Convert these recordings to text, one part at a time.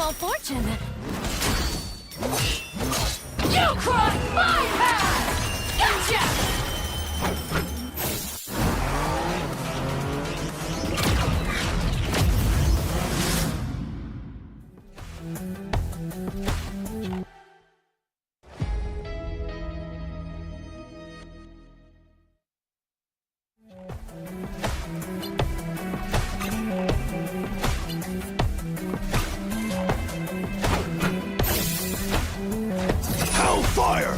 small fortune. You crossed my path! Gotcha! Hellfire!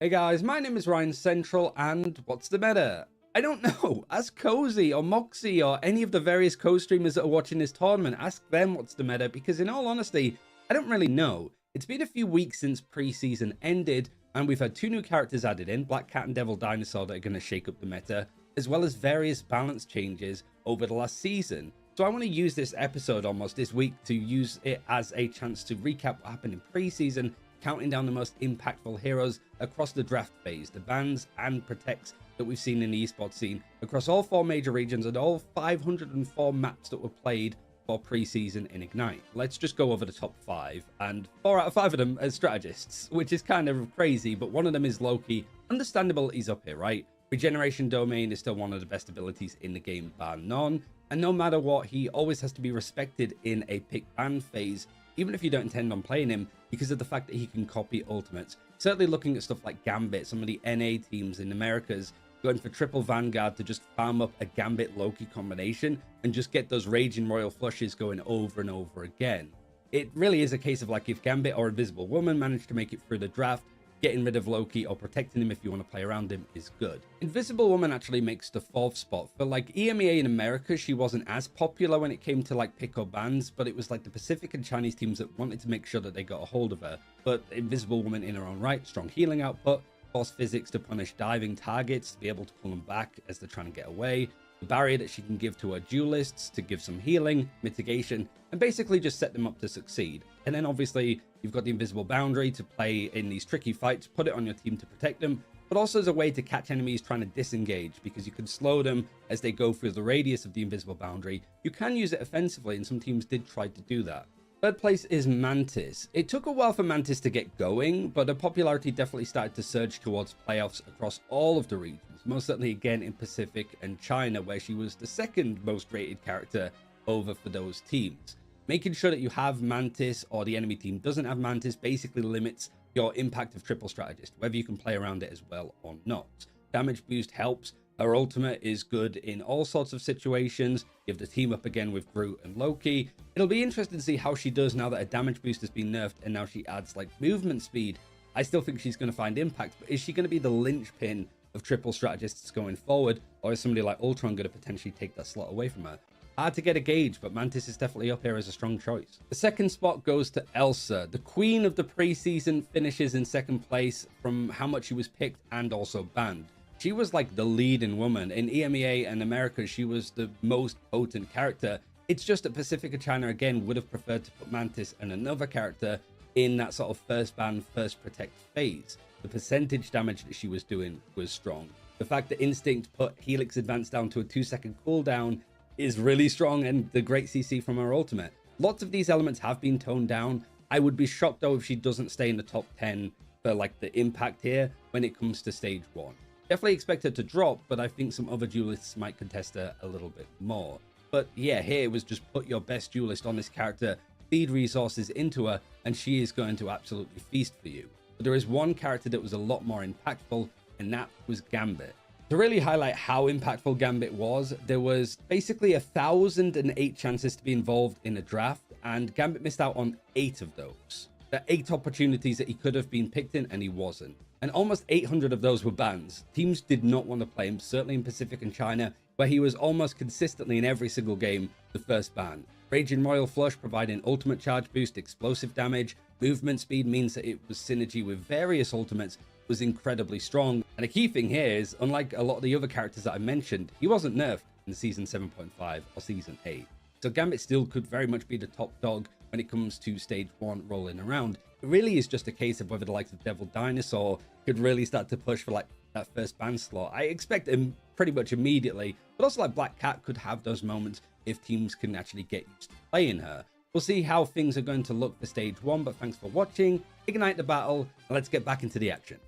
Hey guys, my name is Ryan Central, and what's the meta? I don't know. Ask Cozy or Moxie or any of the various co-streamers that are watching this tournament. Ask them what's the meta, because in all honesty, I don't really know. It's been a few weeks since preseason ended, and we've had 2 new characters added in, Black Cat and Devil Dinosaur, that are going to shake up the meta, as well as various balance changes over the last season. So I want to use this episode almost this week to use it as a chance to recap what happened in preseason, counting down the most impactful heroes across the draft phase, the bans and protects that we've seen in the esports scene across all 4 major regions and all 504 maps that were played for preseason in Ignite. Let's just go over the top 5, and 4 out of 5 of them as strategists, which is kind of crazy, but one of them is Loki. Understandable, he's up here, right? Regeneration Domain is still one of the best abilities in the game, bar none, and no matter what, he always has to be respected in a pick ban phase, even if you don't intend on playing him, because of the fact that he can copy ultimates. Certainly looking at stuff like Gambit, some of the NA teams in Americas going for triple Vanguard to just farm up a Gambit Loki combination and just get those Raging Royal Flushes going over and over again. It really is a case of like, if Gambit or Invisible Woman manage to make it through the draft, getting rid of Loki or protecting him if you want to play around him is good. Invisible Woman actually makes the 4th spot. For like EMEA in America, she wasn't as popular when it came to like pick or bans, but it was like the Pacific and Chinese teams that wanted to make sure that they got a hold of her. But Invisible Woman in her own right, strong healing output, force physics to punish diving targets, to be able to pull them back as they're trying to get away, the barrier that she can give to her duelists to give some healing, mitigation, and basically just set them up to succeed. And then obviously you've got the invisible boundary to play in these tricky fights, put it on your team to protect them, but also as a way to catch enemies trying to disengage, because you can slow them as they go through the radius of the invisible boundary. You can use it offensively, and some teams did try to do that. 3rd place is Mantis. It took a while for Mantis to get going, but her popularity definitely started to surge towards playoffs across all of the regions, most certainly again in Pacific and China, where she was the 2nd most rated character over for those teams. Making sure that you have Mantis or the enemy team doesn't have Mantis basically limits your impact of triple strategist, whether you can play around it as well or not. Damage boost helps. Her ultimate is good in all sorts of situations. You have the team up again with Groot and Loki. It'll be interesting to see how she does now that her damage boost has been nerfed and now she adds like movement speed. I still think she's going to find impact, but is she going to be the linchpin of triple strategists going forward, or is somebody like Ultron going to potentially take that slot away from her? Hard to get a gauge, but Mantis is definitely up here as a strong choice. The 2nd spot goes to Elsa. The queen of the preseason finishes in 2nd place from how much she was picked and also banned. She was like the leading woman. In EMEA and America, she was the most potent character. It's just that Pacific and China, again, would have preferred to put Mantis and another character in that sort of first ban, first protect phase. The percentage damage that she was doing was strong. The fact that Instinct put Helix Advance down to a 2-second cooldown is really strong, and the great CC from her ultimate. Lots of these elements have been toned down. I would be shocked though if she doesn't stay in the top 10 for like the impact here when it comes to stage 1. Definitely expect her to drop, but I think some other duelists might contest her a little bit more. But yeah, here it was just put your best duelist on this character, feed resources into her, and she is going to absolutely feast for you. But there is one character that was a lot more impactful, and that was Gambit. To really highlight how impactful Gambit was, there was basically 1,008 chances to be involved in a draft, and Gambit missed out on 8 of those. There are 8 opportunities that he could have been picked in, and he wasn't. And almost 800 of those were bans. Teams did not want to play him, certainly in Pacific and China, where he was almost consistently in every single game the first ban. Raging Royal Flush providing ultimate charge boost, explosive damage, movement speed means that it was synergy with various ultimates was incredibly strong. And a key thing here is, unlike a lot of the other characters that I mentioned, he wasn't nerfed in Season 7.5 or Season 8. So Gambit still could very much be the top dog when it comes to Stage 1 rolling around. It really is just a case of whether the likes of Devil Dinosaur could really start to push for like that first ban slot. I expect him pretty much immediately, but also like Black Cat could have those moments if teams can actually get used to playing her. We'll see how things are going to look for Stage 1, but thanks for watching. Ignite the battle, and let's get back into the action.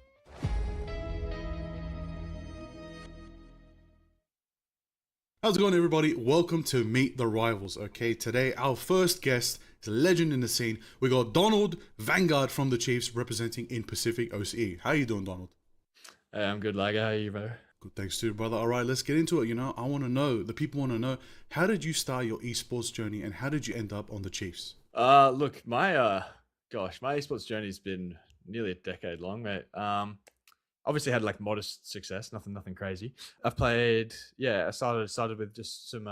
How's it going, everybody? Welcome to Meet the Rivals. Okay, today our first guest is a legend in the scene. We got Donald Vanguard from the Chiefs representing in Pacific OCE. How you doing, Donald? Hey, I'm good, Lager. How are you, bro? Good, thanks too, brother. All right, let's get into it. I want to know, the people want to know, how did you start your esports journey and how did you end up on the Chiefs? Look, my esports journey's been nearly a decade long, mate. Obviously had like modest success, nothing crazy. I've played, I started with just some,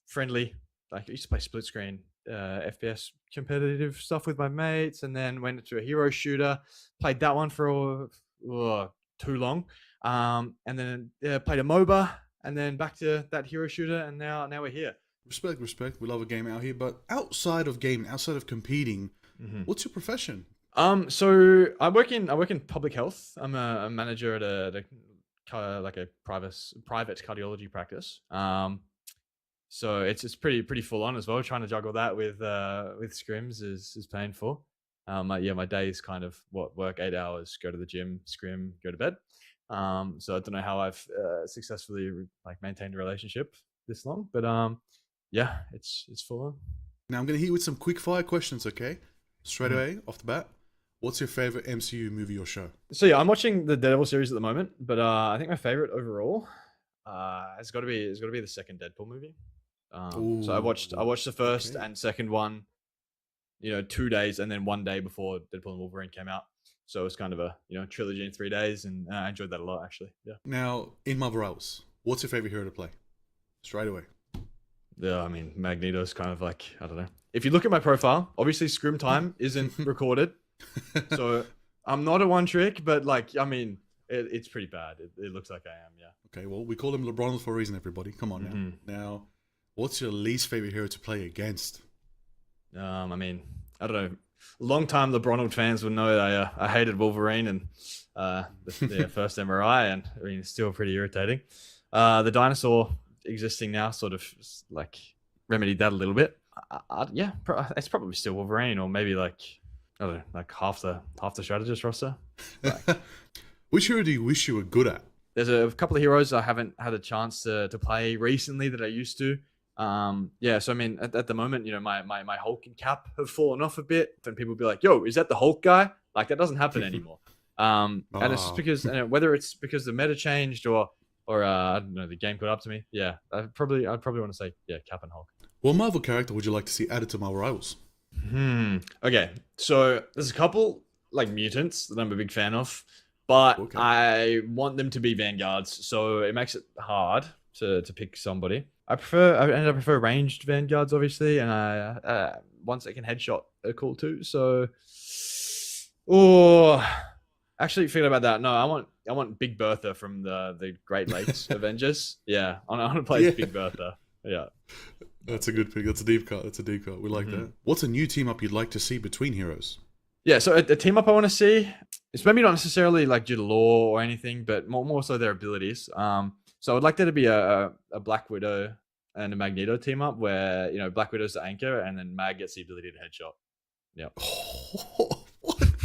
friendly, like I used to play split screen, FPS competitive stuff with my mates, and then went into a hero shooter, played that one for too long, and then played a MOBA, and then back to that hero shooter, and now we're here. Respect. We love a game out here, but outside of gaming, outside of competing, what's your profession? So I work in public health. I'm a manager at a private cardiology practice. So it's pretty full on as well. Trying to juggle that with scrims is painful. My day is kind of work 8 hours, go to the gym, scrim, go to bed. So I don't know how I've successfully maintained a relationship this long, but it's full on. Now I'm gonna hit you with some quick fire questions, okay? Straight away off the bat. What's your favorite MCU movie or show? So I'm watching the Daredevil series at the moment, but I think my favorite overall has got to be the second Deadpool movie. So I watched the first and second one, 2 days, and then 1 day before Deadpool and Wolverine came out. So it was kind of a trilogy in 3 days, and I enjoyed that a lot, actually. Yeah. Now in Marvel Rivals, what's your favorite hero to play? Straight away. Yeah, I mean Magneto's kind of like, I don't know. If you look at my profile, obviously scrim time isn't recorded. So I'm not a one trick, but it's pretty bad. It looks like I am, yeah. Okay, well, we call him LeBron for a reason, everybody. Come on now. Now, what's your least favorite hero to play against? I don't know. Long time LeBron fans would know that I hated Wolverine and the first MRI, and it's still pretty irritating. The dinosaur existing now sort of remedied that a little bit. It's probably still Wolverine, or maybe I don't know, half the strategist roster. Which hero do you wish you were good at? There's a couple of heroes I haven't had a chance to play recently that I used to. So at the moment, my Hulk and Cap have fallen off a bit. Then people will be like, "Yo, is that the Hulk guy?" Like that doesn't happen anymore. And it's just because whether it's because the meta changed or I don't know, the game caught up to me. Yeah, I'd probably want to say Cap and Hulk. What Marvel character would you like to see added to Marvel Rivals? Okay, so there's a couple mutants that I'm a big fan of, but okay. I want them to be vanguards, so it makes it hard to pick somebody. I prefer ranged vanguards, obviously, and ones that can headshot are cool too. So, actually, forget about that. No, I want Big Bertha from the Great Lakes Avengers. Yeah, I want to play Big Bertha. Yeah. That's a good pick. That's a deep cut. We like that. What's a new team up you'd like to see between heroes? Yeah, so a team up I want to see, it's maybe not necessarily due to lore or anything, but more so their abilities. So I would like there to be a Black Widow and a Magneto team up where, Black Widow's the anchor and then Mag gets the ability to headshot. Yeah.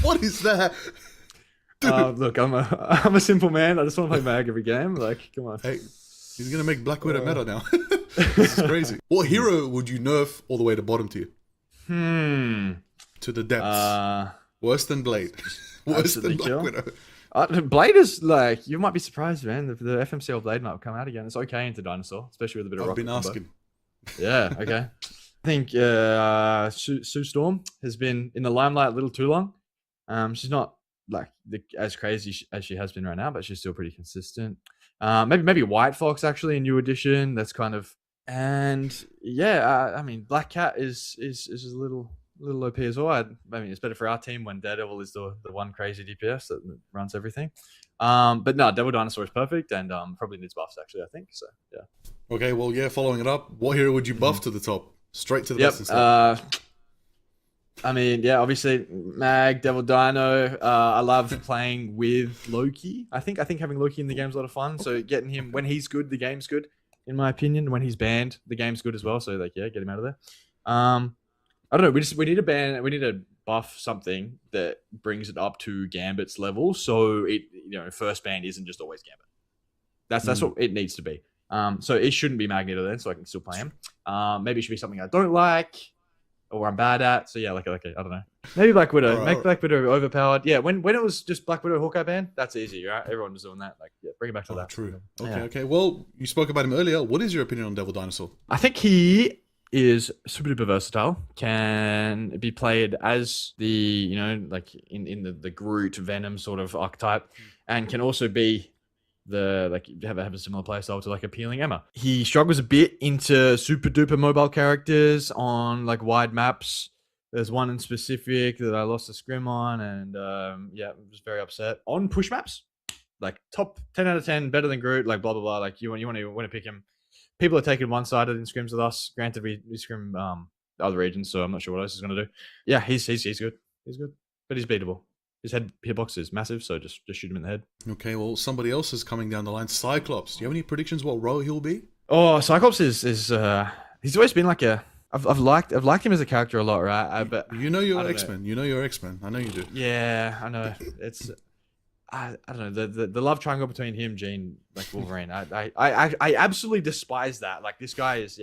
What is that? Look, I'm a simple man. I just want to play Mag every game. Come on. Hey, he's going to make Black Widow meta now. This is crazy. What hero would you nerf all the way to bottom tier? To the depths. Worse than Blade. Worse than Black Widow. Blade is you might be surprised, man. The FMCL Blade might come out again. It's okay into Dinosaur, especially with a bit of rocket. I've been asking. Yeah, okay. I think Sue Storm has been in the limelight a little too long. She's not as crazy as she has been right now, but she's still pretty consistent. Maybe White Fox actually, a new addition. That's kind of And yeah, I mean, Black Cat is a little OP as well. I mean, it's better for our team when Daredevil is the one crazy DPS that runs everything. But no, Devil Dinosaur is perfect and probably needs buffs actually. I think so. Yeah. Okay, well, yeah, following it up, what hero would you buff to the top? Straight to the Yep. best instead. I mean, yeah, obviously Mag, Devil Dino. I love playing with Loki. I think having Loki in the game's a lot of fun. So getting him when he's good, the game's good, in my opinion. When he's banned, the game's good as well. So like, yeah, get him out of there. I don't know. We need to ban. We need to buff something that brings it up to Gambit's level. So it first ban isn't just always Gambit. That's what it needs to be. So it shouldn't be Magneto then, so I can still play him. Maybe it should be something I don't like or I'm bad at. So yeah, like I don't know. Maybe Black Widow. Right. Make Black Widow overpowered. Yeah, when it was just Black Widow Hawkeye ban, that's easy, right? Everyone was doing that. Like, yeah, bring it back to that. True. Okay, Yeah. okay. Well, you spoke about him earlier. What is your opinion on Devil Dinosaur? I think he is super duper versatile. Can be played as the like in the Groot Venom sort of archetype, and can also be have a similar playstyle to like appealing Emma. He struggles a bit into super duper mobile characters on like wide maps. There's one in specific that I lost a scrim on, and yeah, I was very upset. On push maps, like top 10 out of 10, better than Groot, like blah blah blah. Like you want to pick him. People are taking one-sided in scrims with us. Granted, we scrim the other regions, so I'm not sure what else he's gonna do. Yeah, he's good. He's good, but he's beatable. His hitbox is massive, so just shoot him in the head. Okay, well, somebody else is coming down the line. Cyclops. Do you have any predictions what role he'll be? Oh, Cyclops is he's always been like a. I've liked him as a character a lot, right? But You know I your don't know. X-Men. You know your X-Men. I know you do. Yeah, I know. It's I don't know the love triangle between him, Jean, like Wolverine. I absolutely despise that. Like this guy is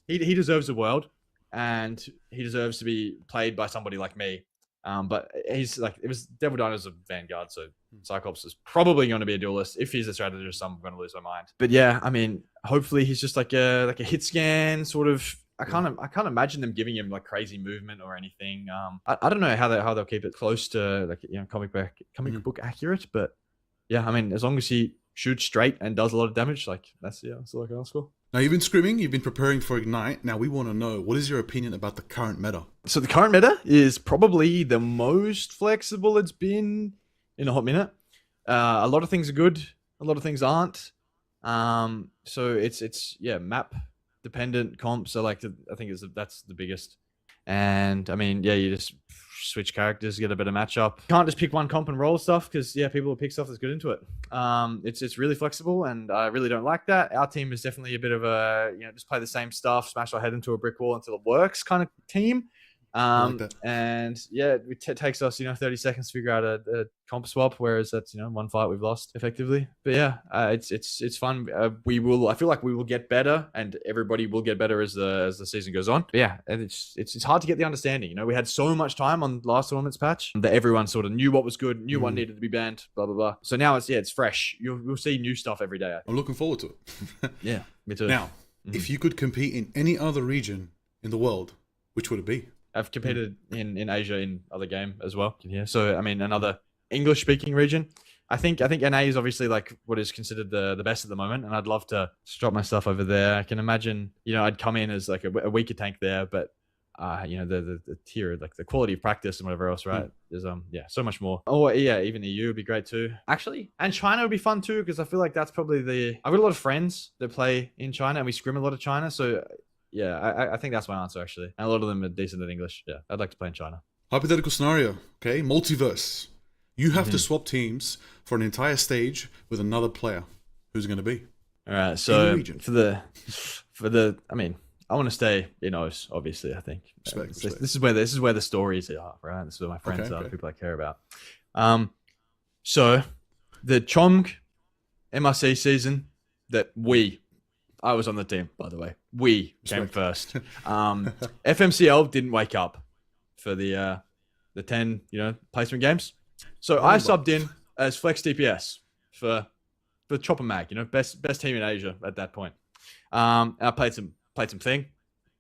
he deserves the world, and he deserves to be played by somebody like me. But he's like it was Devil Dino's a Vanguard, so Cyclops is probably going to be a duelist. If he's a strategist, I'm going to lose my mind. But yeah, I mean, hopefully he's just like a hit scan sort of. I can't imagine them giving him like crazy movement or anything. I don't know how they'll keep it close to like comic book accurate, but yeah, I mean as long as he shoots straight and does a lot of damage, like that's all I can ask for. Now, you've been scrimming. You've been preparing for Ignite. Now, we want to know, what is your opinion about the current meta? So the current meta is probably the most flexible it's been in a hot minute. A lot of things are good, a lot of things aren't. So it's map dependent comp. So like I think that's the biggest. And I mean, yeah, you just switch characters, get a better matchup. Can't just pick one comp and roll stuff because people will pick stuff that's good into it. It's really flexible, and I really don't like that. Our team is definitely a bit of a just play the same stuff, smash our head into a brick wall until it works kind of team. like that. And yeah, it takes us 30 seconds to figure out a comp swap, whereas that's one fight we've lost effectively. But yeah, it's fun. I feel like we will get better, and everybody will get better as the season goes on. But yeah, and it's hard to get the understanding. We had so much time on last tournament's patch that everyone sort of knew what was good, knew what needed to be banned, blah blah blah. So now it's fresh. You'll see new stuff every day. I'm looking forward to it. Yeah, me too. Now, if you could compete in any other region in the world, which would it be? I've competed in Asia in other game as well. Yeah. So I mean, another English speaking region. I think NA is obviously like what is considered the best at the moment, and I'd love to drop my stuff over there. I can imagine, I'd come in as like a weaker tank there, but the tier, like the quality of practice and whatever else, right? There's so much more. Oh yeah, even EU would be great too. Actually, and China would be fun too, because I feel like that's probably I've got a lot of friends that play in China, and we scrim a lot of China, so. Yeah, I think that's my answer, actually. And a lot of them are decent at English. Yeah, I'd like to play in China. Hypothetical scenario, okay? Multiverse. You have to swap teams for an entire stage with another player. Who's it going to be? All right, so region. for the, I mean, I want to stay in OS, obviously, I think. Respect. This is where the stories are, right? This is where my friends are, people I care about. So the Chong MRC season that I was on the team, by the way. We came first. FMCL didn't wake up for the 10 placement games, so I subbed in as flex DPS for Chopper Mag, best team in Asia at that point. And I played some thing.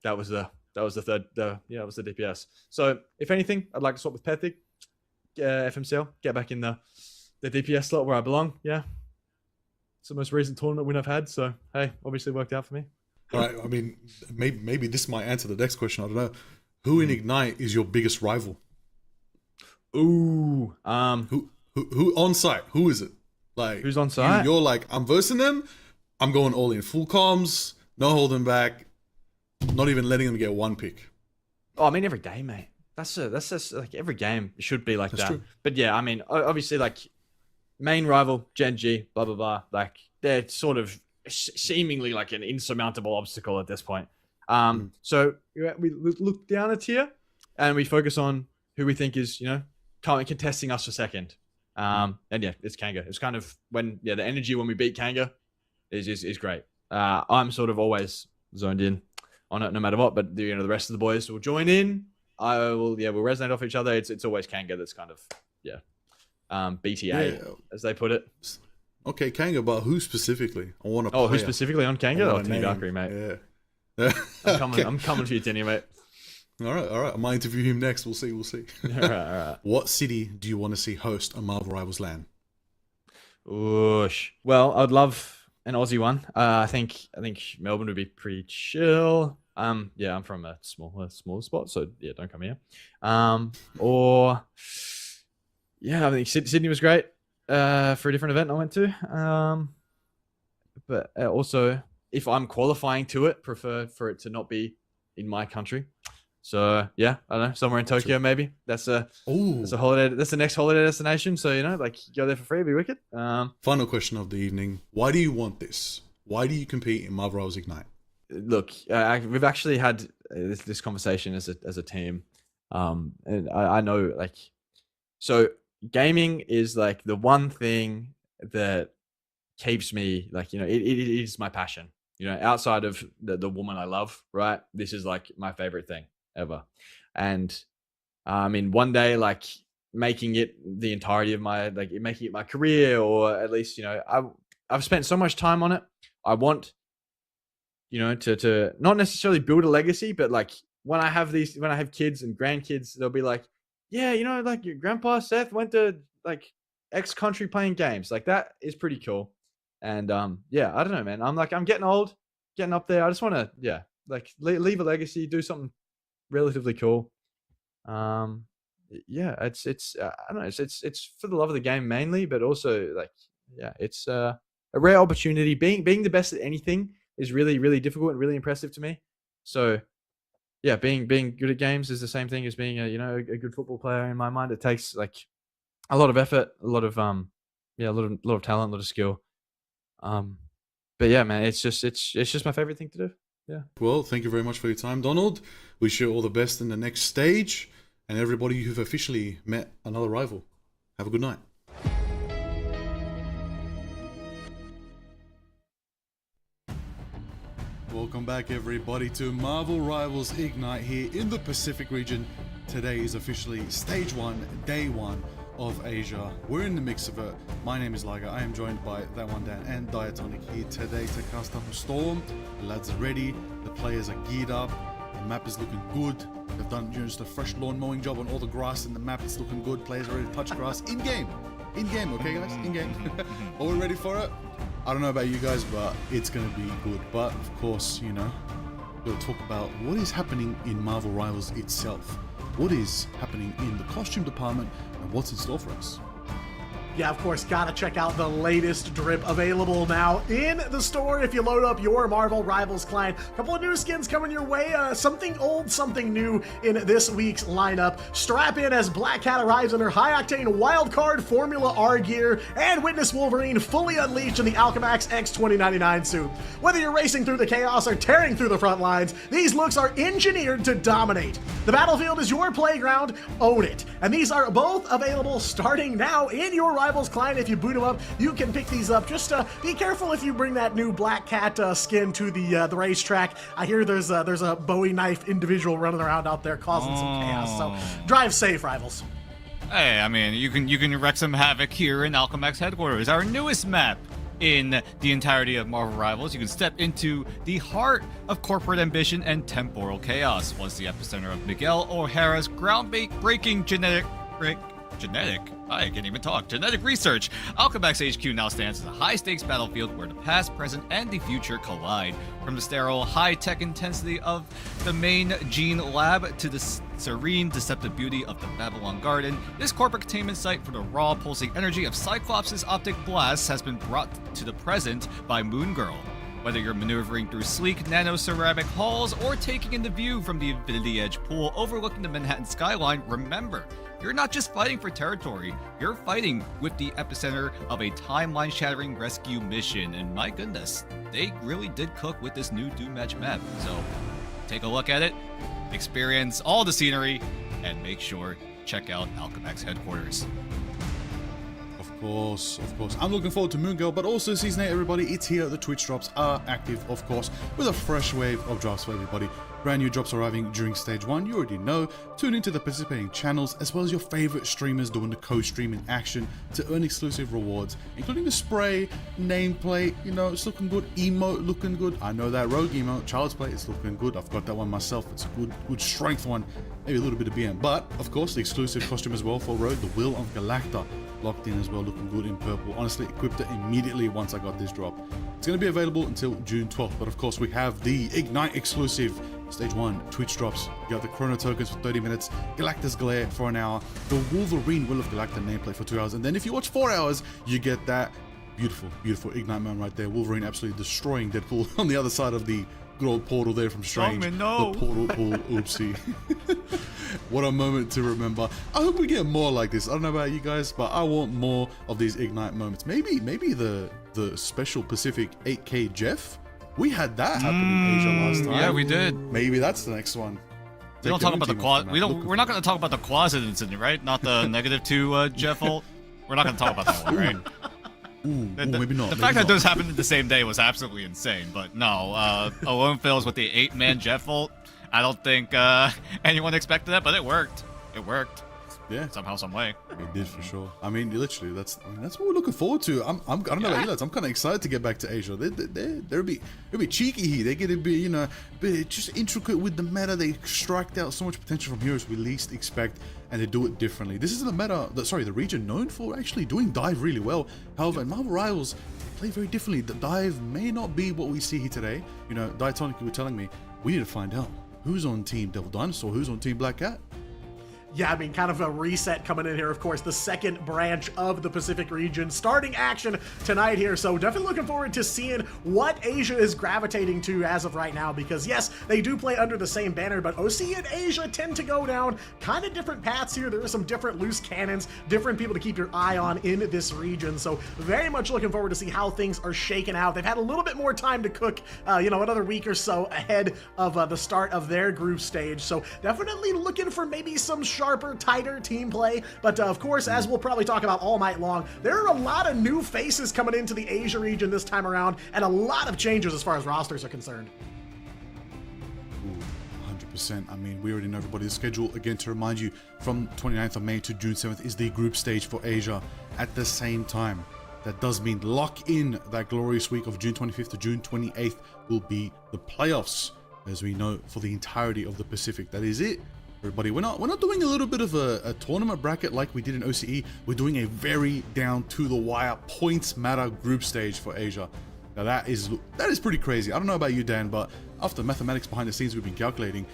That was the third. It was the DPS. So if anything, I'd like to swap with Pethic, FMCL, get back in the DPS slot where I belong. Yeah. It's the most recent tournament win I've had, so hey, obviously worked out for me. All right. I mean, maybe this might answer the next question. I don't know. Who in Ignite is your biggest rival? Ooh. Who on site? Who is it? Like, Who's on site? You're like, I'm versing them. I'm going all in, full comms, no holding back, not even letting them get one pick. Oh, I mean, every day, mate. That's just like every game should be like That's that. true. But yeah, I mean, obviously, like main rival Gen G, blah blah blah. Like they're sort of seemingly like an insurmountable obstacle at this point. So we look down a tier and we focus on who we think is contesting us for second. And yeah, it's Kanga. It's kind of the energy when we beat Kanga is great. I'm sort of always zoned in on it no matter what, but the rest of the boys will join in. We'll resonate off each other. It's always Kanga that's kind of BTA as they put it. Okay, Kanga, but who specifically? I want to. Oh, who specifically on Kanga? Oh, Tini Valkyrie, mate. Yeah. I'm coming for you, Tini, mate. All right. I might interview him next. We'll see. All right. What city do you want to see host a Marvel Rivals LAN? Oosh. Well, I'd love an Aussie one. I think Melbourne would be pretty chill. I'm from a smaller spot, so yeah, don't come here. I think Sydney was great for a different event I went to. But also, if I'm qualifying to it, prefer for it to not be in my country. So yeah, I don't know, somewhere in Tokyo maybe. That's a holiday. That's the next holiday destination. So go there for free, it'd be wicked. Final question of the evening: why do you want this? Why do you compete in Marvel Rivals Ignite? Look, we've actually had this conversation as a team, and I know so gaming is like the one thing that keeps me it is my passion. Outside of the woman I love, right? This is like my favorite thing ever. And I mean, one day, making it the entirety of making it my career, or at least, I've spent so much time on it. I want, to not necessarily build a legacy, but when I have kids and grandkids, they'll be like, yeah, your grandpa Seth went to X country playing games. That is pretty cool. And I don't know, man. I'm getting old, getting up there. I just want to, leave a legacy, do something relatively cool. It's I don't know. It's for the love of the game mainly, but also it's a rare opportunity. Being the best at anything is really, really difficult and really impressive to me. So yeah, being good at games is the same thing as being a good football player in my mind. It takes a lot of effort, a lot of talent, a lot of skill. But yeah, man, it's just my favorite thing to do. Yeah. Well, thank you very much for your time, Donald. Wish you all the best in the next stage, and everybody who've officially met another rival. Have a good night. Welcome back, everybody, to Marvel Rivals Ignite here in the Pacific region. Today is officially stage 1, day 1 of Asia. We're in the mix of it. My name is Liger. I am joined by That One Dan and Diatonic here today to cast up a storm. The lads are ready. The players are geared up. The map is looking good. They've done just a fresh lawn mowing job on all the grass in the map. It's looking good. Players are ready to touch grass in game. In game, okay, guys? In game. Are we ready for it? I don't know about you guys, but it's going to be good. But of course, we'll talk about what is happening in Marvel Rivals itself. What is happening in the costume department and what's in store for us. Yeah, of course, gotta check out the latest drip available now in the store if you load up your Marvel Rivals client. A couple of new skins coming your way, something old, something new in this week's lineup. Strap in as Black Cat arrives in her high-octane wildcard Formula R gear, and witness Wolverine fully unleashed in the Alchemax X 2099 suit. Whether you're racing through the chaos or tearing through the front lines, these looks are engineered to dominate. The battlefield is your playground, own it. And these are both available starting now in your Rivals client. If you boot them up, you can pick these up. Just be careful if you bring that new Black Cat skin to the racetrack. I hear there's a Bowie knife individual running around out there causing some chaos. So drive safe, Rivals. Hey, I mean, you can wreak some havoc here in Alchemax headquarters, our newest map in the entirety of Marvel Rivals. You can step into the heart of corporate ambition and temporal chaos once the epicenter of Miguel O'Hara's groundbreaking Genetic research. Alchemax HQ now stands as a high-stakes battlefield where the past, present, and the future collide. From the sterile, high-tech intensity of the main gene lab to the serene, deceptive beauty of the Babylon Garden, this corporate containment site for the raw, pulsing energy of Cyclops' optic blasts has been brought to the present by Moon Girl. Whether you're maneuvering through sleek nano-ceramic halls or taking in the view from the Infinity Edge pool overlooking the Manhattan skyline, remember, you're not just fighting for territory, you're fighting with the epicenter of a timeline-shattering rescue mission, and my goodness, they really did cook with this new Doom Match map, so take a look at it, experience all the scenery, and make sure check out Alchemax headquarters. Of course. I'm looking forward to Moon Girl, but also Season 8, everybody. It's here. The Twitch drops are active, of course, with a fresh wave of drops for everybody. Brand new drops arriving during Stage 1, you already know. Tune into the participating channels, as well as your favorite streamers doing the co-stream in action to earn exclusive rewards, including the spray, nameplate, you know, it's looking good, emote looking good. I know that rogue emote, Child's Play, it's looking good. I've got that one myself. It's a good strength one, maybe a little bit of BM. But, of course, the exclusive costume as well for Rogue, the Will of Galacta. Locked in as well, looking good in purple. Honestly, equipped it immediately once I got this drop. It's going to be available until June 12th, but of course we have the Ignite exclusive Stage 1 Twitch drops. You got the Chrono tokens for 30 minutes, Galactus Glare for an hour, the Wolverine Will of Galacta nameplate for 2 hours, and then if you watch 4 hours, you get that beautiful Ignite man right there. Wolverine absolutely destroying Deadpool on the other side of the good old portal there from Strange. No. The portal pool, oopsie. What a moment to remember. I hope we get more like this. I don't know about you guys, but I want more of these Ignite moments. Maybe the special Pacific 8K Jeff. We had that happen in Asia last time. Yeah, we did. Maybe that's the next one. We don't talk about the quad. We're not going to talk about the closet incident, right? Not the -2 Jeff ult. We're not going to talk about that one, right? Maybe not. The fact that those happened in the same day was absolutely insane. But no, Alone Fails with the 8-man Jeff ult. I don't think anyone expected that, but it worked. It worked. Yeah, somehow, some way. It did for sure. I mean, literally, that's what we're looking forward to. I don't know about you lads. I'm kind of excited to get back to Asia. They'll be cheeky here. They get a bit, you know, just intricate with the meta. They extract out so much potential from heroes we least expect, and they do it differently. This is the meta. The region known for actually doing dive really well. However, in Marvel Rivals, they play very differently. The dive may not be what we see here today. You know, Diatonic, you were telling me we need to find out who's on Team Devil Dinosaur, who's on Team Black Cat. Yeah, I mean, kind of a reset coming in here, of course, the second branch of the Pacific region, starting action tonight here, so definitely looking forward to seeing what Asia is gravitating to as of right now, because yes, they do play under the same banner, but OC and Asia tend to go down kind of different paths here. There are some different loose cannons, different people to keep your eye on in this region, so very much looking forward to see how things are shaking out. They've had a little bit more time to cook, you know, another week or so ahead of the start of their group stage, so definitely looking for maybe some sharper, tighter team play, but of course, as we'll probably talk about all night long, there are a lot of new faces coming into the Asia region this time around, and a lot of changes as far as rosters are concerned. 100%. I mean, we already know everybody's schedule. Again, to remind you, from 29th of May to June 7th is the group stage for Asia at the same time. That does mean lock in that glorious week of June 25th to June 28th will be the playoffs, as we know, for the entirety of the Pacific. That is it. Everybody, we're not doing a little bit of a tournament bracket like we did in OCE. We're doing a very down to the wire points matter group stage for Asia. Now that is pretty crazy. I don't know about you, Dan, but after mathematics behind the scenes we've been calculating,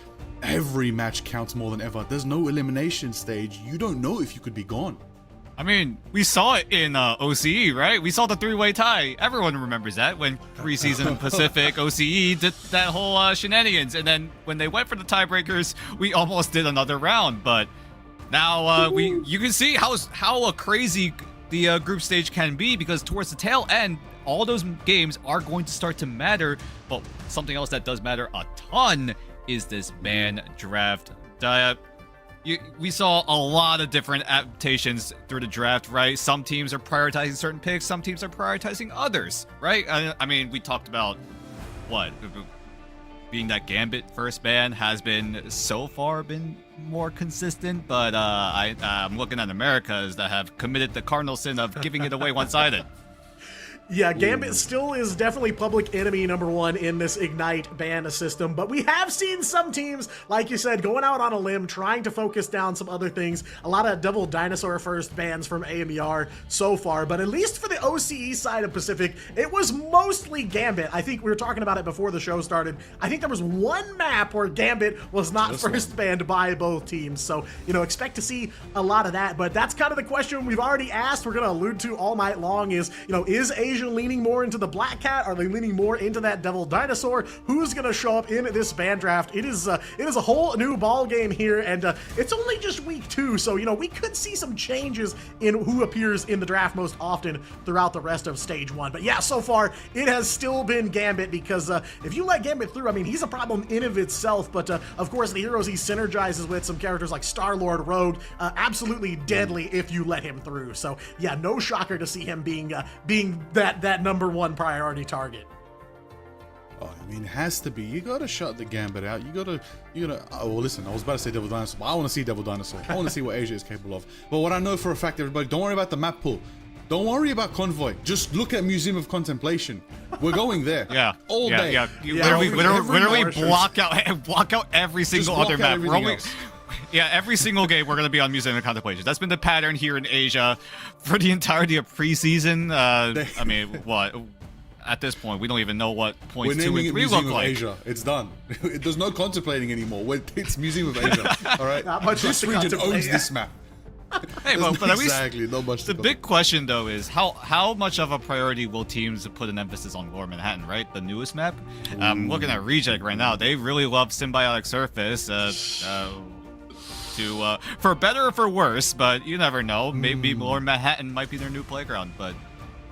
every match counts more than ever. There's no elimination stage. You don't know if you could be gone. I mean, we saw it in OCE, right? We saw the three-way tie. Everyone remembers that when preseason Pacific OCE did that whole shenanigans. And then when they went for the tiebreakers, we almost did another round. But now you can see how crazy the group stage can be, because towards the tail end, all those games are going to start to matter. But something else that does matter a ton is this ban draft. We saw a lot of different adaptations through the draft, right? Some teams are prioritizing certain picks, some teams are prioritizing others, right? I mean, we talked about being that Gambit first ban has been so far been more consistent, but I'm looking at Americas that have committed the cardinal sin of giving it away one-sided. Yeah, Gambit still is definitely public enemy number one in this Ignite ban system, but we have seen some teams, like you said, going out on a limb, trying to focus down some other things. A lot of Devil Dinosaur first bans from AMER so far, but at least for the OCE side of Pacific, it was mostly Gambit. I think we were talking about it before the show started. I think there was one map where Gambit was not first banned by both teams, so, you know, expect to see a lot of that, but that's kind of the question we've already asked, we're going to allude to all night long is, you know, is Asia leaning more into the Black Cat? Are they leaning more into that Devil Dinosaur? Who's going to show up in this ban draft? It is a whole new ball game here, and it's only just week 2, so, you know, we could see some changes in who appears in the draft most often throughout the rest of stage 1. But yeah, so far, it has still been Gambit, because if you let Gambit through, I mean, he's a problem in of itself, but of course, the heroes he synergizes with, some characters like Star-Lord, Rogue, absolutely deadly if you let him through. So yeah, no shocker to see him being that number 1 priority target. Oh, I mean, it has to be. You gotta shut the Gambit out. You gotta. Oh, well, listen. I was about to say Devil Dinosaur, but I want to see Devil Dinosaur. I want to see what Asia is capable of. But what I know for a fact, everybody, don't worry about the map pool. Don't worry about Convoy. Just look at Museum of Contemplation. We're going there. Yeah. All day. Yeah. Every Literally Martians. block out every single block other out map. everything else. Yeah, every single game we're going to be on Museum of Contemplation. That's been the pattern here in Asia for the entirety of preseason. I mean, what? At this point, we don't even know what points We're 2 naming and it 3 Museum look of like. Asia. It's done. There's no contemplating anymore. It's Museum of Asia. All right. Not much This left to region contemplate. owns this map. Hey, but at least Exactly. Not much. the big question though is how much of a priority will teams put an emphasis on Lower Manhattan, right? The newest map. Looking at Reject right now, they really love Symbiotic Surface. For better or for worse, but you never know. Maybe Lower Manhattan might be their new playground, but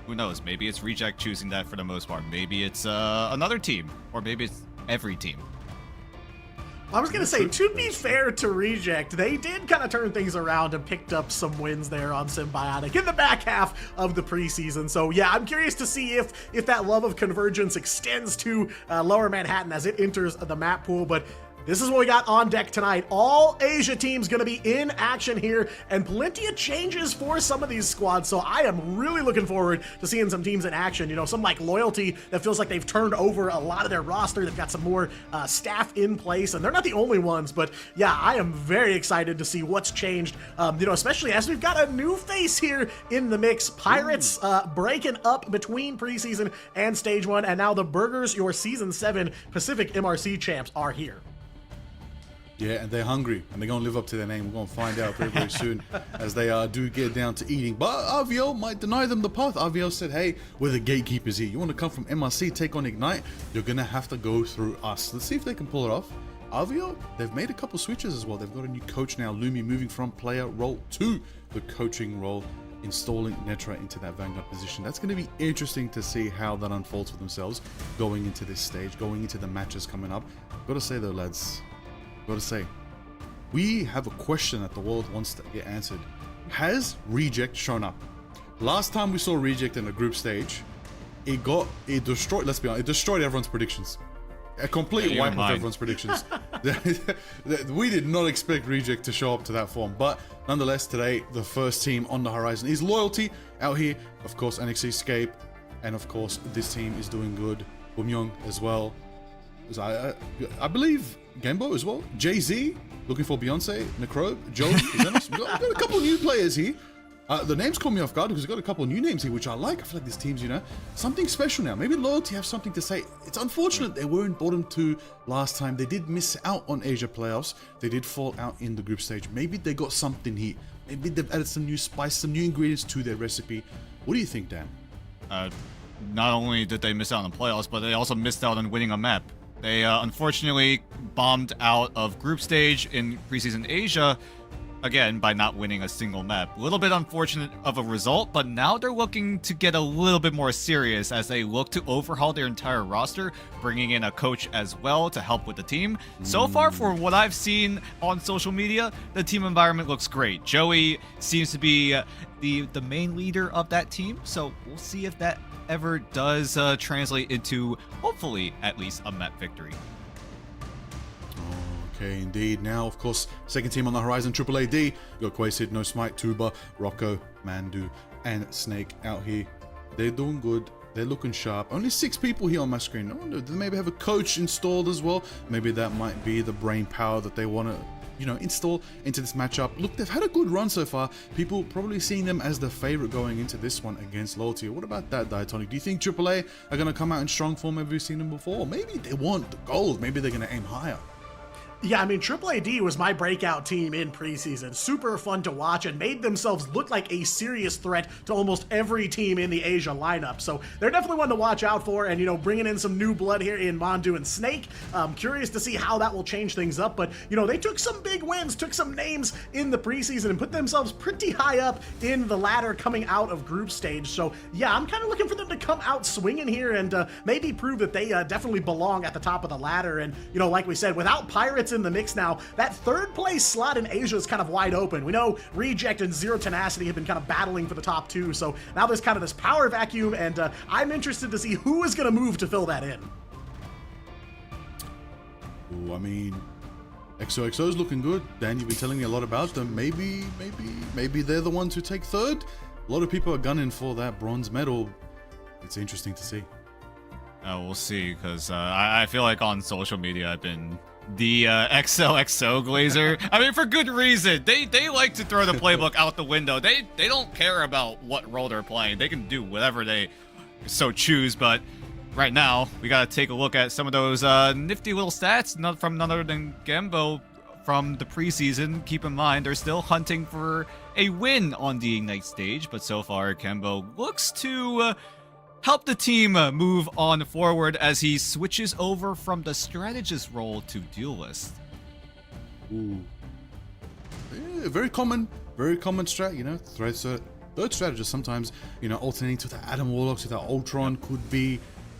who knows? Maybe it's Reject choosing that for the most part. Maybe it's another team, or maybe it's every team. I was going to say, to be fair to Reject, they did kind of turn things around and picked up some wins there on Symbiotic in the back half of the preseason. So yeah, I'm curious to see if that love of Convergence extends to Lower Manhattan as it enters the map pool, but this is what we got on deck tonight. All Asia teams going to be in action here, and plenty of changes for some of these squads. So I am really looking forward to seeing some teams in action. You know, some like Loyalty that feels like they've turned over a lot of their roster. They've got some more staff in place, and they're not the only ones. But yeah, I am very excited to see what's changed. You know, especially as we've got a new face here in the mix. Pirates breaking up between preseason and stage 1, and now the Burgers, your season 7 Pacific MRC champs, are here. Yeah, and they're hungry, and they're going to live up to their name. We're going to find out very, very soon as they do get down to eating. But RVL might deny them the path. RVL said, hey, we're the gatekeepers here. You want to come from MRC, take on Ignite? You're going to have to go through us. Let's see if they can pull it off. RVL, they've made a couple switches as well. They've got a new coach now, Lumi, moving from player role to the coaching role, installing Netra into that Vanguard position. That's going to be interesting to see how that unfolds for themselves going into this stage, going into the matches coming up. Got to say though, lads, gotta say, we have a question that the world wants to get answered. Has Reject shown up? Last time we saw Reject in a group stage, it destroyed, let's be honest, it destroyed everyone's predictions. A complete Yeah, wipe of mine. everyone's predictions. We did not expect Reject to show up to that form, but nonetheless, today, the first team on the horizon is Loyalty out here. Of course, NXT Escape, and of course, this team is doing good. Bumyong as well. I believe Gambo as well. Jay-Z, looking for Beyonce, Necrobe, Joe, Zenos. We've got a couple new players here. The names caught me off guard because we've got a couple new names here, which I like. I feel like this team's, you know, something special now. Maybe Loyalty have something to say. It's unfortunate they weren't bottom 2 last time. They did miss out on Asia playoffs. They did fall out in the group stage. Maybe they got something here. Maybe they've added some new spice, some new ingredients to their recipe. What do you think, Dan? Not only did they miss out on the playoffs, but they also missed out on winning a map. They unfortunately bombed out of group stage in preseason Asia, again, by not winning a single map. A little bit unfortunate of a result, but now they're looking to get a little bit more serious as they look to overhaul their entire roster, bringing in a coach as well to help with the team. So far, for what I've seen on social media, the team environment looks great. Joey seems to be the main leader of that team, so we'll see if that ever does translate into, hopefully, at least a map victory. Okay, indeed. Now, of course, second team on the horizon, Triple AD. You got Quasid, No Smite, Tuba, Rocco, Mandu, and Snake out here. They're doing good. They're looking sharp. Only 6 people here on my screen. I wonder, do they maybe have a coach installed as well? Maybe that might be the brain power that they want to, you know, install into this matchup. Look, they've had a good run so far. People probably seeing them as the favorite going into this one against Loyalty. What about that, Diatonic? Do you think AAA are going to come out in strong form? Have you seen them before? Maybe they want the gold. Maybe they're going to aim higher. Yeah, I mean, AAAD was my breakout team in preseason. Super fun to watch and made themselves look like a serious threat to almost every team in the Asia lineup. So they're definitely one to watch out for, and, you know, bringing in some new blood here in Mondu and Snake. Curious to see how that will change things up, but, you know, they took some big wins, took some names in the preseason and put themselves pretty high up in the ladder coming out of group stage. So, yeah, I'm kind of looking for them to come out swinging here and maybe prove that they definitely belong at the top of the ladder. And, you know, like we said, without Pirates in the mix now, that 3rd place slot in Asia is kind of wide open. We know Reject and Zero Tenacity have been kind of battling for the top 2, so now there's kind of this power vacuum, and I'm interested to see who is going to move to fill that in. Ooh, I mean, XOXO's looking good. Dan, you've been telling me a lot about them. Maybe they're the ones who take 3rd. A lot of people are gunning for that bronze medal. It's interesting to see. We'll see, because I feel like on social media I've been the XOXO Glazer. I mean, for good reason. They like to throw the playbook out the window. They don't care about what role they're playing. They can do whatever they so choose, but right now we gotta take a look at some of those nifty little stats from none other than Gembo from the preseason. Keep in mind, they're still hunting for a win on the Ignite stage, but so far Kembo looks to help the team move on forward as he switches over from the strategist role to duelist. Ooh. Yeah, very common strat, you know. Third strategist sometimes, you know, alternating to the Adam Warlocks with that Ultron could be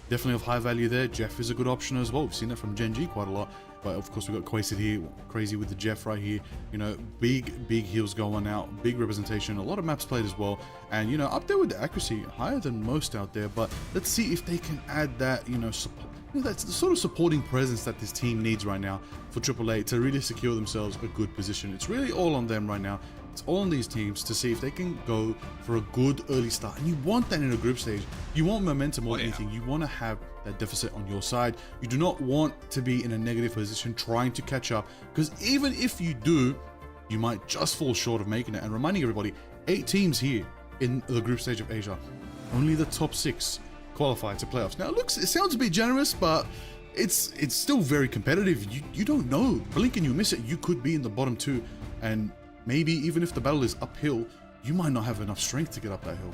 definitely of high value there. Jeff is a good option as well. We've seen that from Gen G quite a lot. But of course, we've got Quasted here, crazy with the Jeff right here. You know, big heals going out, big representation, a lot of maps played as well. And, you know, up there with the accuracy, higher than most out there. But let's see if they can add that, you know, support. You know, that's the sort of supporting presence that this team needs right now for AAA to really secure themselves a good position. It's really all on them right now. It's all on these teams to see if they can go for a good early start. And you want that in a group stage. You want momentum more than anything. You want to have that deficit on your side. You do not want to be in a negative position trying to catch up, because even if you do, you might just fall short of making it. And reminding everybody, 8 teams here in the group stage of Asia. Only the top 6 qualify to playoffs. Now, it sounds a bit generous, but it's still very competitive. You don't know. Blink and you miss it. You could be in the bottom 2, and maybe even if the battle is uphill, you might not have enough strength to get up that hill.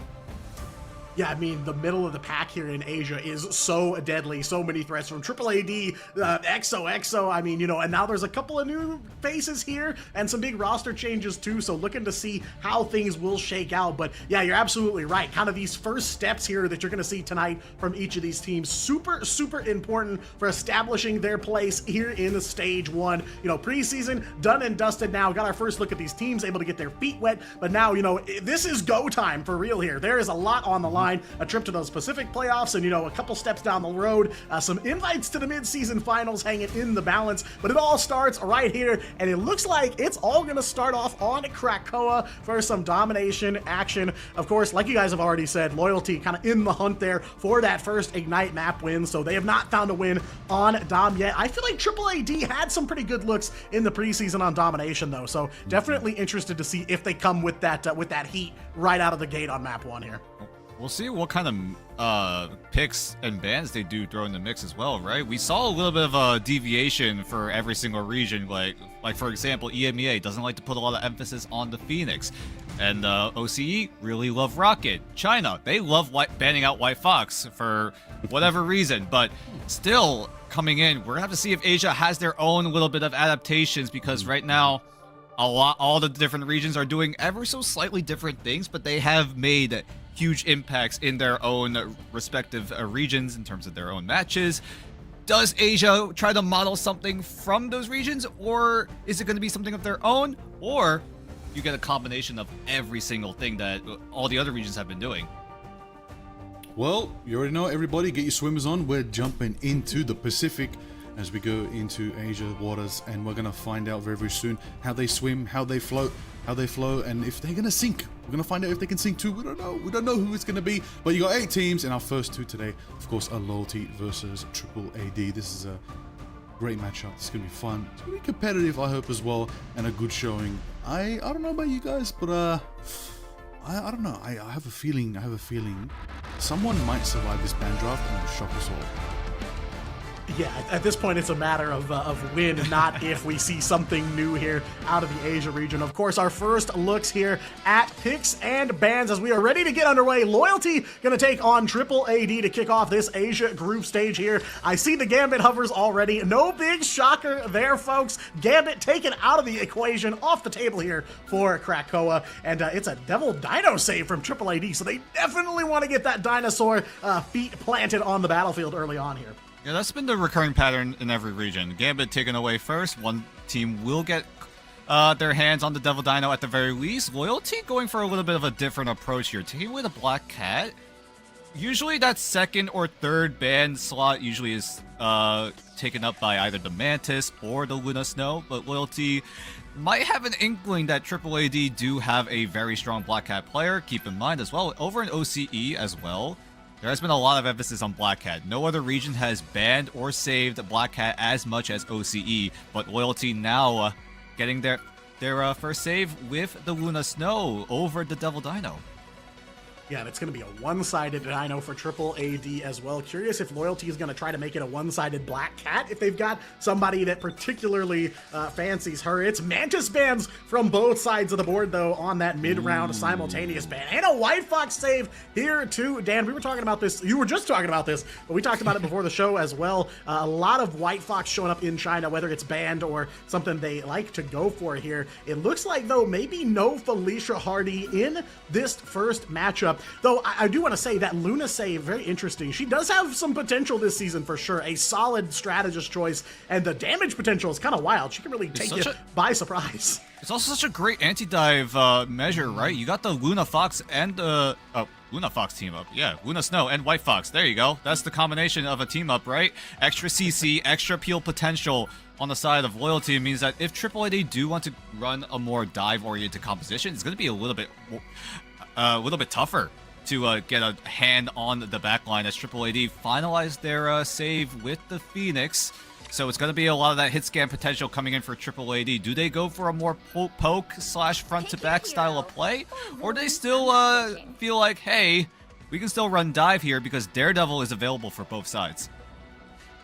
Yeah, I mean, the middle of the pack here in Asia is so deadly. So many threats from AAAD, XOXO. I mean, you know, and now there's a couple of new faces here and some big roster changes too. So looking to see how things will shake out. But yeah, you're absolutely right. Kind of these first steps here that you're going to see tonight from each of these teams. Super important for establishing their place here in stage 1. You know, preseason done and dusted now. Got our first look at these teams, able to get their feet wet. But now, you know, this is go time for real here. There is a lot on the line. A trip to those Pacific playoffs and, you know, a couple steps down the road, some invites to the mid-season finals hanging in the balance, but it all starts right here, and it looks like it's all going to start off on Krakoa for some domination action. Of course, like you guys have already said, Loyalty kind of in the hunt there for that first Ignite map win, so they have not found a win on Dom yet. I feel like AAAD had some pretty good looks in the preseason on domination, though, so definitely interested to see if they come with that heat right out of the gate on map 1 here. We'll see what kind of picks and bans they do throw in the mix as well, right? We saw a little bit of a deviation for every single region. Like for example, EMEA doesn't like to put a lot of emphasis on the Phoenix, and OCE really love Rocket. China, they love banning out White Fox for whatever reason, but still coming in, we're gonna have to see if Asia has their own little bit of adaptations, because right now all the different regions are doing ever so slightly different things, but they have made huge impacts in their own respective regions in terms of their own matches. Does Asia try to model something from those regions, or is it going to be something of their own, or you get a combination of every single thing that all the other regions have been doing? Well, you already know, everybody, get your swimmers on. We're jumping into the Pacific as we go into Asia waters, and we're going to find out very soon how they swim, how they float, how they flow, and if they're gonna sync. We're gonna find out if they can sync too. We don't know. We don't know who it's gonna be. But you got 8 teams, and our first 2 today, of course, are Loyalty versus Triple AD. This is a great matchup. It's gonna be fun. It's gonna be competitive, I hope, as well, and a good showing. I don't know about you guys, but I don't know. I have a feeling. Someone might survive this ban draft and shock us all. Yeah, at this point, it's a matter of when, not if we see something new here out of the Asia region. Of course, our first looks here at picks and bans as we are ready to get underway. Loyalty going to take on Triple AD to kick off this Asia group stage here. I see the Gambit hovers already. No big shocker there, folks. Gambit taken out of the equation, off the table here for Krakoa. And it's a Devil Dino save from Triple AD, so they definitely want to get that dinosaur feet planted on the battlefield early on here. Yeah, that's been the recurring pattern in every region. Gambit taken away first. One team will get their hands on the Devil Dino at the very least. Loyalty going for a little bit of a different approach here. Taking away the Black Cat. Usually that second or third ban slot usually is taken up by either the Mantis or the Luna Snow, but Loyalty might have an inkling that Triple AD do have a very strong Black Cat player. Keep in mind as well, over in OCE as well, there has been a lot of emphasis on Black Cat. No other region has banned or saved Black Cat as much as OCE, but Loyalty now getting their first save with the Luna Snow over the Devil Dino. Yeah, and it's going to be a one-sided Dino for Triple AD as well. Curious if Loyalty is going to try to make it a one-sided Black Cat if they've got somebody that particularly fancies her. It's Mantis bans from both sides of the board, though, on that mid-round simultaneous ban. And a White Fox save here, too. Dan, we were talking about this. You were just talking about this, but we talked about it before the show as well. A lot of White Fox showing up in China, whether it's banned or something they like to go for here. It looks like, though, maybe no Felicia Hardy in this first matchup. Though I do want to say that Luna save, very interesting. She does have some potential this season for sure. A solid strategist choice, and the damage potential is kind of wild. She can really take you by surprise. It's also such a great anti-dive measure, right? You got the Luna Fox and Luna Fox team up. Yeah, Luna Snow and White Fox. There you go. That's the combination of a team up, right? Extra CC, extra peel potential on the side of Loyalty means that if Triple AD do want to run a more dive-oriented composition, it's going to be a little bit tougher to get a hand on the backline as Triple AD finalized their save with the Phoenix. So it's going to be a lot of that hit scan potential coming in for Triple AD. Do they go for a more poke / front to back style of play? Or do they still feel like, hey, we can still run dive here because Daredevil is available for both sides?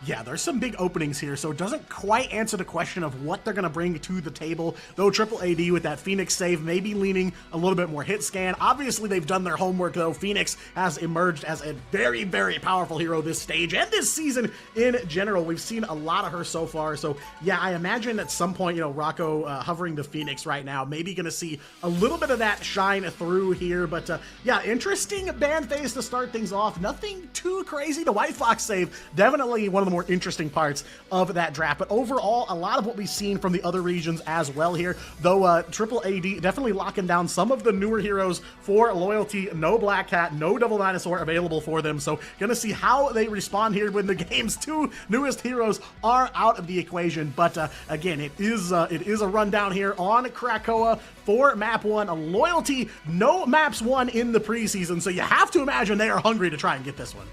Yeah, there's some big openings here, so it doesn't quite answer the question of what they're going to bring to the table, though Triple AD with that Phoenix save may be leaning a little bit more hit scan. Obviously, they've done their homework, though. Phoenix has emerged as a very, very powerful hero this stage and this season in general. We've seen a lot of her so far, so yeah, I imagine at some point, Rocco hovering the Phoenix right now, maybe going to see a little bit of that shine through here, but yeah, interesting ban phase to start things off. Nothing too crazy. The White Fox save, definitely one of the more interesting parts of that draft, but overall a lot of what we've seen from the other regions as well here, though Triple AD definitely locking down some of the newer heroes for Loyalty. No Black Cat, no Devil Dinosaur available for them, so gonna see how they respond here when the game's 2 newest heroes are out of the equation. But again, it is a rundown here on Krakoa for map 1. Loyalty, no maps 1 in the preseason, so you have to imagine they are hungry to try and get this one.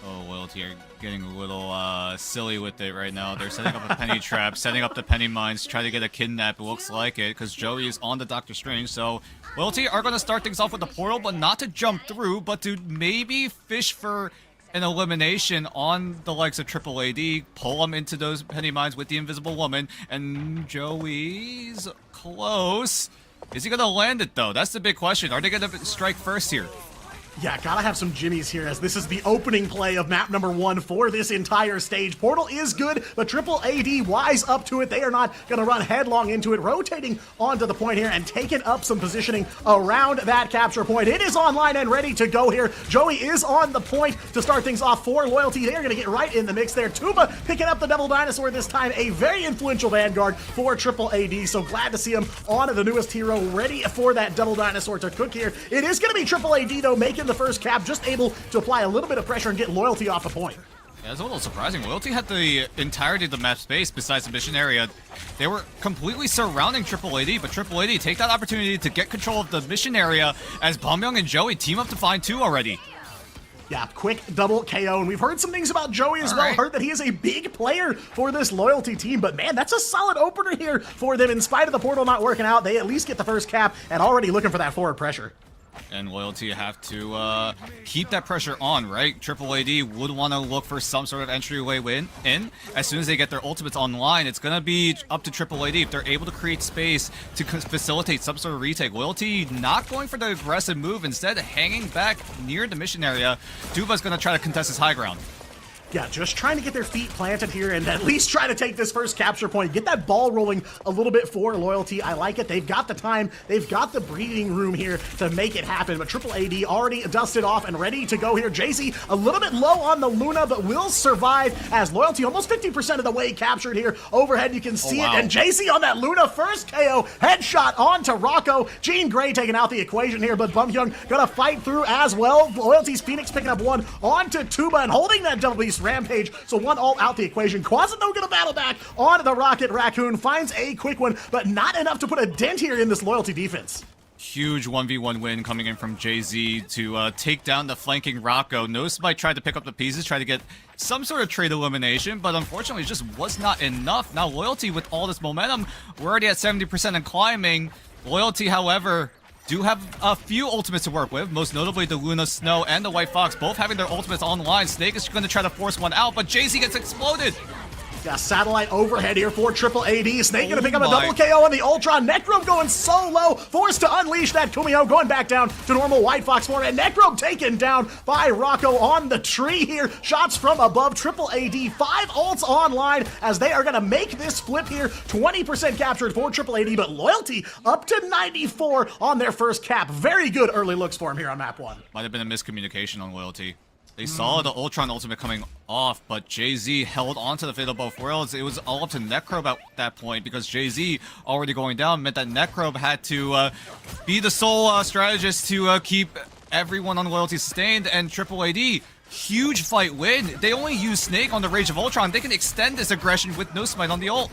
Oh, Loyalty are getting a little silly with it right now. They're setting up a penny trap, setting up the penny mines, trying to get a kidnap. It looks like it, because Joey is on the Doctor Strange. So Loyalty are going to start things off with the portal, but not to jump through, but to maybe fish for an elimination on the likes of Triple AD, pull them into those penny mines with the Invisible Woman, and Joey's close. Is he going to land it, though? That's the big question. Are they going to strike first here? Yeah, gotta have some jimmies here, as this is the opening play of map number 1 for this entire stage. Portal is good, but Triple AD wise up to it. They are not gonna run headlong into it, rotating onto the point here and taking up some positioning around that capture point. It is online and ready to go here. Joey is on the point to start things off for Loyalty. They are gonna get right in the mix there. Tuba picking up the Devil Dinosaur this time, a very influential Vanguard for Triple AD, so glad to see him on the newest hero, ready for that Devil Dinosaur to cook here. It is gonna be Triple AD, though, making the first cap, just able to apply a little bit of pressure and get Loyalty off the point. Yeah, it's a little surprising. Loyalty had the entirety of the map space besides the mission area. They were completely surrounding Triple AD, but Triple AD take that opportunity to get control of the mission area as Bumyoung and Joey team up to find 2 already. Yeah, quick double KO, and we've heard some things about Joey as well. Right. Heard that he is a big player for this Loyalty team, but man, that's a solid opener here for them. In spite of the portal not working out, they at least get the first cap and already looking for that forward pressure. And Loyalty have to keep that pressure on, right? Triple AD would want to look for some sort of entryway win in. As soon as they get their ultimates online, it's going to be up to Triple AD if they're able to create space to facilitate some sort of retake. Loyalty not going for the aggressive move, instead hanging back near the mission area. Duba's going to try to contest his high ground. Yeah, just trying to get their feet planted here and at least try to take this first capture point. Get that ball rolling a little bit for Loyalty. I like it. They've got the time. They've got the breathing room here to make it happen. But Triple AD already dusted off and ready to go here. Jay-Z a little bit low on the Luna, but will survive as Loyalty almost 50% of the way captured here. Overhead, you can see wow. it. And Jay-Z on that Luna first KO. Headshot onto Rocco. Jean Grey taking out the equation here, but Bumyoung gonna fight through as well. Loyalty's Phoenix picking up 1 onto Tuba and holding that double beast Rampage, so 1 all out the equation. Quasino gonna battle back on the Rocket Raccoon, finds a quick one, but not enough to put a dent here in this Loyalty defense. Huge 1v1 win coming in from Jay-Z to take down the flanking Rocco. Nosebite tried to pick up the pieces, tried to get some sort of trade elimination, but unfortunately it just was not enough. Now Loyalty, with all this momentum, we're already at 70% and climbing. Loyalty, however, do have a few ultimates to work with, most notably the Luna Snow and the White Fox, both having their ultimates online. Snake is going to try to force one out, but Jay-Z gets exploded. Yeah, satellite overhead here for Triple AD. Snake gonna pick up a my. double KO on the Ultron. Necrobe going so low, forced to unleash that Kumio, going back down to normal White Fox form, and Necrobe taken down by Rocco on the tree here. Shots from above. Triple AD, 5 ults online as they are gonna make this flip here. 20% captured for Triple AD, but Loyalty up to 94 on their first cap. Very good early looks for him here on map 1. Might have been a miscommunication on Loyalty. They saw the Ultron ultimate coming off, but Jay-Z held onto the Fate of Both Worlds. It was all up to Necrobe at that point, because Jay-Z already going down meant that Necrobe had to be the sole strategist to keep everyone on Loyalty sustained, and Triple AD, huge fight win. They only use Snake on the Rage of Ultron. They can extend this aggression with No Smite on the ult.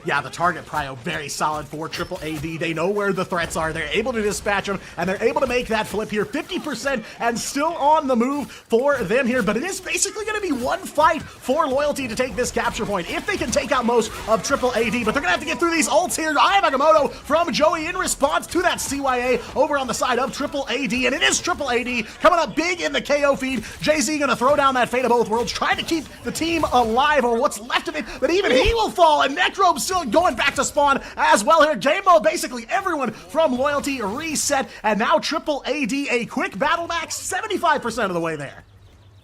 Yeah, the target prio very solid for Triple AD. They know where the threats are. They're able to dispatch them, and they're able to make that flip here. 50% and still on the move for them here, but it is basically going to be one fight for Loyalty to take this capture point if they can take out most of Triple AD, but they're going to have to get through these ults here. Eye of Agamotto from Joey in response to that CYA over on the side of Triple AD, and it is Triple AD coming up big in the KO feed. Jay-Z going to throw down that Fate of Both Worlds, trying to keep the team alive, or what's left of it, but even he will fall, and Necrobe still going back to spawn as well here. Game mode, basically everyone from Loyalty reset, and now Triple AD a quick battle back, 75% of the way there.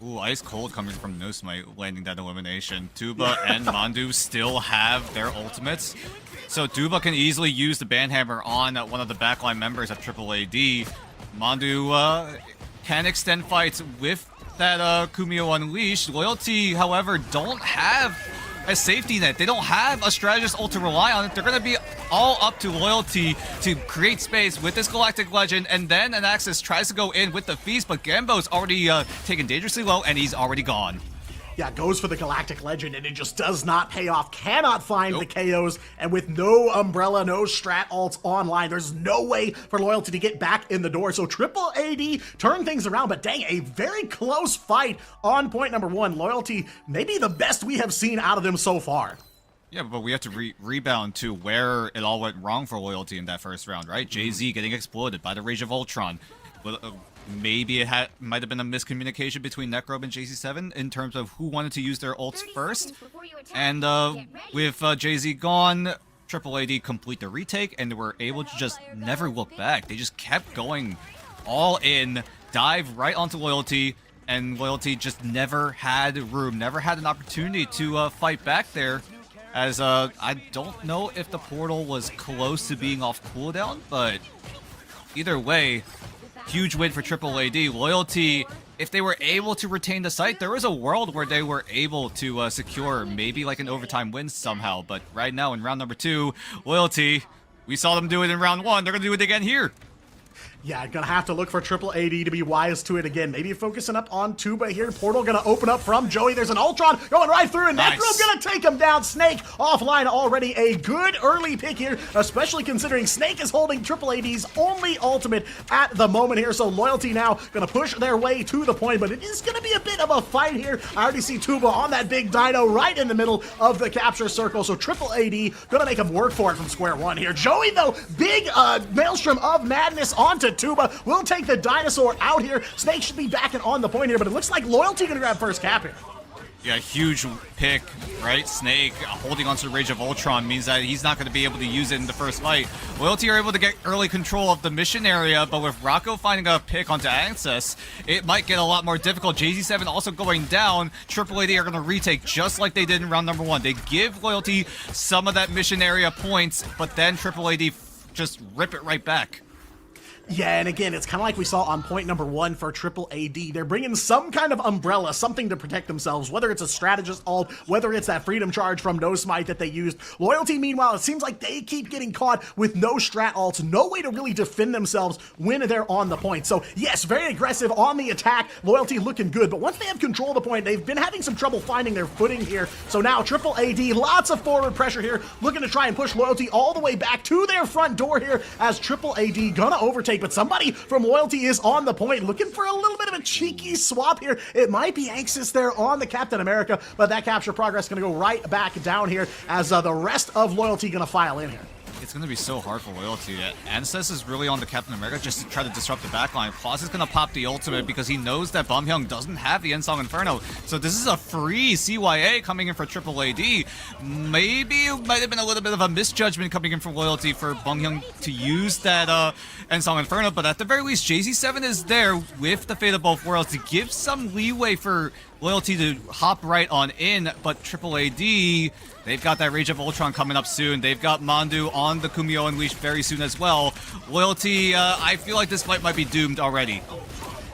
Ooh, ice cold coming from No Smite, landing that elimination. Tuba and Mandu still have their ultimates, so Tuba can easily use the Banhammer on one of the backline members of Triple AD. Mandu can extend fights with that Kumio Unleashed. Loyalty, however, don't have a safety net. They don't have a strategist ult to rely on. They're going to be all up to Loyalty to create space with this Galactic Legend, and then Anaxis tries to go in with the Feast, but Gambo's already taken dangerously low, and he's already gone. Yeah, goes for the Galactic Legend, and it just does not pay off. Cannot find the KOs, and with no Umbrella, no Strat ults online, there's no way for Loyalty to get back in the door. So Triple AD turn things around, but dang, a very close fight on point number 1. Loyalty, maybe the best we have seen out of them so far. Yeah, but we have to rebound to where it all went wrong for Loyalty in that first round, right? Jay-Z getting exploded by the Rage of Ultron. Maybe it might have been a miscommunication between Necrobe and JC7 in terms of who wanted to use their ults first. And with Jay-Z gone, Triple AD complete the retake, and they were able to just never look back. They just kept going all in, dive right onto Loyalty, and Loyalty just never had room, never had an opportunity to fight back there. As I don't know if the portal was close to being off cooldown, but either way, huge win for Triple AD. Loyalty, if they were able to retain the site, there was a world where they were able to secure maybe like an overtime win somehow. But right now in round number 2, Loyalty, we saw them do it in round 1. They're going to do it again here. Yeah, gonna have to look for Triple AD to be wise to it again. Maybe focusing up on Tuba here. Portal gonna open up from Joey. There's an Ultron going right through, and Nice. Necro gonna take him down. Snake offline already. A good early pick here, especially considering Snake is holding Triple AD's only ultimate at the moment here. So Loyalty now gonna push their way to the point, but it is gonna be a bit of a fight here. I already see Tuba on that big dino right in the middle of the capture circle. So Triple AD gonna make him work for it from square one here. Joey, though, big maelstrom of madness onto Tuba. Will take the dinosaur out here. Snake should be backing on the point here, but it looks like Loyalty gonna grab first cap here. Yeah, huge pick, right? Snake holding onto the Rage of Ultron means that he's not going to be able to use it in the first fight. Loyalty are able to get early control of the mission area, but with Rocco finding a pick onto Access, it might get a lot more difficult. JZ7 also going down. Triple AD are going to retake just like they did in round number 1. They give Loyalty some of that mission area points, but then Triple AD just rip it right back. Yeah, and again, it's kind of like we saw on point number 1 for Triple AD. They're bringing some kind of umbrella, something to protect themselves, whether it's a strategist ult, whether it's that freedom charge from No Smite that they used. Loyalty, meanwhile, it seems like they keep getting caught with no strat ults, no way to really defend themselves when they're on the point. So yes, very aggressive on the attack, Loyalty looking good, but once they have control of the point, they've been having some trouble finding their footing here. So now Triple AD, lots of forward pressure here, looking to try and push Loyalty all the way back to their front door here as Triple AD gonna overtake, but somebody from Loyalty is on the point, looking for a little bit of a cheeky swap here. It might be Axis there on the Captain America, but that capture progress gonna go right back down here as the rest of Loyalty gonna file in here. It's going to be so hard for Loyalty. Ancestor is really on the Captain America just to try to disrupt the backline. Claus is going to pop the ultimate because he knows that Bumhyung doesn't have the Ensong Inferno. So this is a free CYA coming in for Triple AD. Maybe it might have been a little bit of a misjudgment coming in from Loyalty for Bumhyung to use that Ensong Inferno, but at the very least, JZ7 is there with the Fate of Both Worlds to give some leeway for Loyalty to hop right on in, but Triple AD, they've got that Rage of Ultron coming up soon. They've got Mandu on the Kumio Unleashed very soon as well. Loyalty, I feel like this fight might be doomed already.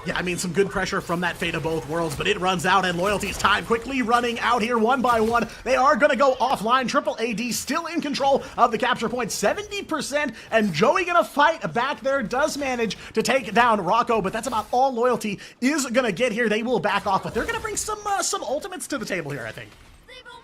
Yeah, I mean, some good pressure from that Fate of Both Worlds, but it runs out, and Loyalty's time quickly running out here one by one. They are going to go offline. Triple AD still in control of the capture point, 70%, and Joey going to fight back there, does manage to take down Rocco, but that's about all Loyalty is going to get here. They will back off, but they're going to bring some ultimates to the table here, I think.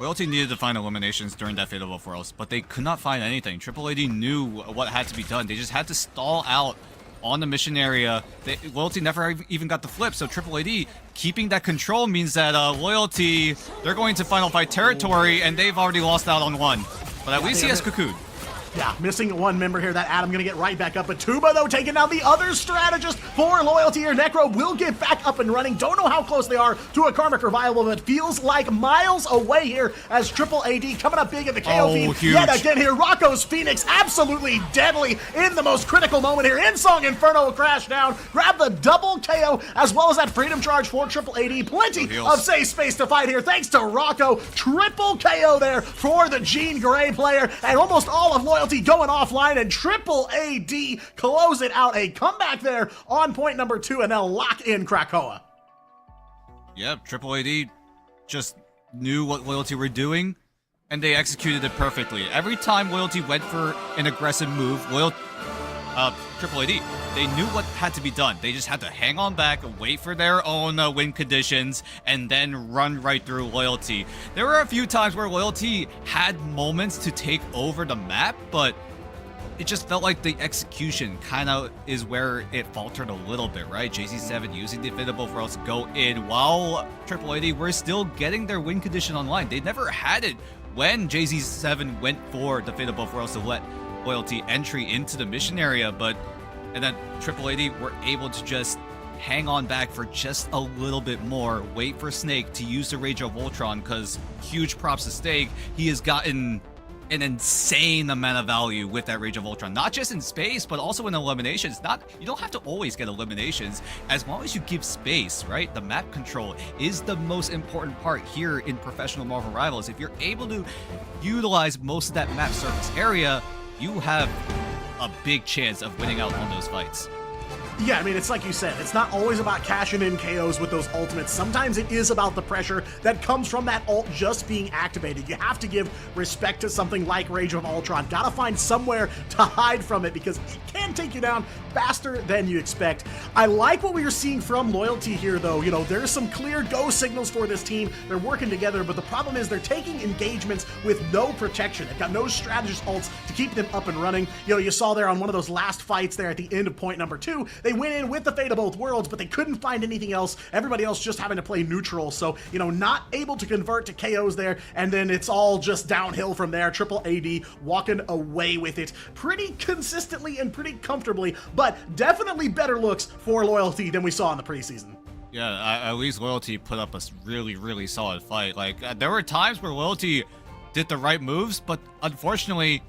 Loyalty needed to find eliminations during that Fate of Both Worlds, but they could not find anything. Triple AD knew what had to be done. They just had to stall out on the mission area. Loyalty never even got the flip, so Triple AD keeping that control means that Loyalty, they're going to Final Fight territory, and they've already lost out on one. But at least he has Cocoon. Yeah, missing one member here. That Adam gonna get right back up. But Tuba, though, taking down the other strategist for Loyalty here. Necro will get back up and running. Don't know how close they are to a Karmic Revival, but feels like miles away here as Triple AD coming up big in the KO feed. Huge. Yet again here, Rocco's Phoenix absolutely deadly in the most critical moment here. Ensong Inferno will crash down, grab the double KO, as well as that Freedom Charge for Triple AD. Plenty of safe space to fight here, thanks to Rocco. Triple KO there for the Jean Grey player, and almost all of Loyalty going offline, and Triple AD close it out. A comeback there on point number 2, and they'll lock in Krakoa. Yep, Triple AD just knew what Loyalty were doing, and they executed it perfectly. Every time Loyalty went for an aggressive move, Triple AD, they knew what had to be done. They just had to hang on back, wait for their own win conditions, and then run right through Loyalty. There were a few times where Loyalty had moments to take over the map, but it just felt like the execution kind of is where it faltered a little bit, right? JZ7 using the Fate of Both Worlds to go in, while Triple AD were still getting their win condition online. They never had it when JZ7 went for the Fate of Both Worlds to let Loyalty entry into the mission area, and then Triple AD were able to just hang on back for just a little bit more, wait for Snake to use the Rage of Ultron, because huge props to Snake, he has gotten an insane amount of value with that Rage of Ultron, not just in space, but also in eliminations. You don't have to always get eliminations, as long as you give space, right? The map control is the most important part here in professional Marvel Rivals. If you're able to utilize most of that map surface area, you have a big chance of winning out on those fights. Yeah, I mean, it's like you said, it's not always about cashing in KOs with those ultimates. Sometimes it is about the pressure that comes from that ult just being activated. You have to give respect to something like Rage of Ultron. Gotta find somewhere to hide from it because it can take you down faster than you expect. I like what we are seeing from Loyalty here, though. You know, there's some clear go signals for this team. They're working together, but the problem is they're taking engagements with no protection. They've got no strategist ults to keep them up and running. You know, you saw there on one of those last fights there at the end of point number 2, they went in with the Fate of Both Worlds, but they couldn't find anything else. Everybody else just having to play neutral. So, you know, not able to convert to KOs there, and then it's all just downhill from there. Triple AD walking away with it pretty consistently and pretty comfortably, but definitely better looks for Loyalty than we saw in the preseason. Yeah, at least Loyalty put up a really, really solid fight. Like, there were times where Loyalty did the right moves, but unfortunately,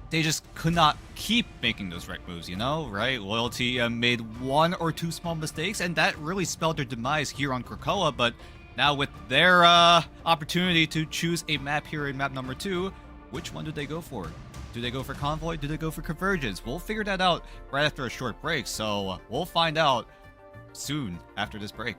they just could not keep making those right moves, you know, right? Loyalty made 1 or 2 small mistakes, and that really spelled their demise here on Krakoa, but now with their opportunity to choose a map here in map number 2, which one do they go for? Do they go for Convoy? Do they go for Convergence? We'll figure that out right after a short break, so we'll find out soon after this break.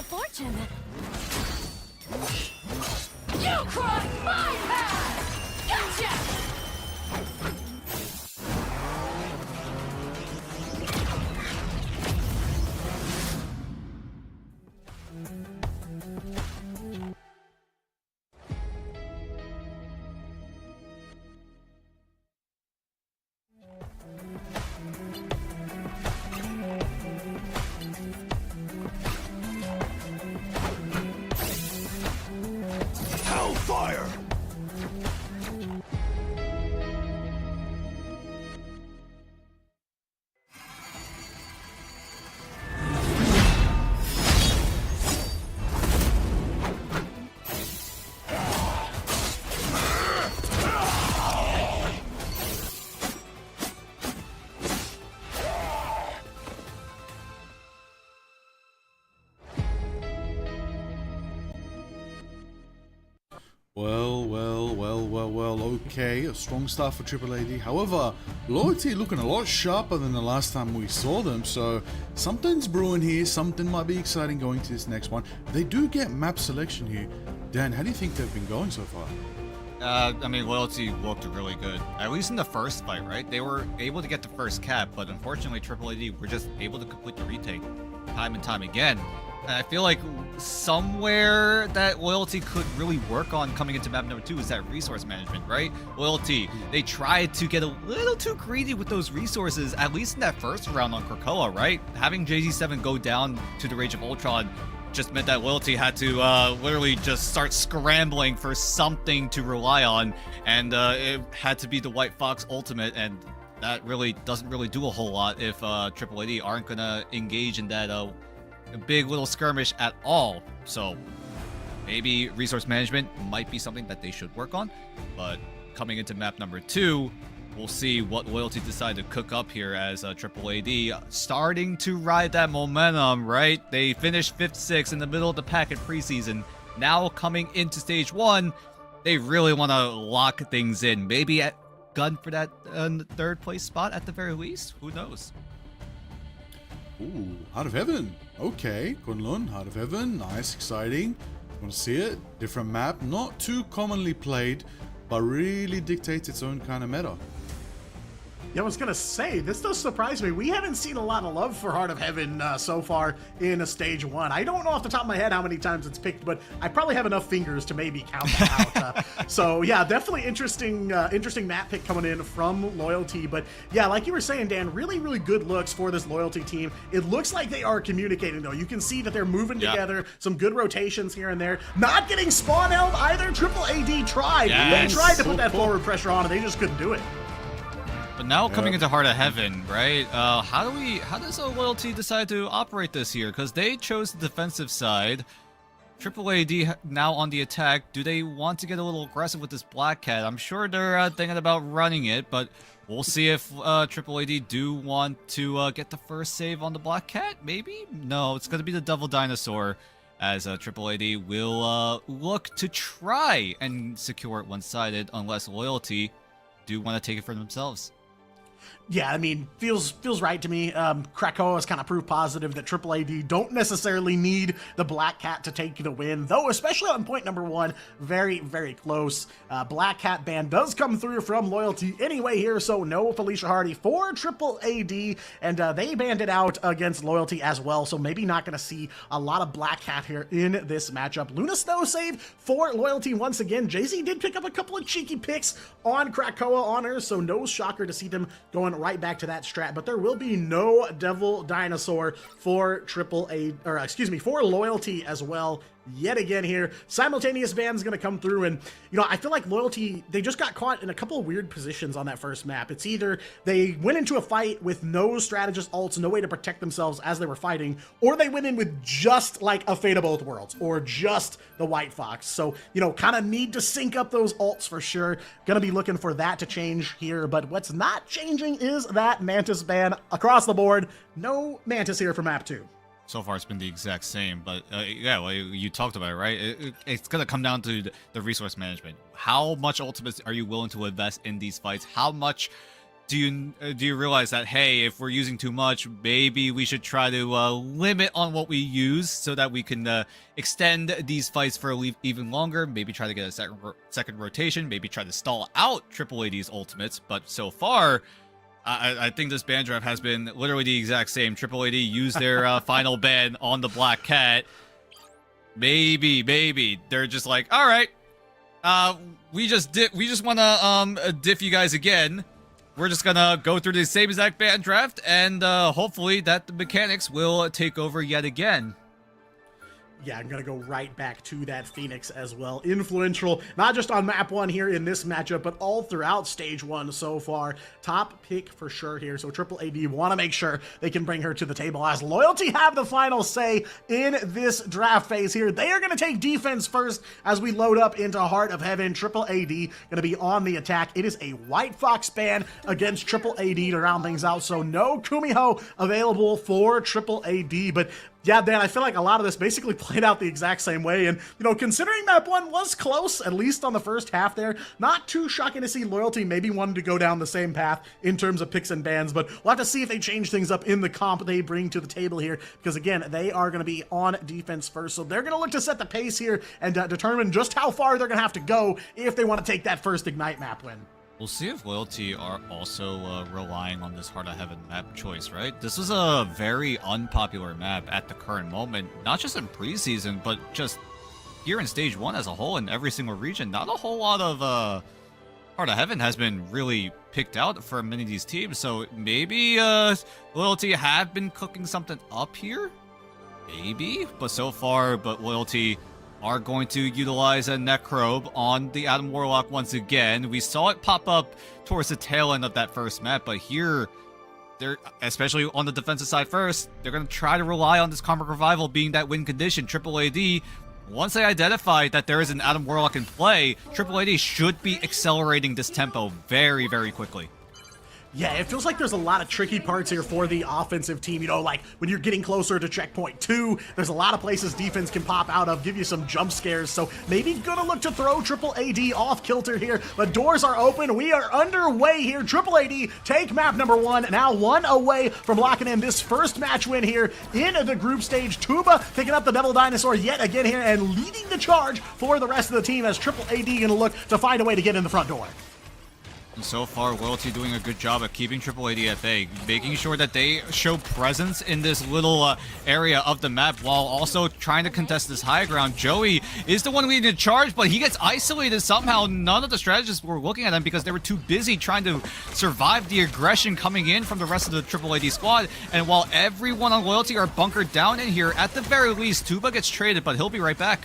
Fortune. You crossed my path! Gotcha! Hellfire! Well, okay, a strong start for Triple AD. However, Loyalty looking a lot sharper than the last time we saw them, so something's brewing here, something might be exciting going to this next one. They do get map selection here. Dan, how do you think they've been going so far? I mean, Loyalty looked really good. At least in the first fight, right? They were able to get the first cap, but unfortunately, Triple AD were just able to complete the retake time and time again. And I feel like somewhere that Loyalty could really work on coming into map number 2 is that resource management, right? Loyalty, they tried to get a little too greedy with those resources, at least in that first round on Krakoa, right? Having JZ7 go down to the Rage of Ultron just meant that Loyalty had to literally just start scrambling for something to rely on, and it had to be the White Fox ultimate, and that really doesn't really do a whole lot if Triple AD aren't gonna engage in that a big little skirmish at all. So maybe resource management might be something that they should work on, but coming into map number 2, we'll see what Loyalty decide to cook up here as Triple AD starting to ride that momentum, right? They finished 5th, 6th in the middle of the pack in preseason. Now coming into stage 1, they really want to lock things in. Maybe at gun for that 3rd place spot at the very least. Who knows? Ooh, Heart of Heaven. Okay, Kunlun, Heart of Heaven. Nice, exciting. Want to see it? Different map. Not too commonly played, but really dictates its own kind of meta. Yeah, I was gonna say, this does surprise me. We haven't seen a lot of love for Heart of Heaven so far in a stage 1. I don't know off the top of my head how many times it's picked, but I probably have enough fingers to maybe count that out. So yeah, definitely interesting map pick coming in from Loyalty. But yeah, like you were saying, Dan, really, really good looks for this Loyalty team. It looks like they are communicating though. You can see that they're moving together, some good rotations here and there. Not getting spawn held either. Triple AD tried. Yes. They tried to put that forward pressure on and they just couldn't do it. But now coming into Heart of Heaven, right? How does Loyalty decide to operate this here? Because they chose the defensive side. Triple AD now on the attack. Do they want to get a little aggressive with this Black Cat? I'm sure they're thinking about running it, but we'll see if Triple AD do want to get the first save on the Black Cat. Maybe? No, it's going to be the Devil Dinosaur, as Triple AD will look to try and secure it one-sided, unless Loyalty do want to take it for themselves. Yeah, I mean, feels right to me. Krakoa has kind of proved positive that Triple AD don't necessarily need the Black Cat to take the win, though especially on point number 1, very, very close. Black Cat ban does come through from Loyalty anyway here, so no Felicia Hardy for Triple AD, and they banned it out against Loyalty as well, so maybe not going to see a lot of Black Cat here in this matchup. Luna Snow save for Loyalty once again. Jay-Z did pick up a couple of cheeky picks on Krakoa on her, so no shocker to see them going right back to that strat, but there will be no Devil Dinosaur for for Loyalty as well. Yet again here, simultaneous ban's gonna come through, and I feel like Loyalty, they just got caught in a couple of weird positions on that first map. It's either they went into a fight with no strategist ults, no way to protect themselves as they were fighting, or they went in with just like a Fate of Both Worlds or just the White Fox. So kind of need to sync up those ults for sure. Gonna be looking for that to change here, but what's not changing is that Mantis ban across the board. No Mantis here for map 2. So far, it's been the exact same, but yeah, well, you talked about it, right? It's gonna come down to the resource management. How much ultimates are you willing to invest in these fights? How much do you realize that, hey, if we're using too much, maybe we should try to limit on what we use so that we can extend these fights for even longer? Maybe try to get a second rotation. Maybe try to stall out Triple AD's ultimates. But so far, I think this ban draft has been literally the exact same. Triple AD used their final ban on the Black Cat. Maybe they're just like, all right, we just want to diff you guys again. We're just gonna go through the same exact ban draft, and hopefully that the mechanics will take over yet again. Yeah, I'm going to go right back to that Phoenix as well. Influential, not just on map 1 here in this matchup, but all throughout stage 1 so far. Top pick for sure here. So Triple AD want to make sure they can bring her to the table as Loyalty have the final say in this draft phase here. They are going to take defense first as we load up into Heart of Heaven. Triple AD going to be on the attack. It is a White Fox ban against Triple AD to round things out. So no Kumiho available for Triple AD, but yeah, Dan, I feel like a lot of this basically played out the exact same way, and, considering map 1 was close, at least on the first half there, not too shocking to see Loyalty maybe wanted to go down the same path in terms of picks and bans, but we'll have to see if they change things up in the comp they bring to the table here, because again, they are going to be on defense first, so they're going to look to set the pace here and determine just how far they're going to have to go if they want to take that first Ignite map win. We'll see if Loyalty are also relying on this Heart of Heaven map choice, right? This was a very unpopular map at the current moment, not just in preseason, but just here in Stage 1 as a whole in every single region. Not a whole lot of Heart of Heaven has been really picked out for many of these teams, so maybe Loyalty have been cooking something up here? Maybe, but so far, Loyalty are going to utilize a Necrobe on the Adam Warlock once again. We saw it pop up towards the tail end of that first map, but here, they're, especially on the defensive side first, they're going to try to rely on this Karmic Revival being that win condition. Triple AD, once they identify that there is an Adam Warlock in play, Triple AD should be accelerating this tempo very, very quickly. Yeah, it feels like there's a lot of tricky parts here for the offensive team. Like when you're getting closer to checkpoint 2, there's a lot of places defense can pop out of, give you some jump scares. So maybe gonna look to throw Triple AD off kilter here. But doors are open. We are underway here. Triple AD take map number 1. Now 1 away from locking in this first match win here in the group stage. Tuba picking up the Devil Dinosaur yet again here and leading the charge for the rest of the team as Triple AD gonna look to find a way to get in the front door. And so far, Loyalty doing a good job at keeping Triple AD at bay, making sure that they show presence in this little area of the map while also trying to contest this high ground. Joey is the one leading the charge, but he gets isolated somehow. None of the strategists were looking at him because they were too busy trying to survive the aggression coming in from the rest of the Triple AD squad. And while everyone on Loyalty are bunkered down in here, at the very least, Tuba gets traded, but he'll be right back.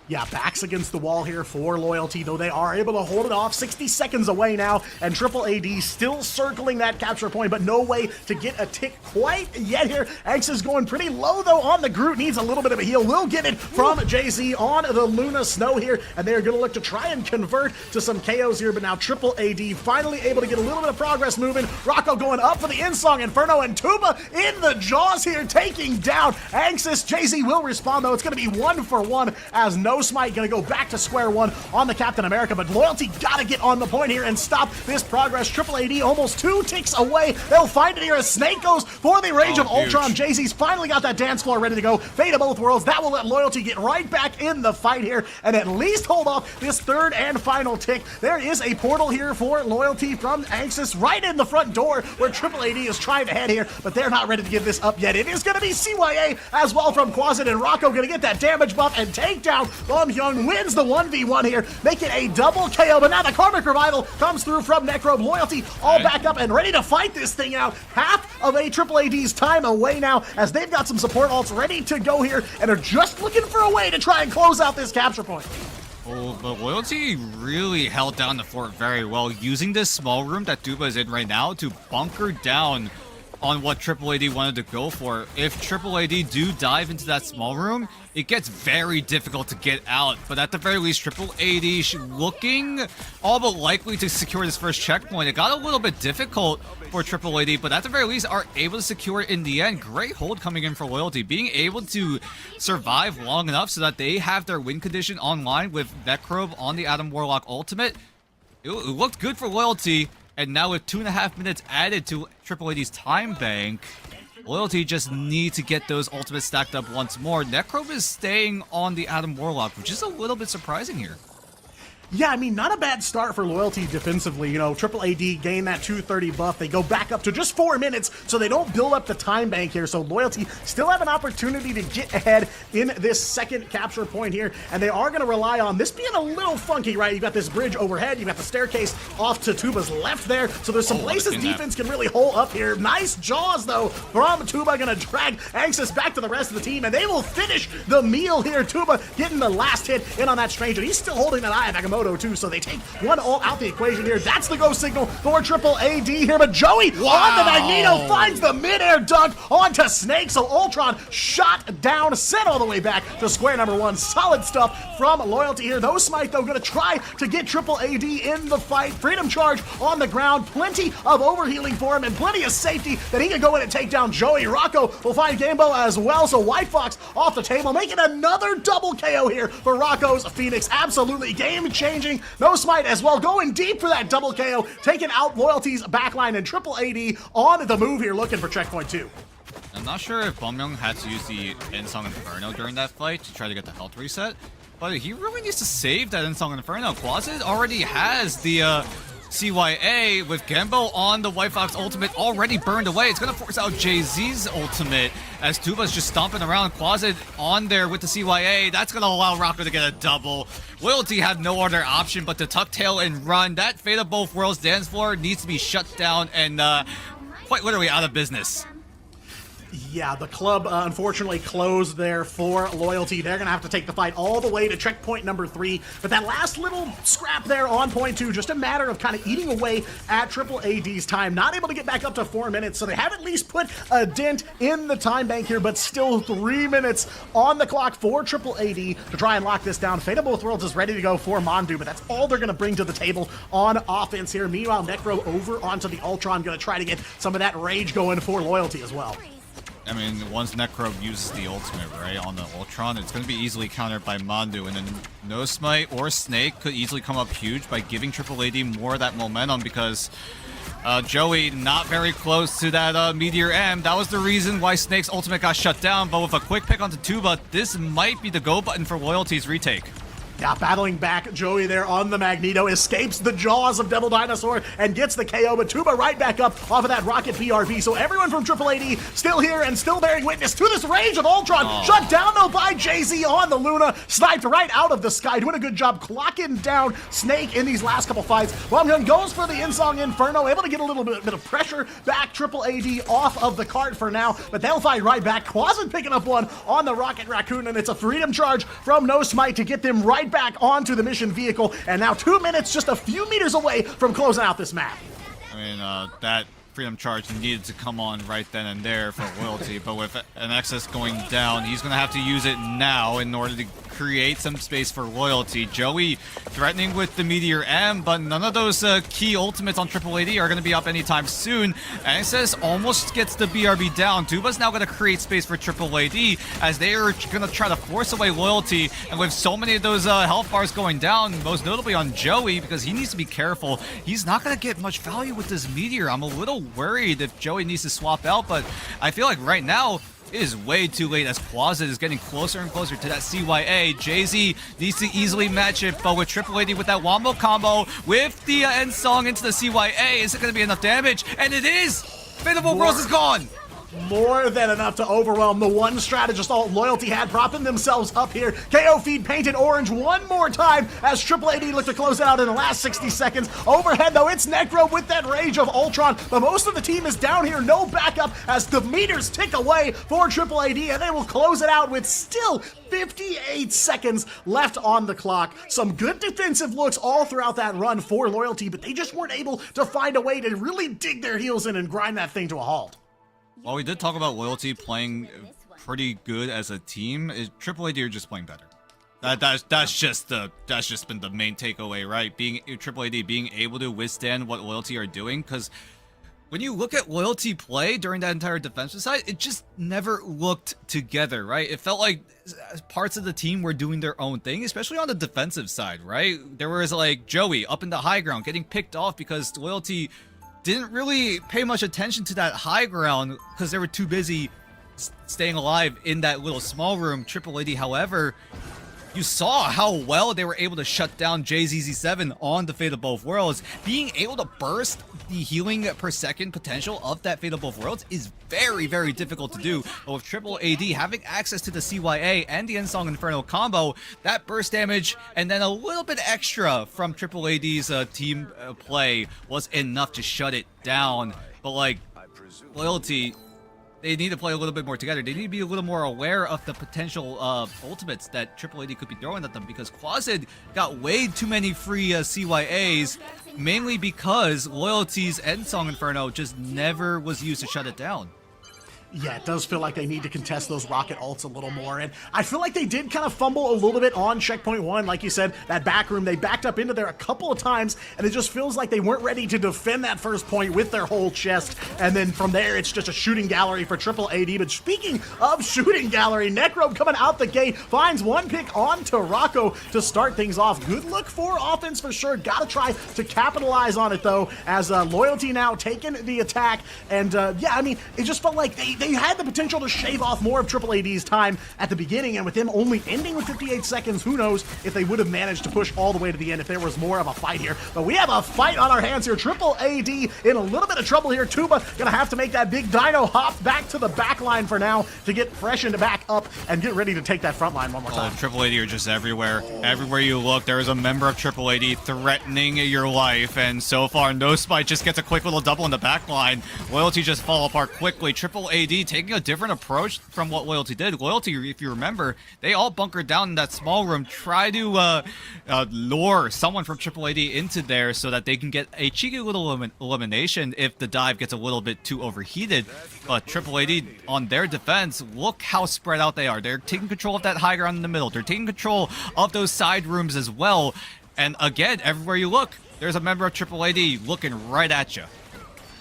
Yeah, backs against the wall here for Loyalty, though they are able to hold it off. 60 seconds away now, and Triple AD still circling that capture point, but no way to get a tick quite yet here. X is going pretty low, though, on the Groot. Needs a little bit of a heal. Will get it from JZ on the Luna Snow here, and they're going to look to try and convert to some KOs here, but now Triple AD finally able to get a little bit of progress moving. Rocco going up for the Insong Inferno, and Tuba in the jaws here, taking down Anxis. JZ will respond, though. It's going to be 1-for-1 as No Smite gonna go back to square one on the Captain America, but Loyalty gotta get on the point here and stop this progress. Triple AD almost 2 ticks away. They'll find it here as Snake goes for the Rage of Ultron. Jay-Z's finally got that dance floor ready to go. Fate of both worlds. That will let Loyalty get right back in the fight here and at least hold off this third and final tick. There is a portal here for Loyalty from Anxis right in the front door where Triple AD is trying to head here, but they're not ready to give this up yet. It is gonna be CYA as well from Quasit, and Rocco gonna get that damage buff and take down Bum Hyung. Wins the 1v1 here, making a double KO, but now the Karmic Revival comes through from Necrobe. Loyalty all back up and ready to fight this thing out. Half of a Triple AD's time away now as they've got some support ults ready to go here and are just looking for a way to try and close out this capture point. Oh, but Loyalty really held down the fort very well, using this small room that Tuba is in right now to bunker down on what Triple AD wanted to go for. If Triple AD do dive into that small room, it gets very difficult to get out, but at the very least, Triple AD looking all but likely to secure this first checkpoint. It got a little bit difficult for Triple AD, but at the very least are able to secure it in the end. Great hold coming in for Loyalty, being able to survive long enough so that they have their win condition online with Necrobe on the Adam Warlock ultimate. It looked good for Loyalty, and now with 2.5 minutes added to Triple AD's time bank, Loyalty just need to get those ultimates stacked up once more. Necrobe is staying on the Adam Warlock, which is a little bit surprising here. Yeah, I mean, not a bad start for Loyalty defensively. You know, Triple AD gained that 230 buff. They go back up to just 4 minutes, so they don't build up the time bank here. So Loyalty still have an opportunity to get ahead in this second capture point here, and they are going to rely on this being a little funky, right? You got this bridge overhead, you got the staircase off to Tuba's left there, so there's some places defense can really hold up here. Nice jaws, though, from Tuba. Going to drag Anxis back to the rest of the team, and they will finish the meal here. Tuba getting the last hit in on that Stranger. He's still holding that eye of Agamotto too, so they take one ult out the equation here. That's the go signal for Triple AD here, but Joey on the Magneto finds the mid-air dunk onto Snake, so Ultron shot down, sent all the way back to square number one. Solid stuff from Loyalty here. Those Smite, though, gonna try to get Triple AD in the fight. Freedom Charge on the ground, plenty of overhealing for him, and plenty of safety that he can go in and take down Joey. Rocco will find Gamebo as well, so White Fox off the table, making another double KO here for Rocco's Phoenix. Absolutely game-changing. No Smite as well, going deep for that double KO, taking out Loyalty's backline, and Triple AD on the move here, looking for checkpoint 2. I'm not sure if Bumyoung had to use the Insong Inferno during that fight to try to get the health reset, but he really needs to save that Insong Inferno. Quasit already has the CYA with Genbo on the White Fox ultimate already burned away. It's going to force out Jay-Z's ultimate as Tuba's just stomping around. Quasit on there with the CYA. That's going to allow Rocco to get a double. Loyalty have no other option but to tuck tail and run. That Fate of Both Worlds dance floor needs to be shut down and quite literally out of business. Yeah, the club unfortunately closed there for Loyalty. They're going to have to take the fight all the way to checkpoint number 3. But that last little scrap there on point 2, just a matter of kind of eating away at Triple AD's time. Not able to get back up to 4 minutes, so they have at least put a dent in the time bank here, but still 3 minutes on the clock for Triple AD to try and lock this down. Fate of Both Worlds is ready to go for Mondu, but that's all they're going to bring to the table on offense here. Meanwhile, Necro over onto the Ultron, going to try to get some of that rage going for Loyalty as well. I mean, once Necrobe uses the ultimate, right, on the Ultron, it's going to be easily countered by Mondu, and then No Smite or Snake could easily come up huge by giving Triple AD more of that momentum, because Joey not very close to that Meteor M. That was the reason why Snake's ultimate got shut down, but with a quick pick onto Tuba, this might be the go button for Loyalty's retake. Yeah, battling back, Joey there on the Magneto, escapes the jaws of Devil Dinosaur and gets the KO, but Tuba right back up off of that rocket BRB. So everyone from Triple AD still here and still bearing witness to this Rage of Ultron. Shut down though by Jay-Z on the Luna, sniped right out of the sky, doing a good job clocking down Snake in these last couple fights. Bombgun goes for the Insong Inferno, able to get a little bit of pressure back Triple AD off of the cart for now, but they'll fight right back. Quasin picking up one on the Rocket Raccoon, and it's a freedom charge from No Smite to get them right back onto the mission vehicle, and now 2 minutes just a few meters away from closing out this map. I mean, that freedom charge needed to come on right then and there for Loyalty, but with an excess going down, he's going to have to use it now in order to create some space for Loyalty. Joey threatening with the Meteor M, but none of those key ultimates on Triple AD are going to be up anytime soon. Access almost gets the BRB down. Tuba's now going to create space for Triple AD as they are going to try to force away Loyalty, and with so many of those health bars going down, most notably on Joey, because he needs to be careful. He's not going to get much value with this Meteor. I'm a little worried if Joey needs to swap out, but I feel like right now it is way too late as Quasit is getting closer and closer to that CYA. Jay-Z needs to easily match it, but with Triple AD with that Wombo combo, with the end song into the CYA, is it going to be enough damage? And it is! Fate of Both Worlds is gone! More than enough to overwhelm the one strategist all Loyalty had, propping themselves up here. KO feed painted orange one more time as Triple AD looked to close it out in the last 60 seconds. Overhead though, it's Necro with that Rage of Ultron, but most of the team is down here, no backup as the meters tick away for Triple AD, and they will close it out with still 58 seconds left on the clock. Some good defensive looks all throughout that run for Loyalty, but they just weren't able to find a way to really dig their heels in and grind that thing to a halt. While we did talk about Loyalty playing pretty good as a team, Triple AD are just playing better. That's just been the main takeaway, right? Triple AD being able to withstand what Loyalty are doing, because when you look at Loyalty play during that entire defensive side, it just never looked together, right? It felt like parts of the team were doing their own thing, especially on the defensive side, right? There was like Joey up in the high ground getting picked off because Loyalty didn't really pay much attention to that high ground because they were too busy staying alive in that little small room. Triple AD, however, you saw how well they were able to shut down JZZ7 on the Fate of Both Worlds. Being able to burst the healing per second potential of that Fate of Both Worlds is very, very difficult to do. But with Triple AD having access to the CYA and the Ensong Inferno combo, that burst damage and then a little bit extra from Triple AD's team play was enough to shut it down. But like, Loyalty, they need to play a little bit more together. They need to be a little more aware of the potential ultimates that Triple AD could be throwing at them, because Quasit got way too many free CYAs, mainly because Loyalty's Ensong Inferno just never was used to shut it down. Yeah, it does feel like they need to contest those rocket ults a little more, and I feel like they did kind of fumble a little bit on checkpoint 1. Like you said, that back room, they backed up into there a couple of times, and it just feels like they weren't ready to defend that first point with their whole chest, and then from there, it's just a shooting gallery for Triple AD. But speaking of shooting gallery, Necro coming out the gate, finds one pick onto Rocco to start things off. Good look for offense for sure. Gotta try to capitalize on it, though, as Loyalty now taking the attack, and yeah, I mean, it just felt like they had the potential to shave off more of Triple AD's time at the beginning, and with them only ending with 58 seconds, who knows if they would have managed to push all the way to the end if there was more of a fight here. But we have a fight on our hands here. Triple AD in a little bit of trouble here. Tuba gonna have to make that big dino hop back to the back line for now to get freshened back up and get ready to take that front line one more time. Triple AD are just everywhere. Everywhere you look, there is a member of Triple AD threatening your life, and so far, No Spite just gets a quick little double in the back line. Loyalty just fall apart quickly. Triple AD taking a different approach from what Loyalty did. Loyalty, if you remember, they all bunkered down in that small room, try to lure someone from Triple AD into there so that they can get a cheeky little elimination if the dive gets a little bit too overheated. But Triple AD, on their defense, look how spread out they are. They're taking control of that high ground in the middle. They're taking control of those side rooms as well. And again, everywhere you look, there's a member of Triple AD looking right at you.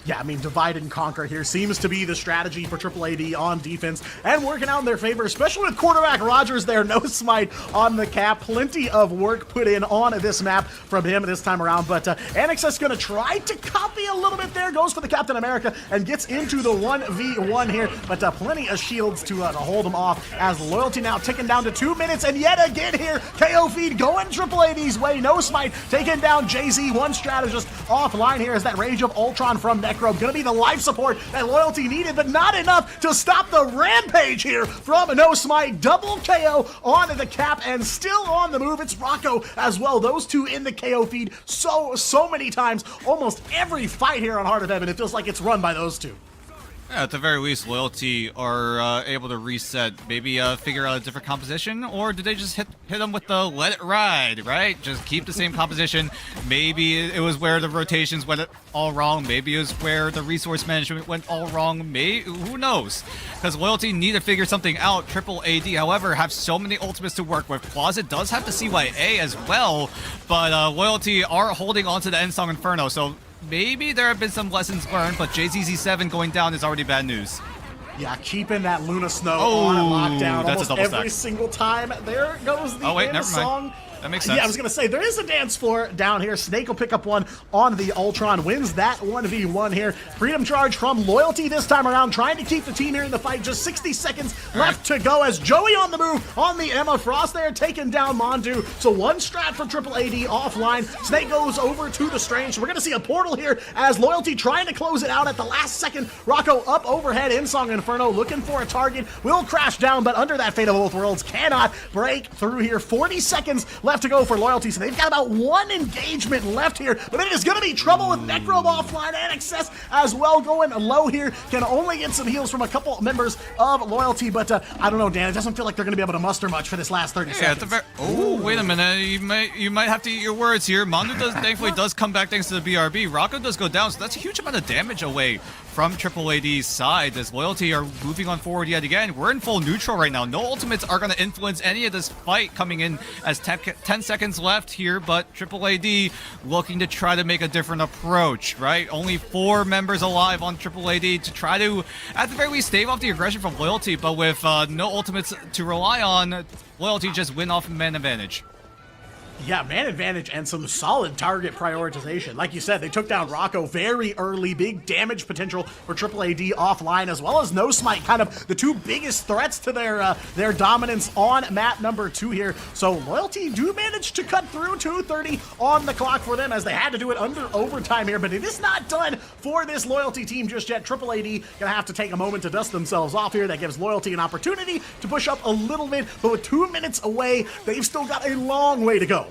Yeah, I mean, divide and conquer here seems to be the strategy for Triple AD on defense and working out in their favor, especially with quarterback Rogers there. No smite on the cap. Plenty of work put in on this map from him this time around, but Annexus going to try to copy a little bit there. Goes for the Captain America and gets into the 1v1 here, but plenty of shields to hold him off as Loyalty now ticking down to 2 minutes, and yet again here, KO feed going Triple AD's way. No smite, taking down Jay-Z. One strategist offline here as that Rage of Ultron from Necro. Gonna be the life support that Loyalty needed, but not enough to stop the rampage here from No Smite. Double KO on the cap and still on the move. It's Rocco as well. Those two in the KO feed so many times. Almost every fight here on Heart of Heaven, it feels like it's run by those two. Yeah, at the very least, Loyalty are able to reset, maybe figure out a different composition, or did they just hit them with the let it ride, right? Just keep the same composition. Maybe it was where the rotations went all wrong. Maybe it was where the resource management went all wrong. Who knows? Because Loyalty need to figure something out. Triple AD, however, have so many ultimates to work with. Closet does have the CYA as well, but Loyalty are holding on to the Endsong Inferno, so maybe there have been some lessons learned, but JZZ7 going down is already bad news. Yeah, keeping that Luna Snow on lockdown that's almost a double every stack. single time. There goes the end never song. mind. That makes sense. Yeah, I was going to say, there is a dance floor down here. Snake will pick up one on the Ultron, wins that 1v1 here. Freedom charge from Loyalty this time around, trying to keep the team here in the fight. Just 60 seconds left to go as Joey on the move on the Emma Frost there, taking down Mondu. So one strat for Triple AD offline. Snake goes over to the Strange. So we're going to see a portal here as Loyalty trying to close it out at the last second. Rocco up overhead, Insong Inferno looking for a target. Will crash down, but under that Fate of Both Worlds cannot break through here. 40 seconds left to go for Loyalty, so they've got about one engagement left here, but it is going to be trouble with Necrobe offline and Excess as well going low here. Can only get some heals from a couple members of Loyalty, but I don't know, Dan, it doesn't feel like they're going to be able to muster much for this last 30 seconds. Wait a minute, you might have to eat your words here. Mandu thankfully does come back thanks to the BRB. Rocco does go down, so that's a huge amount of damage away from Triple AD's side as Loyalty are moving on forward yet again. We're in full neutral right now. No ultimates are going to influence any of this fight coming in as 10 seconds left here, but Triple AD looking to try to make a different approach, right? Only 4 members alive on Triple AD to try to, at the very least, stave off the aggression from Loyalty, but with no ultimates to rely on, Loyalty just win off man advantage. Yeah, man advantage and some solid target prioritization. Like you said, they took down Rocco very early. Big damage potential for Triple AD offline, as well as No Smite, kind of the two biggest threats to their dominance on map number 2 here. So Loyalty do manage to cut through. 2:30 on the clock for them as they had to do it under overtime here, but it is not done for this Loyalty team just yet. Triple AD gonna have to take a moment to dust themselves off here. That gives Loyalty an opportunity to push up a little bit, but with 2 minutes away, they've still got a long way to go.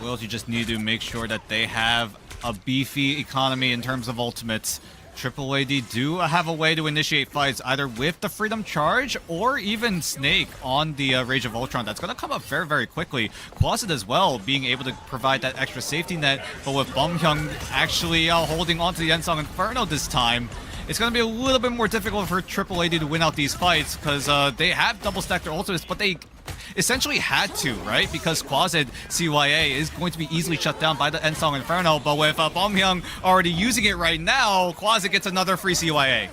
Loyalty just need to make sure that they have a beefy economy in terms of ultimates. Triple AD do have a way to initiate fights either with the Freedom Charge or even Snake on the Rage of Ultron. That's going to come up very, very quickly. Closet as well, being able to provide that extra safety net, but with Bumhyung actually holding on to the Ensong Inferno this time, it's going to be a little bit more difficult for Triple AD to win out these fights because they have double-stacked their ultimates, but they essentially had to, right? Because Quasit CYA is going to be easily shut down by the Ensong Inferno, but with Bumhyung already using it right now, Quasit gets another free CYA.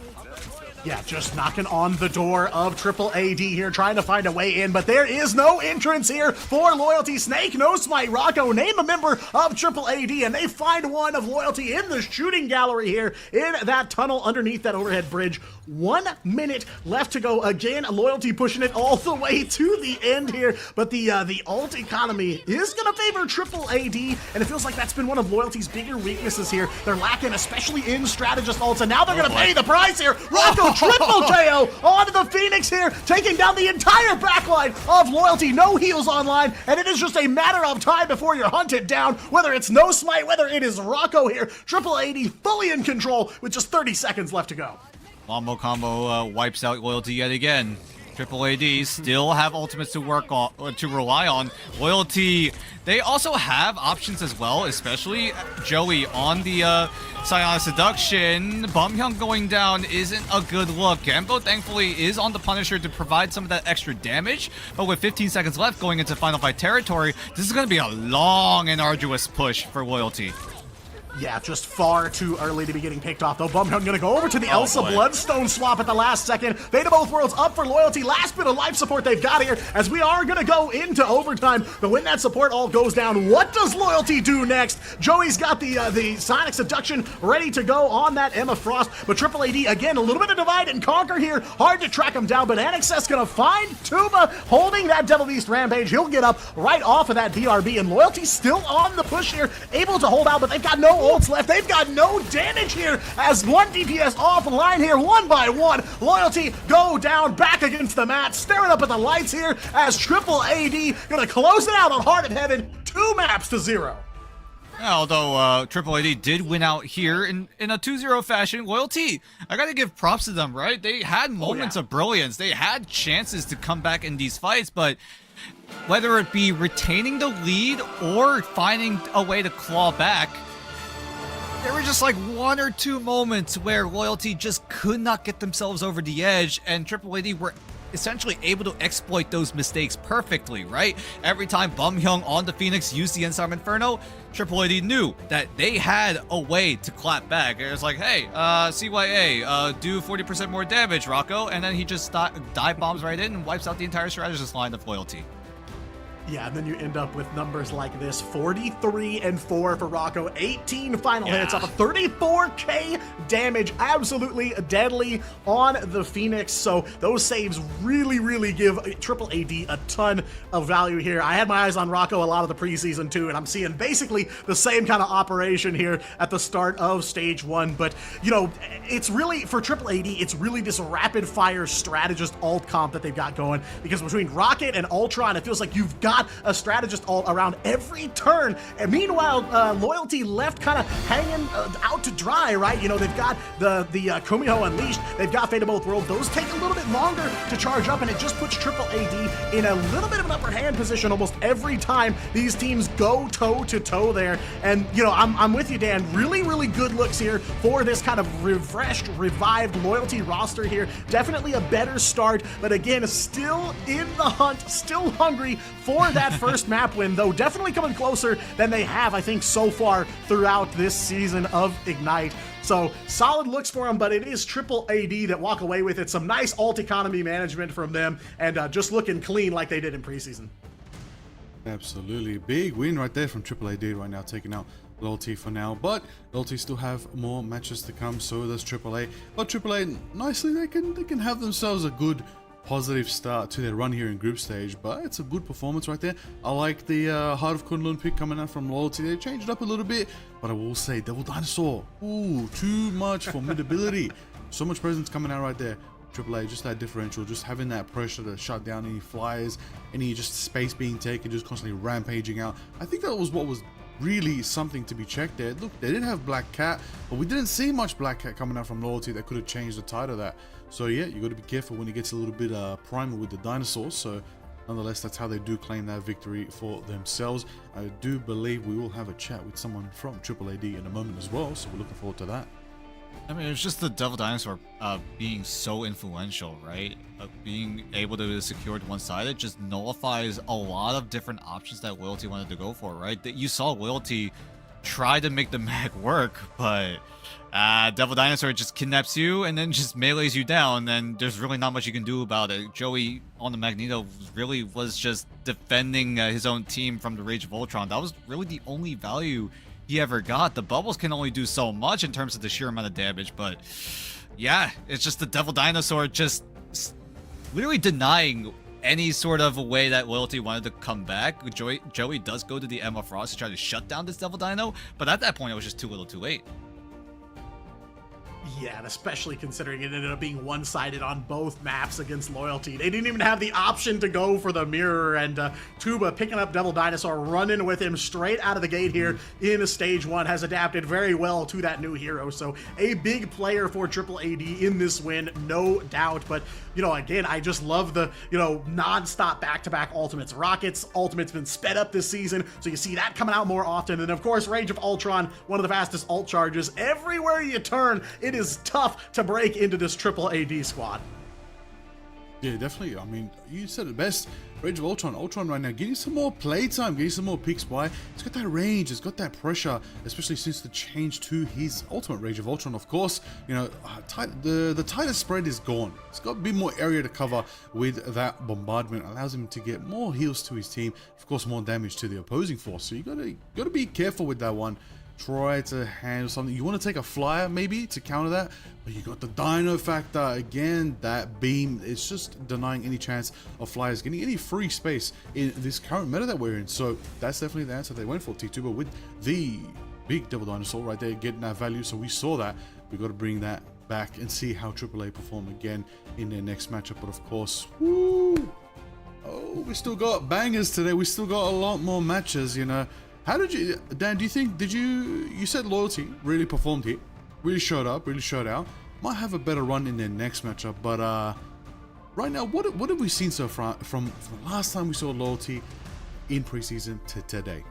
Yeah, just knocking on the door of Triple AD here, trying to find a way in, but there is no entrance here for Loyalty. Snake, No Smite, Rocco, name a member of Triple AD, and they find one of Loyalty in the shooting gallery here in that tunnel underneath that overhead bridge. 1 minute left to go. Again, Loyalty pushing it all the way to the end here, but the ult economy is going to favor Triple AD, and it feels like that's been one of Loyalty's bigger weaknesses here. They're lacking, especially in strategist ults, and now they're going to pay the price here. Rocco triple KO onto the Phoenix here, taking down the entire backline of Loyalty. No heals online, and it is just a matter of time before you're hunted down, whether it's No Smite, whether it is Rocco here. Triple AD fully in control with just 30 seconds left to go. Lombo combo wipes out Loyalty yet again. Triple AD still have ultimates to work on, to rely on. Loyalty, they also have options as well, especially Joey on the Psionic Seduction. Bumhyung going down isn't a good look. Gambo thankfully is on the Punisher to provide some of that extra damage, but with 15 seconds left going into Final Fight territory, this is going to be a long and arduous push for Loyalty. Yeah, just far too early to be getting picked off, though. Bumhyung gonna go over to the Elsa boy. Bloodstone swap at the last second. Fate of Both Worlds up for loyalty. Last bit of life support they've got here, as we are gonna go into overtime. But when that support all goes down, what does loyalty do next? Joey's got the Sonic Seduction ready to go on that Emma Frost, but Triple AD, again, a little bit of divide and conquer here. Hard to track him down, but Annexus gonna find Tuba holding that Devil Beast Rampage. He'll get up right off of that BRB, and loyalty still on the push here, able to hold out, but they've got no ults left. They've got no damage here, as one DPS offline here, one by one. Loyalty go down, back against the mat, staring up at the lights here, as Triple AD gonna close it out on Heart of Heaven, 2 maps to 0. Yeah, although Triple AD did win out here in a 2-0 fashion, loyalty, I gotta give props to them, right? They had moments of brilliance. They had chances to come back in these fights, but whether it be retaining the lead or finding a way to claw back, there were just like 1 or 2 moments where loyalty just could not get themselves over the edge, and Triple AD were essentially able to exploit those mistakes perfectly, right? Every time Bumhyung on the Phoenix used the Endstorm Inferno, Triple AD knew that they had a way to clap back. It was like, hey, CYA, do 40% more damage, Rocco, and then he just dive bombs right in and wipes out the entire strategist line of loyalty. Yeah, and then you end up with numbers like this, 43-4 for Rocco, 18 final hits off of 34k damage, absolutely deadly on the Phoenix. So those saves really, really give Triple AD a ton of value here. I had my eyes on Rocco a lot of the preseason too, and I'm seeing basically the same kind of operation here at the start of stage 1. But, you know, it's really, for Triple AD, it's really this rapid fire strategist alt comp that they've got going, because between Rocket and Ultron, it feels like you've got a strategist all around every turn. And meanwhile, loyalty left kind of hanging out to dry, right? You know, they've got the Kumiho Unleashed, they've got Fate of Both Worlds. Those take a little bit longer to charge up, and it just puts Triple AD in a little bit of an upper hand position almost every time these teams go toe to toe there. And, you know, I'm with you, Dan. Really, really good looks here for this kind of refreshed, revived loyalty roster here. Definitely a better start, but again, still in the hunt, still hungry for that first map win, though definitely coming closer than they have, I think, so far throughout this season of Ignite. So solid looks for them, but it is Triple AD that walk away with it. Some nice alt economy management from them, and just looking clean like they did in preseason. Absolutely. Big win right there from Triple AD right now, taking out loyalty for now, but loyalty still have more matches to come, so does AAA. But AAA, nicely, they can have themselves a good positive start to their run here in group stage, but it's a good performance right there. I like the Heart of Kunlun pick coming out from loyalty. They changed it up a little bit, but I will say Devil Dinosaur, ooh, too much formidability. So much presence coming out right there. AAA, just that differential, just having that pressure to shut down any flyers, any just space being taken, just constantly rampaging out. I think that was what was really something to be checked there. Look, they did have Black Cat, but we didn't see much Black Cat coming out from loyalty that could have changed the tide of that. So yeah, you got to be careful when it gets a little bit primal with the dinosaurs. So nonetheless, that's how they do claim that victory for themselves. I do believe we will have a chat with someone from Triple AD in a moment as well, so we're looking forward to that. I mean, it's just the Devil Dinosaur being so influential, right? Being able to secure it one-sided just nullifies a lot of different options that Loyalty wanted to go for, right? That you saw Loyalty try to make the mag work, but Devil Dinosaur just kidnaps you and then just melees you down, and there's really not much you can do about it. Joey on the Magneto really was just defending his own team from the Rage of Ultron. That was really the only value he ever got. The bubbles can only do so much in terms of the sheer amount of damage, but yeah, it's just the Devil Dinosaur just literally denying any sort of a way that Loyalty wanted to come back. Joey does go to the Emma Frost to try to shut down this Devil Dino, but at that point it was just too little too late. Yeah, and especially considering it ended up being one-sided on both maps against Loyalty. They didn't even have the option to go for the mirror, and Tuba picking up Devil Dinosaur, running with him straight out of the gate here in stage 1, has adapted very well to that new hero. So a big player for Triple AD in this win, no doubt. But, you know, again, I just love the, you know, non-stop back-to-back ultimates. Rocket's ultimate's been sped up this season, so you see that coming out more often. And of course, Rage of Ultron, one of the fastest ult charges. Everywhere you turn, it is tough to break into this Triple AD squad. Yeah, definitely. I mean, you said it best. Rage of Ultron. Ultron right now getting some more playtime, getting some more picks. Why? It's got that range, it's got that pressure, especially since the change to his ultimate Rage of Ultron, of course. You know, the tighter spread is gone. It's got a bit more area to cover with that bombardment. Allows him to get more heals to his team, of course, more damage to the opposing force. So you gotta be careful with that one. Try to handle something. You want to take a flyer maybe to counter that, but you got the dino factor again. That beam, it's just denying any chance of flyers getting any free space in this current meta that we're in. So that's definitely the answer they went for, T2. But with the big Devil Dinosaur right there getting that value, so we saw that. We got to bring that back and see how AAA perform again in their next matchup. But of course, woo! Oh, we still got bangers today. We still got a lot more matches, you know. How did you, Dan, do you think, you said Loyalty really performed here, really showed up, really showed out, might have a better run in their next matchup, but right now, what have we seen so far from last time we saw Loyalty in preseason to today?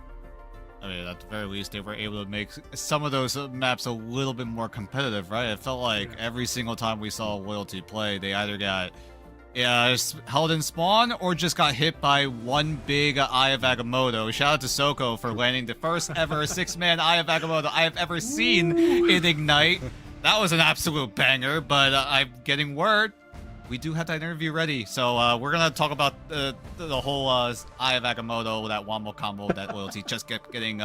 I mean, at the very least, they were able to make some of those maps a little bit more competitive, right? It felt like every single time we saw Loyalty play, they either got held in spawn or just got hit by one big Eye of Agamotto. Shout out to Soko for landing the first ever 6-man Eye of Agamotto I have ever seen in Ignite. That was an absolute banger, but I'm getting word we do have that interview ready. So we're going to talk about the whole Eye of Agamotto, that Wombo combo that Loyalty just kept getting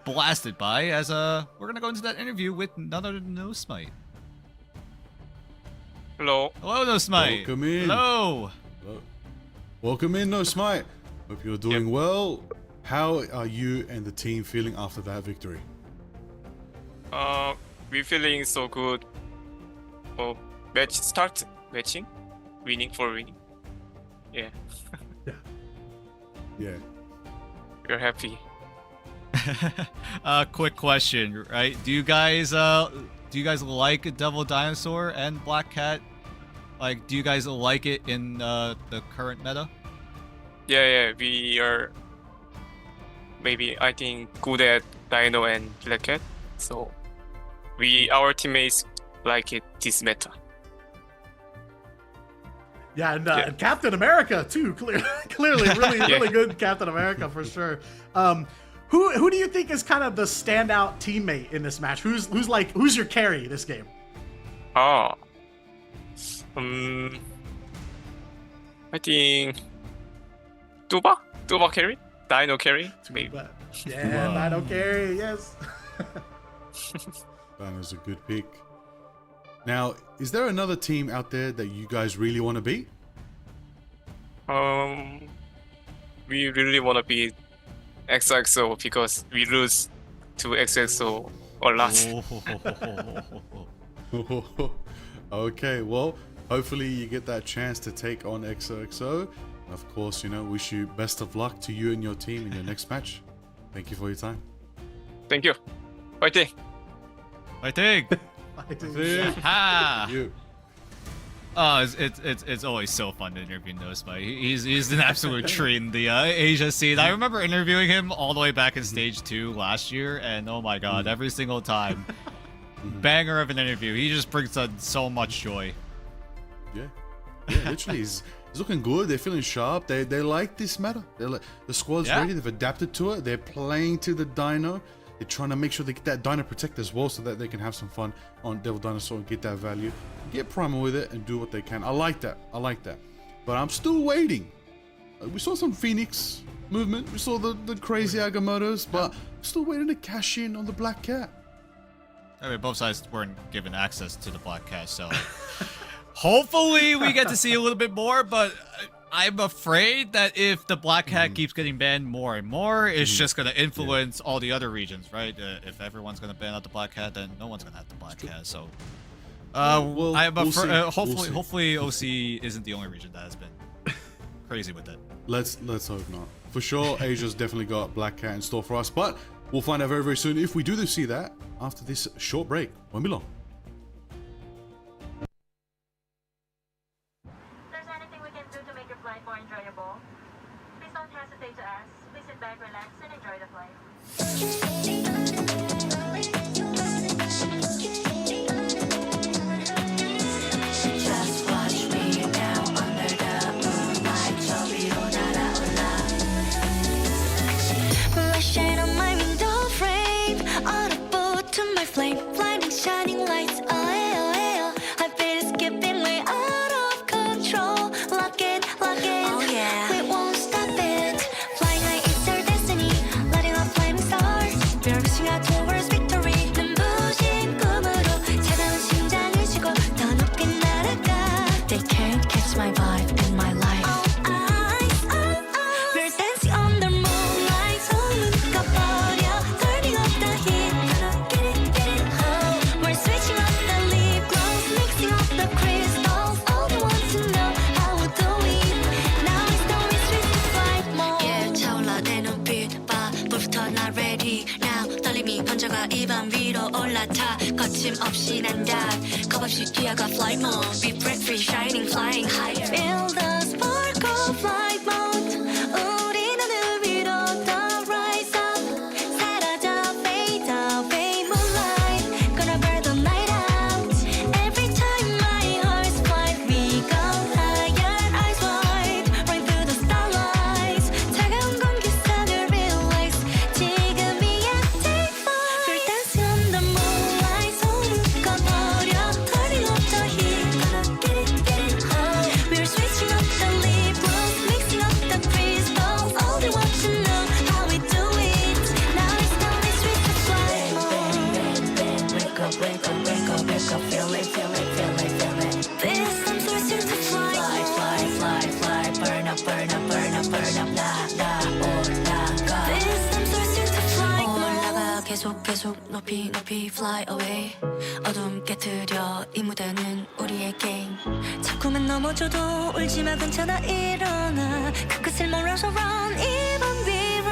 blasted by, as we're going to go into that interview with none other than No Smite. Hello. Hello, No Smite. Welcome in. Hello. Hello. Welcome in, No Smite. Hope you're doing well. How are you and the team feeling after that victory? We feeling so good. Match start, matching, winning for winning. Yeah, Yeah. we're happy. Quick question, right? Do you guys like Devil Dinosaur and Black Cat? Like, do you guys like it in the current meta? Yeah, we are maybe I think good at Dino and Black Cat, so our teammates like it this meta. Yeah, and Captain America too. Clearly, really good Captain America for sure. Who do you think is kind of the standout teammate in this match? Who's your carry this game? I think Tuba carry, Dino carry, maybe. But, yeah, Dino carry, yes. That is a good pick. Now, is there another team out there that you guys really want to beat? We really want to beat XXO because we lose to XXO a lot. Okay, well, hopefully you get that chance to take on XOXO. Of course, you know, wish you best of luck to you and your team in your next match. Thank you for your time. Thank you. Fighting. Fighting! Ha! You. Oh, it's always so fun to interview No Smite. He's an absolute treat in the Asia scene. I remember interviewing him all the way back in Stage 2 last year, and oh my god, every single time, banger of an interview. He just brings so much joy. Yeah, literally, he's looking good. They're feeling sharp. They like this meta. The squad's ready. They've adapted to it. They're playing to the Dino. They're trying to make sure they get that Dino Protect as well so that they can have some fun on Devil Dinosaur and get that value. Get primal with it and do what they can. I like that. But I'm still waiting. We saw some Phoenix movement. We saw the crazy Agamottos, but I'm still waiting to cash in on the Black Cat. I mean, both sides weren't given access to the Black Cat, so hopefully we get to see a little bit more, but I'm afraid that if the Black Cat keeps getting banned more and more, it's just going to influence all the other regions, right? If everyone's going to ban out the Black Cat, then no one's going to have the Black Cat, so hopefully OC isn't the only region that has been crazy with it. Let's hope not. For sure, Asia's definitely got Black Cat in store for us, but we'll find out very, very soon if we do see that after this short break. Won't be long. If there's anything we can do to make your flight more enjoyable, please don't hesitate to ask. Please sit back, relax, and enjoy the flight. Just watch me now under the 밤 위로 올라타 거침없이 난다 겁없이 뛰어가 fly mode be free free shining flying high feel the spark of light mode 우린 하늘 위로 더 rise up 사라져 fade out fade moonlight gonna burn the night out every time my heart's flight we go higher eyes wide right through the starlight 차가운 공기선을 relax 지금이야 take flight we're dancing on the moonlight 손 묶어버려 turning up the heat gonna get it high we're switching up the lip gloss mixing up the crystals all they want to know how we do it now it's time to switch to flight mode wake up wake up wake up wake up feel it feel it feel it feel it this time switching to flight fly fly fly fly burn up burn up burn up burn up 나 올라가 this time switching to flight 올라가 계속 계속 높이 높이 fly away 어둠 깨트려 이 무대는 우리의 게임 자꾸만 넘어져도 울지마 괜찮아 일어나 그 끝을 몰아서 run even 위로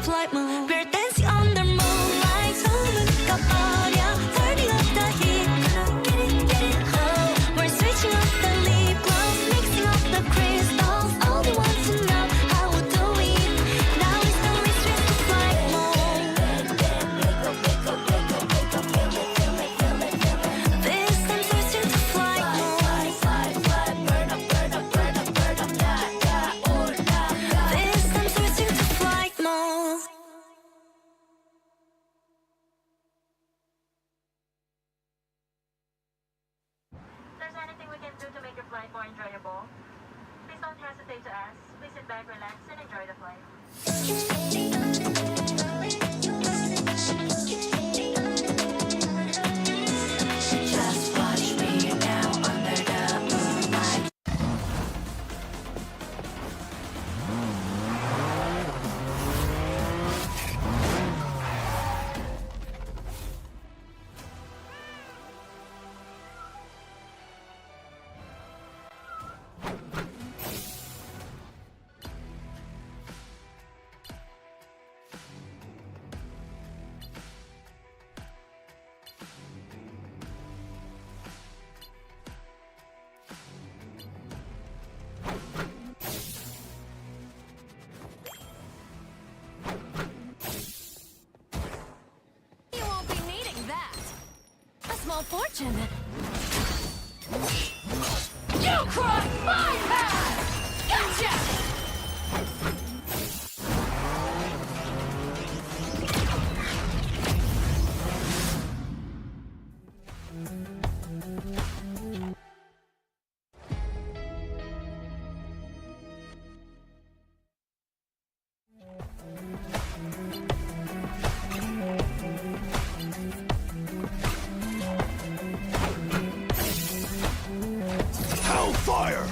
flight mode we're dancing under moonlight 손은 꺼버려 turning up the heat gonna get it high we're switching up the lip gloss mixing up the crystals all they want to know how we do it now it's time we switch to flight mode this time switching to flight mode burn up burn up burn up burn up 나 올라가 this time switching to flight mode If there's anything we can do to make your flight more enjoyable, please don't hesitate to ask. Please sit back, relax, and enjoy the flight. just watch me now under the moonlight You won't be needing that. A small fortune. You crossed my path! Gotcha! Hellfire!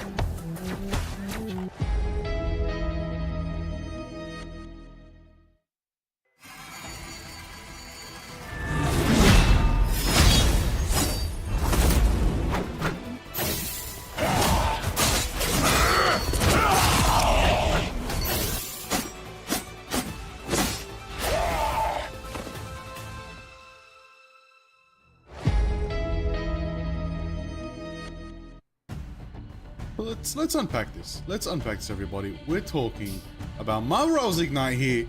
Let's unpack this. Let's unpack this, everybody. We're talking about Marvel Rivals Ignite here.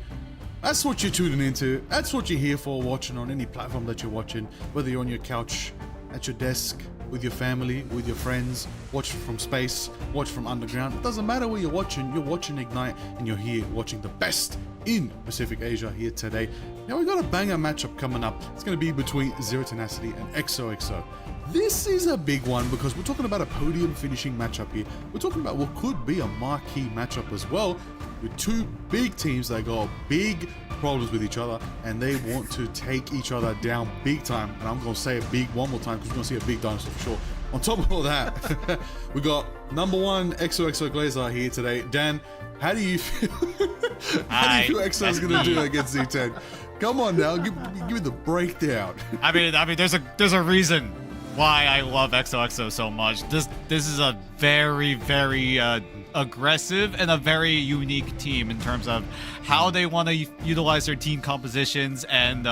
That's what you're tuning into. That's what you're here for, watching on any platform that you're watching, whether you're on your couch, at your desk, with your family, with your friends, watch from space, watch from underground. It doesn't matter where you're watching Ignite, and you're here watching the best in Pacific Asia here today. Now we got a banger matchup coming up. It's going to be between Zero Tenacity and XOXO. This is a big one because we're talking about a podium finishing matchup here. We're talking about what could be a marquee matchup as well, with two big teams that got big problems with each other and they want to take each other down big time. And I'm going to say it big one more time because we're going to see a big dinosaur for sure. On top of all that, we got number one XOXO Glazer here today. Dan, how do you feel? How do you feel XO is going to do against Z10? Come on now, give me the breakdown. I mean, there's a reason why I love XOXO so much. This is a very, very aggressive and a very unique team in terms of how they want to utilize their team compositions and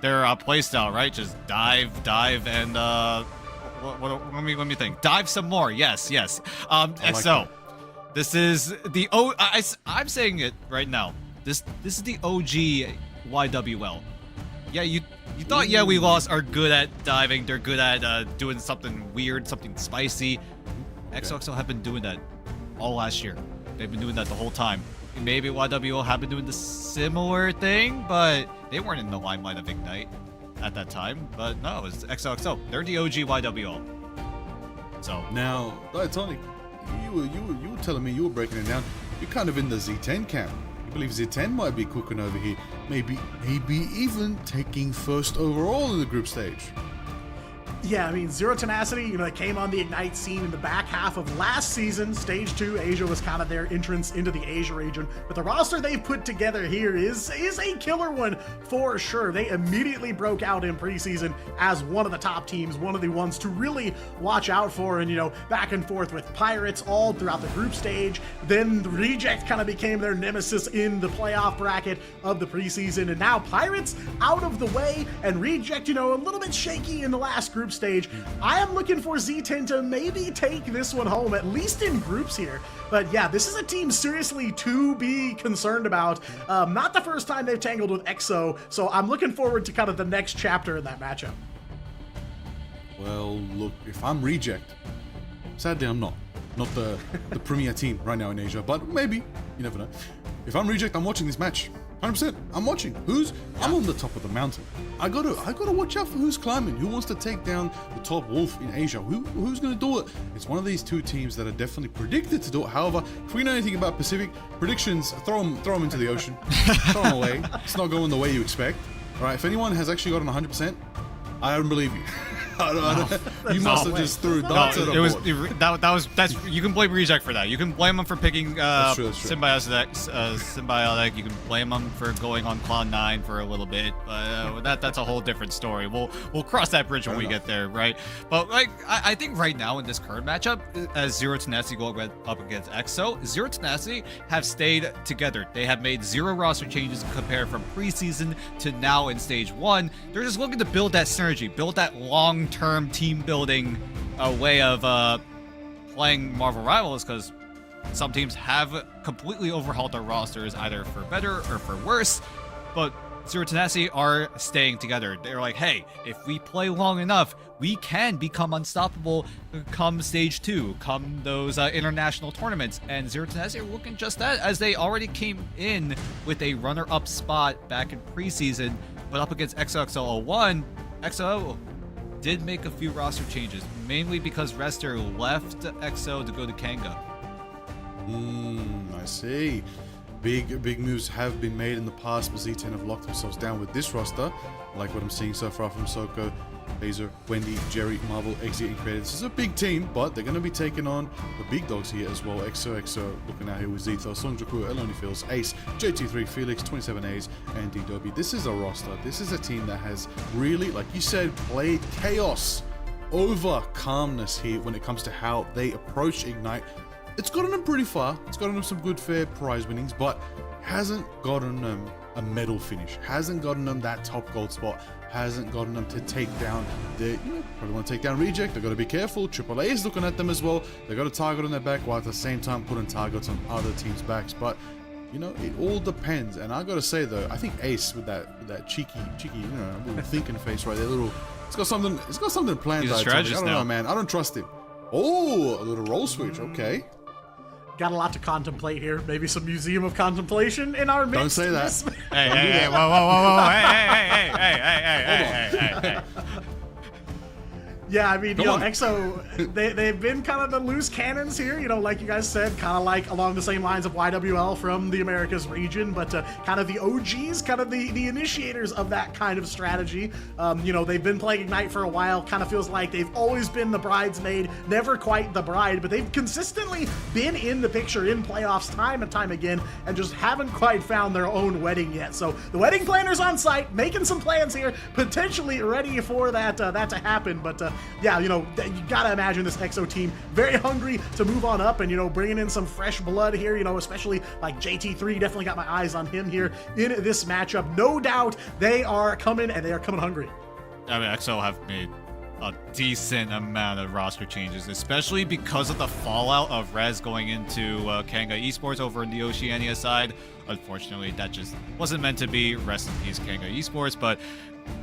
their playstyle, right? Just dive, and let me think. Dive some more. Yes. XO. This is the I'm saying it right now. This is the OG YWL. Yeah, you thought we lost are good at diving. They're good at doing something weird, something spicy. XOXO have been doing that all last year. They've been doing that the whole time. Maybe YWL have been doing the similar thing, but they weren't in the limelight of Ignite at that time. But no, it's XOXO. They're the OG YWL. So Now, Tonic, you were telling me, you were breaking it down. You're kind of in the Z10 camp. You believe Z10 might be cooking over here. Maybe even taking first overall in the group stage. Yeah, I mean, Zero Tenacity, they came on the Ignite scene in the back half of last season. Stage 2, Asia was kind of their entrance into the Asia region. But the roster they've put together here is a killer one for sure. They immediately broke out in preseason as one of the top teams, one of the ones to really watch out for. And, back and forth with Pirates all throughout the group stage. Then the Reject kind of became their nemesis in the playoff bracket of the preseason. And now Pirates out of the way and Reject, a little bit shaky in the last group stage. I am looking for Z10 to maybe take this one home, at least in groups here. But yeah, this is a team seriously to be concerned about. Not the first time they've tangled with EXO, so I'm looking forward to kind of the next chapter in that matchup. Well, look, if I'm Reject, sadly I'm not the premier team right now in Asia, but maybe, you never know. If I'm Reject, I'm watching this match. 100%. I'm watching. I'm on the top of the mountain. I gotta watch out for who's climbing. Who wants to take down the top wolf in Asia? Who's gonna do it? It's one of these two teams that are definitely predicted to do it. However, if we know anything about Pacific predictions, throw them into the ocean. Throw them away. It's not going the way you expect. All right. If anyone has actually gotten 100%, I don't believe you. You must have just threw darts at a board. That's you can blame Reject for that. You can blame them for picking That's true. Symbiotic. You can blame them for going on Cloud9 for a little bit, but that's a whole different story. We'll cross that bridge when we get there, right? But I think right now in this current matchup, as Zero Tenacity go up against EXO, Zero Tenacity have stayed together. They have made 0 roster changes compared from preseason to now in stage 1. They're just looking to build that synergy, build that long-term team building way of playing Marvel Rivals, because some teams have completely overhauled their rosters either for better or for worse, but Zero Tenacity are staying together. They're like, hey, if we play long enough, we can become unstoppable come stage 2, come those international tournaments. And Zero Tenacity are looking just that, as they already came in with a runner-up spot back in preseason, but up against XOXO01, XO did make a few roster changes, mainly because Rester left EXO to go to Kanga. I see. Big moves have been made in the past, but Z10 have locked themselves down with this roster. Like what I'm seeing so far from Soko, Laser, Wendy, Jerry, Marvel, Exit, and Creative. This is a big team, but they're going to be taking on the big dogs here as well. EXO looking out here with Zito, Songjaku, Eloni Fields, Ace, JT3, Felix, 27As, and D-Dobby. This is a roster. This is a team that has really, like you said, played chaos over calmness here when it comes to how they approach Ignite. It's gotten them pretty far. It's gotten them some good fair prize winnings, but hasn't gotten them a medal finish. Hasn't gotten them that top gold spot. Hasn't gotten them to take down probably want to take down Reject. They've got to be careful. AAA is looking at them as well. They've got a target on their back while at the same time putting targets on other teams' backs. But it all depends. And I got to say though, I think Ace with that cheeky, little thinking face right there, it's got something planned. He's a strategist I don't know, man. I don't trust him. Oh, a little roll switch. Okay. Got a lot to contemplate here. Maybe some Museum of Contemplation in our midst. Don't say that. Hey, whoa, hey. Yeah, I mean, EXO, they've been kind of the loose cannons here, like you guys said, kind of like along the same lines of YWL from the Americas region, but kind of the OGs, kind of the initiators of that kind of strategy. They've been playing Ignite for a while, kind of feels like they've always been the bridesmaid, never quite the bride, but they've consistently been in the picture in playoffs time and time again, and just haven't quite found their own wedding yet. So the wedding planner's on site, making some plans here, potentially ready for that to happen, but yeah, you gotta imagine this EXO team very hungry to move on up and, bringing in some fresh blood here, especially like JT3. Definitely got my eyes on him here in this matchup. No doubt they are coming, and they are coming hungry. I mean, EXO have made a decent amount of roster changes, especially because of the fallout of Rez going into Kanga Esports over in the Oceania side. Unfortunately, that just wasn't meant to be. Rest in peace, Kanga Esports. But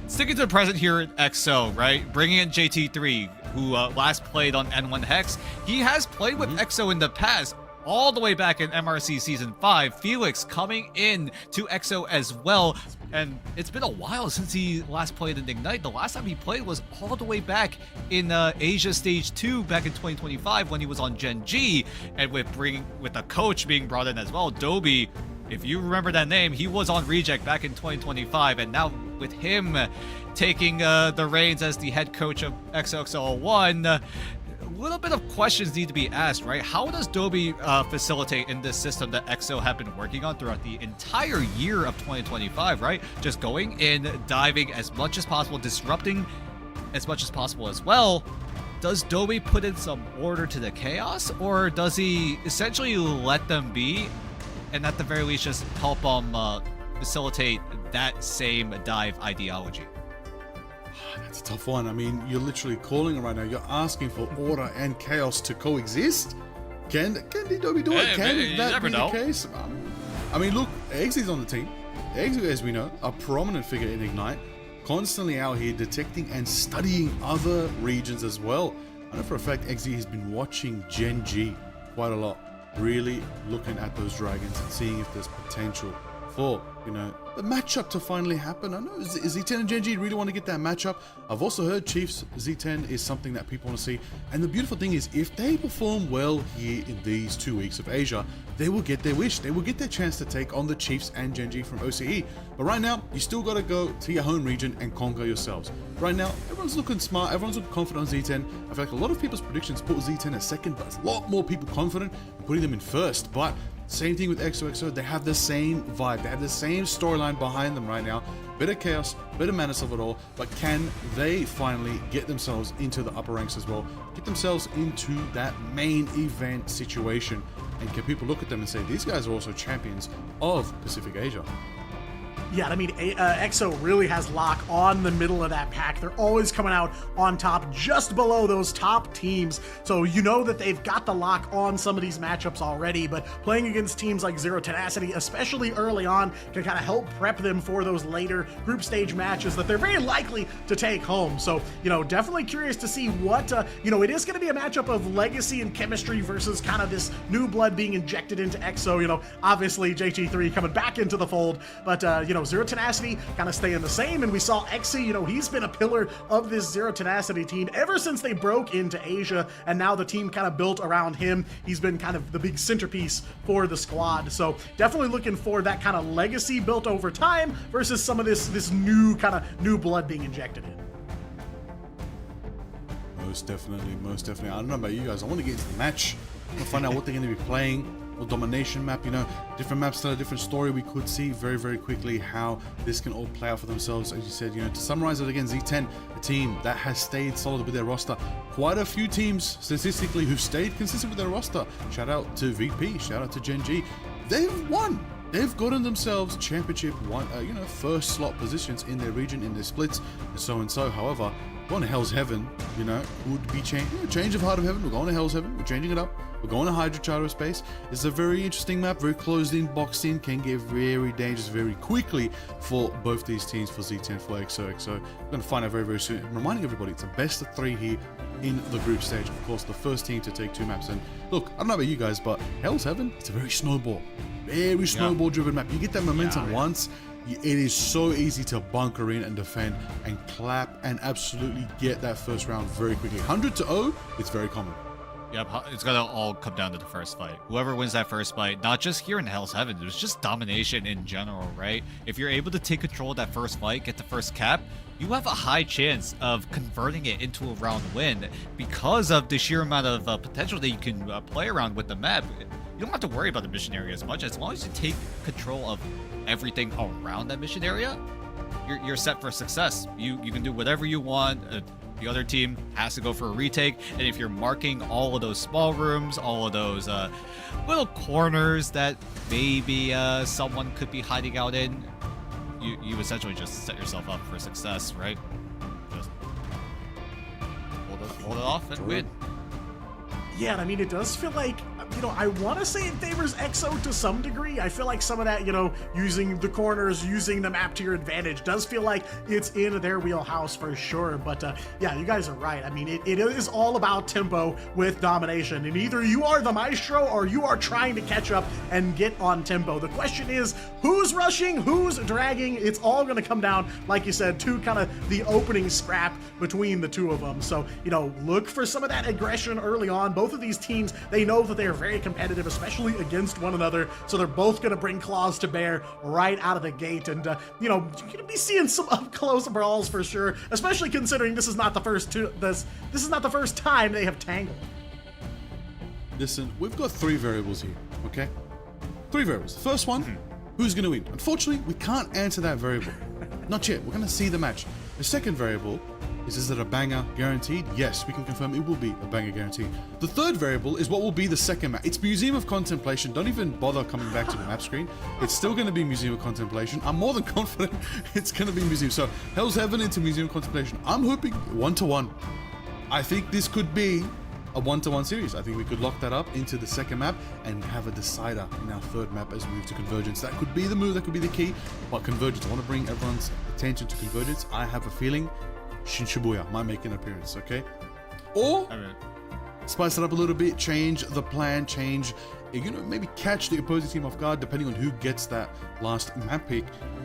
sticking to the present here at EXO, right? Bringing in JT3, who last played on N1 Hex. He has played with EXO in the past, all the way back in MRC Season 5. Felix coming in to EXO as well. And it's been a while since he last played in Ignite. The last time he played was all the way back in Asia Stage 2 back in 2025 when he was on Gen G. And with the coach being brought in as well, Dobie, if you remember that name, he was on Reject back in 2025. And now with him taking the reins as the head coach of XOXO1, a little bit of questions need to be asked, right? How does Dobie facilitate in this system that EXO have been working on throughout the entire year of 2025, right? Just going in, diving as much as possible, disrupting as much as possible as well. Does Dobie put in some order to the chaos, or does he essentially let them be and at the very least just help them facilitate that same dive ideology? That's a tough one. I mean, you're literally calling it right now. You're asking for order and chaos to coexist. Can Dobie do it? Can that be the case? I mean, look, Eggsy's on the team. Eggsy, as we know, a prominent figure in Ignite, constantly out here detecting and studying other regions as well. I know for a fact Eggsy has been watching Gen G quite a lot, really looking at those dragons and seeing if there's potential for, the matchup to finally happen. I know Z10 and Gen G really want to get that matchup. I've also heard Chiefs Z10 is something that people want to see. And the beautiful thing is, if they perform well here in these 2 weeks of Asia, they will get their wish. They will get their chance to take on the Chiefs and Gen G from OCE. But right now, you still got to go to your home region and conquer yourselves. Right now, everyone's looking smart. Everyone's looking confident on Z10. I feel like a lot of people's predictions put Z10 at second, but there's a lot more people confident in putting them in first. But same thing with XOXO, they have the same vibe, they have the same storyline behind them right now. Bit of chaos, bit of madness of it all, but can they finally get themselves into the upper ranks as well? Get themselves into that main event situation? And can people look at them and say, these guys are also champions of Pacific Asia? Yeah, I mean, EXO really has lock on the middle of that pack. They're always coming out on top, just below those top teams. So you know that they've got the lock on some of these matchups already, but playing against teams like Zero Tenacity, especially early on, can kind of help prep them for those later group stage matches that they're very likely to take home. So, definitely curious to see what, it is going to be a matchup of legacy and chemistry versus kind of this new blood being injected into EXO. Obviously JT3 coming back into the fold, but, Zero Tenacity kind of staying the same, and we saw Exy, he's been a pillar of this Zero Tenacity team ever since they broke into Asia, and now the team kind of built around him. He's been kind of the big centerpiece for the squad, so definitely looking for that kind of legacy built over time versus some of this new kind of new blood being injected in. Most definitely. I don't know about you guys, I want to get into the match. I want to find out what they're going to be playing. Domination map, different maps tell a different story. We could see very, very quickly how this can all play out for themselves. As you said, to summarize it again, Z10, a team that has stayed solid with their roster. Quite a few teams statistically who've stayed consistent with their roster. Shout out to VP, shout out to Gen G. They've won. They've gotten themselves championship first slot positions in their region, in their splits, and so and so. However, going to Hell's Heaven, would be change of Heart of Heaven. We're going to Hell's Heaven. We're changing it up. We're going to Hydra Charter Space. It's a very interesting map, very closed in, boxed in, can get very dangerous very quickly for both these teams, for Z10, for XOXO. We're going to find out very, very soon. Reminding everybody, it's a best of 3 here in the group stage. Of course, the first team to take 2 maps. And look, I don't know about you guys, but Hell's Heaven, it's a very snowball driven map. You get that momentum once, it is so easy to bunker in and defend and clap and absolutely get that first round very quickly. 100-0, it's very common. Yep, it's gonna all come down to the first fight. Whoever wins that first fight, not just here in Hell's Heaven, there's just domination in general, right? If you're able to take control of that first fight, get the first cap, you have a high chance of converting it into a round win because of the sheer amount of potential that you can play around with the map. You don't have to worry about the mission area as much. As long as you take control of everything around that mission area, you're set for success. You can do whatever you want. the other team has to go for a retake. And if you're marking all of those small rooms, all of those little corners that maybe someone could be hiding out in, you essentially just set yourself up for success, right? Just hold it off and win. Yeah, and I mean, it does feel like, you know, I want to say it favors EXO to some degree. I feel like some of that, you know, using the corners, using the map to your advantage does feel like it's in their wheelhouse for sure. But yeah, you guys are right. I mean, it is all about tempo with domination. And either you are the maestro or you are trying to catch up and get on tempo. The question is, who's rushing, who's dragging? It's all going to come down, like you said, to kind of the opening scrap between the two of them. So, you know, look for some of that aggression early on. Both of these teams, they know that they are very competitive, especially against one another. So they're both going to bring claws to bear right out of the gate. And, you know, you're going to be seeing some up-close brawls for sure, especially considering this is not the first this is not the first time they have tangled. Listen, we've got 3 variables here, okay? 3 variables. The first one, who's going to win? Unfortunately, we can't answer that variable. Not yet. We're going to see the match. The second variable is it a banger guaranteed? Yes, we can confirm it will be a banger guaranteed. The third variable is what will be the second map. It's Museum of Contemplation. Don't even bother coming back to the map screen. It's still going to be Museum of Contemplation. I'm more than confident it's going to be Museum. So, Hell's Heaven into Museum of Contemplation. I'm hoping 1-1. I think this could be a 1-1 series. I think we could lock that up into the second map and have a decider in our third map as we move to Convergence. That could be the move, that could be the key. But Convergence, I want to bring everyone's attention to Convergence. I have a feeling Shin Shibuya might make an appearance, okay? Or spice it up a little bit, change the plan, change, you know, maybe catch the opposing team off guard, depending on who gets that last map pick.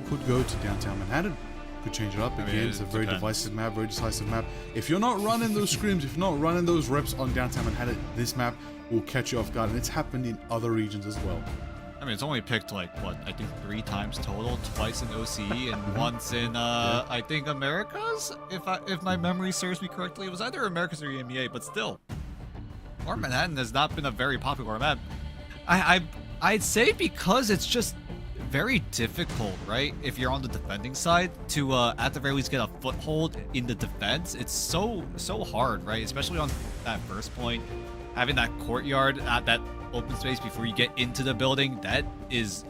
Could go to downtown Manhattan. Could change it up again. It's a very divisive map, very decisive map. If you're not running those scrims, if you're not running those reps on downtown Manhattan, this map will catch you off guard, and it's happened in other regions as well. I mean, it's only picked like what, I think 3 times total, twice in OCE and once in I think Americas, if my memory serves me correctly. It was either Americas or EMEA, but still, Or Manhattan has not been a very popular map. I'd say because it's just very difficult, right? If you're on the defending side to at the very least get a foothold in the defense. It's so hard, right? Especially on that first point, having that courtyard at that open space before you get into the building, that is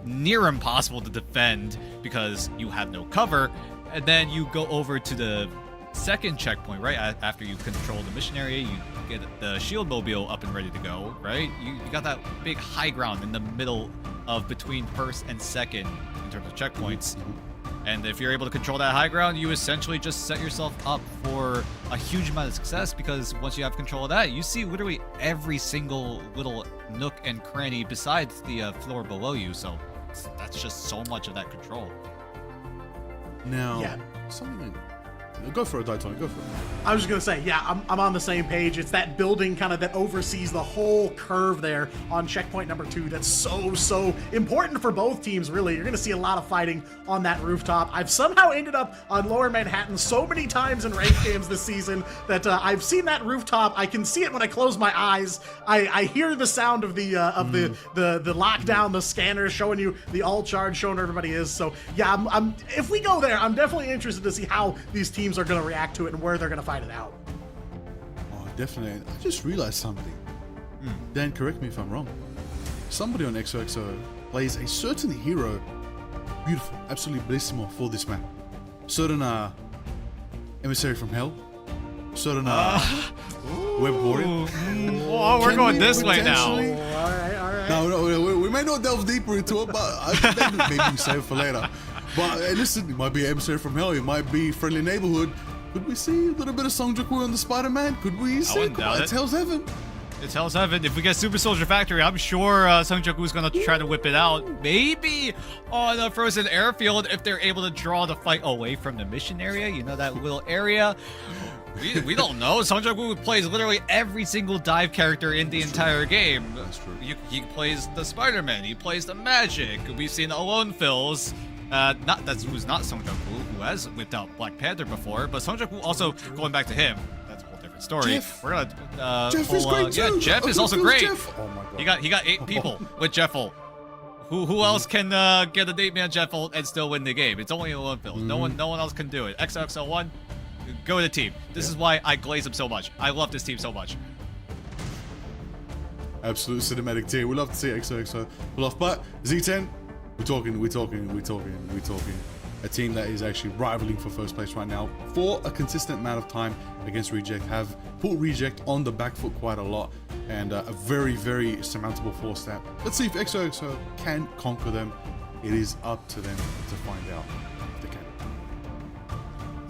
near impossible to defend because you have no cover. And then you go over to the second checkpoint, right? After you control the mission area, you get the shield mobile up and ready to go, right? You got that big high ground in the middle of between first and second in terms of checkpoints. And if you're able to control that high ground, you essentially just set yourself up for a huge amount of success, because once you have control of that, you see literally every single little nook and cranny besides the floor below you. So that's just so much of that control. Now, something. Go for it, Daitoni, go for it. I was just gonna say, yeah, I'm on the same page. It's that building kind of that oversees the whole curve there on checkpoint number 2. That's so important for both teams, really. You're gonna see a lot of fighting on that rooftop. I've somehow ended up on Lower Manhattan so many times in ranked games this season that I've seen that rooftop. I can see it when I close my eyes. I hear the sound of the lockdown, the scanner showing you the all charge, showing where everybody is. So yeah, if we go there, I'm definitely interested to see how these teams are going to react to it and where they're going to fight it out. Oh, definitely. I just realized something. Dan, correct me if I'm wrong. Somebody on XOXO plays a certain hero, beautiful, absolutely bellissimo for this map. Certain Emissary from Hell. Certain Web Warrior. Oh, we're going this way now. All right. No, we may not delve deeper into it, but maybe we save it for later. But listen, it might be Emissary from Hell, it might be Friendly Neighborhood. Could we see a little bit of Song Joong-Woo on the Spider-Man? Could we see? It's Hell's Heaven. It's Hell's Heaven. If we get Super Soldier Factory, I'm sure Song Joong-Woo's gonna try to whip it out. Maybe on a frozen airfield if they're able to draw the fight away from the mission area. You know, that little area. We don't know. Song Joong-Woo plays literally every single dive character in the entire game. That's true. He plays the Spider-Man. He plays the Magic. We've seen Alone Fills. Who's not Song Joong-Woo, who has whipped out Black Panther before, but Song Joong-Woo also, going back to him, that's a whole different story. Jeff. We're gonna Jeff is great too. Yeah, Jeff is also great. Jeff. Oh my god. He got 8 people with Jeffel. Who else can get an 8-man Jeffel and still win the game? It's only Alone Fills. No one else can do it. XOXO1, Go to the team. This is why I glaze them so much. I love this team so much. Absolute cinematic team. We love to see XOXO pull off, but Z10, we're talking. A team that is actually rivaling for first place right now for a consistent amount of time against Reject, have put Reject on the back foot quite a lot, and a very, very surmountable force step. Let's see if XOXO can conquer them. It is up to them to find out if they can.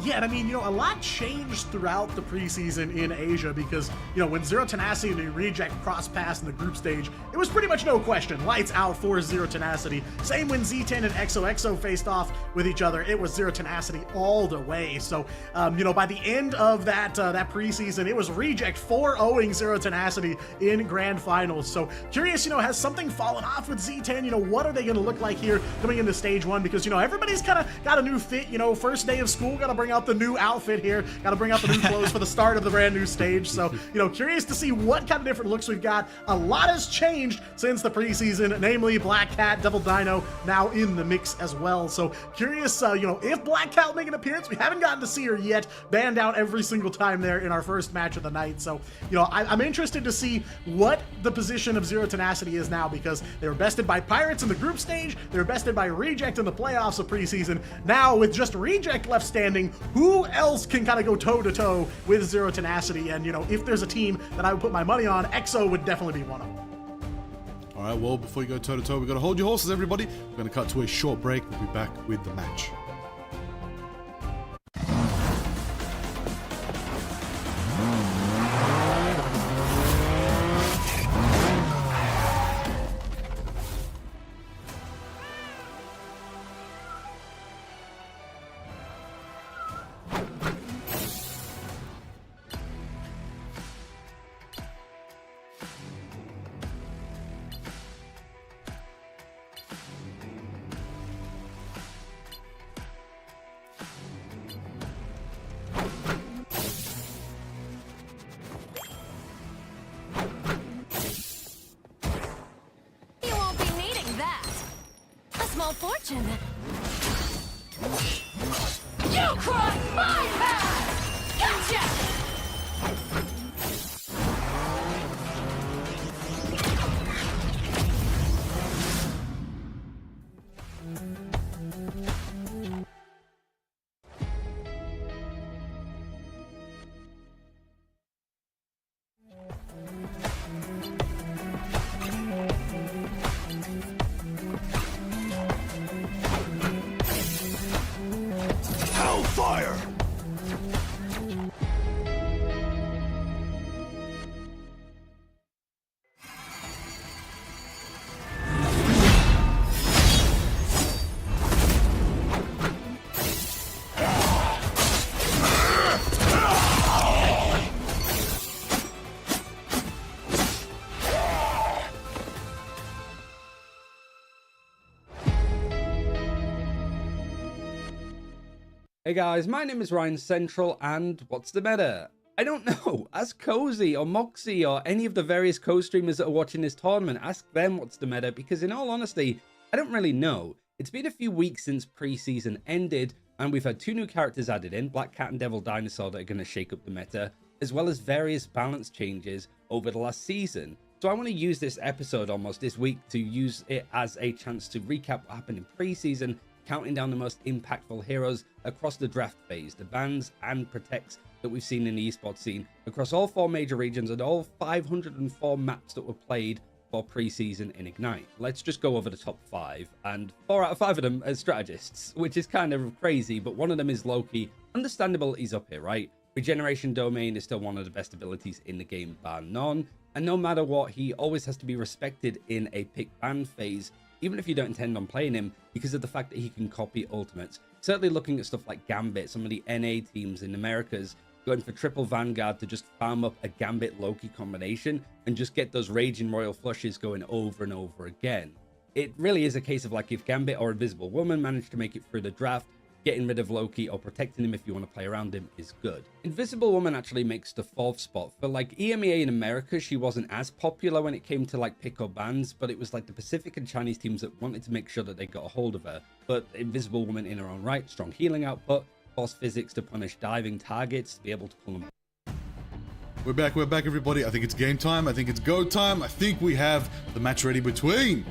Yeah, and I mean, a lot changed throughout the preseason in Asia because, when Zero Tenacity and Reject cross-passed in the group stage, it was pretty much no question. Lights out for Zero Tenacity. Same when Z10 and XOXO faced off with each other. It was Zero Tenacity all the way. So, by the end of that preseason, it was Reject 4-0ing Zero Tenacity in Grand Finals. So, curious, has something fallen off with Z10? What are they going to look like here coming into stage 1? Because, everybody's kind of got a new fit. First day of school, got to bring out the new outfit here, got to bring out the new clothes for the start of the brand new stage. So, curious to see what kind of different looks we've got. A lot has changed since the preseason, namely Black Cat, Devil Dino now in the mix as well. So curious, if Black Cat will make an appearance. We haven't gotten to see her yet, banned out every single time there in our first match of the night. So, I'm interested to see what the position of Zero Tenacity is now, because they were bested by Pirates in the group stage, they were bested by Reject in the playoffs of preseason. Now with just Reject left standing, who else can kind of go toe-to-toe with Zero Tenacity? And, if there's a team that I would put my money on, EXO would definitely be one of them. All right, well, before you go toe-to-toe, we've got to hold your horses, everybody. We're going to cut to a short break. We'll be back with the match. Fortune. You crossed my path! Gotcha! Hellfire! Hey guys, my name is Ryan Central, and what's the meta? I don't know. Ask Cozy or Moxie or any of the various co-streamers that are watching this tournament. Ask them what's the meta, because in all honesty, I don't really know. It's been a few weeks since preseason ended, and we've had 2 new characters added in, Black Cat and Devil Dinosaur, that are going to shake up the meta, as well as various balance changes over the last season. So I want to use this episode almost this week to use it as a chance to recap what happened in preseason, counting down the most impactful heroes across the draft phase, the bans and protects that we've seen in the esports scene across all 4 major regions and all 504 maps that were played for preseason in Ignite. Let's just go over the top 5, and 4 out of 5 of them are strategists, which is kind of crazy, but one of them is Loki. Understandable he's up here, right? Regeneration Domain is still one of the best abilities in the game, bar none, and no matter what, he always has to be respected in a pick ban phase, even if you don't intend on playing him, because of the fact that he can copy ultimates. Certainly looking at stuff like Gambit, some of the NA teams in Americas going for triple Vanguard to just farm up a Gambit Loki combination and just get those Raging Royal Flushes going over and over again. It really is a case of like if Gambit or Invisible Woman manage to make it through the draft, getting rid of Loki or protecting him if you want to play around him is good. Invisible Woman actually makes the 4th spot. For like EMEA in America, she wasn't as popular when it came to like pick or bans, but it was like the Pacific and Chinese teams that wanted to make sure that they got a hold of her. But Invisible Woman in her own right, strong healing output, force physics to punish diving targets to be able to pull them. We're back, everybody. I think it's game time. I think it's go time. I think we have the match ready between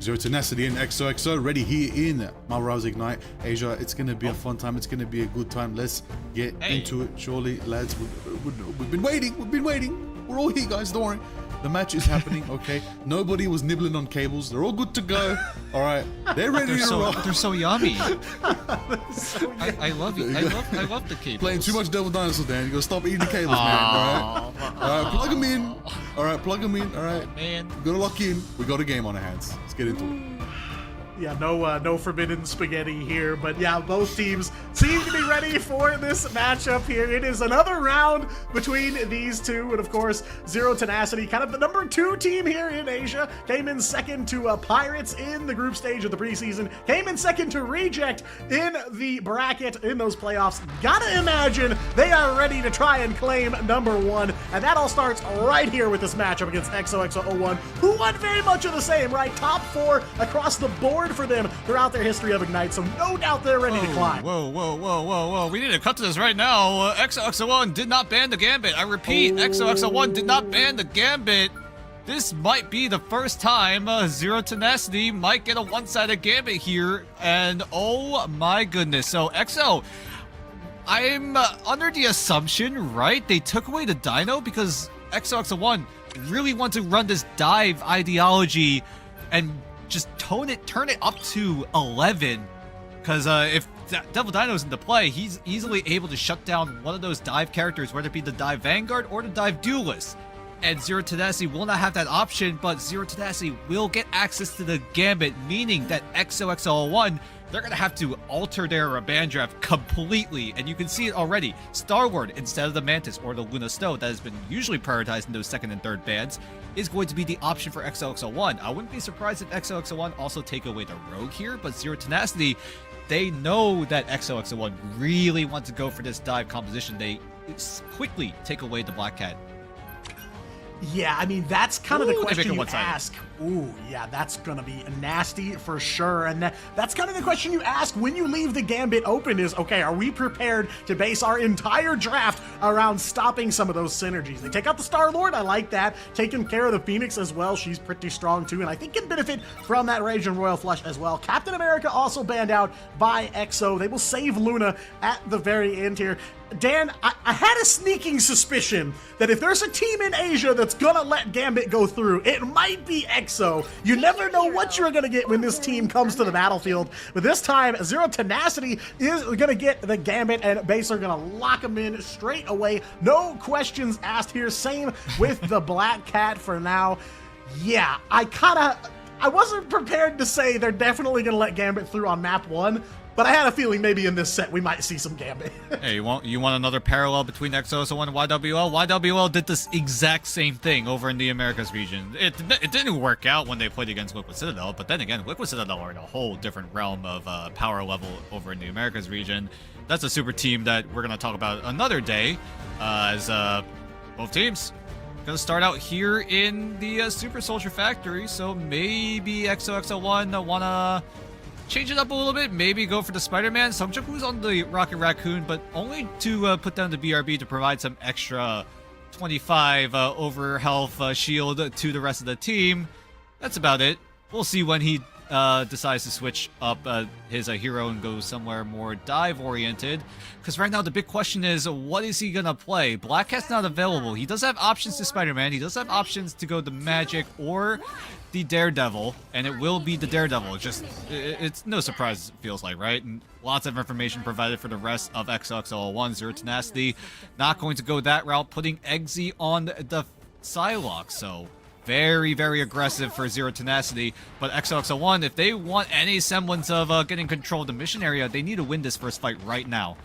Zero Tenacity and XOXO ready here in Marvel Rivals Ignite Asia. It's going to be a fun time. It's going to be a good time. Let's get into it. Surely, lads, we've been waiting. We've been waiting. We're all here, guys. Don't worry. The match is happening, okay? Nobody was nibbling on cables. They're all good to go. All right. They're ready to roll. They're so yummy. I love it. I love the cables. Playing too much Devil Dinosaur, Dan. You gotta stop eating the cables, man. All right, plug them in. All right, plug them in. All right, man. We gotta lock in. We got a game on our hands. Let's get into it. Yeah, no forbidden spaghetti here, but yeah, both teams seem to be ready for this matchup here. It is another round between these two, and of course, Zero Tenacity, kind of the number 2 team here in Asia, came in second to Pirates in the group stage of the preseason, came in second to Reject in the bracket in those playoffs. Gotta imagine they are ready to try and claim number 1, and that all starts right here with this matchup against XOXO01, who won very much of the same, right? Top 4 across the board for them throughout their history of Ignite, so no doubt they're ready to climb. Whoa. We need to cut to this right now. XOXO1 did not ban the Gambit. I repeat, XOXO1 did not ban the Gambit. This might be the first time Zero Tenacity might get a one-sided Gambit here, and oh my goodness. So XO, I'm under the assumption, right, they took away the Dino because XOXO1 really want to run this dive ideology and just turn it up to 11, because if Devil Dino's into play, he's easily able to shut down one of those dive characters, whether it be the dive Vanguard or the dive Duelist. And Zero Tenacity will not have that option, but Zero Tenacity will get access to the Gambit, meaning that XOXO01, they're going to have to alter their band draft completely, and you can see it already. Star-Lord, instead of the Mantis or the Luna Snow that has been usually prioritized in those second and third bands, is going to be the option for XOXO1. I wouldn't be surprised if XOXO1 also take away the Rogue here, but Zero Tenacity, they know that XOXO1 really want to go for this dive composition. They quickly take away the Black Cat. Yeah, I mean, that's kind of the Ooh, they make question it you one-sided. ask. Ooh, yeah, that's gonna be nasty for sure. And that's kind of the question you ask when you leave the Gambit open is, okay, are we prepared to base our entire draft around stopping some of those synergies? They take out the Star-Lord, I like that. Taking care of the Phoenix as well, she's pretty strong too, and I think can benefit from that Raging Royal Flush as well. Captain America also banned out by EXO. They will save Luna at the very end here. Dan, I had a sneaking suspicion that if there's a team in Asia that's gonna let Gambit go through, it might be EXO. You never know what you're gonna get when this team comes to the battlefield, but this time, Zero Tenacity is gonna get the Gambit, and Base are gonna lock him in straight away. No questions asked here. Same with the Black Cat for now. Yeah, I wasn't prepared to say they're definitely gonna let Gambit through on map 1, but I had a feeling maybe in this set we might see some Gambit. Hey, you want another parallel between XOXO1 and YWL? YWL did this exact same thing over in the Americas region. It didn't work out when they played against Liquid Citadel, but then again, Liquid Citadel are in a whole different realm of power level over in the Americas region. That's a super team that we're going to talk about another day, as both teams going to start out here in the Super Soldier Factory, so maybe XOXO1 want to change it up a little bit, maybe go for the Spider-Man. Seongjaegu's on the Rocket Raccoon, but only to put down the BRB to provide some extra 25 over health shield to the rest of the team. That's about it. We'll see when he decides to switch up his hero and go somewhere more dive-oriented. Because right now the big question is, what is he going to play? Black Cat's not available. He does have options to Spider-Man. He does have options to go the Magic or the Daredevil, and it will be the Daredevil. It's no surprise, it feels like, right? And lots of information provided for the rest of XOXO01. Zero Tenacity not going to go that route, putting Eggsy on the Psylocke, so very, very aggressive for Zero Tenacity. But XOXO1, if they want any semblance of getting control of the mission area, they need to win this first fight right now.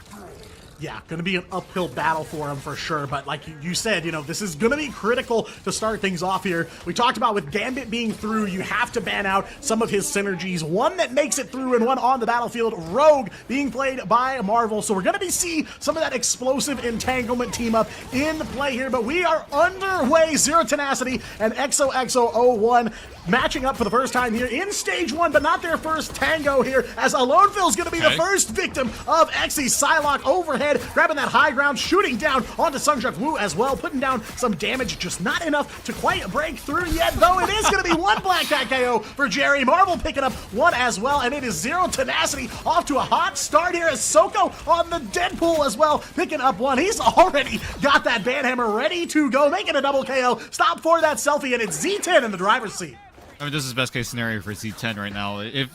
Yeah, going to be an uphill battle for him for sure. But like you said, you know, this is going to be critical to start things off here. We talked about with Gambit being through, you have to ban out some of his synergies. One that makes it through and one on the battlefield, Rogue, being played by Marvel. So we're going to see some of that explosive entanglement team up in play here. But we are underway. Zero Tenacity and XOXO01 matching up for the first time here in stage 1, but not their first tango here, as Alonefill's going to be the first victim of Xe. Psylocke overhead, grabbing that high ground, shooting down onto Seongjuk Woo as well, putting down some damage, just not enough to quite break through yet, though it is going to be one Black Cat KO for Jerry. Marvel picking up one as well, and it is Zero Tenacity off to a hot start here as Soko on the Deadpool as well, picking up one. He's already got that Banhammer ready to go, making a double KO. Stop for that selfie, and it's Z10 in the driver's seat. I mean, this is best case scenario for Z10 right now. If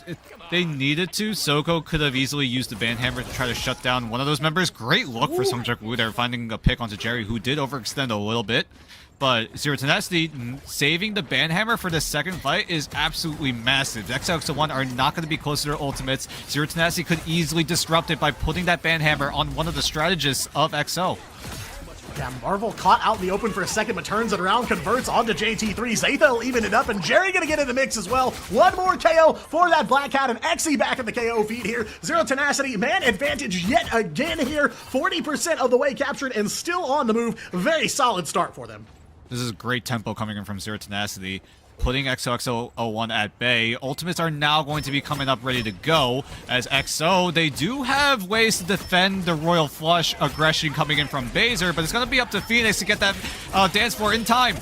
they needed to, Soko could have easily used the Banhammer to try to shut down one of those members. Great look for Seongjuk Woo there, finding a pick onto Jerry, who did overextend a little bit. But Zero Tenacity saving the Banhammer for the second fight is absolutely massive. XOXO1 are not going to be close to their ultimates. Zero Tenacity could easily disrupt it by putting that Banhammer on one of the strategists of XO. Yeah, Marvel caught out in the open for a second, but turns it around, converts onto JT3. Zaytha will even it up, and Jerry gonna get in the mix as well. One more KO for that Black Cat, and Xe back in the KO feed here. Zero Tenacity, man advantage yet again here. 40% of the way captured and still on the move. Very solid start for them. This is great tempo coming in from Zero Tenacity, putting XOXO01 at bay. Ultimates are now going to be coming up ready to go, as XO, they do have ways to defend the Royal Flush aggression coming in from Baser, but it's going to be up to Phoenix to get that dance floor in time.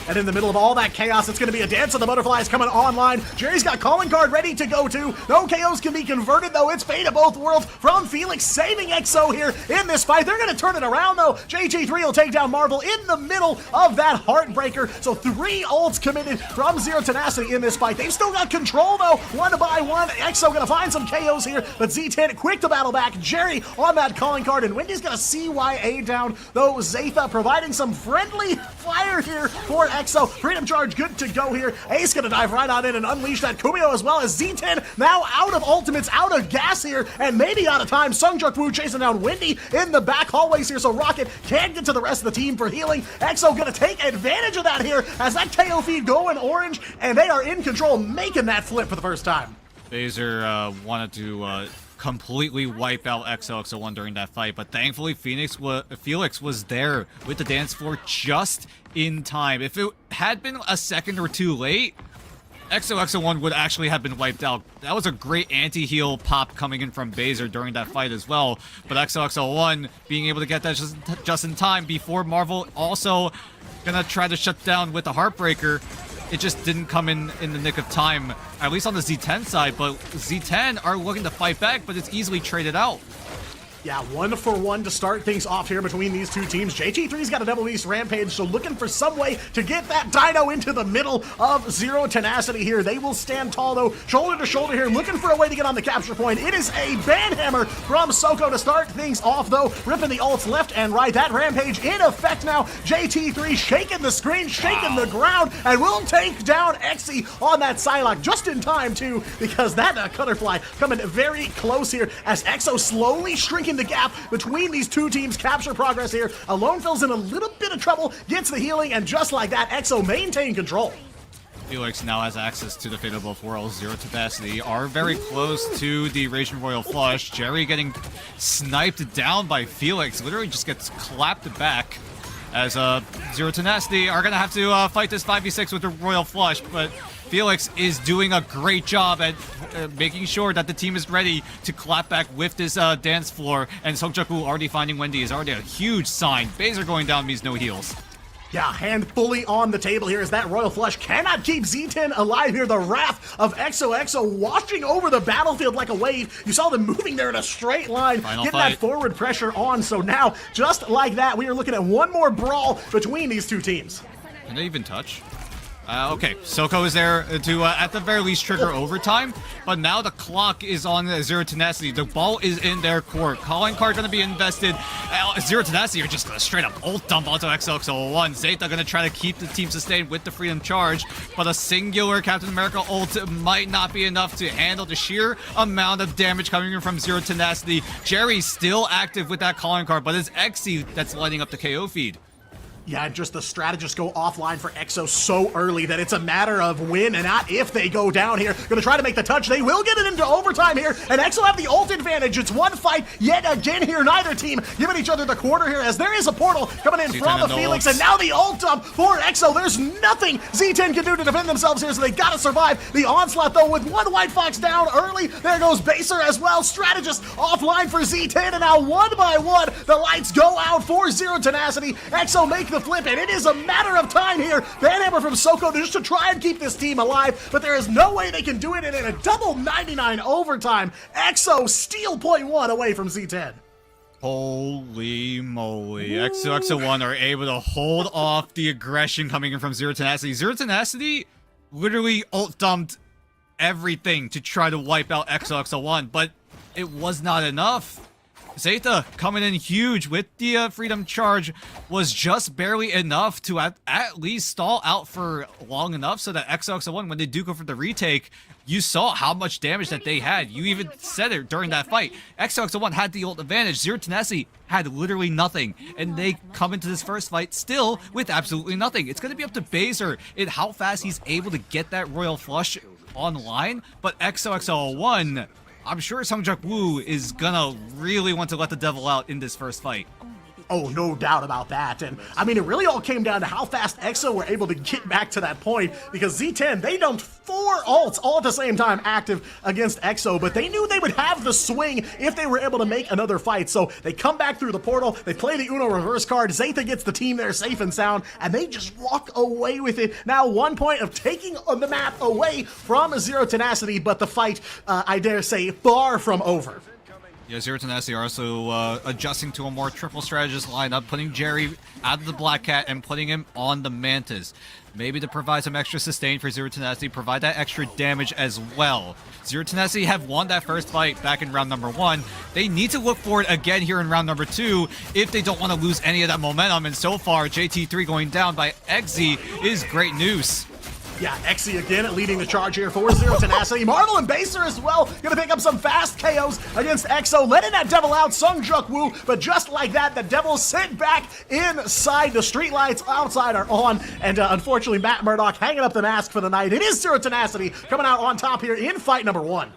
And in the middle of all that chaos, it's going to be a Dance of the Butterflies coming online. Jerry's got Calling Card ready to go to. No KOs can be converted, though. It's Fate of Both Worlds from Felix, saving XO here in this fight. They're going to turn it around, though. JT3 will take down Marvel in the middle of that Heartbreaker. So 3 ults committed from Zero Tenacity in this fight. They've still got control, though, one by one. XO going to find some KOs here, but Z10 quick to battle back. Jerry on that Calling Card, and Wendy's going to CYA down, though. Zaytha providing some friendly fire here for XO. Freedom Charge good to go here. Ace gonna dive right on in and unleash that Kumio, as well as Z10 now out of ultimates, out of gas here, and maybe out of time. Seongjuk Woo chasing down Wendy in the back hallways here, so Rocket can't get to the rest of the team for healing. XO gonna take advantage of that here as that KO feed going orange, and they are in control, making that flip for the first time. Baser wanted to completely wipe out XOXO1 during that fight, but thankfully Felix was there with the dance floor just in time. If it had been a second or two late, XOXO1 would actually have been wiped out. That was a great anti-heal pop coming in from Baser during that fight as well, but XOXO1 being able to get that just in time before Marvel also gonna try to shut down with the Heartbreaker. It just didn't come in the nick of time, at least on the Z10 side, but Z10 are looking to fight back, but it's easily traded out. Yeah, 1-for-1 to start things off here between these two teams. JT3's got a double beast Rampage, so looking for some way to get that Dino into the middle of Zero Tenacity here. They will stand tall, though, shoulder to shoulder here, looking for a way to get on the capture point. It is a Banhammer from Soko to start things off, though, ripping the ults left and right. That Rampage in effect now. JT3 shaking the screen, shaking the ground, and will take down Xe on that Psylocke just in time, too, because that Cutterfly coming very close here as XO slowly shrinking the gap between these two teams. Capture progress here. Alonefill's in a little bit of trouble, gets the healing, and just like that, XO maintain control. Felix now has access to the Fate of Both Worlds. Zero Tenacity are very close to the Raging Royal Flush. Jerry getting sniped down by Felix, literally just gets clapped back, as Zero Tenacity are gonna have to fight this 5v6 with the Royal Flush, but Felix is doing a great job at making sure that the team is ready to clap back with this dance floor, and Seongjuk Woo already finding Wendy is already a huge sign. Baser going down means no heals. Yeah, hand fully on the table here as that Royal Flush cannot keep Z10 alive here. The wrath of XOXO washing over the battlefield like a wave. You saw them moving there in a straight line, getting that forward pressure on. So now, just like that, we are looking at one more brawl between these two teams. Can they even touch? Okay, Soko is there to, at the very least, trigger overtime, but now the clock is on Zero Tenacity. The ball is in their court. Calling card going to be invested. Zero Tenacity are just going to straight up ult dump onto XOXO1. Zeta going to try to keep the team sustained with the Freedom Charge, but a singular Captain America ult might not be enough to handle the sheer amount of damage coming in from Zero Tenacity. Jerry's still active with that calling card, but it's Exy that's lighting up the KO feed. Yeah, just the strategists go offline for EXO so early that it's a matter of when and not if they go down here. Gonna try to make the touch. They will get it into overtime here, and EXO have the ult advantage. It's one fight yet again here. Neither team giving each other the quarter here, as there is a portal coming in from the Felix, and now the ult dump for EXO. There's nothing Z10 can do to defend themselves here, so they gotta survive the onslaught, though, with one White Fox down early. There goes Baser as well. Strategist offline for Z10, and now one by one, the lights go out for Zero Tenacity. EXO make the flip, and it is a matter of time here. Banhammer from Soko just to try and keep this team alive, but there is no way they can do it, and in a double 99 overtime, EXO steal point one away from Z10. Holy moly. XOXO1 are able to hold off the aggression coming in from Zero Tenacity. Zero Tenacity literally ult dumped everything to try to wipe out XOXO1, but it was not enough. Zeta coming in huge with the Freedom Charge was just barely enough to at least stall out for long enough so that XOXO1, when they do go for the retake, you saw how much damage that they had. You even said it during that fight. XOXO1 had the ult advantage. Zero Tenacity had literally nothing, and they come into this first fight still with absolutely nothing. It's going to be up to Baser in how fast he's able to get that Royal Flush online, but XOXO1... I'm sure Sungjak Woo is gonna really want to let the devil out in this first fight. Oh, no doubt about that. And I mean, it really all came down to how fast EXO were able to get back to that point, because Z10, they dumped 4 ults all at the same time active against EXO, but they knew they would have the swing if they were able to make another fight. So they come back through the portal, they play the Uno reverse card, Zeta gets the team there safe and sound, and they just walk away with it. Now 1 point of taking the map away from Zero Tenacity, but the fight, I dare say, far from over. Yeah, Zero Tenacity are also adjusting to a more triple strategist lineup, putting Jerry out of the Black Cat and putting him on the Mantis. Maybe to provide some extra sustain for Zero Tenacity, provide that extra damage as well. Zero Tenacity have won that first fight back in round number 1. They need to look for it again here in round number 2 if they don't want to lose any of that momentum. And so far, JT3 going down by Exy is great news. Yeah, Exy again leading the charge here for Zero Tenacity. Marvel and Baser as well, gonna pick up some fast KOs against EXO, letting that devil out, Sungjak Woo, but just like that, the devil sent back inside. The streetlights outside are on, and unfortunately, Matt Murdock hanging up the mask for the night. It is Zero Tenacity coming out on top here in fight number 1.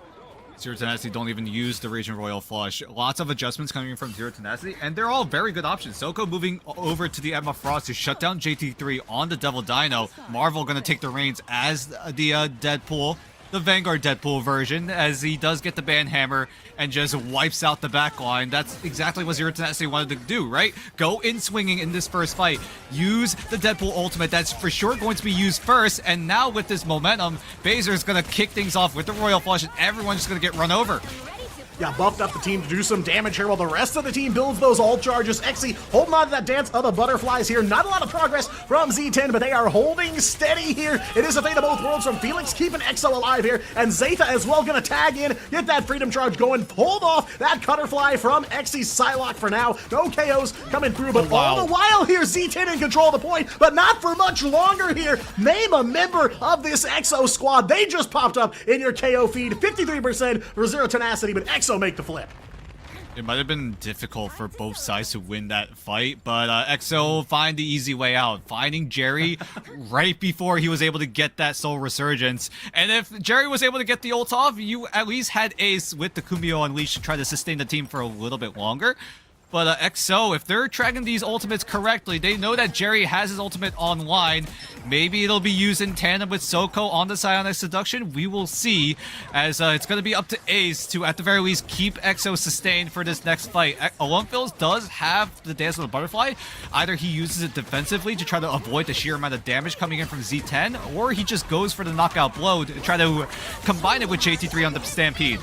Zero Tenacity don't even use the Raging Royal Flush. Lots of adjustments coming from Zero Tenacity, and they're all very good options. Soko moving over to the Emma Frost to shut down JT3 on the Devil Dino. Marvel going to take the reins as the Deadpool, the Vanguard Deadpool version, as he does get the Banhammer and just wipes out the backline. That's exactly what Zero Tenacity wanted to do, right? Go in swinging in this first fight. Use the Deadpool ultimate. That's for sure going to be used first. And now with this momentum, Baser is going to kick things off with the Royal Flush, and everyone's just going to get run over. Yeah, buffed up the team to do some damage here while the rest of the team builds those ult charges. Exy holding on to that dance of the butterflies here. Not a lot of progress from Z10, but they are holding steady here. It is a fate of both worlds from Felix keeping EXO alive here, and Zeta as well gonna tag in, get that freedom charge going, hold off that Cutterfly from Exy's Psylocke for now. No KOs coming through, but all the while here, Z10 in control of the point, but not for much longer here. Name a member of this EXO squad. They just popped up in your KO feed. 53% for Zero Tenacity, but EXO make the flip. It might have been difficult for both sides to win that fight, but EXO find the easy way out, finding Jerry right before he was able to get that Soul Resurgence. And if Jerry was able to get the ult off, you at least had Ace with the Kumbio Unleashed to try to sustain the team for a little bit longer. But EXO, if they're tracking these ultimates correctly, they know that Jerry has his ultimate online. Maybe it'll be used in tandem with Soko on the Psionic Seduction. We will see, as it's going to be up to Ace to, at the very least, keep EXO sustained for this next fight. Alunfils does have the Dance of the Butterfly. Either he uses it defensively to try to avoid the sheer amount of damage coming in from Z10, or he just goes for the knockout blow to try to combine it with JT3 on the Stampede.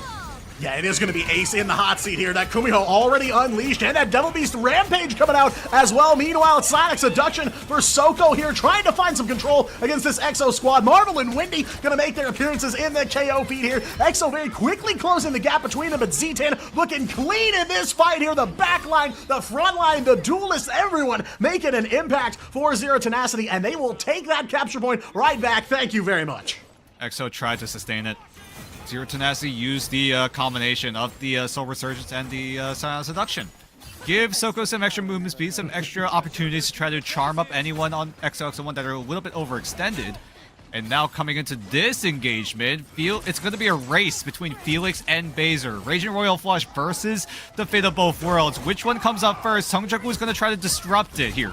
Yeah, it is going to be Ace in the hot seat here. That Kumiho already unleashed, and that Devil Beast Rampage coming out as well. Meanwhile, Sonic Seduction for Soko here, trying to find some control against this EXO squad. Marvel and Windy going to make their appearances in the KO feed here. EXO very quickly closing the gap between them, but Z10 looking clean in this fight here. The back line, the front line, the duelists, everyone making an impact for Zero Tenacity, and they will take that capture point right back. Thank you very much. EXO tried to sustain it. Zero Tenacity used the combination of the Soul Resurgence and the Silent Seduction. Give Soko some extra movement speed, some extra opportunities to try to charm up anyone on XOXO1 that are a little bit overextended. And now coming into this engagement, it's going to be a race between Felix and Baser. Raging Royal Flush versus the Fate of Both Worlds. Which one comes up first? Sungjaku is going to try to disrupt it here.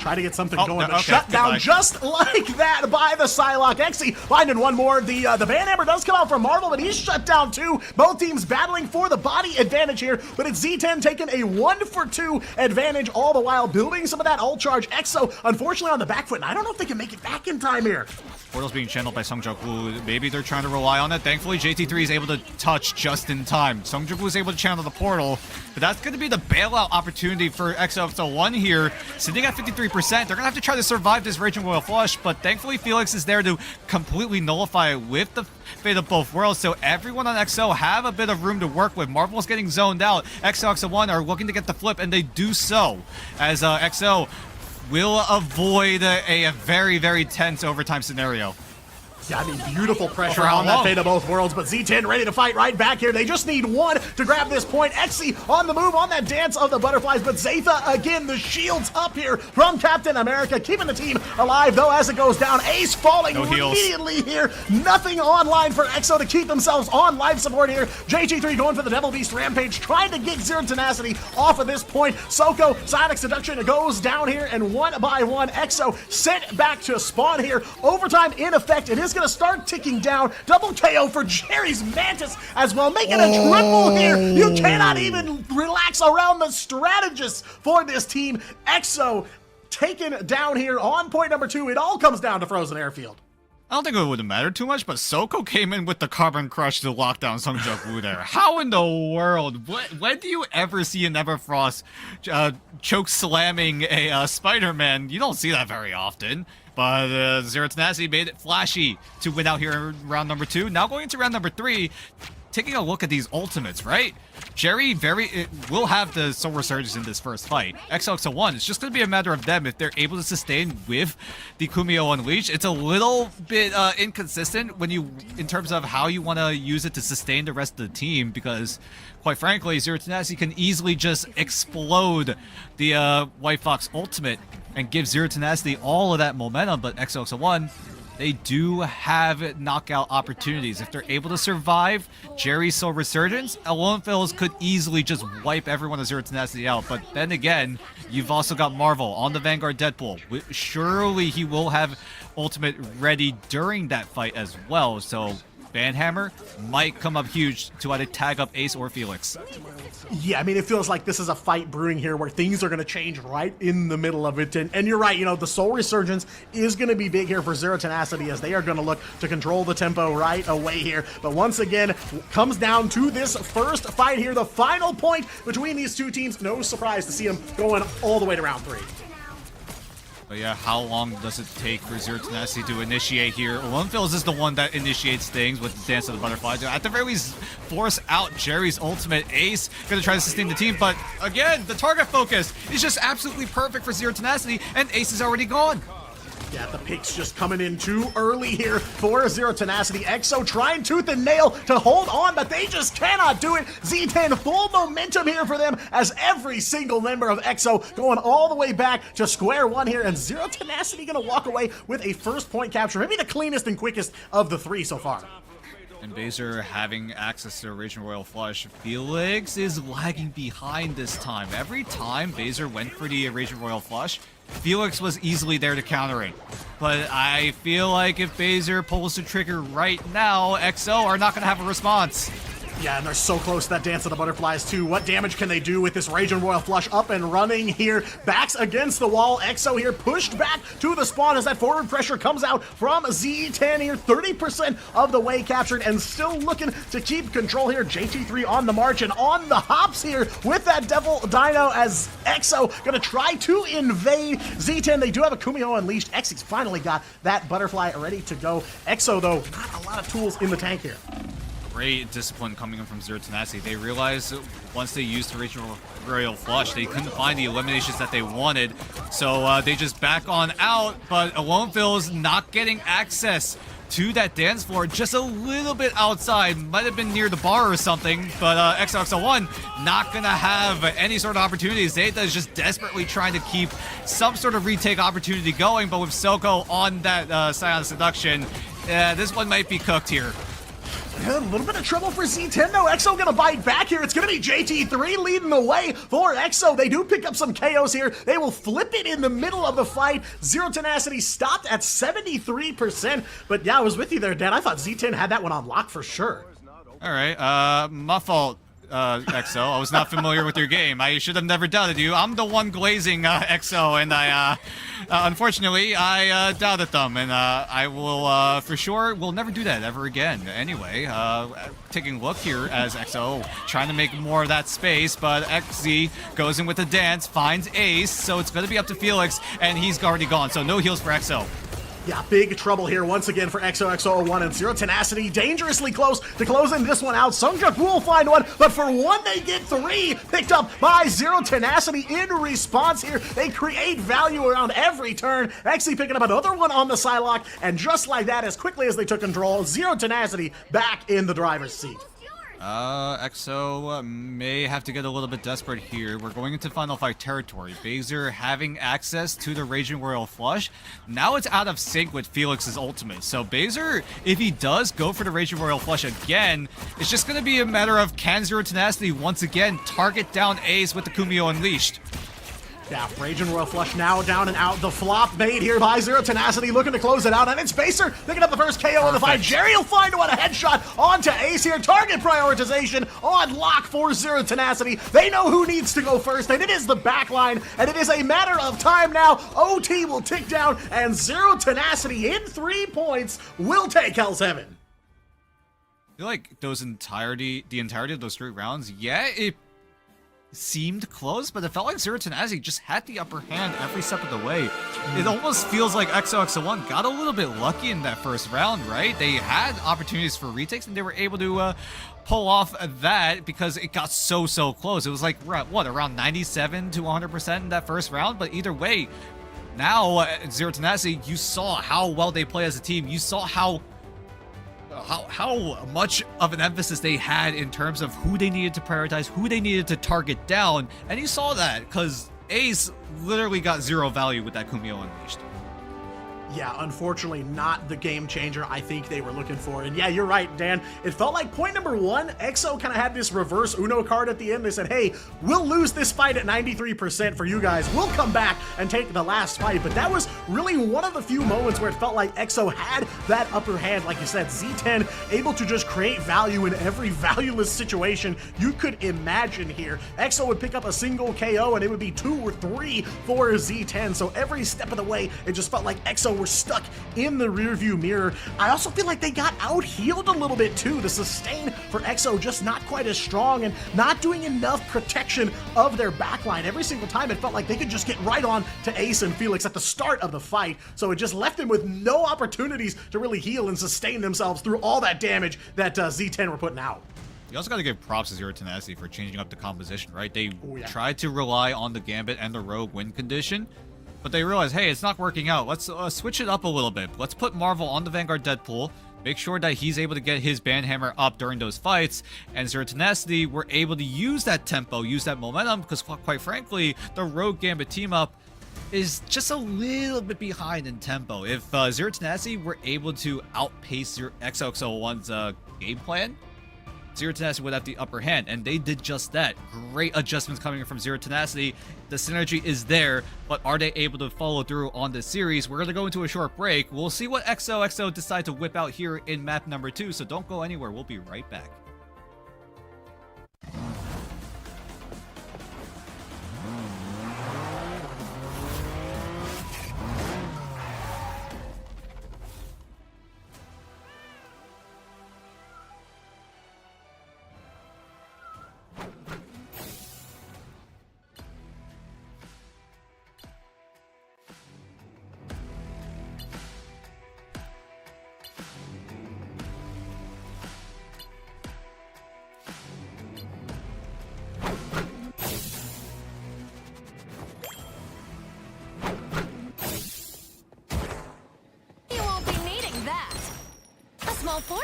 Try to get something going, but okay, shut down goodbye. just like that by the Psylocke. Exy finding one more. The Banhammer does come out from Marvel, but he's shut down too. Both teams battling for the body advantage here, but it's Z10 taking a 1-for-2 advantage, all the while building some of that ult charge. EXO, unfortunately, on the back foot, and I don't know if they can make it back in time here. Portal's being channeled by Sungjaku. Maybe they're trying to rely on it. Thankfully, JT3 is able to touch just in time. Sungjaku is able to channel the portal, but that's going to be the bailout opportunity for XOXO1 here. Sitting at 53%, they're going to have to try to survive this Raging Royal Flush, but thankfully Felix is there to completely nullify it with the Fate of Both Worlds, so everyone on XO have a bit of room to work with. Marvel's getting zoned out. XOXO1 are looking to get the flip, and they do so, as XO will avoid a very, very tense overtime scenario. Yeah, I mean, beautiful pressure For how on that long? Fate of Both Worlds, but Z10 ready to fight right back here. They just need one to grab this point. Exy on the move on that Dance of the Butterflies, but Zatha, again, the shields up here from Captain America, keeping the team alive, though, as it goes down. Ace falling No heals. immediately here. Nothing online for EXO to keep themselves on life support here. JG3 going for the Devil Beast Rampage, trying to get Zero Tenacity off of this point. Soko, Sonic Seduction goes down here, and one by one, EXO sent back to spawn here. Overtime in effect. It is going to start ticking down. Double KO for Jerry's Mantis as well, making a triple here. You cannot even relax around the strategists for this team. EXO taken down here on point number 2. It all comes down to Frozen Airfield. I don't think it would have mattered too much, but Soko came in with the Carbon Crush to lock down Sungjaku there. How in the world? When do you ever see an Everfrost choke slamming a Spider-Man? You don't see that very often. But Zero Tenacity made it flashy to win out here in round number 2. Now going into round number 3, taking a look at these ultimates, right? Jerry will have the Soul Resurgence in this first fight. XOXO1, it's just going to be a matter of them if they're able to sustain with the Kumiho Unleashed. It's a little bit inconsistent in terms of how you want to use it to sustain the rest of the team, because quite frankly, Zero Tenacity can easily just explode the White Fox ultimate and give Zero Tenacity all of that momentum, but XOXO1, they do have knockout opportunities. If they're able to survive Jerry's Soul Resurgence, Alonefils could easily just wipe everyone of Zero Tenacity out. But then again, you've also got Marvel on the Vanguard Deadpool. Surely he will have ultimate ready during that fight as well. So Banhammer might come up huge to either tag up Ace or Felix. Yeah, I mean, it feels like this is a fight brewing here where things are going to change right in the middle of it. And you're right, you know, the Soul Resurgence is going to be big here for Zero Tenacity as they are going to look to control the tempo right away here. But once again, comes down to this first fight here, the final point between these two teams. No surprise to see them going all the way to round 3. But yeah, how long does it take for Zero Tenacity to initiate here? Alonefils is the one that initiates things with the Dance of the Butterflies. At the very least, force out Jerry's ultimate. Ace gonna try to sustain the team, but again, the target focus is just absolutely perfect for Zero Tenacity, and Ace is already gone. Yeah, the picks just coming in too early here for Zero Tenacity. EXO trying tooth and nail to hold on, but they just cannot do it. Z10 full momentum here for them as every single member of EXO going all the way back to square one here, and Zero Tenacity gonna walk away with a first point capture, maybe the cleanest and quickest of the 3 so far. And Baser having access to a Raging Royal Flush. Felix is lagging behind this time. Every time Baser went for the Raging Royal Flush, Felix was easily there to counter it. But I feel like if Baser pulls the trigger right now, XO are not going to have a response. Yeah, and they're so close to that Dance of the Butterflies too. What damage can they do with this Raging Royal Flush up and running here? Backs against the wall. EXO here pushed back to the spawn as that forward pressure comes out from Z10 here. 30% of the way captured and still looking to keep control here. JT3 on the march and on the hops here with that Devil Dino as EXO gonna try to invade Z10. They do have a Kumio Unleashed. Exy's finally got that Butterfly ready to go. EXO though, not a lot of tools in the tank here. Great discipline coming in from Zero Tenacity. They realized once they used the Raging Royal Flush, they couldn't find the eliminations that they wanted, so they just back on out, but Alonefill's not getting access to that dance floor, just a little bit outside, might have been near the bar or something, but XOXO1 not gonna have any sort of opportunities. Zeta is just desperately trying to keep some sort of retake opportunity going, but with Soko on that Scion Seduction, this one might be cooked here. A little bit of trouble for Z10 though. EXO gonna bite back here. It's gonna be JT3 leading the way for EXO. They do pick up some KOs here. They will flip it in the middle of the fight. Zero Tenacity stopped at 73%. But yeah, I was with you there, Dan. I thought Z10 had that one on lock for sure. All right, my fault, EXO. I was not familiar with your game. I should have never doubted you. I'm the one glazing EXO, and I, unfortunately, I doubted them, and I will, for sure, will never do that ever again. Anyway, taking a look here as EXO trying to make more of that space, but XZ goes in with the dance, finds Ace, so it's going to be up to Felix, and he's already gone, so no heals for EXO. Yeah, big trouble here once again for XOXO01 and Zero Tenacity. Dangerously close to closing this one out. Sungjuk will find one, but for one, they get three picked up by Zero Tenacity in response here. They create value around every turn. XZ picking up another one on the Psylocke, and just like that, as quickly as they took control, Zero Tenacity back in the driver's seat. EXO may have to get a little bit desperate here. We're going into Final Fight territory. Baszler having access to the Raging Royal Flush. Now it's out of sync with Felix's ultimate. So Baszler, if he does go for the Raging Royal Flush again, it's just going to be a matter of can Zero Tenacity once again target down Ace with the Kumio Unleashed. Yeah, Raging Royal Flush now down and out. The flop made here by Zero Tenacity looking to close it out, and it's Baszler picking up the first KO in the fight. Jerry will find one, a headshot onto Ace here. Target prioritization on lock for Zero Tenacity. They know who needs to go first, and it is the backline, and it is a matter of time now. OT will tick down, and Zero Tenacity in 3 points will take Hell's Heaven. I feel like the entirety of those 3 rounds, yeah, it seemed close, but it felt like Zero Tenacity just had the upper hand every step of the way. It almost feels like XOXO1 got a little bit lucky in that first round, right? They had opportunities for retakes, and they were able to pull off that because it got so close. It was like, what, around 97 to 100% in that first round? But either way, now Zero Tenacity, you saw how well they play as a team. You saw how much of an emphasis they had in terms of who they needed to prioritize, who they needed to target down, and you saw that because Ace literally got 0 value with that Kumio Unleashed. Yeah, unfortunately not the game changer I think they were looking for. And yeah, you're right, Dan. It felt like point number 1, EXO kind of had this reverse Uno card at the end. They said, hey, we'll lose this fight at 93% for you guys. We'll come back and take the last fight. But that was really one of the few moments where it felt like EXO had that upper hand. Like you said, Z10 able to just create value in every valueless situation you could imagine here. EXO would pick up a single KO and it would be 2 or 3 for Z10. So every step of the way, it just felt like EXO were stuck in the rearview mirror. I also feel like they got out-healed a little bit too. The sustain for EXO just not quite as strong and not doing enough protection of their backline. Every single time it felt like they could just get right on to Ace and Felix at the start of the fight. So it just left them with no opportunities to really heal and sustain themselves through all that damage that Z10 were putting out. You also got to give props to Zero Tenacity for changing up the composition, right? They tried to rely on the Gambit and the Rogue win condition, but they realized, hey, it's not working out. Let's switch it up a little bit. Let's put Marvel on the Vanguard Deadpool, make sure that he's able to get his Banhammer up during those fights, and Zero Tenacity were able to use that tempo, use that momentum, because quite frankly, the Rogue Gambit team-up is just a little bit behind in tempo. If Zero Tenacity were able to outpace your XOXO1's game plan, Zero Tenacity would have the upper hand, and they did just that. Great adjustments coming from Zero Tenacity. The synergy is there, but are they able to follow through on this series? We're going to go into a short break. We'll see what XOXO decide to whip out here in map number 2, so don't go anywhere. We'll be right back.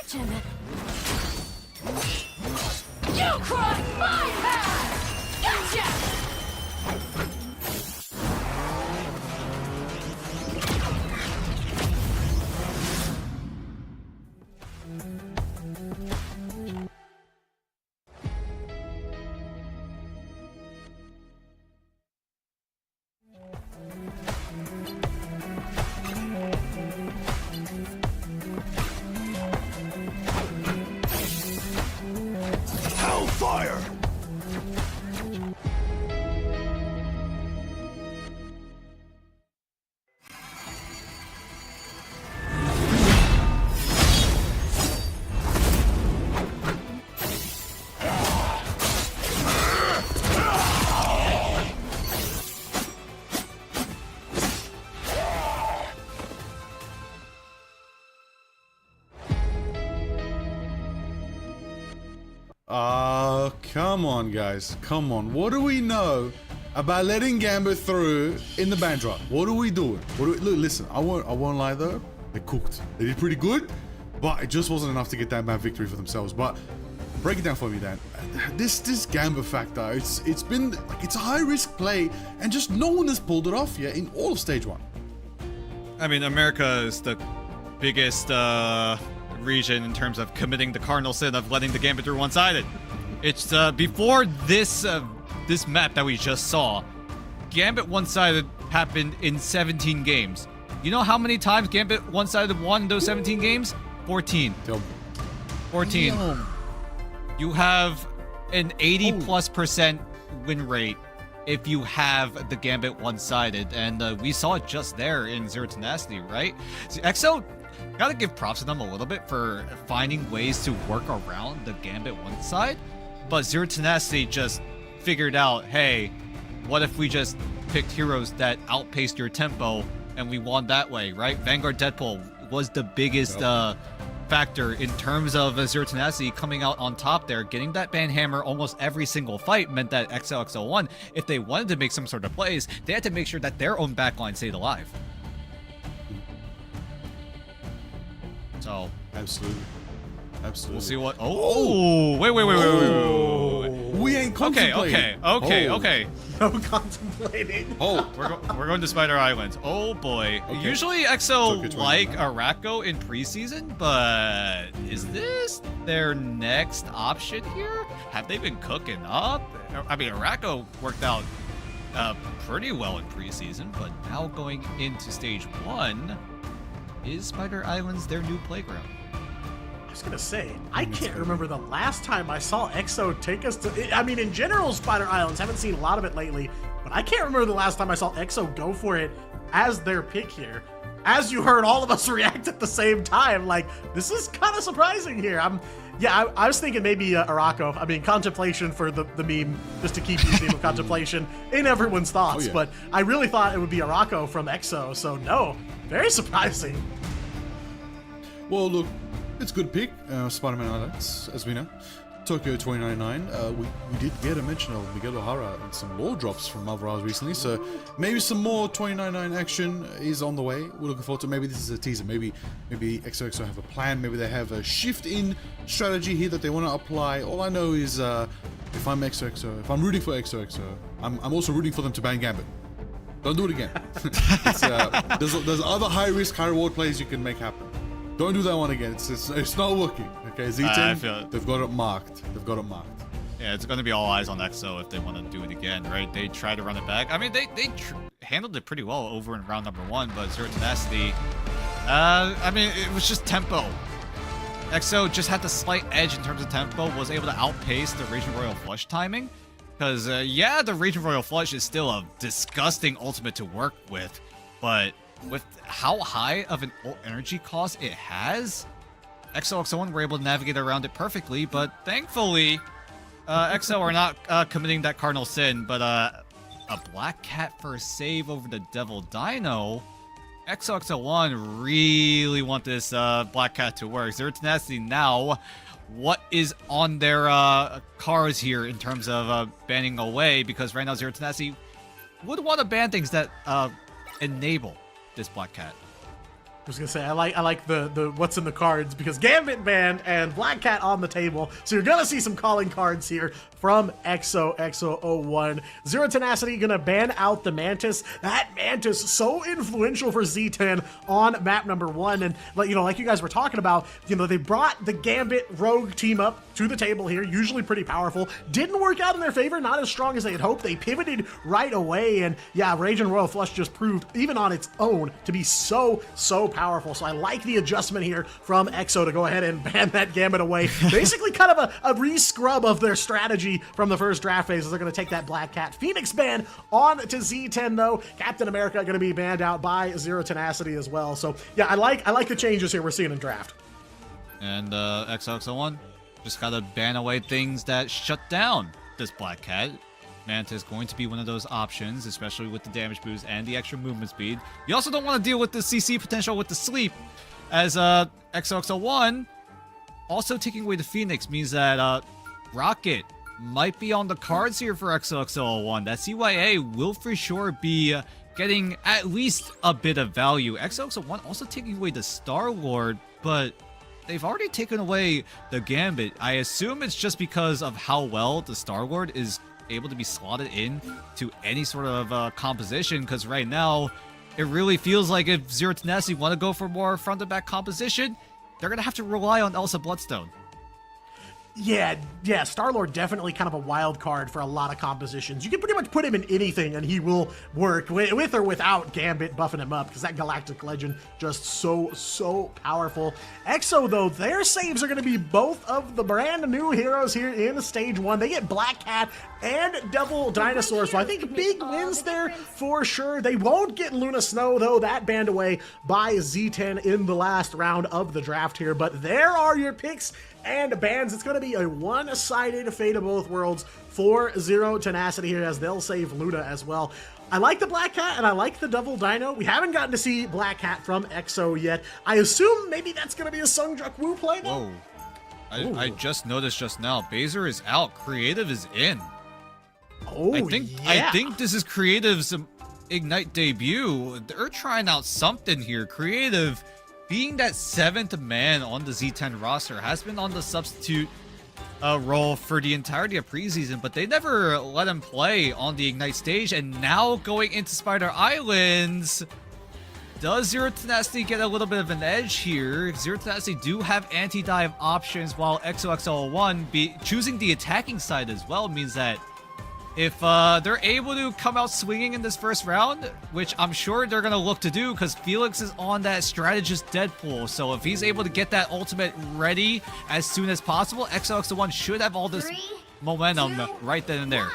fortune. You crossed my path! Gotcha! Hellfire! Come on, guys. Come on. What do we know about letting Gambit through in the band drop? What are we doing? Look, listen. I won't lie though. They cooked. They did pretty good, but it just wasn't enough to get that map victory for themselves. But break it down for me, Dan. This Gambit factor. It's been like it's a high risk play, and just no one has pulled it off yet in all of stage 1. I mean, America is the biggest region in terms of committing the cardinal sin of letting the Gambit through one-sided. It's before this this map that we just saw, Gambit one-sided happened in 17 games. You know how many times Gambit one-sided won those 17 games? 14. 14. Damn. You have an 80+% win rate if you have the Gambit one-sided, and we saw it just there in Zero Tenacity, right? See, EXO, gotta give props to them a little bit for finding ways to work around the Gambit one side, but Zero Tenacity just figured out, hey, what if we just picked heroes that outpaced your tempo and we won that way, right? Vanguard Deadpool was the biggest factor in terms of Zero Tenacity coming out on top there. Getting that Banhammer almost every single fight meant that XLXL1, if they wanted to make some sort of plays, they had to make sure that their own backline stayed alive. So Absolutely. we'll see what. Oh, wait. We ain't contemplating. Okay. No contemplating. Oh, We're going to Spider Island. Oh boy. Okay. Usually EXO Took it like 29. Arako in preseason, but is this their next option here? Have they been cooking up? I mean, Arako worked out pretty well in preseason, but now going into stage 1, is Spider Islands their new playground? I was gonna say, I can't remember the last time I saw EXO take us to. I mean, in general, Spider Islands, haven't seen a lot of it lately, but I can't remember the last time I saw EXO go for it as their pick here. As you heard all of us react at the same time, like, this is kind of surprising here. I was thinking maybe Arako. I mean, contemplation for the meme, just to keep the theme of contemplation in everyone's thoughts. Oh, yeah. But I really thought it would be Arako from EXO, so no, very surprising. well, look, it's a good pick. Spider-Man Islands, as we know. Tokyo 2099. We did get a mention of Miguel O'Hara and some lore drops from Alvarez recently, so maybe some more 2099 action is on the way. We're looking forward to. Maybe this is a teaser. Maybe XOXO have a plan. Maybe they have a shift in strategy here that they want to apply. All I know is if I'm XOXO, if I'm rooting for XOXO, I'm also rooting for them to ban Gambit. Don't do it again. There's other high risk, high reward plays you can make happen. Don't do that one again. It's not working. Okay, Z10, feel it. they've got it marked. Yeah, it's going to be all eyes on EXO if they want to do it again, right? They try to run it back. I mean, they handled it pretty well over in round number 1, but Zero Tenacity, I mean, it was just tempo. EXO just had the slight edge in terms of tempo, was able to outpace the Raging Royal Flush timing. Because, yeah, the Raging Royal Flush is still a disgusting ultimate to work with, but with how high of an ult energy cost it has, XOXO1 were able to navigate around it perfectly, but thankfully, EXO are not committing that cardinal sin, but a Black Cat for a save over the Devil Dino. XOXO1 really want this Black Cat to work. Zero Tenacity now, what is on their cards here in terms of banning away? Because right now Zero Tenacity would want to ban things that enable this Black Cat. I was gonna say I like the what's in the cards because Gambit banned and Black Cat on the table, so you're gonna see some calling cards here from EXO01. Zero Tenacity gonna ban out the Mantis. That Mantis so influential for Z10 on map number 1, and like you guys were talking about, they brought the Gambit Rogue team up to the table here, usually pretty powerful. Didn't work out in their favor, not as strong as they had hoped. They pivoted right away, and yeah, Rage and Royal Flush just proved even on its own to be so powerful. So I like the adjustment here from EXO to go ahead and ban that Gambit away. Basically kind of a re-scrub of their strategy from the first draft phase as they're going to take that Black Cat Phoenix ban on to Z10 though. Captain America going to be banned out by Zero Tenacity as well. So yeah, I like the changes here we're seeing in draft. And XO1 just gotta ban away things that shut down this Black Cat. Manta is going to be one of those options, especially with the damage boost and the extra movement speed. You also don't want to deal with the CC potential with the sleep, as XO1 also taking away the Phoenix means that Rocket might be on the cards here for XO1. That CYA will for sure be getting at least a bit of value. XO1 also taking away the Star-Lord, but they've already taken away the Gambit. I assume it's just because of how well the Star-Lord is able to be slotted in to any sort of composition, because right now it really feels like if Zero Tenacity want to go for more front to back composition, they're gonna have to rely on Elsa Bloodstone. Yeah, Star-Lord definitely kind of a wild card for a lot of compositions. You can pretty much put him in anything and he will work, with or without Gambit buffing him up, because that Galactic Legend just so powerful. EXO, though, their saves are going to be both of the brand new heroes here in Stage 1. They get Black Cat and Devil Dinosaur, so I think big wins there for sure. They won't get Luna Snow, though. That banned away by Z10 in the last round of the draft here, but there are your picks and bans. It's going to be a one-sided Fate of Both Worlds for Zero Tenacity here, as they'll save Luna as well. I like the Black Cat and I like the Devil Dino. We haven't gotten to see Black Cat from EXO yet. I assume maybe that's going to be a Sungjak Woo play though. Whoa. I just noticed just now, Baser is out, Creative is in. Oh, I think this is Creative's Ignite debut. They're trying out something here. Creative, being that 7th man on the Z10 roster, has been on the substitute role for the entirety of preseason, but they never let him play on the Ignite stage, and now going into Spider Islands, does Zero Tenacity get a little bit of an edge here? Zero Tenacity do have anti-dive options, while XOXO1 choosing the attacking side as well means that if they're able to come out swinging in this first round, which I'm sure they're going to look to do because Felix is on that strategist Deadpool, so if he's able to get that ultimate ready as soon as possible, XOXO1 should have all this momentum right then and there.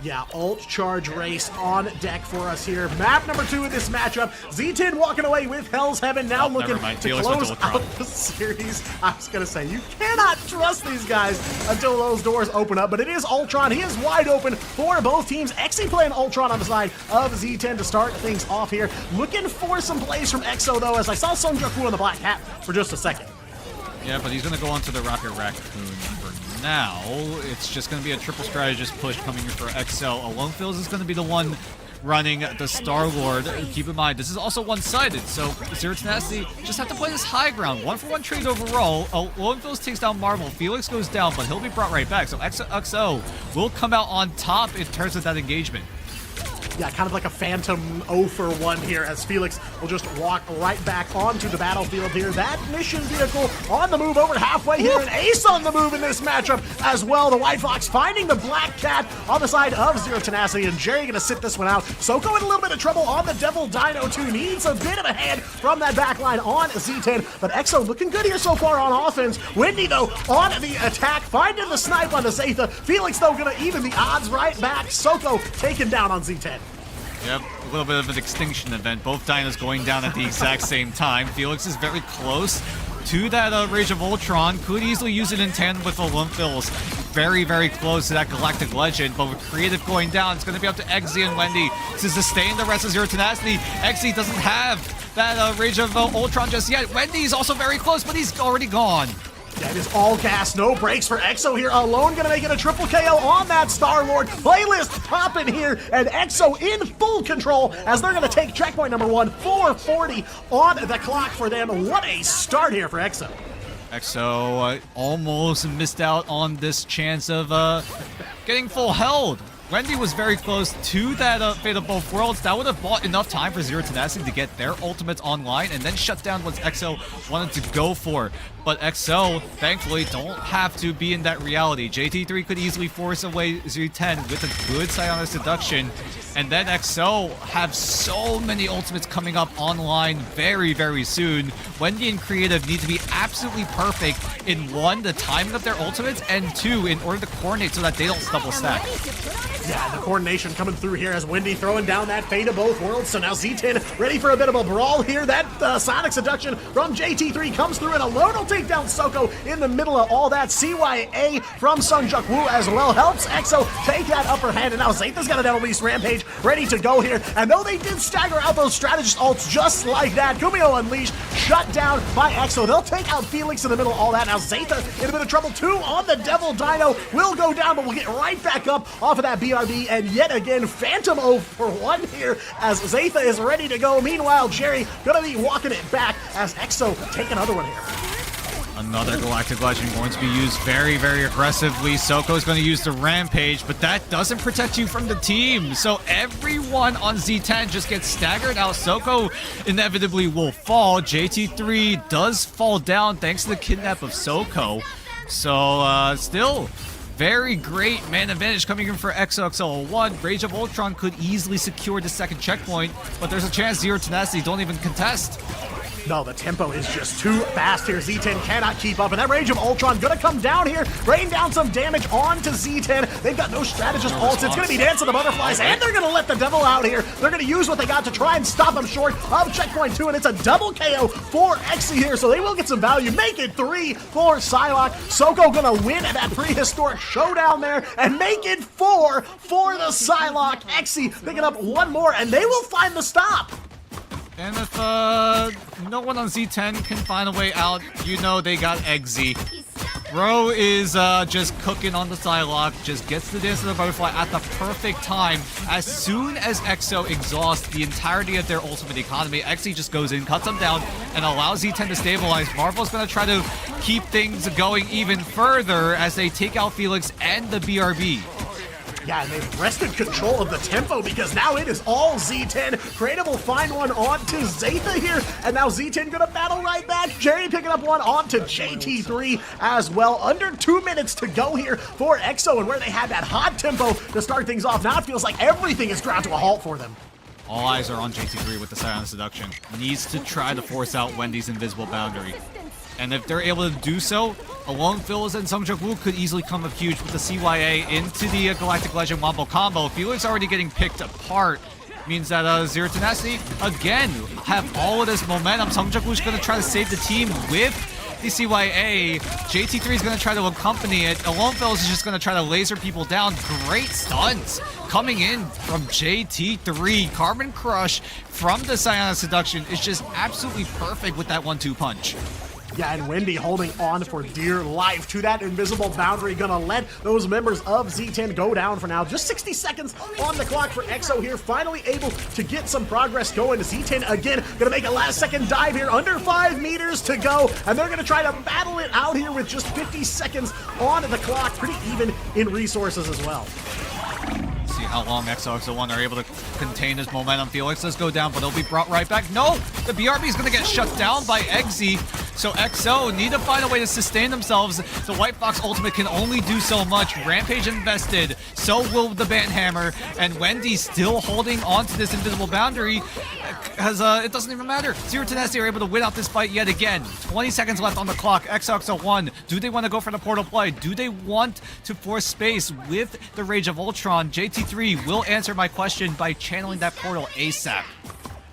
Yeah, ult charge race on deck for us here. Map number 2 in this matchup. Z10 walking away with Hell's Heaven, now looking to close out the series. I was going to say, you cannot trust these guys until those doors open up, but it is Ultron. He is wide open for both teams. Exi playing Ultron on the side of Z10 to start things off here. Looking for some plays from EXO, though, as I saw Sungjak Woo on the Black Hat for just a second. Yeah, but he's going to go on to the Rocket Raccoon for now. It's just going to be a triple strategist push coming in for EXO. Alone Fills is going to be the one running the Star-Lord. Keep in mind, this is also one-sided, so Zero Tenacity just have to play this high ground. 1-for-1 trade overall. Alone Fills takes down Marvel. Felix goes down, but he'll be brought right back. So EXO will come out on top in terms of that engagement. Yeah, kind of like a phantom 0-for-1 here, as Felix will just walk right back onto the battlefield here. That mission vehicle on the move over halfway here, and Ace on the move in this matchup as well. The White Fox finding the Black Cat on the side of Zero Tenacity, and Jerry gonna sit this one out. Soko in a little bit of trouble on the Devil Dino too. Needs a bit of a hand from that backline on Z10, but EXO looking good here so far on offense. Wendy, though, on the attack, finding the snipe on the Zatha. Felix, though, gonna even the odds right back. Soko taken down on Z10. Yep, a little bit of an extinction event. Both dinos going down at the exact same time. Felix is very close to that Rage of Ultron. Could easily use it in tandem with Olympus. Very close to that Galactic Legend, but with Creative going down, it's going to be up to Exi and Wendy to sustain the rest of Zero Tenacity. Exi doesn't have that Rage of Ultron just yet. Wendy's also very close, but he's already gone. That is all gas, no brakes for EXO here. Alone gonna make it a triple KO on that Star-Lord. Playlist popping here, and EXO in full control as they're gonna take checkpoint number 1. 4:40 on the clock for them. What a start here for EXO. EXO almost missed out on this chance of getting full held. Wendy was very close to that Fate of Both Worlds. That would have bought enough time for Zero Tenacity to get their ultimates online and then shut down what EXO wanted to go for. But EXO, thankfully, don't have to be in that reality. JT3 could easily force away Z10 with a good Psionic Seduction. And then EXO have so many ultimates coming up online very, very soon. Wendy and Creative need to be absolutely perfect in 1, the timing of their ultimates, and 2, in order to coordinate so that they don't double stack. Yeah, the coordination coming through here as Wendy throwing down that Fate of Both Worlds. So now Z10 ready for a bit of a brawl here. That Sonic Seduction from JT3 comes through, and Alone will take down Soko in the middle of all that. CYA from Sungjuk Woo as well helps EXO take that upper hand, and now Zaytha's got a Devil Beast Rampage ready to go here. And though they did stagger out those strategist ults just like that, Kumio Unleashed shut down by EXO. They'll take out Felix in the middle of all that. Now Zaytha in a bit of trouble too on the Devil Dino. Will go down, but we'll get right back up off of that BRB. And yet again, Phantom 0 for 1 here as Zaytha is ready to go. Meanwhile, Jerry gonna be walking it back as EXO take another one here. Another Galactic Legend going to be used very, very aggressively. Soko's going to use the Rampage, but that doesn't protect you from the team. So everyone on Z10 just gets staggered out. Soko inevitably will fall. JT3 does fall down thanks to the kidnap of Soko. So still very great man advantage coming in for XOXO1. Rage of Ultron could easily secure the second checkpoint, but there's a chance Zero Tenacity don't even contest. No, the tempo is just too fast here. Z10 cannot keep up, and that Rage of Ultron gonna come down here, rain down some damage onto Z10. They've got no strategist ults. It's gonna be Dance of the Butterflies, and they're gonna let the Devil out here. They're gonna use what they got to try and stop him short of checkpoint 2, and it's a double KO for Exe here, so they will get some value. Make it 3 for Psylocke. Soko gonna win at that prehistoric showdown there, and make it 4 for the Psylocke. Exe picking up one more, and they will find the stop. And if no one on Z10 can find a way out, you know they got Eggsy. Bro is just cooking on the Psylocke, just gets the Dance of the Butterfly at the perfect time. As soon as EXO exhausts the entirety of their ultimate economy, Eggsy just goes in, cuts them down, and allows Z10 to stabilize. Marvel's going to try to keep things going even further as they take out Felix and the BRB. Yeah, and they've wrested control of the tempo because now it is all Z10. Creative will find one onto Zaytha here, and now Z10 gonna battle right back. Jerry picking up one onto JT3 as well. Under 2 minutes to go here for EXO, and where they had that hot tempo to start things off, now it feels like everything is ground to a halt for them. All eyes are on JT3 with the Psionic Seduction. Needs to try to force out Wendy's invisible boundary. And if they're able to do so, Alone Phils and Sungjuk Woo could easily come up huge with the CYA into the Galactic Legend Wombo combo. Felix already getting picked apart. Means that Zero Tenacity, again, have all of this momentum. Sungjuk Woo's going to try to save the team with the CYA. JT3 is going to try to accompany it. Alone Phils is just going to try to laser people down. Great stuns coming in from JT3. Carbon Crush from the Psionic Seduction is just absolutely perfect with that 1-2 punch. Yeah, and Wendy holding on for dear life to that invisible boundary. Gonna let those members of Z10 go down for now. Just 60 seconds on the clock for EXO here. Finally able to get some progress going. Z10 again gonna make a last second dive here. Under 5 meters to go. And they're gonna try to battle it out here with just 50 seconds on the clock. Pretty even in resources as well. See how long XOXO1 are able to contain his momentum. Felix does go down, but he'll be brought right back. No! The BRB is going to get shut down by Eggsy. So EXO need to find a way to sustain themselves. The White Fox ultimate can only do so much. Rampage invested. So will the Banhammer. And Wendy still holding on to this invisible boundary. Because it doesn't even matter. Zero Tenacity are able to win out this fight yet again. 20 seconds left on the clock. XOXO1. Do they want to go for the portal play? Do they want to force space with the Rage of Ultron? JT3 will answer my question by channeling that portal ASAP.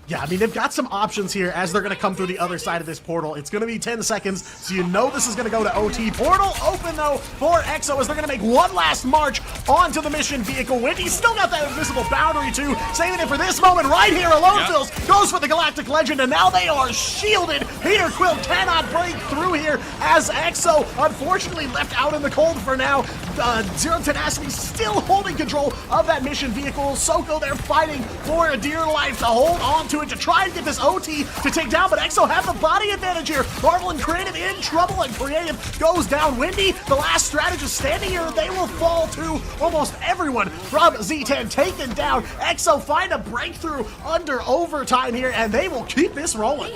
Yeah, I mean, they've got some options here as they're going to come through the other side of this portal. It's going to be 10 seconds, so you know this is going to go to OT. Portal open, though, for EXO as they're going to make one last march onto the mission vehicle. Wendy's still got that invisible boundary, too, saving it for this moment right here. Alone Fills goes for the Galactic Legend, and now they are shielded. Peter Quill cannot break through here as EXO, unfortunately, left out in the cold for now. Zero Tenacity still holding control of that mission vehicle. Soko, they're fighting for a dear life to hold on to it, to try and get this OT to take down, but EXO have the body advantage here. Marvel and Creative in trouble, and Creative goes down. Wendy, the last strategist standing here, they will fall to almost everyone from Z10 taken down. EXO find a breakthrough under overtime here, and they will keep this rolling.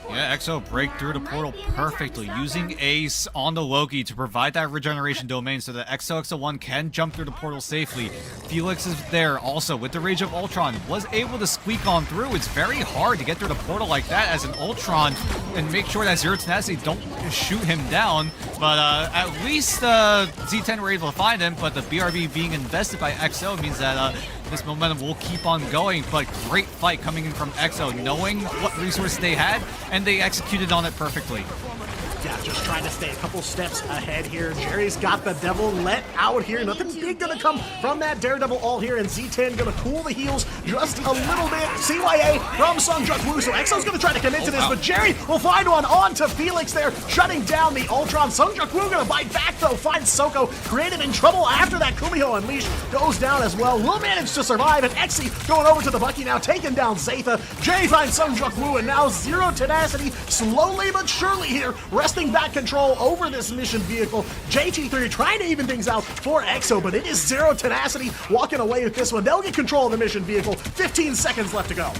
Yeah, EXO break through the portal perfectly, using Ace on the Loki to provide that regeneration domain so that EXO-1 can jump through the portal safely. Felix is there also with the Rage of Ultron, was able to squeak on through. It's very hard to get through the portal like that as an Ultron and make sure that Zero Tenacity don't shoot him down, but at least Z10 were able to find him, but the BRB being invested by EXO means that this momentum will keep on going. But great fight coming in from EXO, knowing what resources they had, and they executed on it perfectly. Yeah, just trying to stay a couple steps ahead here. Jerry's got the Devil let out here. Nothing big gonna come from that Daredevil ult here, and Z10 gonna cool the heels just a little bit. CYA from Sungjuk Woo, so EXO's gonna try to commit to this, but Jerry will find one onto Felix there, shutting down the Ultron. Sungjuk Woo gonna bite back though, finds Soko. Creative in trouble after that. Kumiho Unleashed goes down as well. Will manage to survive, and Exy going over to the Bucky now, taking down Zatha. Jerry finds Sungjuk Woo, and now Zero Tenacity slowly but surely here, wresting back control over this mission vehicle. JT3 trying to even things out for EXO, but it is Zero Tenacity walking away with this one. They'll get control of the mission vehicle. 15 seconds left to go.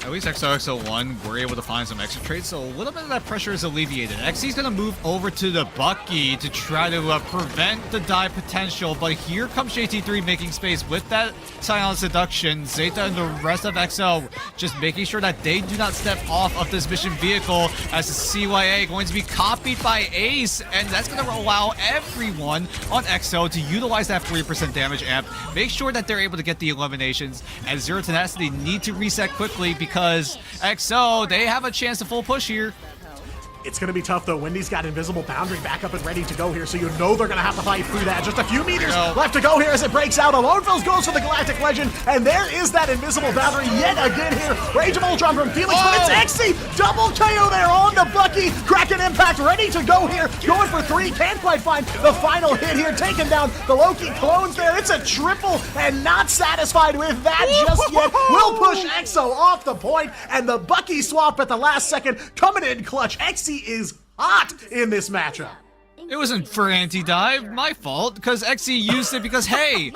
At least EXO-1 were able to find some extra trades, so a little bit of that pressure is alleviated. Xy's going to move over to the Bucky to try to prevent the dive potential, but here comes JT3 making space with that Silent Seduction. Zeta and the rest of EXO just making sure that they do not step off of this mission vehicle, as the CYA going to be copied by Ace, and that's going to allow everyone on EXO to utilize that 40% damage amp, make sure that they're able to get the eliminations, and Zero Tenacity need to reset quickly because EXO, they have a chance to full push here. It's going to be tough, though. Wendy's got Invisible Boundary back up and ready to go here, so you know they're going to have to fight through that. Just a few meters left to go here as it breaks out. Alone Fills goes for the Galactic Legend, and there is that Invisible Boundary yet again here. Rage of Ultron from Felix, but it's Exy! Double KO there on the Bucky. Kraken Impact ready to go here. Going for 3, can't quite find the final hit here. Taking down the Loki clones there. It's a triple, and not satisfied with that just yet. Will push EXO off the point, and the Bucky swap at the last second coming in clutch. Exy is hot in this matchup. It wasn't for anti-dive, my fault, because Exy used it because, hey,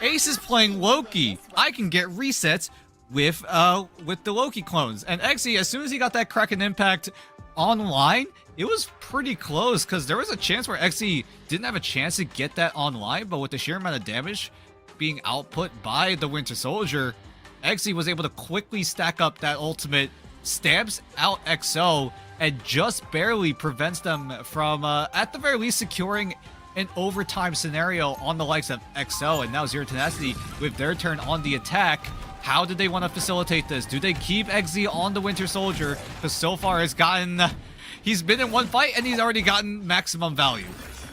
Ace is playing Loki. I can get resets with the Loki clones. And Exy, as soon as he got that Kraken Impact online, it was pretty close, because there was a chance where Exy didn't have a chance to get that online, but with the sheer amount of damage being output by the Winter Soldier, Exy was able to quickly stack up that ultimate, stamps out EXO, and just barely prevents them from, at the very least, securing an overtime scenario on the likes of EXO. And now Zero Tenacity with their turn on the attack. How do they want to facilitate this? Do they keep Exy on the Winter Soldier? Because so far he's been in one fight and he's already gotten maximum value.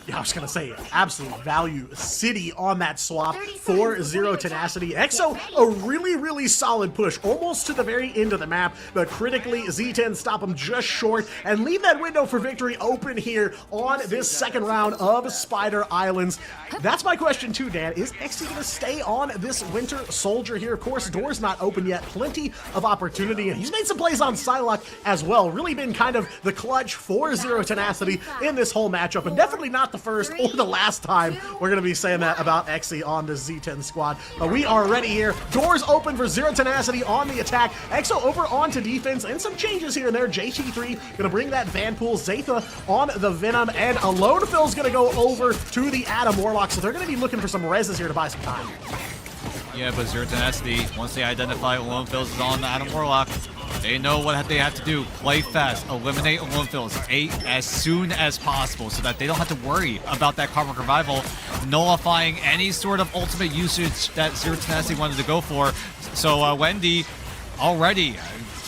Yeah, I was going to say, absolute value city on that swap for Zero Tenacity. EXO, a really, really solid push, almost to the very end of the map, but critically, Z10 stop him just short and leave that window for victory open here on this second round of Spider Islands. That's my question too, Dan. Is Exy going to stay on this Winter Soldier here? Of course, door's not open yet. Plenty of opportunity, and he's made some plays on Psylocke as well. Really been kind of the clutch for Zero Tenacity in this whole matchup, and definitely not the first or the last time we're going to be saying that about Exy on the Z10 squad. But we are ready here. Doors open for Zero Tenacity on the attack. EXO over onto defense, and some changes here and there. JT3 going to bring that Vanpool. Zatha on the Venom, and Alone Fill's going to go over to the Adam Warlock. So they're going to be looking for some reses here to buy some time. Yeah, but Zero Tenacity, once they identify Alone Fills is on the Adam Warlock, they know what they have to do. Play fast, eliminate Alone Fills as soon as possible so that they don't have to worry about that Karmic Revival nullifying any sort of ultimate usage that Zero Tenacity wanted to go for. So Wendy already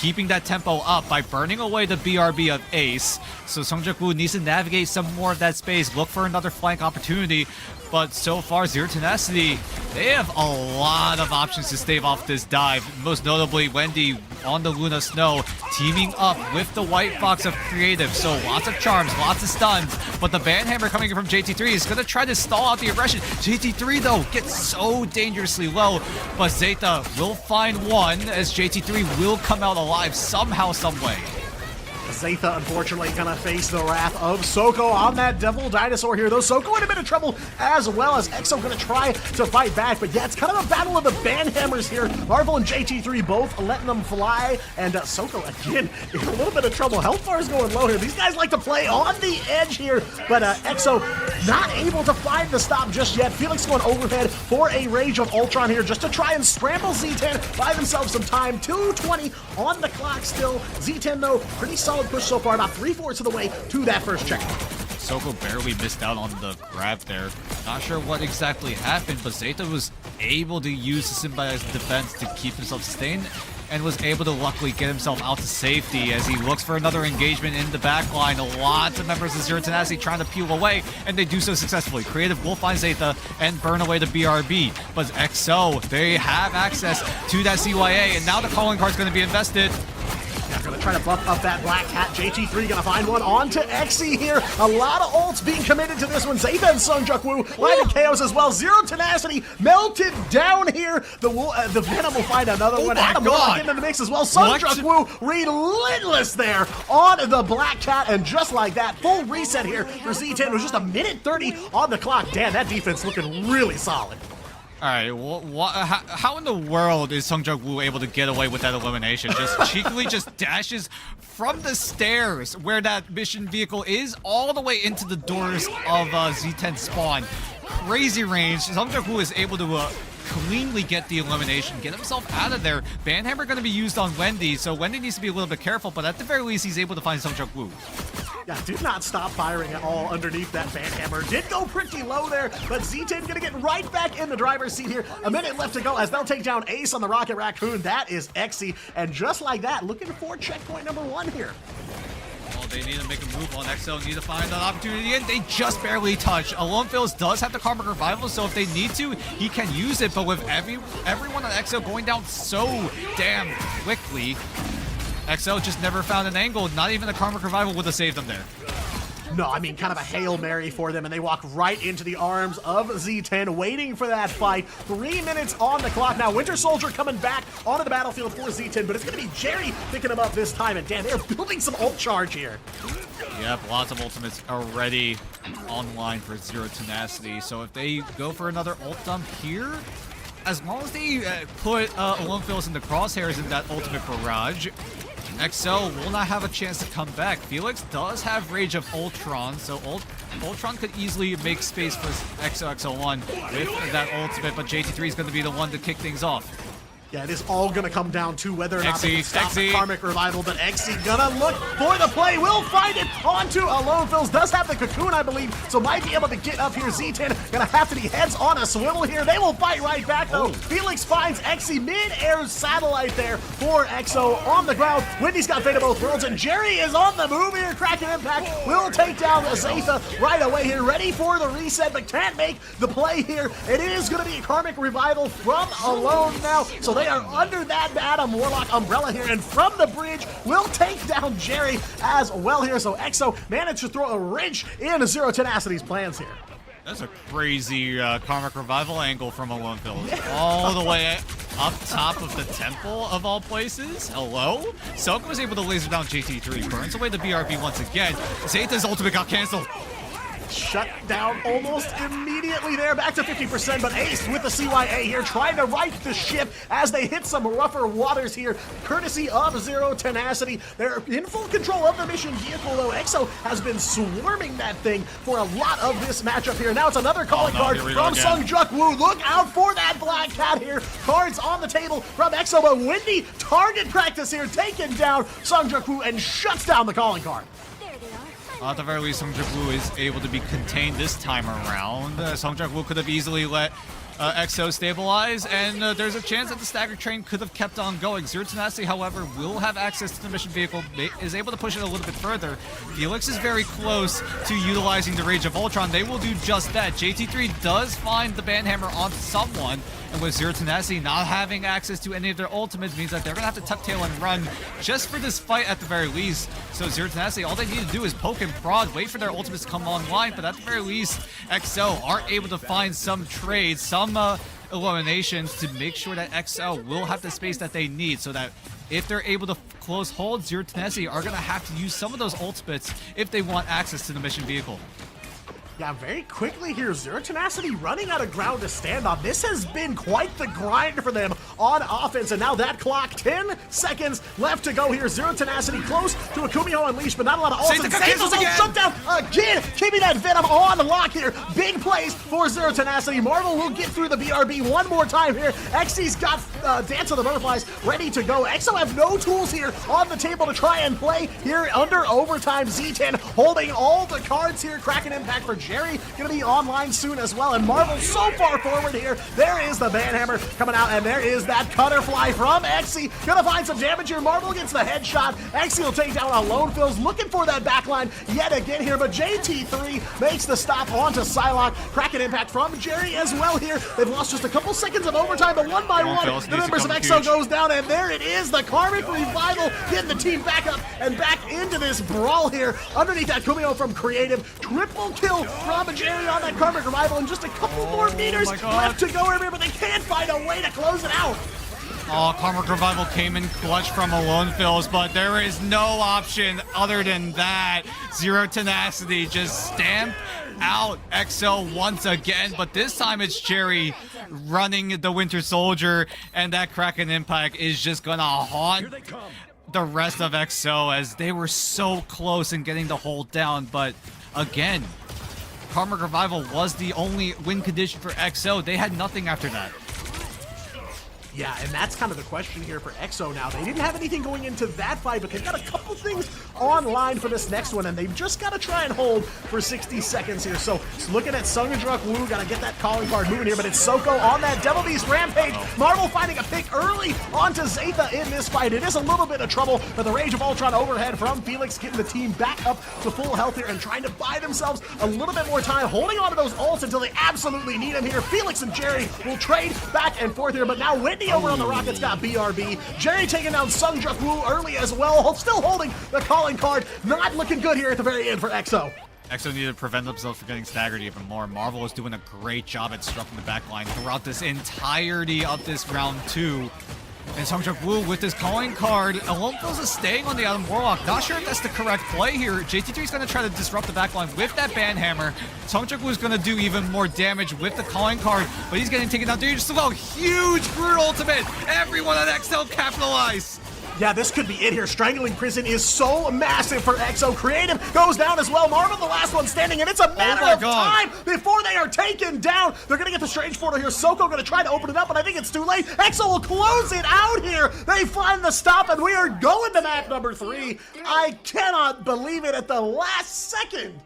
keeping that tempo up by burning away the BRB of Ace. So Songjak-woo needs to navigate some more of that space, look for another flank opportunity. But so far, Zero Tenacity, they have a lot of options to stave off this dive. Most notably, Wendy on the Luna Snow, teaming up with the White Fox of Creative. So lots of charms, lots of stuns. But the Banhammer coming in from JT3 is going to try to stall out the aggression. JT3, though, gets so dangerously low. But Zeta will find one, as JT3 will come out alive somehow, some way. Zeta, unfortunately, gonna face the wrath of Soko on that Devil Dinosaur here, though Soko in a bit of trouble as well, as Exo gonna try to fight back. But yeah, it's kind of a battle of the Banhammers here. Marvel and JT3 both letting them fly, and Soko, again, in a little bit of trouble. Health bar is going low here. These guys like to play on the edge here, but Exo not able to find the stop just yet. Felix going overhead for a Rage of Ultron here, just to try and scramble Z10, buy themselves some time. 2:20 on the clock still. Z10, though, pretty solid push so far, about 3/4 of the way to that first checkpoint. Soko barely missed out on the grab there. Not sure what exactly happened, but Zeta was able to use the symbiotic defense to keep himself sustained and was able to luckily get himself out to safety as he looks for another engagement in the backline. Lots of members of Zero Tenacity trying to peel away, and they do so successfully. Creative will find Zeta and burn away the BRB, but XO, they have access to that CYA, and now the calling card's going to be invested. Yeah, gonna try to buff up that Black Cat. JT3 gonna find one onto Xe here. A lot of ults being committed to this one. Zeta and Songjak-woo finding chaos as well. Zero Tenacity melted down here. The Venom will find another one. Adam Warlock into the mix as well. Songjak-woo relentless there on the Black Cat, and just like that, full reset here for Z10. It was just a minute 30 on the clock. Damn, that defense looking really solid. All right, how in the world is Songjak-woo able to get away with that elimination? Just cheekily just dashes from the stairs where that mission vehicle is all the way into the doors of Z10 spawn. Crazy range. Songjak-woo is able to cleanly get the elimination, get himself out of there. Banhammer going to be used on Wendy, so Wendy needs to be a little bit careful, but at the very least, he's able to find Songjak-woo. Yeah, did not stop firing at all underneath that Banhammer. Did go pretty low there, but Z10 gonna get right back in the driver's seat here. A minute left to go as they'll take down Ace on the Rocket Raccoon. That is Xe, and just like that, looking for checkpoint number 1 here. Well, they need to make a move on XO, need to find an opportunity, and they just barely touch. Alone Phils does have the Karmic Revival, so if they need to, he can use it, but with everyone on XO going down so damn quickly, XO just never found an angle. Not even the Karmic Revival would have saved them there. No, I mean, kind of a Hail Mary for them, and they walk right into the arms of Z10, waiting for that fight. 3 minutes on the clock now. Winter Soldier coming back onto the battlefield for Z10, but it's going to be Jerry picking him up this time, and damn, they're building some ult charge here. Yep, lots of ultimates already online for Zero Tenacity, so if they go for another ult dump here, as long as they put Alone Phils in the crosshairs in that ultimate barrage, XO will not have a chance to come back. Felix does have Rage of Ultron, so Ultron could easily make space for XO1 with that ultimate, but JT3 is going to be the one to kick things off. Yeah, it is all going to come down to whether or not they can stop the Xe. Karmic Revival, but Xe gonna look for the play, will find it onto Alone Phils, does have the Cocoon, I believe, so might be able to get up here. Z10 gonna have to be heads on a swivel here. They will fight right back, though. Felix finds Xe mid-air satellite there for XO on the ground. Wendy's got Fate of Both Worlds, and Jerry is on the move here. Kraken Impact will take down Zeta right away here, ready for the reset, but can't make the play here. It is gonna be a Karmic Revival from Alone now, so they are under that Adam Warlock umbrella here, and from the bridge will take down Jerry as well here. So XO managed to throw a wrench in Zero Tenacity's plans here. That's a crazy Karmic Revival angle from Alone Phils. All the way up top of the temple, of all places. Hello? Soko was able to laser down JT3, burns away the BRB once again. Zeta's ultimate got canceled. Shut down almost immediately there, back to 50%, but Ace with the CYA here, trying to right the ship as they hit some rougher waters here, courtesy of Zero Tenacity. They're in full control of the mission vehicle, though. XO has been swarming that thing for a lot of this matchup here. Now it's another calling card from Songjak-woo. Look out for that Black Cat here. Cards on the table from XO, but Wendy, target practice here, taking down Songjak-woo and shuts down the calling card. At the very least, Songjak-woo is able to be contained this time around. Songjak-woo could have easily let XO stabilize, and there's a chance that the stagger train could have kept on going. Zero Tenacity, however, will have access to the mission vehicle, is able to push it a little bit further. Felix is very close to utilizing the Rage of Ultron. They will do just that. JT3 does find the Banhammer on someone, and with Zero Tenacity not having access to any of their ultimates means that they're going to have to tuck tail and run just for this fight at the very least. So Zero Tenacity, all they need to do is poke and prod, wait for their ultimates to come online, but at the very least, XO are able to find some trades, some eliminations to make sure that XO will have the space that they need, so that if they're able to close hold, Zero Tenacity are going to have to use some of those ultimates if they want access to the mission vehicle. Yeah, very quickly here, Zero Tenacity running out of ground to stand on. This has been quite the grind for them on offense, and now that clock, 10 seconds left to go here. Zero Tenacity close to a Kumiho Unleashed, but not a lot of ults. And Zayta's ult shut down again, keeping that Venom on lock here. Big plays for Zero Tenacity. Marvel will get through the BRB one more time here. XC's got Dance of the Butterflies ready to go. EXO have no tools here on the table to try and play here under overtime. Z10 holding all the cards here. Kraken Impact for Jerry gonna be online soon as well, and Marvel so far forward here. There is the Banhammer coming out, and there is that Cutterfly from Exy. Gonna find some damage here. Marvel gets the headshot. Exy will take down on Lone Fills, looking for that backline yet again here, but JT3 makes the stop onto Psylocke. Kraken Impact from Jerry as well here. They've lost just a couple seconds of overtime, but one by one, the members of EXO goes down, and there it is, the Karmic Revival getting the team back up and back into this brawl here. Underneath that Kumiho from Creative, triple kill from Jerry on that Karmic Revival, and just a couple more meters left to go here, but they can't find a way to close it out. Oh, Karmic Revival came in clutch from Lone Fills, but there is no option other than that. Zero Tenacity just stamp out EXO once again, but this time it's Jerry running the Winter Soldier, and that Kraken Impact is just gonna haunt the rest of EXO as they were so close in getting the hold down, but again, Karmic Revival was the only win condition for EXO. They had nothing after that. Yeah, and that's kind of the question here for EXO now. They didn't have anything going into that fight, but they've got a couple things online for this next one, and they've just got to try and hold for 60 seconds here. So looking at Sungjuk Woo, got to get that calling card moving here, but it's Soko on that Devil Beast Rampage. Marvel finding a pick early onto Zayta in this fight. It is a little bit of trouble, but the Rage of Ultron overhead from Felix getting the team back up to full health here and trying to buy themselves a little bit more time, holding on to those ults until they absolutely need them here. Felix and Jerry will trade back and forth here, but now Whitney over on the Rockets got BRB. Jerry taking down Sungjuk Woo early as well, still holding the calling card. Not looking good here at the very end for EXO. EXO needed to prevent themselves from getting staggered even more. Marvel is doing a great job at disrupting the backline throughout this entirety of this round 2. And Sungjuk Woo with his calling card. Lone Fills is staying on the Adam Warlock. Not sure if that's the correct play here. JT3 is going to try to disrupt the backline with that Banhammer. Sungjuk Woo is going to do even more damage with the calling card, but he's getting taken down. Dude, just a huge brute ultimate. Everyone on XL capitalize. Yeah, this could be it here. Strangling Prison is so massive for EXO. Creative goes down as well. Marvel, the last one standing, and it's a matter of time before they are taken down. They're going to get the Strange Portal here. Soko going to try to open it up, but I think it's too late. EXO will close it out here. They find the stop, and we are going to map number 3. I cannot believe it at the last second.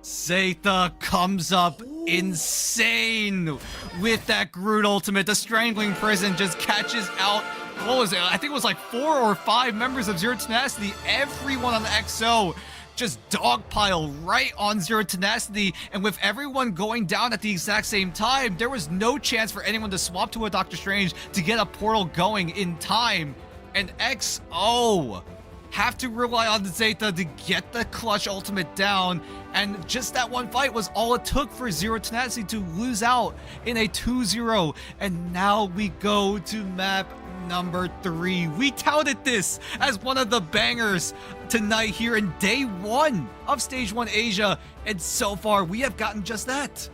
Zayta comes up insane with that Groot ultimate. The Strangling Prison just catches out, what was it? I think it was like 4 or 5 members of Zero Tenacity. Everyone on the XO just dogpile right on Zero Tenacity, and with everyone going down at the exact same time, there was no chance for anyone to swap to a Doctor Strange to get a portal going in time. And XO have to rely on the Zayta to get the clutch ultimate down, and just that one fight was all it took for Zero Tenacity to lose out in a 2-0. And now we go to map number 3. We touted this as one of the bangers tonight here in day 1 of Stage 1 Asia, and so far we have gotten just that.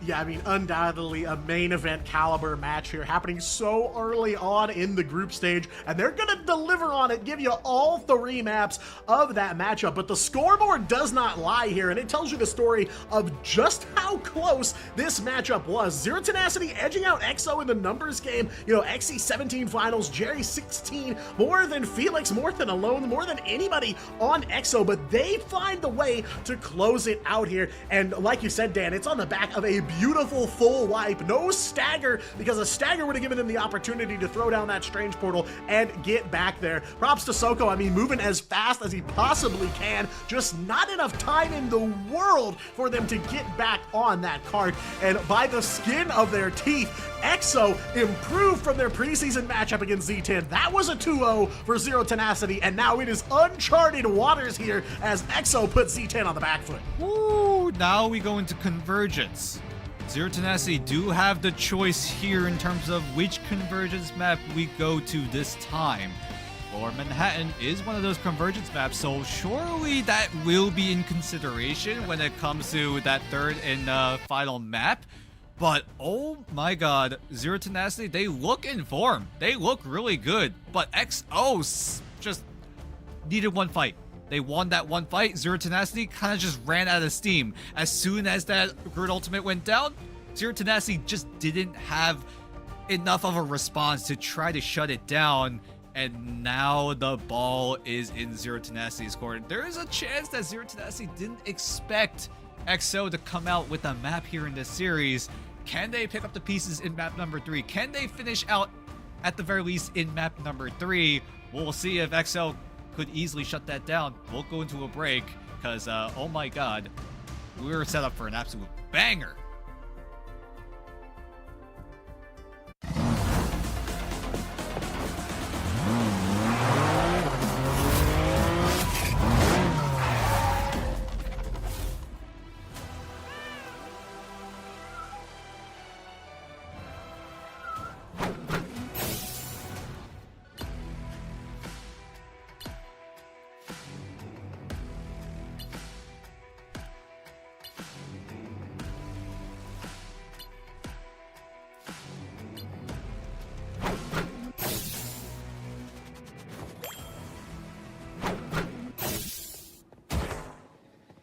Yeah, I mean, undoubtedly a main event caliber match here, happening so early on in the group stage, and they're gonna deliver on it, give you all 3 maps of that matchup. But the scoreboard does not lie here, and it tells you the story of just how close this matchup was. Zero Tenacity edging out EXO in the numbers game. You know, XC 17 finals, Jerry 16, more than Felix, more than Alone, more than anybody on EXO, but they find the way to close it out here. And like you said, Dan, it's on the back of a beautiful full wipe. No stagger, because a stagger would have given him the opportunity to throw down that strange portal and get back there. Props to Soko. I mean, moving as fast as he possibly can. Just not enough time in the world for them to get back on that cart. And by the skin of their teeth, EXO improved from their preseason matchup against Z10. That was a 2-0 for Zero Tenacity, and now it is uncharted waters here as EXO puts Z10 on the back foot. Woo! Now we go into Convergence. Zero Tenacity do have the choice here in terms of which Convergence map we go to this time. Lower Manhattan is one of those Convergence maps, so surely that will be in consideration when it comes to that third and final map. But oh my god, Zero Tenacity, they look in form. They look really good. But XO just needed one fight. They won that one fight. Zero Tenacity kind of just ran out of steam. As soon as that Groot Ultimate went down, Zero Tenacity just didn't have enough of a response to try to shut it down. And now the ball is in Zero Tenacity's court. There is a chance that Zero Tenacity didn't expect EXO to come out with a map here in this series. Can they pick up the pieces in map number 3? Can they finish out at the very least in map number 3? We'll see if EXO could easily shut that down. We'll go into a break because, oh my god, we were set up for an absolute banger.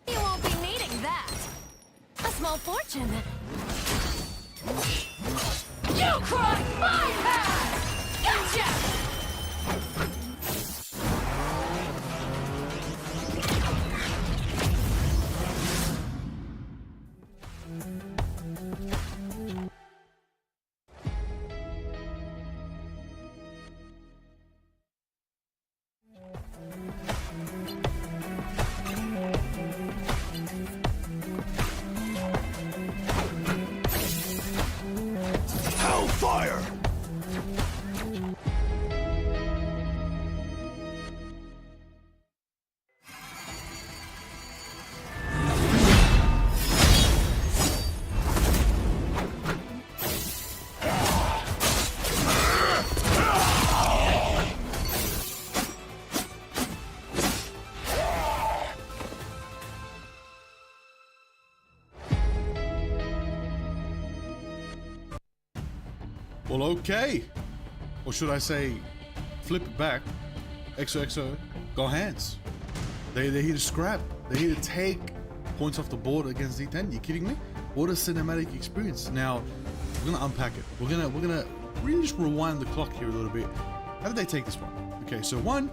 You won't be needing that. A small fortune. You crossed my path! Gotcha! Hellfire! Well, okay. Or should I say, flip it back. XOXO, go hands. They're here to scrap. They're here to take points off the board against Z10. You kidding me? What a cinematic experience. Now, we're gonna unpack it. We're gonna really just rewind the clock here a little bit. How did they take this one? Okay, so one,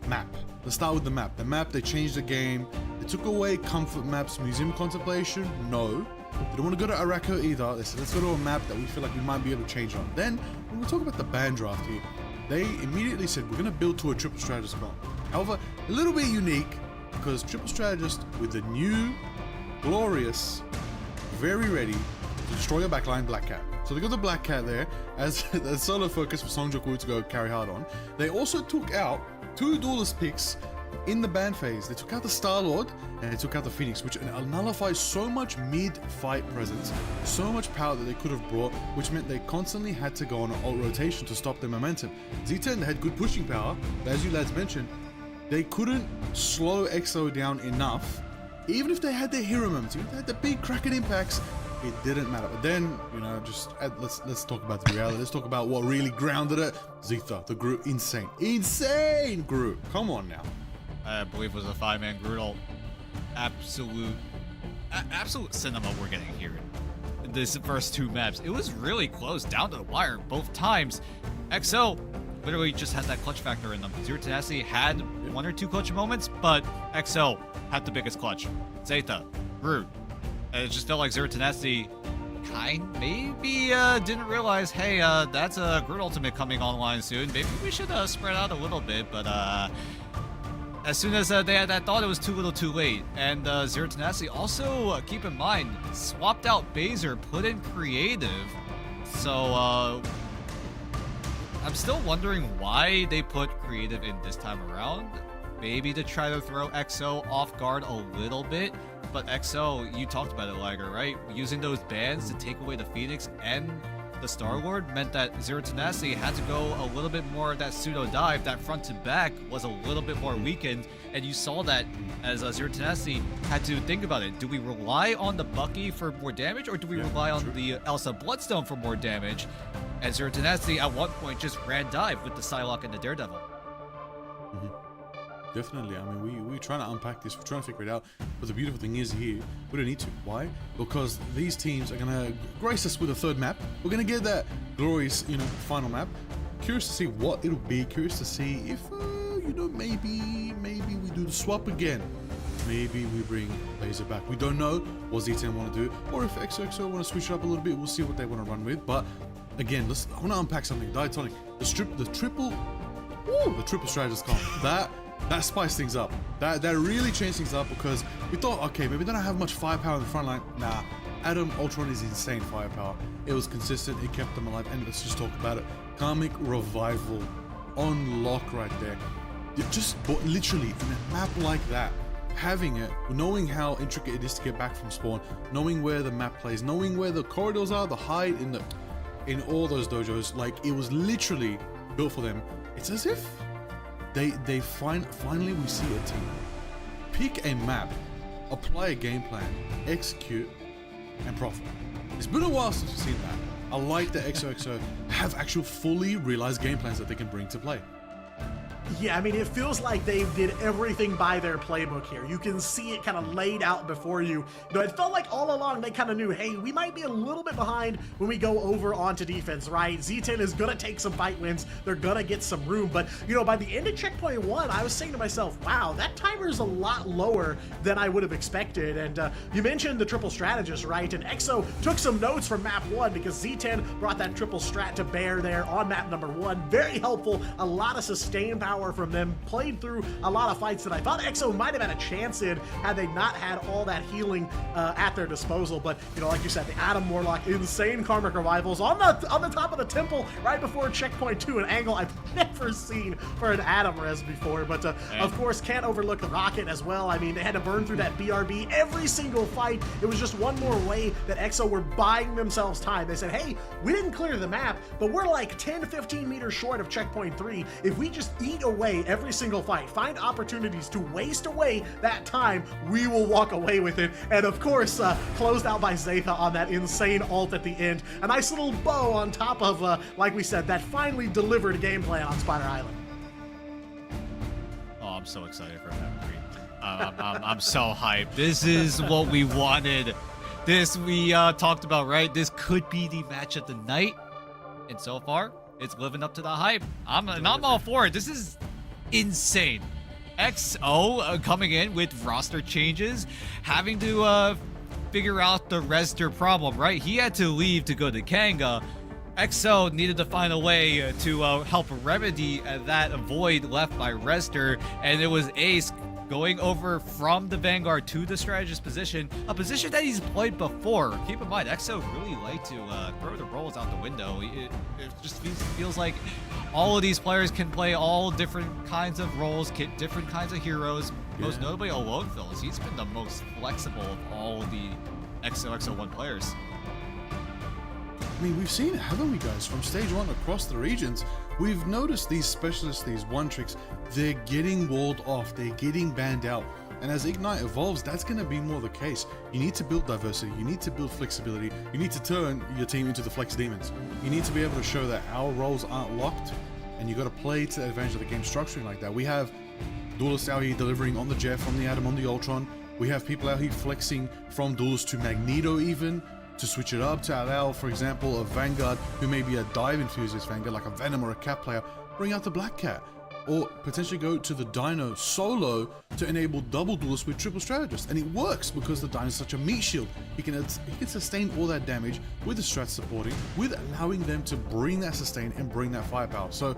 map. Let's start with the map. The map, they changed the game. They took away comfort maps, museum contemplation. No. They don't want to go to Arako either. They said, let's go to a map that we feel like we might be able to change on. Then, when we talk about the ban draft here, they immediately said, we're going to build to a triple strategist clone. However, a little bit unique, because triple strategist with the new, glorious, very ready to destroy your backline Black Cat. So they got the Black Cat there as the solo focus for Song Joong-woo to go carry hard on. They also took out 2 duelist picks in the ban phase. They took out the Star-Lord and they took out the Phoenix, which nullifies so much mid-fight presence, so much power that they could have brought, which meant they constantly had to go on an alt rotation to stop their momentum. Z10 had good pushing power, but as you lads mentioned, they couldn't slow EXO down enough. Even if they had their hero moments, even if they had the big cracking impacts, it didn't matter. But then, you know, just let's talk about the reality. Let's talk about what really grounded it. Zeta, the Groot, insane Groot. Come on now. I believe it was a 5-man Groot ult. Absolute cinema we're getting here in this first 2 maps. It was really close, down to the wire both times. EXO literally just had that clutch factor in them. Zero Tenacity had 1 or 2 clutch moments, but EXO had the biggest clutch. Zeta, Groot. And it just felt like Zero Tenacity maybe didn't realize, hey, that's a Grid Ultimate coming online soon. Maybe we should spread out a little bit, but as soon as they had that thought, it was too little too late. And Zero Tenacity also, keep in mind, swapped out Baser, put in Creative. So I'm still wondering why they put Creative in this time around. Maybe to try to throw EXO off guard a little bit. But EXO, you talked about it, Liger, right? Using those bans to take away the Phoenix and the Star-Lord meant that Zero Tenacity had to go a little bit more of that pseudo dive. That front to back was a little bit more weakened, and you saw that as Zero Tenacity had to think about it. Do we rely on the Bucky for more damage, or do we rely on the Elsa Bloodstone for more damage? And Zero Tenacity at one point just ran dive with the Psylocke and the Daredevil. Definitely. I mean, we're trying to unpack this. We're trying to figure it out. But the beautiful thing is here, we don't need to. Why? Because these teams are going to grace us with a third map. We're going to get that glorious, final map. Curious to see what it'll be. Curious to see if, maybe we do the swap again. Maybe we bring Laser back. We don't know what Z10 want to do. Or if XOXO want to switch it up a little bit. We'll see what they want to run with. But again, I want to unpack something. Diatonic. The triple strategist comp. That spiced things up. That really changed things up, because we thought, okay, maybe they don't have much firepower in the front line. Nah, Adam Ultron is insane firepower. It was consistent, it kept them alive, and let's just talk about it. Karmic Revival on lock right there. Literally, in a map like that, having it, knowing how intricate it is to get back from spawn, knowing where the map plays, knowing where the corridors are, the hide in all those dojos, like, it was literally built for them. It's as if finally we see a team pick a map, apply a game plan, execute, and profit. It's been a while since we've seen that. I like that XOXO have actual fully realized game plans that they can bring to play. Yeah, I mean, it feels like they did everything by their playbook here. You can see it kind of laid out before you. It felt like all along they kind of knew, hey, we might be a little bit behind when we go over onto defense, right? Z10 is going to take some fight wins. They're going to get some room. But, by the end of checkpoint 1, I was saying to myself, wow, that timer is a lot lower than I would have expected. And you mentioned the triple strategist, right? And EXO took some notes from map 1, because Z10 brought that triple strat to bear there on map number 1. Very helpful. A lot of sustained power from them, played through a lot of fights that I thought EXO might have had a chance in had they not had all that healing at their disposal. But like you said, the Adam Warlock, insane Karmic Revivals on the top of the temple right before checkpoint 2, an angle I've never seen for an Adam res before. But of course, can't overlook the rocket as well. I mean, they had to burn through that BRB every single fight. It was just one more way that EXO were buying themselves time. They said, hey, we didn't clear the map, but we're like 10 to 15 meters short of checkpoint 3. If we just eat away every single fight, find opportunities to waste away that time, we will walk away with it. And of course, closed out by Zaytha on that insane ult at the end. A nice little bow on top of, like we said, that finally delivered gameplay on Spider Island. Oh, I'm so excited for that. I'm so hyped. This is what we wanted. This we talked about, right? This could be the match of the night, and so far, it's living up to the hype. I'm all for it. This is insane. XO coming in with roster changes, having to figure out the Rester problem, right? He had to leave to go to Kanga. XO needed to find a way to help remedy that void left by Rester, and it was Ace going over from the Vanguard to the strategist position, a position that he's played before. Keep in mind, EXO really like to throw the roles out the window. It just feels like all of these players can play all different kinds of roles, different kinds of heroes. Most notably, Alonefils. He's been the most flexible of all the XO1 players. I mean, we've seen it, haven't we, guys? From stage 1 across the regions, we've noticed these specialists, these one tricks, they're getting walled off, they're getting banned out. And as Ignite evolves, that's going to be more the case. You need to build diversity, you need to build flexibility, you need to turn your team into the Flex Demons. You need to be able to show that our roles aren't locked, and you got to play to the advantage of the game structuring like that. We have duelists out here delivering on the Jet, from the Adam, on the Ultron. We have people out here flexing from duelist to Magneto even, to switch it up, to allow, for example, a Vanguard who may be a dive enthusiast Vanguard, like a Venom or a Cat player, bring out the Black Cat. or potentially go to the Dino solo to enable double duelists with triple strategist. And it works because the Dino is such a meat shield. He can sustain all that damage with the strat supporting, with allowing them to bring that sustain and bring that firepower. So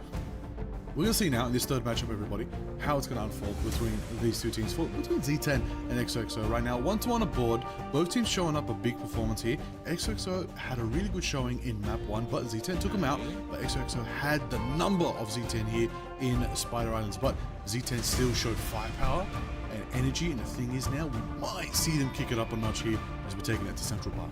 we're going to see now in this third matchup, everybody, how it's going to unfold between these two teams, between Z10 and XOXO. Right now, 1-1 aboard, both teams showing up a big performance here. XOXO had a really good showing in map 1, but Z10 took him out. But XOXO had the number of Z10 here in Spider Islands, but Z10 still showed firepower and energy. And the thing is now, we might see them kick it up a notch here as we're taking it to Central Park.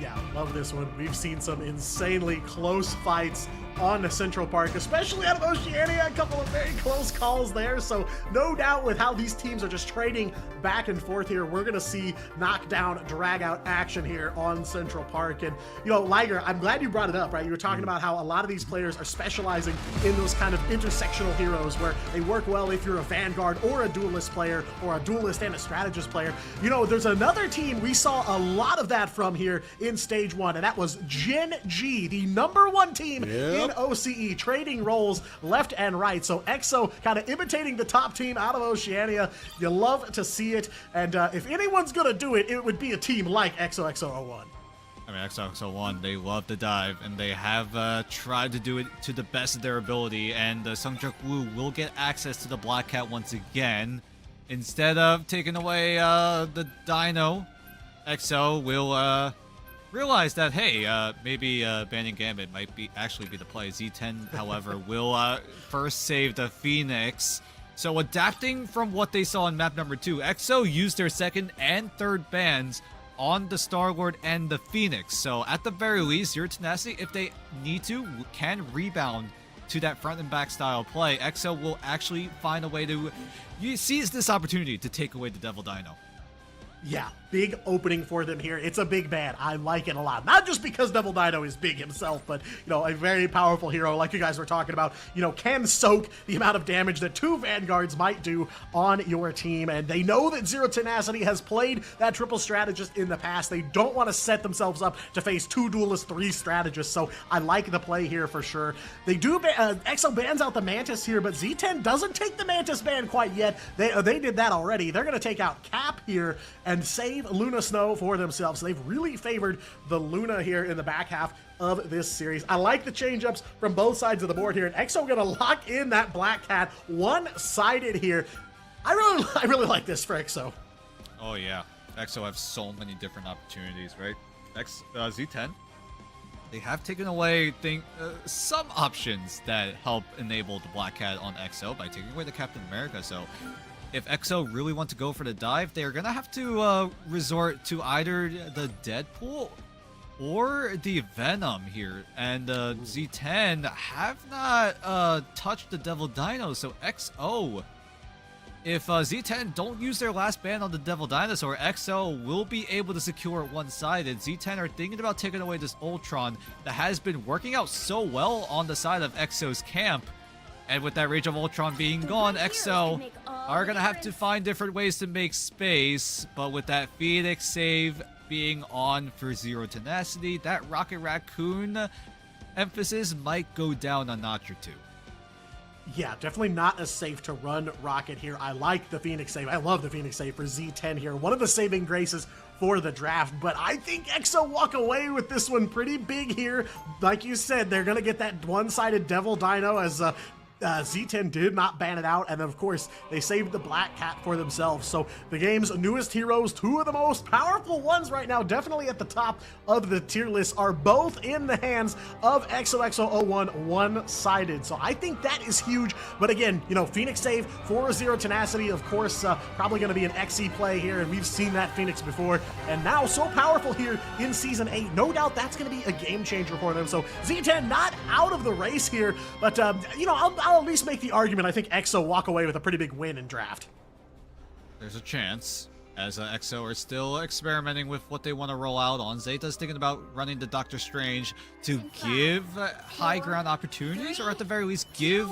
Yeah, love this one. We've seen some insanely close fights on Central Park, especially out of Oceania. A couple of very close calls there. So no doubt with how these teams are just trading back and forth here, we're going to see knockdown, drag out action here on Central Park. And, you know, Liger, I'm glad you brought it up, right? You were talking about how a lot of these players are specializing in those kind of intersectional heroes where they work well if you're a Vanguard or a duelist player or a duelist and a strategist player. You know, there's another team we saw a lot of that from here in Stage 1, and that was Gen G, the #1 team in OCE, trading roles left and right. So EXO kind of imitating the top team out of Oceania. You love to see it, and if anyone's gonna do it, it would be a team like XOXO01. I mean, XOXO1, they love to dive, and they have tried to do it to the best of their ability, and Sungjuk Woo will get access to the Black Cat once again. Instead of taking away the Dino, EXO will realize that, hey, maybe banning Gambit might actually be the play. Z10, however, will first save the Phoenix. So adapting from what they saw in map number 2, EXO used their second and third bans on the Star-Lord and the Phoenix. So at the very least, Zero Tenacity, if they need to, can rebound to that front and back style play. EXO will actually find a way to seize this opportunity to take away the Devil Dino. Yeah, big opening for them here. It's a big ban. I like it a lot. Not just because Devil Dino is big himself, but, you know, a very powerful hero, like you guys were talking about, you know, can soak the amount of damage that 2 Vanguards might do on your team. And they know that Zero Tenacity has played that triple strategist in the past. They don't want to set themselves up to face 2 duelists, 3 strategists. So I like the play here for sure. They do, EXO bans out the Mantis here, but Z10 doesn't take the Mantis ban quite yet. They did that already. They're going to take out Cap here and save Luna Snow for themselves. So they've really favored the Luna here in the back half of this series. I like the change-ups from both sides of the board here, and EXO gonna lock in that Black Cat one-sided here. I really like this for EXO. Oh yeah, EXO have so many different opportunities, right? Z10, they have taken away some options that help enable the Black Cat on EXO by taking away the Captain America. So if EXO really want to go for the dive, they're gonna have to resort to either the Deadpool or the Venom here. And Z10 have not touched the Devil Dino, so EXO, if Z10 don't use their last ban on the Devil Dinosaur, EXO will be able to secure it one-sided. Z10 are thinking about taking away this Ultron that has been working out so well on the side of EXO's camp. And with that Rage of Ultron being gone, EXO are going to have to find different ways to make space. But with that Phoenix save being on for Zero Tenacity, that Rocket Raccoon emphasis might go down a notch or 2. Yeah, definitely not as safe to run Rocket here. I like the Phoenix save. I love the Phoenix save for Z10 here. One of the saving graces for the draft, but I think EXO walk away with this one pretty big here. Like you said, they're going to get that one-sided Devil Dino as Z10 did not ban it out, and then of course they saved the Black Cat for themselves. So the game's newest heroes, 2 of the most powerful ones right now, definitely at the top of the tier list, are both in the hands of XOXO01 one-sided. So I think that is huge. But again, you know, Phoenix save for Zero Tenacity, of course, probably going to be an XE play here, and we've seen that Phoenix before, and now so powerful here in Season 8. No doubt that's going to be a game changer for them. So Z10 not out of the race here, but you know, I'll at least make the argument. I think EXO walk away with a pretty big win in draft. There's a chance, as EXO are still experimenting with what they want to roll out on. Zeta's thinking about running the Doctor Strange to give high ground opportunities, or at the very least give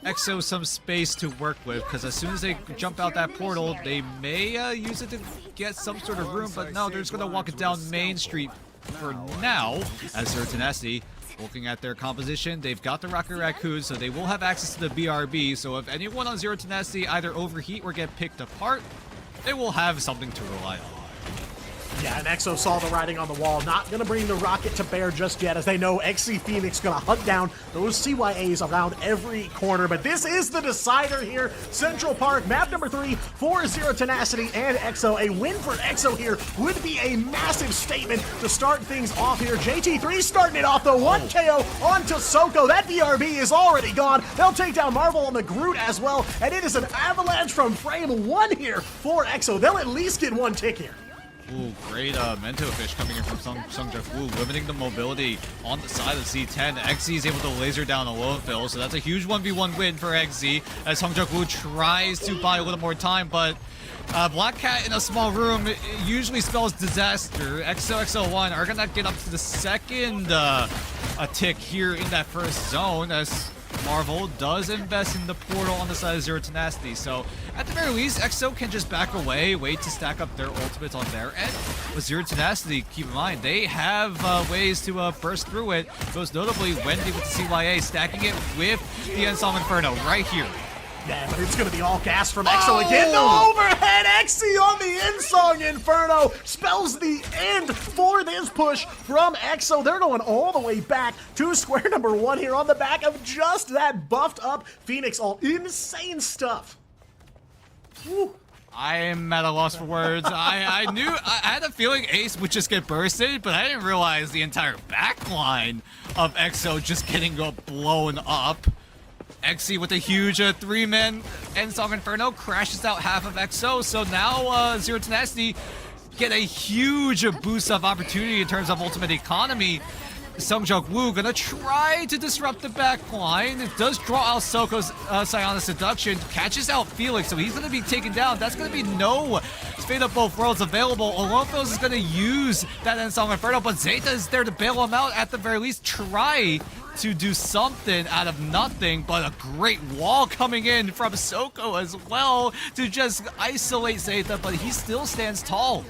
EXO some space to work with, because as soon as they jump out that portal, they may use it to get some sort of room, but no, they're just going to walk it down Main Street for now, as Zero Tenacity, looking at their composition, they've got the Rocket Raccoon, so they will have access to the BRB, so if anyone on Zero Tenacity either overheat or get picked apart, they will have something to rely on. Yeah, and EXO saw the writing on the wall. Not going to bring the rocket to bear just yet, as they know XC Phoenix going to hunt down those CYAs around every corner. But this is the decider here. Central Park, map number 3 for Zero Tenacity and EXO. A win for EXO here would be a massive statement to start things off here. JT3 starting it off, though. 1 KO onto Soko. That BRB is already gone. They'll take down Marvel on the Groot as well. And it is an avalanche from frame 1 here for EXO. They'll at least get 1 tick here. Ooh, great Mento Fish coming in from Sungjuk Woo, limiting the mobility on the side of Z10. XZ is able to laser down a low fill, so that's a huge 1v1 win for XZ as Sungjuk Woo tries to buy a little more time, but Black Cat in a small room usually spells disaster. XO1 are gonna get up to the second a tick here in that first zone as Marvel does invest in the portal on the side of Zero Tenacity, so at the very least, EXO can just back away, wait to stack up their ultimates on their end. With Zero Tenacity, keep in mind, they have ways to burst through it, most notably Wendy with the CYA, stacking it with the Ensong Inferno right here. Yeah, but it's going to be all gas from EXO again. The overhead XC on the Insong Inferno spells the end for this push from EXO. They're going all the way back to square number 1 here on the back of just that buffed up Phoenix ult. Insane stuff. Woo. I am at a loss for words. I had a feeling Ace would just get bursted, but I didn't realize the entire backline of EXO just getting blown up. XC with a huge 3-man Ensong Inferno crashes out half of EXO, so now Zero Tenacity get a huge boost of opportunity in terms of ultimate economy. Sungjuk Woo gonna try to disrupt the backline. It does draw out Soko's Psionic Seduction, catches out Felix, so he's gonna be taken down. That's gonna be no Fate of Both Worlds available. Olymphos is gonna use that Ensong Inferno, but Zeta is there to bail him out, at the very least try to do something out of nothing, but a great wall coming in from Soko as well to just isolate Zeta, but he still stands tall.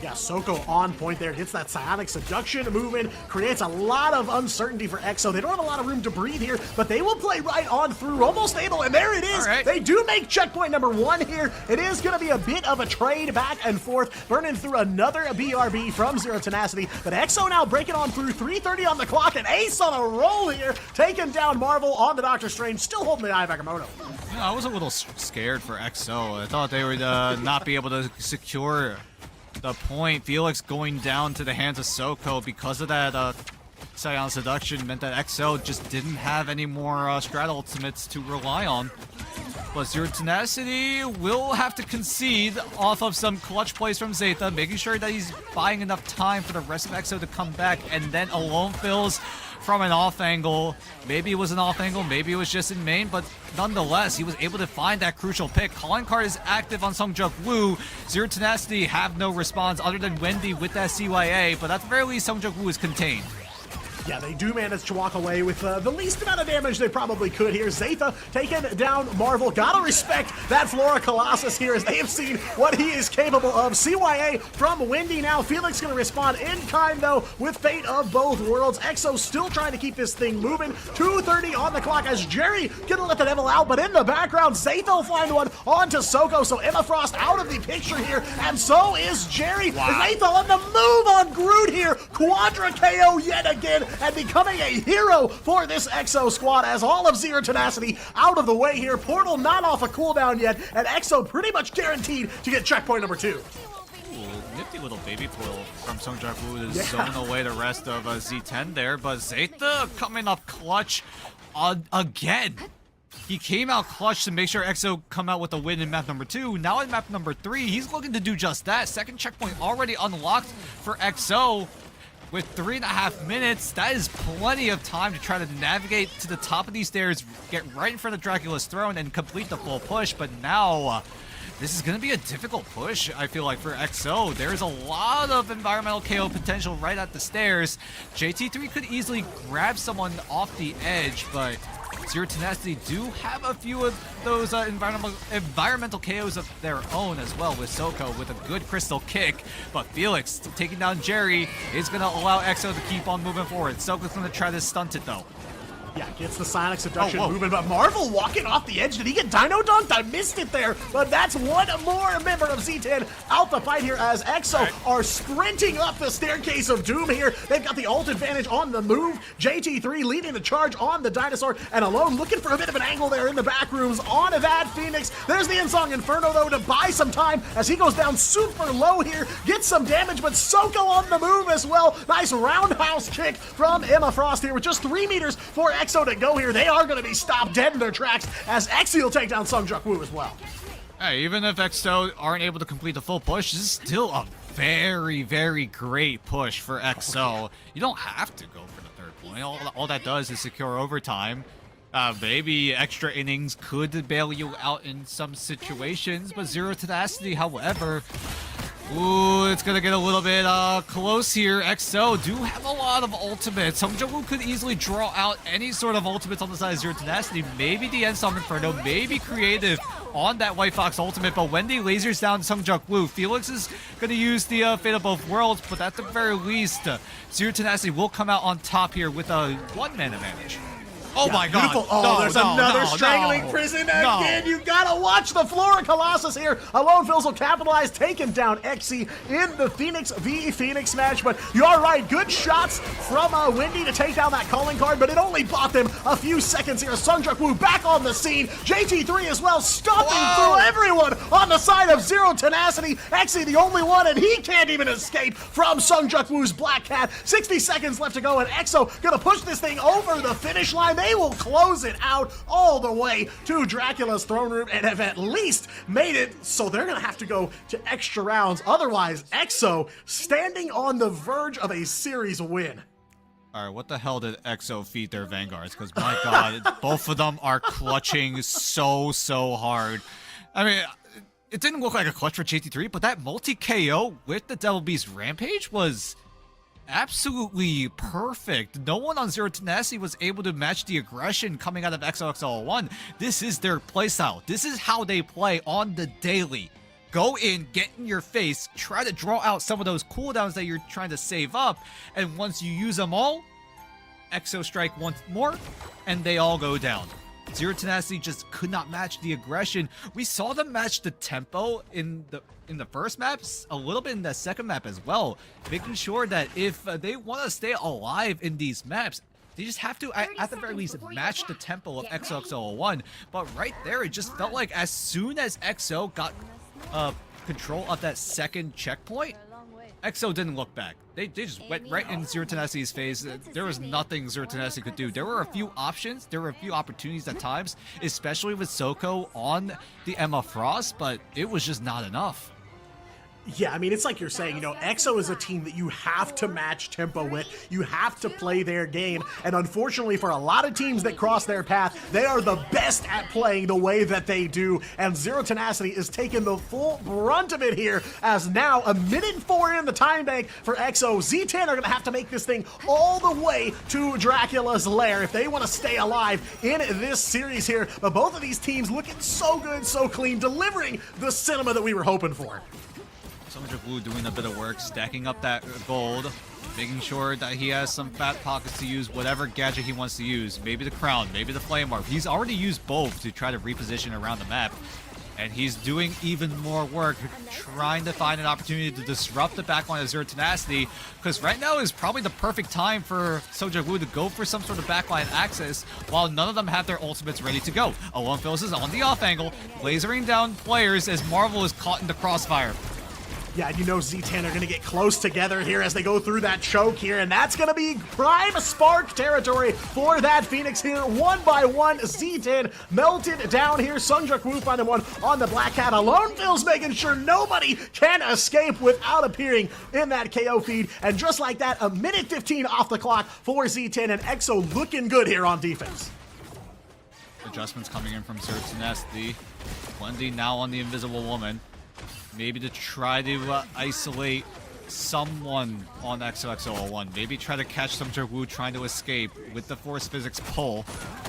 Yeah, Soko on point there, gets that Psionic Seduction movement, creates a lot of uncertainty for EXO. They don't have a lot of room to breathe here, but they will play right on through, almost able, and there it is. Right. They do make checkpoint number 1 here. It is going to be a bit of a trade back and forth, burning through another BRB from Zero Tenacity, but EXO now breaking on through, 3:30 on the clock, and Ace on a roll here, taking down Marvel on the Doctor Strange, still holding the eye of Agamotto. Yeah, I was a little scared for EXO. I thought they would not be able to secure the point. Felix going down to the hands of Soko because of that Psionic Seduction meant that EXO just didn't have any more strat ultimates to rely on. But Zero Tenacity will have to concede off of some clutch plays from Zeta, making sure that he's buying enough time for the rest of EXO to come back, and then alone fills from an off angle. Maybe it was an off angle, maybe it was just in main, but nonetheless, he was able to find that crucial pick. Calling card is active on Sungjuk Woo. Zero Tenacity have no response other than Wendy with that CYA, but at the very least, Sungjuk Woo is contained. Yeah, they do manage to walk away with the least amount of damage they probably could here. Zeta taking down Marvel. Gotta respect that Flora Colossus here, as they have seen what he is capable of. CYA from Wendy now. Felix gonna respond in kind, though, with Fate of Both Worlds. EXO still trying to keep this thing moving. 2:30 on the clock as Jerry gonna let the devil out, but in the background, Zeta will find one onto Soko, so Emma Frost out of the picture here, and so is Jerry. Wow. Zeta on the move on Groot here. Quadra KO yet again, and becoming a hero for this EXO squad, as all of Zero Tenacity out of the way here. Portal not off a cooldown yet, and EXO pretty much guaranteed to get checkpoint number 2. Ooh, nifty little baby portal from Sungjuk Woo to zone away the rest of Z10 there, but Zeta coming up clutch again. He came out clutch to make sure EXO come out with a win in map number 2. Now in map number 3, he's looking to do just that. Second checkpoint already unlocked for EXO. With 3.5 minutes, that is plenty of time to try to navigate to the top of these stairs, get right in front of Dracula's throne, and complete the full push. But now, this is going to be a difficult push, I feel like, for EXO. There's a lot of environmental KO potential right at the stairs. JT3 could easily grab someone off the edge, but Zero Tenacity do have a few of those environmental KOs of their own as well, with Soko with a good crystal kick. But Felix taking down Jerry is going to allow EXO to keep on moving forward. Soko's going to try to stunt it though. Yeah, gets the Sonic Seduction moving, but Marvel walking off the edge. Did he get Dino Dunked? I missed it there, but that's one more member of Z10 out the fight here as EXO are sprinting up the staircase of doom here. They've got the ult advantage on the move. JT3 leading the charge on the Dinosaur, and Alone looking for a bit of an angle there in the back rooms on that Phoenix. There's the Insong Inferno, though, to buy some time as he goes down super low here, gets some damage, but Soko on the move as well. Nice roundhouse kick from Emma Frost here with just 3 meters for EXO to go here. They are going to be stopped dead in their tracks as Exi will take down Sungjak Woo as well. Hey, even if EXO aren't able to complete the full push, this is still a very, very great push for EXO. You don't have to go for the third point. All that does is secure overtime. Maybe extra innings could bail you out in some situations, but Zero Tenacity, however, ooh, it's gonna get a little bit close here. EXO do have a lot of ultimates. Sungjak Woo could easily draw out any sort of ultimates on the side of Zero Tenacity. Maybe the Ensong Inferno, maybe Creative on that White Fox ultimate, but when they lasers down Sungjak Woo, Felix is gonna use the Fate of Both Worlds, but at the very least, Zero Tenacity will come out on top here with a one-man advantage. Oh my god. Beautiful. Oh, there's another strangling prison again. You gotta watch the Flora Colossus here. Alone Phils will capitalize, taking down Exi in the Phoenix v Phoenix match. But you are right, good shots from Windy to take down that calling card, but it only bought them a few seconds here. Sungjak Woo back on the scene. JT3 as well, stomping through everyone on the side of Zero Tenacity. Exi the only one, and he can't even escape from Sungjak Woo's Black Cat. 60 seconds left to go, and EXO gonna push this thing over the finish line. They will close it out all the way to Dracula's throne room and have at least made it, so they're gonna have to go to extra rounds. Otherwise, EXO standing on the verge of a series win. All right, what the hell did EXO feed their Vanguards? Because my god, both of them are clutching so hard. I mean, it didn't look like a clutch for JT3, but that multi-KO with the Devil Beast Rampage was absolutely perfect. No one on Zero Tenacity was able to match the aggression coming out of XOXO1. This is their playstyle. This is how they play on the daily. Go in, get in your face, try to draw out some of those cooldowns that you're trying to save up, and once you use them all, EXO strike once more, and they all go down. Zero Tenacity just could not match the aggression. We saw them match the tempo in the first maps, a little bit in the second map as well, making sure that if they want to stay alive in these maps, they just have to, at the very least, match the tempo of XOXO1. But right there, it just felt like as soon as EXO got control of that second checkpoint, EXO didn't look back. They just went right in Zero Tenacity's face. There was nothing Zero Tenacity could do. There were a few options. There were a few opportunities at times, especially with Soko on the Emma Frost, but it was just not enough. Yeah, I mean, it's like you're saying, you know, EXO is a team that you have to match tempo with. You have to play their game. And unfortunately, for a lot of teams that cross their path, they are the best at playing the way that they do. And Zero Tenacity is taking the full brunt of it here, as now a minute 4 in the time bank for EXO. Z10 are going to have to make this thing all the way to Dracula's lair if they want to stay alive in this series here. But both of these teams looking so good, so clean, delivering the cinema that we were hoping for. Sungjak Woo doing a bit of work, stacking up that gold, making sure that he has some fat pockets to use whatever gadget he wants to use. Maybe the crown, maybe the flame orb. He's already used both to try to reposition around the map. And he's doing even more work, trying to find an opportunity to disrupt the backline of Zero Tenacity, because right now is probably the perfect time for Sungjak Woo to go for some sort of backline access while none of them have their ultimates ready to go. Alone Phils is on the off angle, lasering down players as Marvel is caught in the crossfire. Yeah, and you know Z10 are going to get close together here as they go through that choke here, and that's going to be prime spark territory for that Phoenix here. One by one, Z10 melted down here. Sungjak Woo finding one on the Black Cat. Alone Phil's making sure nobody can escape without appearing in that KO feed. And just like that, a minute 15 off the clock for Z10, and EXO looking good here on defense. Adjustments coming in from Zertanesti. Wendy now on the Invisible Woman. Maybe to try to isolate someone on XOXO01. Maybe try to catch some Wu trying to escape with the Force Physics pull.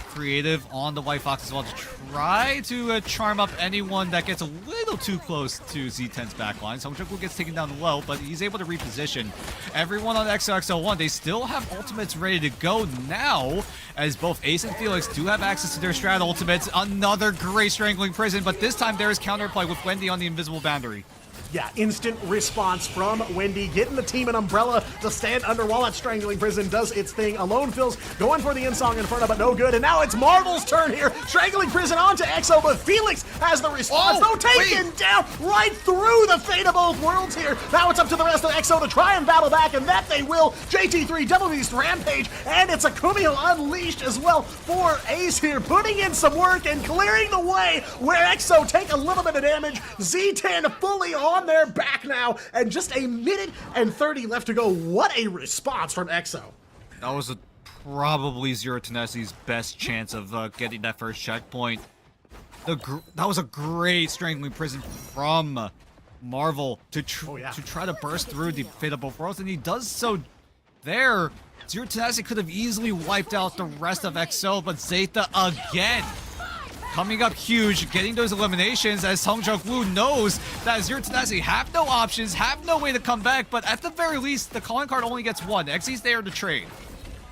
Creative on the White Fox as well to try to charm up anyone that gets a little too close to Z10's backline. Song Wu gets taken down low, but he's able to reposition everyone on XOXO01. They still have ultimates ready to go now, as both Ace and Felix do have access to their strat ultimates. Another great Strangling Prison, but this time there is counterplay with Wendy on the invisible boundary. Yeah, instant response from Wendy, getting the team an umbrella to stand under while that Strangling Prison does its thing. Alone Phil's going for the in-song Inferno, but no good. And now it's Marvel's turn here. Strangling Prison onto EXO, but Felix has the response, though taken down right through the fate of both worlds here. Now it's up to the rest of EXO to try and battle back, and that they will. JT3, Double Beast, Rampage, and it's a Kumio Unleashed as well for Ace here, putting in some work and clearing the way where EXO take a little bit of damage. Z10 fully on their back now, and just a minute and 30 left to go. What a response from EXO. That was probably Zero Tenesi's best chance of getting that first checkpoint. That was a great Strangling Prison from Marvel to try to burst through the Fate of Both Worlds, and he does so there. Zero Tenesi could have easily wiped out the rest of EXO, but Zeta again coming up huge, getting those eliminations, as Song Wu knows that Zero Tenesi have no options, have no way to come back, but at the very least, the calling card only gets one. Exy's there to trade.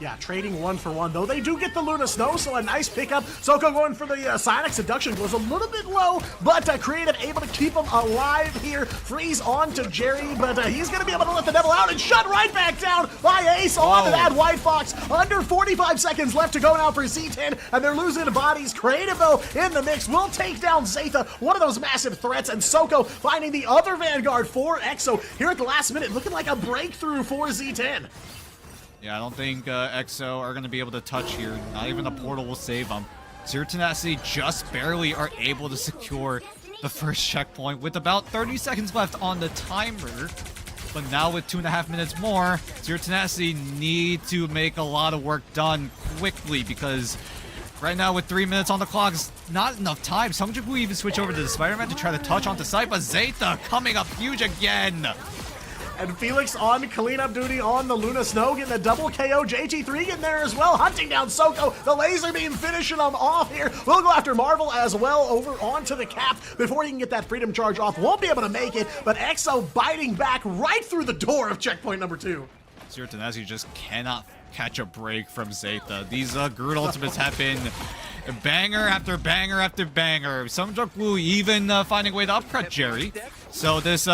Yeah, trading 1 for 1, though they do get the Luna Snow, so a nice pickup. Soko going for the Sonic Seduction was a little bit low, but Creative able to keep him alive here. Freeze on to Jerry, but he's going to be able to let the devil out and shut right back down by Ace onto that White Fox. Under 45 seconds left to go now for Z10, and they're losing bodies. Creative, though, in the mix will take down Zeta, one of those massive threats, and Soko finding the other Vanguard for EXO here at the last minute, looking like a breakthrough for Z10. Yeah, I don't think EXO are going to be able to touch here. Not even a portal will save them. Zero Tenesi just barely are able to secure the first checkpoint with about 30 seconds left on the timer. But now with 2.5 minutes more, Zero Tenesi need to make a lot of work done quickly, because right now with 3 minutes on the clock is not enough time. Song Wu even switch over to the Spider-Man to try to touch onto site, but Zeta coming up huge again. And Felix on cleanup duty on the Luna Snow, getting a double KO. JT3 getting there as well, hunting down Soko. The laser beam finishing him off here. We'll go after Marvel as well over onto the cap before he can get that freedom charge off. Won't be able to make it, but EXO biting back right through the door of checkpoint number 2. Zero Tenesi just cannot catch a break from Zeta. These Groot ultimates have been banger after banger after banger. Song Wu even finding a way to upcut Jerry. So this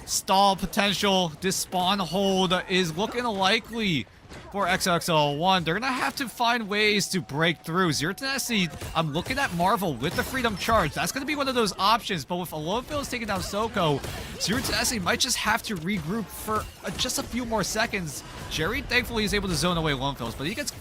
stall potential, this spawn hold is looking likely for XOXO01. They're gonna have to find ways to break through. Zero Tenesi, I'm looking at Marvel with the freedom charge. That's gonna be one of those options, but with Alone Phil's taking down Soko, Zero Tenesi might just have to regroup for just a few more seconds. Jerry thankfully is able to zone away Alone Phil's, but he gets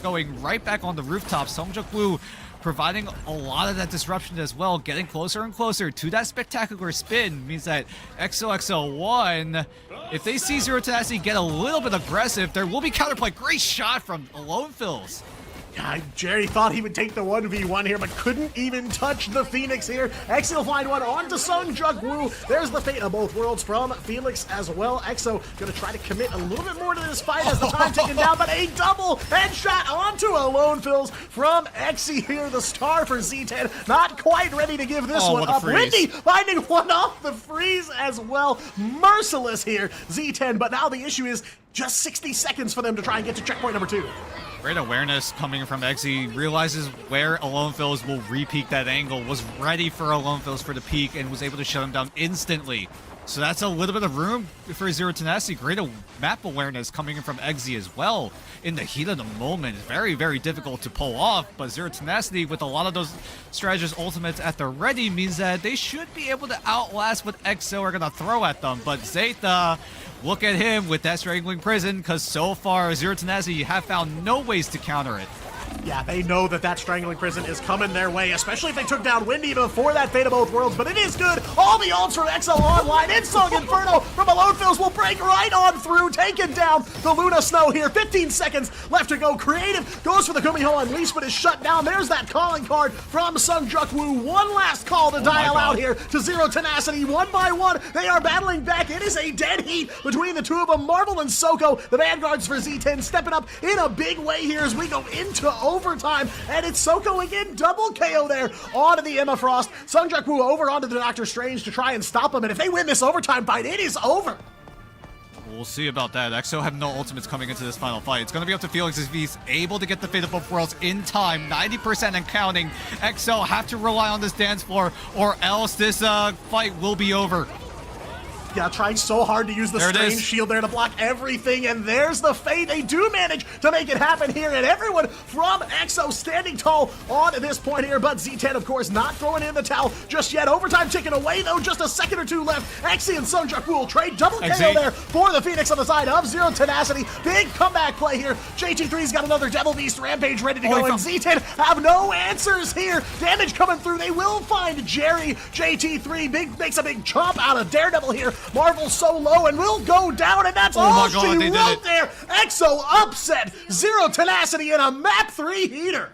going right back on the rooftop. Song Wu providing a lot of that disruption as well, getting closer and closer to that spectacular spin means that XOXO1, if they see Zero Tenesi get a little bit aggressive, there will be counterplay. Great shot from Alone Phil's. God, Jerry thought he would take the 1v1 here, but couldn't even touch the Phoenix here. EXO will find one onto Song Wu. There's the fate of both worlds from Felix as well. EXO gonna try to commit a little bit more to this fight as the time taken down, but a double headshot onto Alone Phil's from Exy here, the star for Z10. Not quite ready to give this one up. Wendy finding one off the freeze as well. Merciless here, Z10, but now the issue is just 60 seconds for them to try and get to checkpoint number 2. Great awareness coming from Exy, realizes where Alone Phil's will re-peak that angle, was ready for Alone Phil's for the peak, and was able to shut him down instantly. So that's a little bit of room for Zero Tenesi. Great map awareness coming in from Exy as well. In the heat of the moment, very, very difficult to pull off, but Zero Tenesi with a lot of those strategist ultimates at the ready means that they should be able to outlast what EXO are going to throw at them. But Zeta, look at him with that Strangling Prison, because so far Zero Tenesi have found no ways to counter it. Yeah, they know that Strangling Prison is coming their way, especially if they took down Windy before that Fate of Both Worlds, but it is good. All the ults from EXO online. Insung Inferno from Alone Fills will break right on through, taking down the Luna Snow here. 15 seconds left to go. Creative goes for the Kumiho Unleash, but is shut down. There's that calling card from Sung Juk Woo. One last call to dial out here to Zero Tenacity. One by one, they are battling back. It is a dead heat between the two of them. Marvel and Soko, the Vanguards for Z10, stepping up in a big way here as we go into overtime, and it's Soko again, double KO there onto the Emma Frost. Sung Juk Woo over onto the Doctor Strange to try and stop him, and if they win this overtime fight, it is over. We'll see about that. EXO have no ultimates coming into this final fight. It's going to be up to Felix if he's able to get the Fate of Both Worlds in time, 90% and counting. EXO have to rely on this dance floor, or else this fight will be over. Yeah, trying so hard to use the Strange Shield there to block everything, and there's the Fate. They do manage to make it happen here, and everyone from EXO standing tall on this point here, but Z10, of course, not throwing in the towel just yet. Overtime ticking away, though, just a second or two left. Exi and Sung Juk Woo will trade double KO there for the Phoenix on the side of Zero Tenacity. Big comeback play here. JT3's got another Devil Beast Rampage ready to go, and Z10 have no answers here. Damage coming through. They will find Jerry. JT3 makes a big chomp out of Daredevil here. Marvel so low and will go down, and that's all she wrote there. EXO upset Zero Tenacity in a map 3 heater.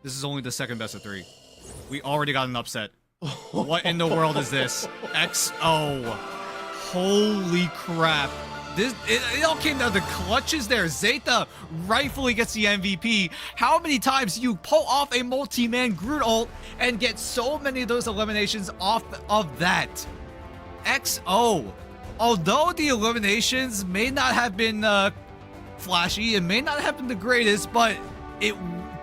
This is only the second best of 3. We already got an upset. What in the world is this? EXO. Holy crap. It all came down to clutches there. Zeta rightfully gets the MVP. How many times you pull off a multi-man Groot ult and get so many of those eliminations off of that? EXO, although the eliminations may not have been flashy, it may not have been the greatest, but it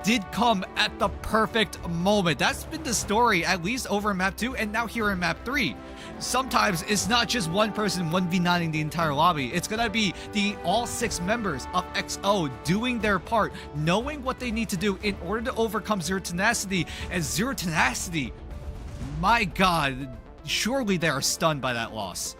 did come at the perfect moment. That's been the story, at least over in map 2 and now here in map 3. Sometimes it's not just one person 1v9ing the entire lobby. It's gonna be all 6 members of EXO doing their part, knowing what they need to do in order to overcome Zero Tenacity. And Zero Tenacity, my god, surely they are stunned by that loss.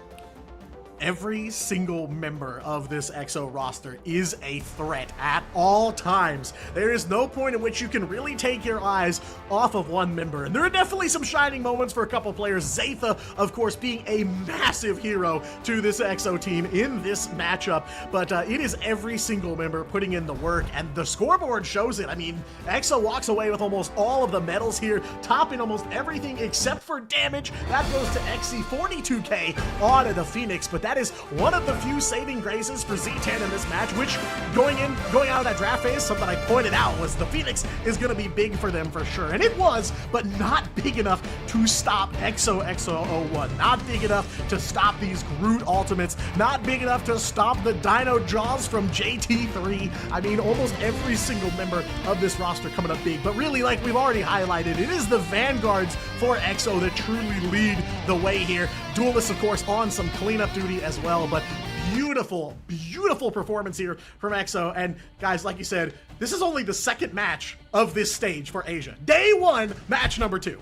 Every single member of this EXO roster is a threat at all times. There is no point in which you can really take your eyes off of one member. And there are definitely some shining moments for a couple players. Zaytha, of course, being a massive hero to this EXO team in this matchup. But it is every single member putting in the work, and the scoreboard shows it. I mean, EXO walks away with almost all of the medals here, topping almost everything except for damage. That goes to XC 42k on the Phoenix, but that is one of the few saving graces for Z10 in this match, which going out of that draft phase, something I pointed out was the Phoenix is going to be big for them for sure. And it was, but not big enough to stop EXO-01. Not big enough to stop these Groot ultimates. Not big enough to stop the Dino Jaws from JT3. I mean, almost every single member of this roster coming up big. But really, like we've already highlighted, it is the Vanguards for EXO that truly lead the way here. Duelists, of course, on some cleanup duty as well, but beautiful, beautiful performance here from EXO. And guys, like you said, this is only the second match of this stage for Asia. Day 1, match number 2.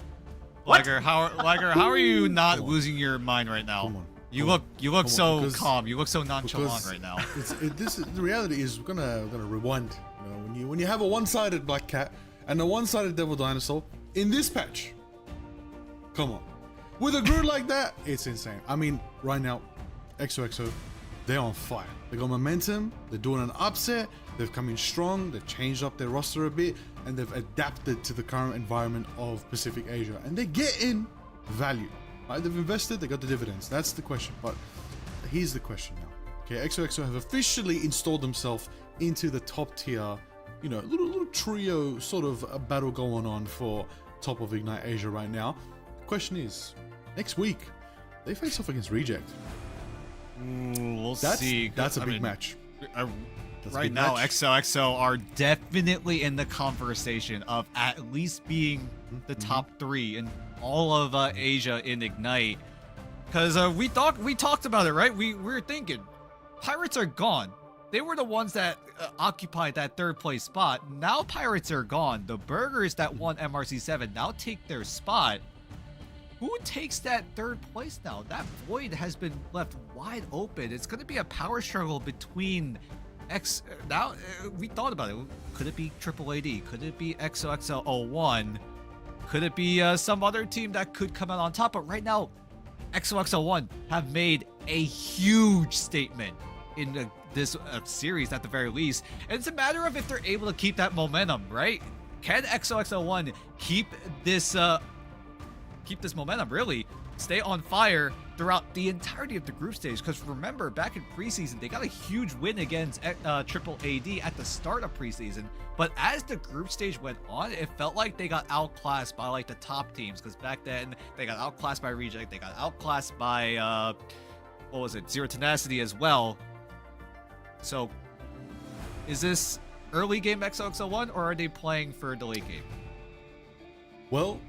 Liger, how are you not losing your mind right now? You look so calm. You look so nonchalant right now. The reality is we're gonna rewind. You know, when you have a one-sided Black Cat and a one-sided Devil Dinosaur in this patch, come on, with a Groot like that, it's insane. I mean, right now, EXO, they're on fire. They got momentum. They're doing an upset. They've come in strong. They've changed up their roster a bit, and they've adapted to the current environment of Pacific Asia, and they're getting value. Right? They've invested. They got the dividends. That's the question. But here's the question now. Okay, EXO have officially installed themselves into the top tier. You know, little trio sort of a battle going on for top of Ignite Asia right now. The question is, next week they face off against Reject. We'll see. That's a big match. Right now, EXO are definitely in the conversation of at least being the top 3 in all of Asia in Ignite. Because we talked about it, right? We were thinking, Pirates are gone. They were the ones that occupied that 3rd place spot. Now Pirates are gone. The Burgers that won MRC7 now take their spot. Who takes that 3rd place now? That void has been left wide open. It's going to be a power struggle between we thought about it. Could it be Triple AD? Could it be XOXO01? Could it be some other team that could come out on top? But right now, XOXO1 have made a huge statement in this series at the very least. And it's a matter of if they're able to keep that momentum, right? Can XOXO1 keep this momentum, really? Stay on fire throughout the entirety of the group stage, because remember, back in preseason, they got a huge win against Triple AD at the start of preseason, but as the group stage went on, it felt like they got outclassed by like the top teams, because back then they got outclassed by Reject, they got outclassed by what was it, Zero Tenacity as well. So is this early game XOXO1, or are they playing for the late game? Well,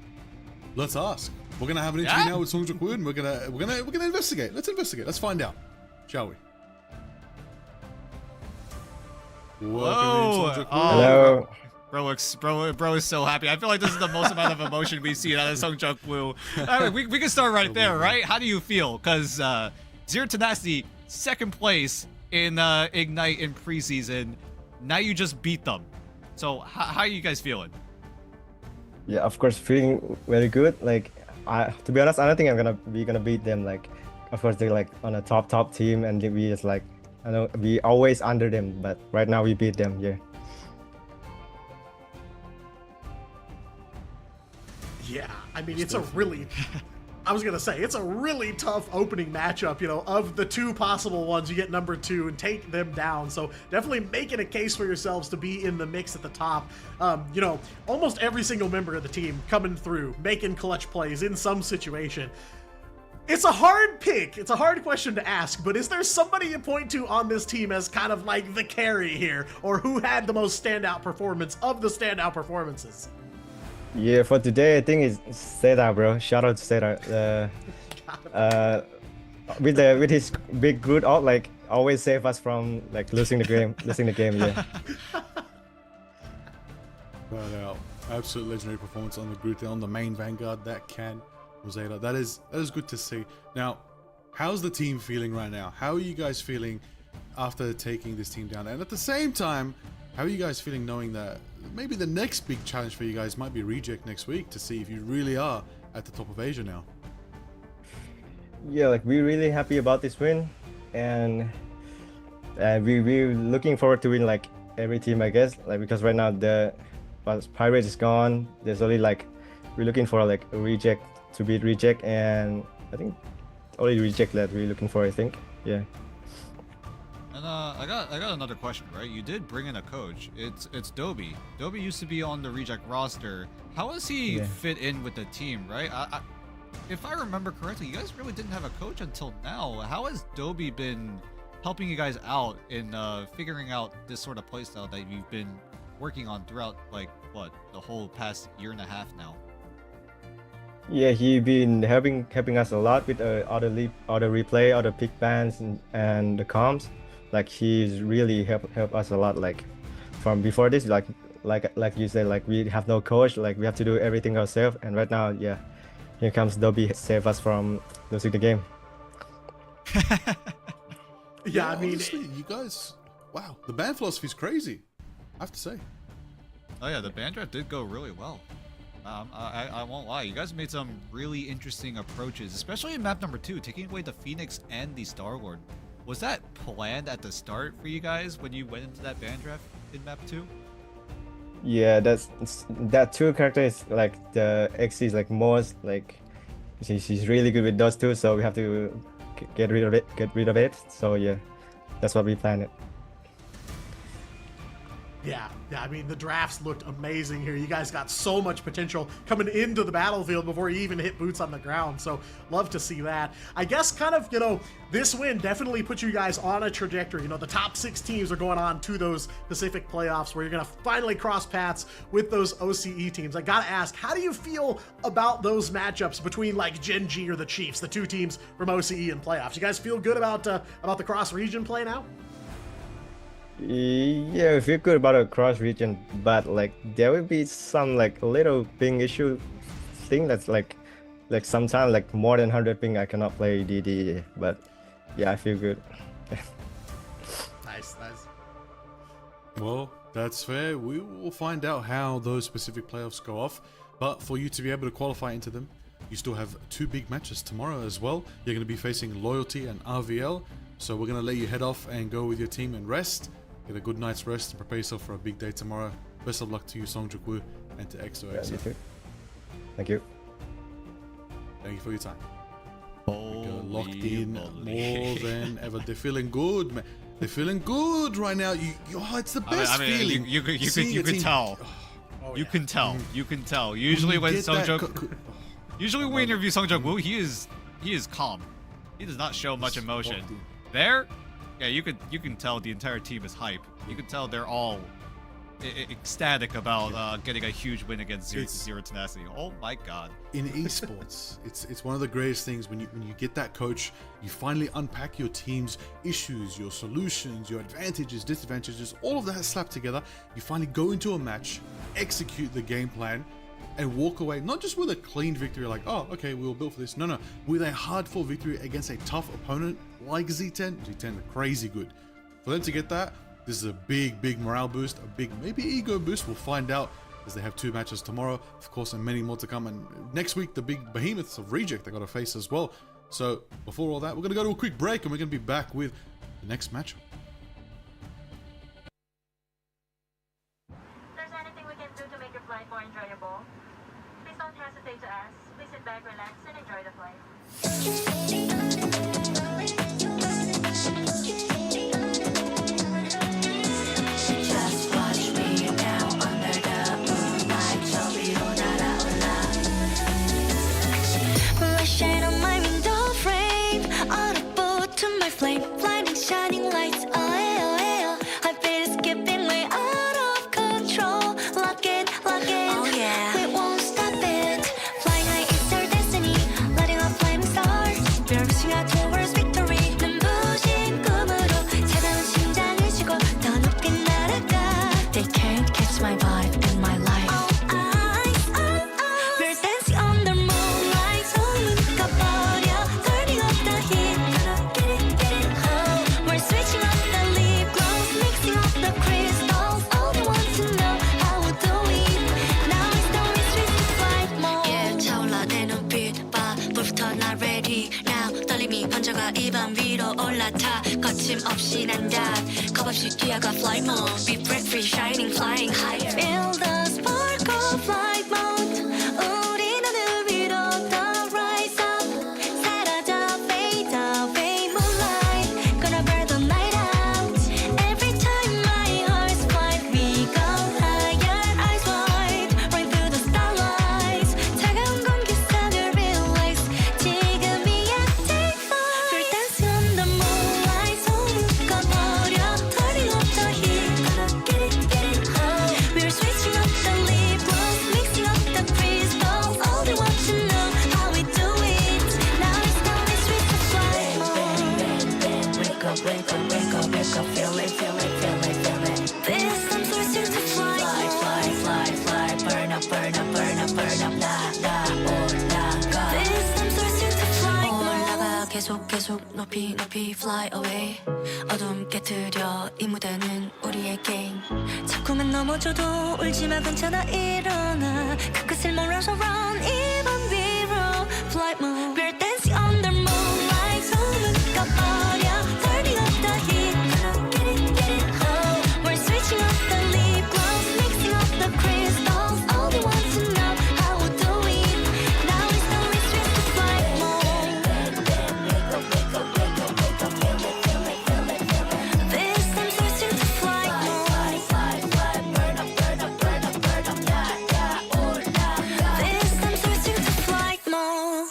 let's ask. We're gonna have an interview now with Sungjuk Woon. We're gonna investigate. Let's investigate. Let's find out, shall we? Hello. Hello. Bro is so happy. I feel like this is the most amount of emotion we've seen out of Sungjuk Woo. We can start right there, right? How do you feel? Because Zero Tenacity, second place in Ignite in preseason. Now you just beat them. So how are you guys feeling? Yeah, of course, feeling very good. Like, to be honest, I don't think we're gonna beat them. Like, of course, they're like on a top team, and we just like, I know we always under them, but right now we beat them. Yeah. Yeah, I mean, it's a really, I was gonna say, it's a really tough opening matchup, you know, of the two possible ones, you get number 2 and take them down. So definitely making a case for yourselves to be in the mix at the top. You know, almost every single member of the team coming through, making clutch plays in some situation. It's a hard pick. It's a hard question to ask, but is there somebody you point to on this team as kind of like the carry here, or who had the most standout performance of the standout performances? Yeah, for today, I think it's Seda, bro. Shout out to Seda. With his big good ult, like always save us from like losing the game. Yeah. But absolute legendary performance on the group there, on the main Vanguard. That can Zeta. That is good to see. Now, how's the team feeling right now? How are you guys feeling after taking this team down? And at the same time, how are you guys feeling knowing that maybe the next big challenge for you guys might be Reject next week, to see if you really are at the top of Asia now? Yeah, like we're really happy about this win, and we're looking forward to win like every team, I guess. Like, because right now the Pirates is gone. There's only like, we're looking for like a Reject to beat Reject, and I think only Reject that we're looking for, I think. Yeah. And I got another question, right? You did bring in a coach. It's Dobby. Dobby used to be on the Reject roster. How has he fit in with the team, right? If I remember correctly, you guys really didn't have a coach until now. How has Dobby been helping you guys out in figuring out this sort of playstyle that you've been working on throughout, like, what, the whole past year and a half now? Yeah, he been helping us a lot with auto replay, auto pick bands, and the comms. Like, he's really help us a lot. Like, from before this, like you said, like we have no coach, like we have to do everything ourselves. And right now, yeah, here comes Dobby, save us from losing the game. Yeah, I mean, honestly, you guys, wow, the ban philosophy is crazy, I have to say. Oh yeah, the ban draft did go really well. I won't lie, you guys made some really interesting approaches, especially in map number 2, taking away the Phoenix and the Star-Lord. Was that planned at the start for you guys when you went into that ban draft in map 2? Yeah, that 2 character is like the XC is like most like she's really good with those 2, so we have to get rid of it. So yeah, that's what we planned. Yeah, I mean, the drafts looked amazing here. You guys got so much potential coming into the battlefield before you even hit boots on the ground, so love to see that. I guess kind of, you know, this win definitely puts you guys on a trajectory. You know, the top 6 teams are going on to those Pacific playoffs where you're going to finally cross paths with those OCE teams. I gotta ask, how do you feel about those matchups between like Gen G or the Chiefs, the 2 teams from OCE in playoffs? You guys feel good about the cross-region play now? Yeah, we feel good about a cross region, but like there will be some like little ping issue thing that's like sometimes like more than 100 ping I cannot play DD, but yeah, I feel good. Nice. Well, that's fair. We will find out how those specific playoffs go off. But for you to be able to qualify into them, you still have 2 big matches tomorrow as well. You're going to be facing Loyalty and RVL. So we're going to let you head off and go with your team and rest. Get a good night's rest and prepare yourself for a big day tomorrow. Best of luck to you, Songjuk Woo, and to XOXO. You too. Thank you. Thank you for your time. We're locked in more than ever. They're feeling good, man. They're feeling good right now. It's the best feeling. You can tell. You can tell. You can tell. Usually when Songjuk, usually when we interview Songjuk Woo, he is calm. He does not show much emotion. There, yeah, you can tell the entire team is hype. You can tell they're all ecstatic about getting a huge win against Zero Tenacity. Oh my god. In esports, it's one of the greatest things when you get that coach, you finally unpack your team's issues, your solutions, your advantages, disadvantages, all of that slapped together. You finally go into a match, execute the game plan, and walk away not just with a clean victory like, oh, okay, we were built for this. No, with a hard-fought victory against a tough opponent like Z10. Z10 are crazy good. For them to get that, this is a big morale boost, a big maybe ego boost. We'll find out as they have 2 matches tomorrow, of course, and many more to come. And next week, the big behemoths of Reject they got to face as well. So before all that, we're going to go to a quick break and we're going to be back with the next matchup. If there's anything we can do to make your flight more enjoyable, please don't hesitate to ask. Please sit back, relax, and enjoy the flight. Just watch me now under the moonlight. 저 위로 날아올라. Light shine on my window frame. On a boat to my flame. Blinding shining lights. Oh, yeah. I feel it's skipping way out of control. Lock in. Oh, yeah. We won't stop it. Flying high is our destiny. Lighting up flaming stars. We're reaching out towards victory. 눈부신 꿈으로 차가운 심장을 쥐고 더 높게 날아가. They can't catch my vibe and my life. We're dancing on the moonlight. 소문 꺼버려. Turning up the heat. Get it, oh. We're switching up the lip gloss. Mixing up the crystals. All they want to know how we do it. Now it's the way switch to flight mode. Yeah, 차올라 내 눈빛 봐. 불부터 나 ready now. 떨림이 번져가 이 밤 위로 올라타. 거침없이 난다. 겁없이 뛰어가 flight mode. Be free, shining, flying higher. Feel the spark of flight mode. 우리 하늘 위로 더 rise up. 사라져 fade away moonlight. Gonna burn the night out. Every time my heart's flight, we go higher, eyes wide. Right through the starlights. 차가운 공기 속을 relax. 지금이야, take flight. We're dancing on the moonlight. 소문 꺼버려. Turning up the heat. Get it, oh. We're switching up the lip gloss. Mixing up the crystals. All they want to know how we do it. Now it's time we switch to flight mode. Wake up, feel it. This time switching to flight mode. Fly, burn up, 올라가. This time switching to flight mode. 올라가 계속 높이 fly away. 어둠 깨트려 이 무대는 우리의 게임. 자꾸만 넘어져도 울지마 괜찮아 일어나. 그 끝을 몰아서 run even 위로 flight mode. We're dancing under moonlight. 소문 꺼버려. Turning up the heat. Get it, oh. We're switching up the lip gloss. Mixing up the crystals. All they want to know how we do it. Now it's time we switch to flight mode. This time switching to flight mode. Burn up. This time switching to flight mode.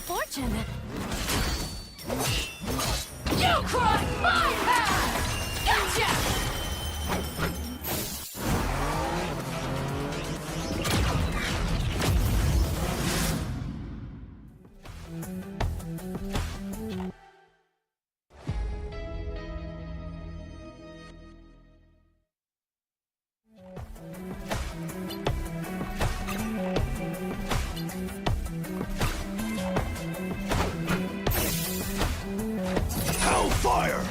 fortune. You crossed my path! Gotcha! Hellfire!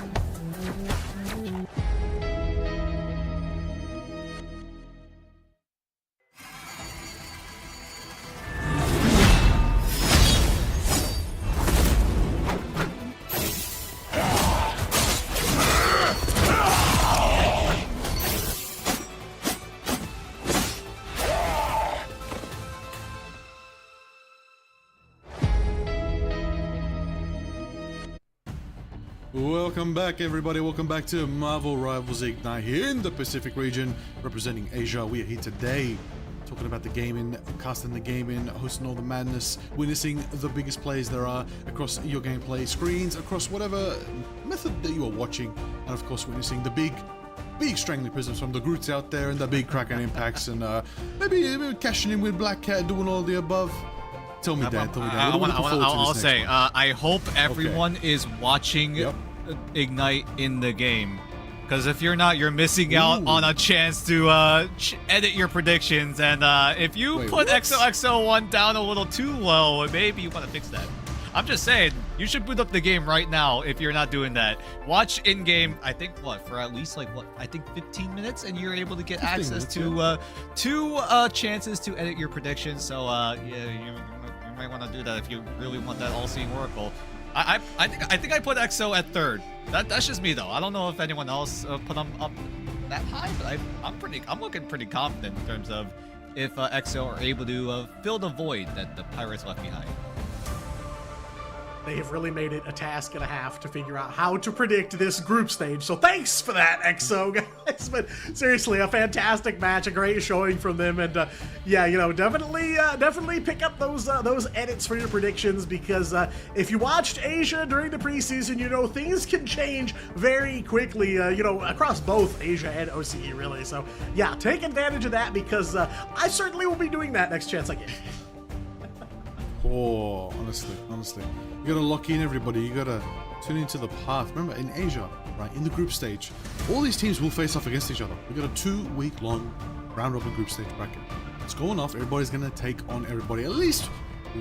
Welcome back, everybody. Welcome back to Marvel Rivals Ignite here in the Pacific region, representing Asia. We are here today talking about the gaming, casting the gaming, hosting all the madness, witnessing the biggest plays there are across your gameplay screens, across whatever method that you are watching, and of course witnessing the big strangling prisms from the Groots out there and the big Kraken impacts, and maybe cashing in with Black Cat, doing all the above. Tell me, Dan. Tell me, Dan. I'll say, I hope everyone is watching Ignite in the game, because if you're not, you're missing out on a chance to edit your predictions. And if you put XOXO1 down a little too low, maybe you want to fix that. I'm just saying, you should boot up the game right now if you're not doing that. Watch in-game, I think, for at least, 15 minutes, and you're able to get access to two chances to edit your predictions. So, yeah, you might want to do that if you really want that all-seeing oracle. I think I put EXO at third. That's just me, though. I don't know if anyone else put them up that high, but I'm looking pretty confident in terms of if EXO are able to fill the void that the Pirates left behind. They have really made it a task and a half to figure out how to predict this group stage. So thanks for that, EXO, guys. But seriously, a fantastic match, a great showing from them, and yeah, you know, definitely pick up those edits for your predictions, because if you watched Asia during the preseason, you know things can change very quickly. You know, across both Asia and OCE, really. So yeah, take advantage of that, because I certainly will be doing that next chance I get. Oh, honestly. You gotta lock in, everybody. You gotta tune into the path. Remember, in Asia, right, in the group stage, all these teams will face off against each other. We got a 2-week-long round-robin group stage bracket. It's going off. Everybody's gonna take on everybody at least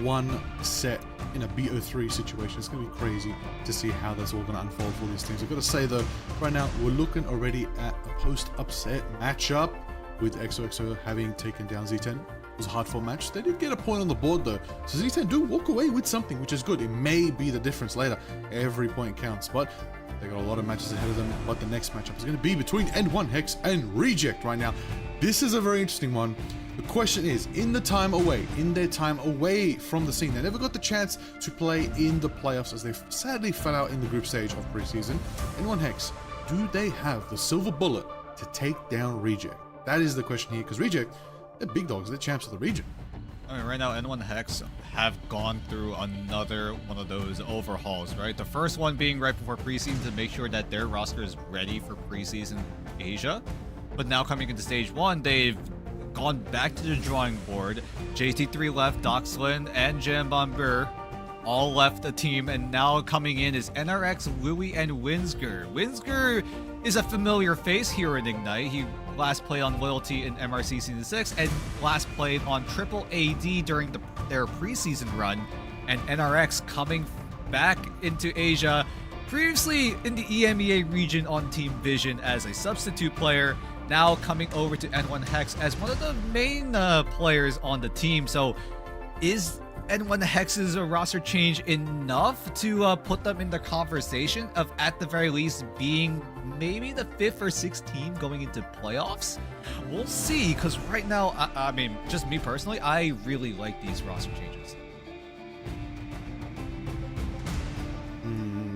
one set in a BO3 situation. It's gonna be crazy to see how that's all gonna unfold for these teams. I've gotta say, though, right now, we're looking already at a post-upset matchup with XOXO having taken down Z10. It was a hard-fought match. They did get a point on the board, though, so Z10 do walk away with something, which is good. It may be the difference later. Every point counts, but they got a lot of matches ahead of them. But the next matchup is going to be between N1 Hex and Reject right now. This is a very interesting one. The question is, in their time away from the scene, they never got the chance to play in the playoffs, as they sadly fell out in the group stage of preseason. N1 Hex, do they have the silver bullet to take down Reject? That is the question here, because Reject, they're big dogs, they're champs of the region. I mean, right now, N1 Hex have gone through another one of those overhauls, right? The first one being right before preseason to make sure that their roster is ready for preseason Asia. But now coming into stage 1, they've gone back to the drawing board. JT3 left, Doxlin and Jambomber all left the team, and now coming in is NRX, Louis, and Winsger. Winsger is a familiar face here in Ignite. He last played on Loyalty in MRC Season 6 and last played on Triple AD during their preseason run. And NRX coming back into Asia, previously in the EMEA region on Team Vision as a substitute player, now coming over to N1 Hex as one of the main players on the team. So is N1 Hex's roster change enough to put them in the conversation of, at the very least, being maybe the 5th or 6th team going into playoffs? We'll see, because right now, I mean, just me personally, I really like these roster changes.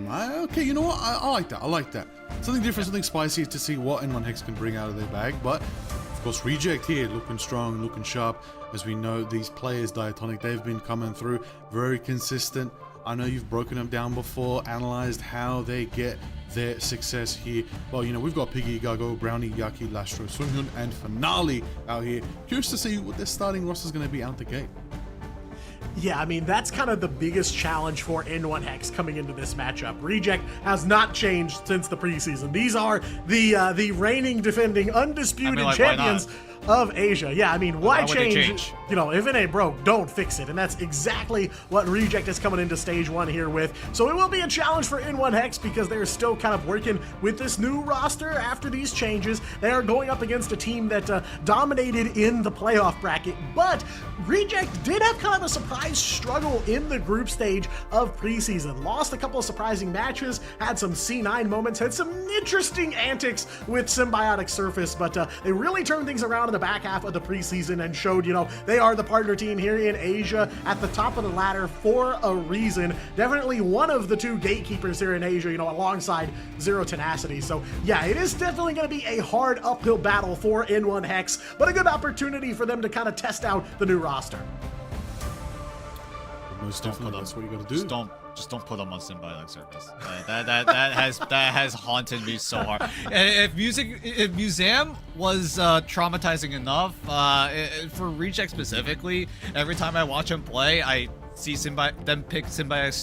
Okay, you know what? I like that. Something different, something spicy to see what N1 Hex can bring out of their bag. But, of Of course, Reject here looking strong, looking sharp. As we know, these players, Diatonic, they've been coming through very consistent. I know you've broken them down before, analyzed how they get their success here. Well, you know, we've got Piggy, Gago, Brownie, Yaki, Lastro, Sunhyun, and Finale out here. Curious to see what their starting roster is going to be out the gate. Yeah, I mean, that's kind of the biggest challenge for N1 Hex coming into this matchup. Reject has not changed since the preseason. These are the reigning, defending, undisputed champions of Asia. Yeah, I mean, why change? You know, if it ain't broke, don't fix it. And that's exactly what Reject is coming into stage 1 here with. So it will be a challenge for N1 Hex because they're still kind of working with this new roster after these changes. They are going up against a team that dominated in the playoff bracket, but Reject did have kind of a surprise struggle in the group stage of preseason. Lost a couple of surprising matches, had some C9 moments, had some interesting antics with Symbiotic Surface, but they really turned things around in the back half of the preseason and showed, you know, they are the partner team here in Asia at the top of the ladder for a reason. Definitely one of the two gatekeepers here in Asia, you know, alongside Zero Tenacity. So yeah, it is definitely going to be a hard uphill battle for N1 Hex, but a good opportunity for them to kind of test out the new roster. Most definitely, that's what you got to do. Just don't put them on Symbiotic Surface. That has haunted me so hard. If Museum was traumatizing enough, for Reject specifically, every time I watch him play, I see them pick Symbiotic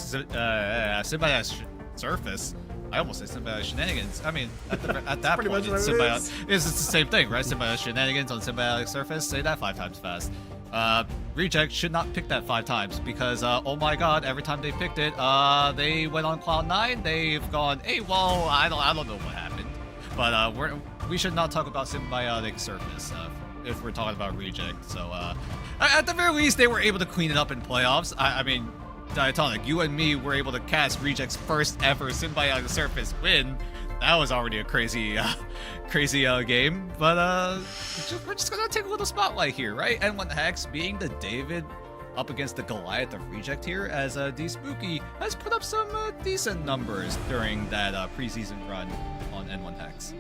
Surface. I almost said Symbiotic Shenanigans. I mean, at that point, it's the same thing, right? Symbiotic Shenanigans on Symbiotic Surface. Say that 5 times fast. Reject should not pick that 5 times because, oh my god, every time they picked it, they went on Cloud 9. They've gone, hey, well, I don't know what happened, but we should not talk about Symbiotic Surface if we're talking about Reject. So, at the very least, they were able to clean it up in playoffs. I mean, Diatonic, you and me were able to cast Reject's first ever Symbiotic Surface win. That was already a crazy game, but we're just gonna take a little spotlight here, right? N1 Hex being the David up against the Goliath of Reject here, as D Spooky has put up some decent numbers during that preseason run on N1 Hex.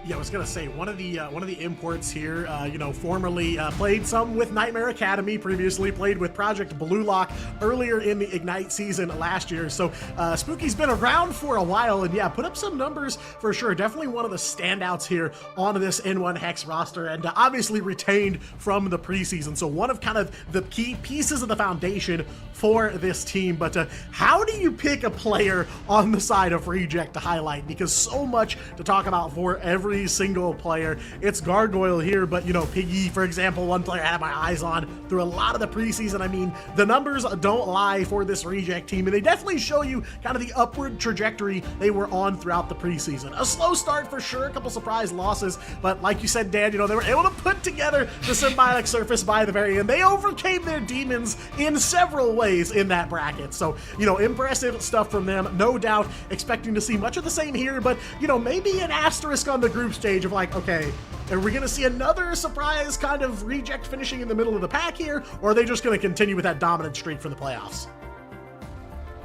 Yeah, I was gonna say one of the imports here, you know, formerly played some with Nightmare Academy, previously played with Project Blue Lock earlier in the Ignite season last year. So Spooky's been around for a while, and yeah, put up some numbers for sure. Definitely one of the standouts here on this N1 Hex roster, and obviously retained from the preseason. So one of kind of the key pieces of the foundation for this team. But how do you pick a player on the side of Reject to highlight? Because so much to talk about for every single player. It's Gargoyle here, but you know, Piggy, for example, one player I had my eyes on through a lot of the preseason. I mean, the numbers don't lie for this Reject team, and they definitely show you kind of the upward trajectory they were on throughout the preseason. A slow start for sure, a couple surprise losses, but like you said, Dan, you know, they were able to put together the Symbiotic Surface by the very end. They overcame their demons in several ways in that bracket. So, you know, impressive stuff from them, no doubt. Expecting to see much of the same here, but, you know, maybe an asterisk on the group stage of like, okay, are we going to see another surprise kind of Reject finishing in the middle of the pack here, or are they just going to continue with that dominant streak for the playoffs?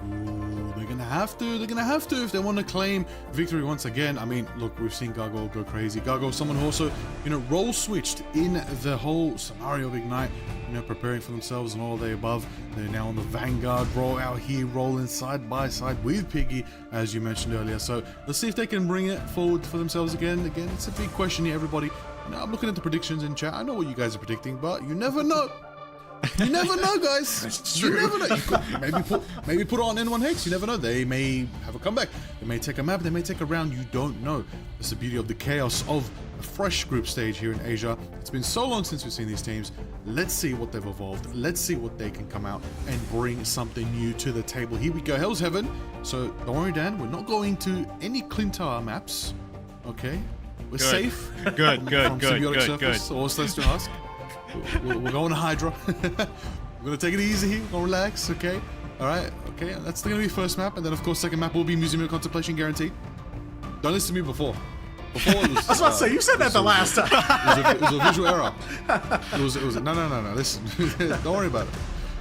Ooh, they're gonna have to. They're gonna have to if they want to claim victory once again. I mean, look, we've seen Gargoyle go crazy. Gargoyle, someone who also, you know, role switched in the whole scenario of Ignite. You know, preparing for themselves and all the above. They're now on the Vanguard role out here, rolling side by side with Piggy, as you mentioned earlier. So let's see if they can bring it forward for themselves again. Again, it's a big question here, everybody. You know, I'm looking at the predictions in chat. I know what you guys are predicting, but you never know. You never know, guys. You never know. You could maybe put it on N1 Hex. You never know. They may have a comeback. They may take a map. They may take a round. You don't know. That's the beauty of the chaos of a fresh group stage here in Asia. It's been so long since we've seen these teams. Let's see what they've evolved. Let's see what they can come out and bring something new to the table. Here we go. Hell's Heaven. So don't worry, Dan. We're not going to any Clintar maps. Okay? We're safe. Good. Or Celestial Husk. We're going to Hydra. We're going to take it easy here. We're going to relax, okay? All right, okay. That's going to be first map. And then, of course, second map will be Museum of Contemplation, guaranteed. Don't listen to me before. Before it was... I was about to say, you said that the last time. It was a visual error. It was no. Listen, don't worry about it.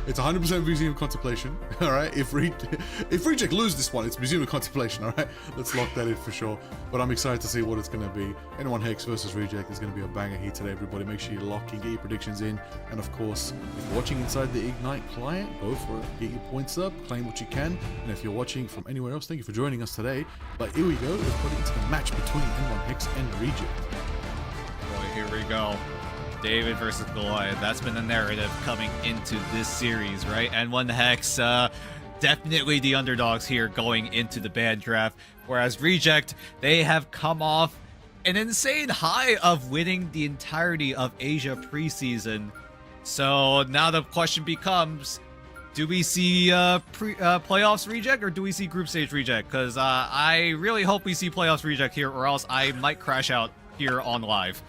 It's 100% Museum of Contemplation. All right. If Reject lose this one, it's Museum of Contemplation. All right. Let's lock that in for sure. But I'm excited to see what it's going to be. N1 Hex versus Reject is going to be a banger here today, everybody. Make sure you lock in, get your predictions in, and of course, if you're watching inside the Ignite client, go for it. Get your points up, claim what you can, and if you're watching from anywhere else, thank you for joining us today. But here we go. Let's put it into the match between N1 Hex and Reject. Boy, here we go. David versus Goliath. That's been the narrative coming into this series, right? N1 Hex, definitely the underdogs here going into the band draft. Whereas Reject, they have come off an insane high of winning the entirety of Asia preseason. So now the question becomes, do we see playoffs Reject or do we see group stage Reject? Because I really hope we see playoffs Reject here, or else I might crash out here on live.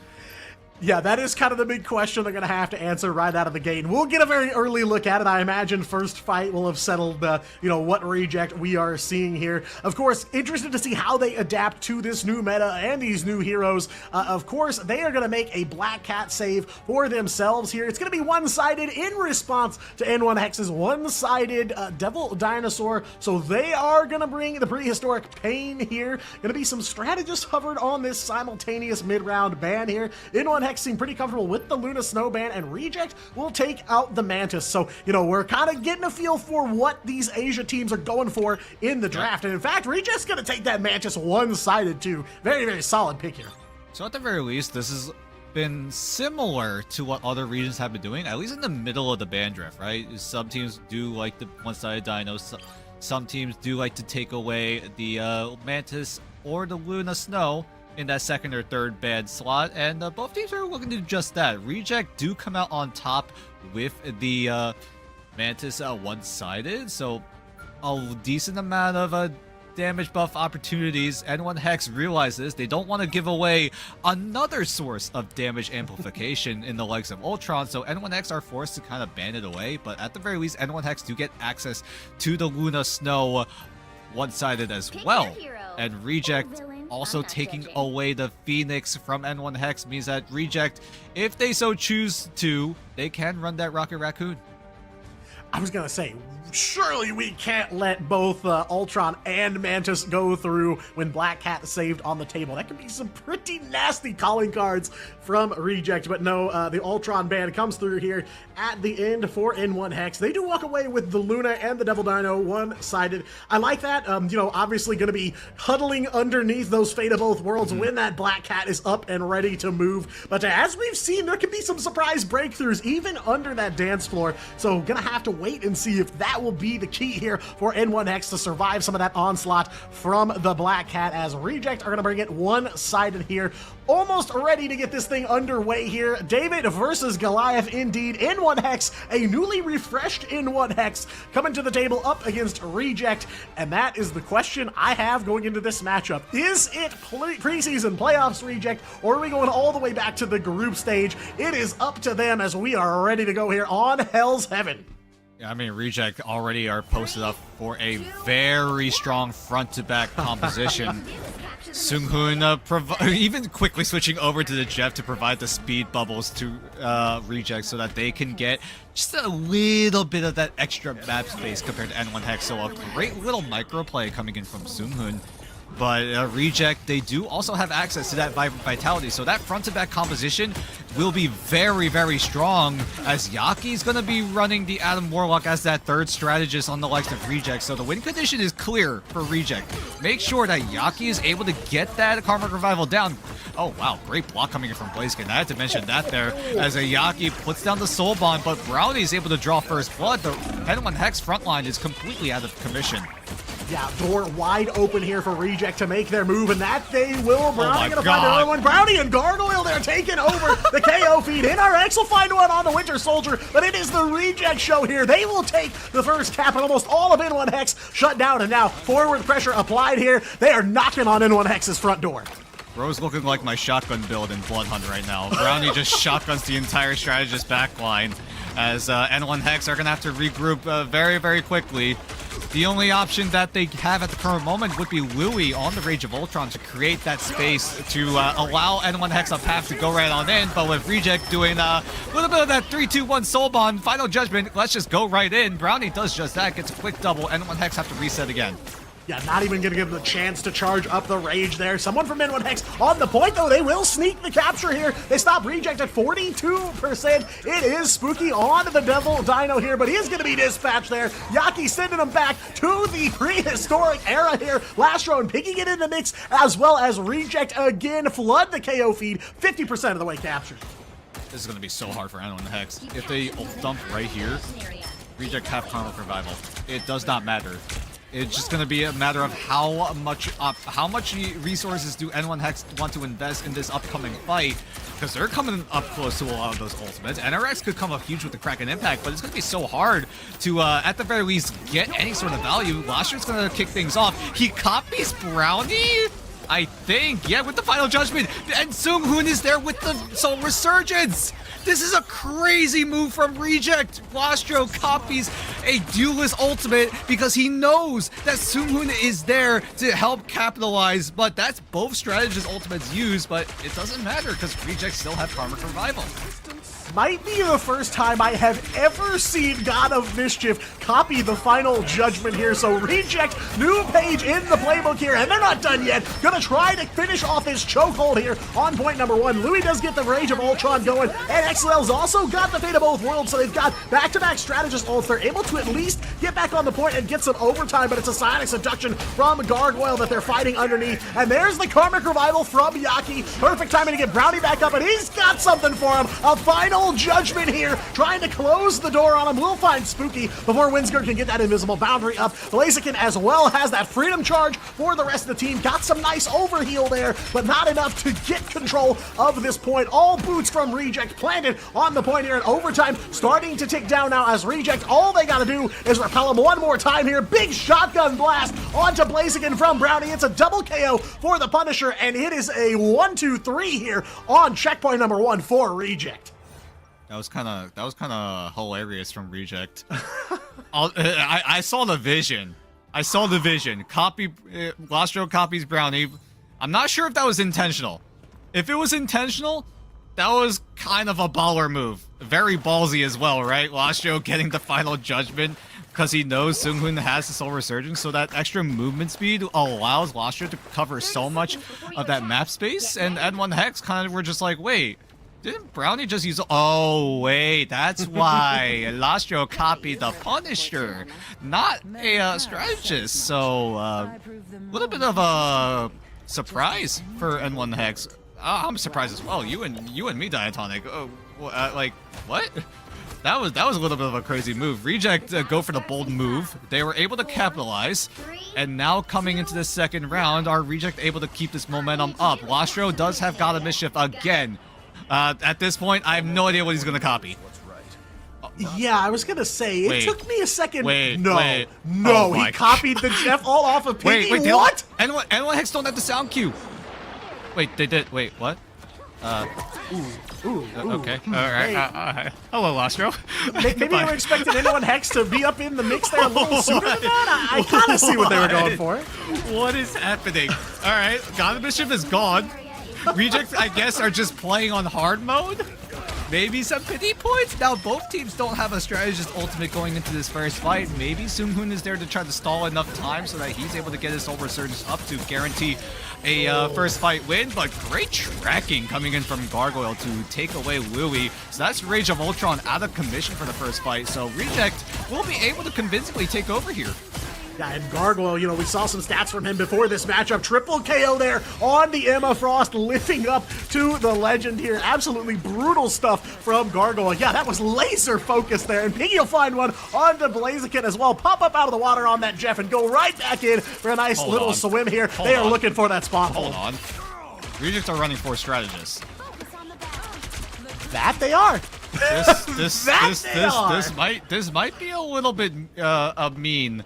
Yeah, that is kind of the big question they're going to have to answer right out of the gate. We'll get a very early look at it. I imagine first fight will have settled, what Reject we are seeing here. Of course, interested to see how they adapt to this new meta and these new heroes. Of course, they are going to make a Black Cat save for themselves here. It's going to be one-sided in response to N1 Hex's one-sided Devil Dinosaur. So they are going to bring the prehistoric pain here. Going to be some strategists hovered on this simultaneous mid-round ban here. N1 Hex seem pretty comfortable with the Luna Snow ban, and Reject will take out the Mantis. So, we're kind of getting a feel for what these Asia teams are going for in the draft. And in fact, Reject's going to take that Mantis one-sided too. Very, very solid pick here. So at the very least, this has been similar to what other regions have been doing, at least in the middle of the band draft, right? Some teams do like the one-sided dinos. Some teams do like to take away the Mantis or the Luna Snow in that second or third band slot, and both teams are looking to do just that. Reject do come out on top with the Mantis one-sided, so a decent amount of damage buff opportunities. N1 Hex realizes they don't want to give away another source of damage amplification in the likes of Ultron, so N1 Hex are forced to kind of ban it away, but at the very least, N1 Hex do get access to the Luna Snow one-sided as well. And Reject also taking away the Phoenix from N1 Hex means that Reject, if they so choose to, they can run that Rocket Raccoon. I was going to say, surely we can't let both Ultron and Mantis go through when Black Cat saved on the table. That could be some pretty nasty calling cards from Reject. But no, the Ultron ban comes through here at the end for N1 Hex. They do walk away with the Luna and the Devil Dino one-sided. I like that. Obviously going to be huddling underneath those Fate of Both Worlds when that Black Cat is up and ready to move. But as we've seen, there could be some surprise breakthroughs even under that dance floor. So gonna have to wait and see if that will be the key here for N1 Hex to survive some of that onslaught from the Black Cat, as Reject are going to bring it one-sided here. Almost ready to get this thing underway here. David versus Goliath indeed. N1 Hex, a newly refreshed N1 Hex, coming to the table up against Reject. And that is the question I have going into this matchup. Is it preseason playoffs Reject, or are we going all the way back to the group stage? It is up to them as we are ready to go here on Hell's Heaven. I mean, Reject already are posted up for a very strong front-to-back composition. Seunghoon even quickly switching over to the Jeff to provide the speed bubbles to Reject so that they can get just a little bit of that extra map space compared to N1 Hex. So a great little microplay coming in from Seunghoon. But Reject, they do also have access to that Vitality, so that front-to-back composition will be very, very strong, as Yaki's going to be running the Adam Warlock as that third strategist on the likes of Reject, so the win condition is clear for Reject. Make sure that Yaki is able to get that Karmic Revival down. Oh wow, great block coming in from Blaziken. I had to mention that there, as a Yaki puts down the Soul Bond, but Brownie is able to draw first blood. The N1 Hex frontline is completely out of commission. Yeah, door wide open here for Reject to make their move, and that they will. Brownie gonna God. find another one. Brownie and Gargoyle, they're taking over the KO feed. NRX will find one on the Winter Soldier, but it is the Reject show here. They will take the first tap, and almost all of N1 Hex shut down, and now forward pressure applied here. They are knocking on N1 Hex's front door. Bro's looking like my shotgun build in Blood Hunt right now. Brownie just shotguns the entire strategist backline, as N1 Hex are going to have to regroup very, very quickly. The only option that they have at the current moment would be Louis on the Rage of Ultron to create that space to allow N1 Hex a path to go right on in. But with Reject doing a little bit of that 3-2-1 Soul Bond, Final Judgment, let's just go right in. Brownie does just that, gets a quick double. N1 Hex have to reset again. Yeah, not even going to give them the chance to charge up the Rage there. Someone from N1 Hex on the point, though. They will sneak the capture here. They stop Reject at 42%. It is Spooky on the Devil Dino here, but he is going to be dispatched there. Yaki sending him back to the prehistoric era here. Lastro and Piggy get in the mix, as well as Reject again. Flood the KO feed. 50% of the way captured. This is going to be so hard for N1 Hex. If they dump right here, Reject have Karma Revival. It does not matter. It's just going to be a matter of how much resources do N1 Hex want to invest in this upcoming fight, because they're coming up close to a lot of those ultimates. NRX could come up huge with the Kraken Impact, but it's going to be so hard to, at the very least, get any sort of value. Lastrio's going to kick things off. He copies Brownie? I think, yeah, with the Final Judgment. And Seunghoon is there with the Soul Resurgence. This is a crazy move from Reject. Lastro copies a Duelist ultimate because he knows that Seunghoon is there to help capitalize, but that's both strategist ultimates used, but it doesn't matter because Reject still have Karmic Revival. Might be the first time I have ever seen God of Mischief copy the Final Judgment here. So Reject, new page in the playbook here, and they're not done yet. Gonna try to finish off this chokehold here on point number 1. Louis does get the Rage of Ultron going, and XLL's also got the Fate of Both Worlds, so they've got back-to-back strategist ults. They're able to at least get back on the point and get some overtime, but it's a Psionic Seduction from Gargoyle that they're fighting underneath. And there's the Karmic Revival from Yaki. Perfect timing to get Brownie back up, and he's got something for him. A Final Judgment here, trying to close the door on him. We'll find Spooky before Winsgard can get that invisible boundary up. Blaziken as well has that freedom charge for the rest of the team. Got some nice overheal there, but not enough to get control of this point. All boots from Reject planted on the point here, and overtime starting to tick down now as Reject, all they gotta do is repel him one more time here. Big shotgun blast onto Blaziken from Brownie. It's a double KO for the Punisher, and it is a 1-2-3 here on checkpoint number 1 for Reject. That was kind of hilarious from Reject. I saw the vision. Copy Lastro copies Brownie. I'm not sure if that was intentional. If it was intentional, that was kind of a baller move. Very ballsy as well, right? Lastro getting the Final Judgment because he knows Seunghoon has the Soul Resurgence, so that extra movement speed allows Lastro to cover so much of that map space. And N1 Hex kind of were just like, wait, didn't Brownie just use... Oh, wait, that's why Lastro copied the Punisher, not a strategist. So, a little bit of a surprise for N1 Hex. I'm surprised as well. You and me, Diatonic. Like, what? That was a little bit of a crazy move. Reject go for the bold move. They were able to capitalize, and now coming into the second round, are Reject able to keep this momentum up? Lastro does have God of Mischief again. At this point, I have no idea what he's gonna copy. Yeah, I was gonna say, it took me a second. No, Oh he copied the Jeff all off of Piggy. Wait, what? N1 Hex don't have the sound cue. Wait, they did. Wait, what? Okay. All right. Hello, Lastro. Maybe you were expecting N1 Hex to be up in the mix there a little sooner than that? I kind of see what they were going for. What is happening? All right, God of Mischief is gone. Reject, I guess, are just playing on hard mode. Maybe some pity points. Now, both teams don't have a strategist ultimate going into this first fight. Maybe Seunghoon is there to try to stall enough time so that he's able to get his Soul Resurgence up to guarantee a first fight win. But great tracking coming in from Gargoyle to take away Louis. So that's Rage of Ultron out of commission for the first fight. So Reject will be able to convincingly take over here. Yeah, and Gargoyle, you know, we saw some stats from him before this matchup. Triple KO there on the Emma Frost, lifting up to the legend here. Absolutely brutal stuff from Gargoyle. Yeah, that was laser focused there. And Piggy will find one onto Blaziken as well. Pop up out of the water on that Jeff and go right back in for a nice little swim here. They are looking for that spot hold. Hold on. Rejects are running 4 strategists. That they are. This might be a little bit mean.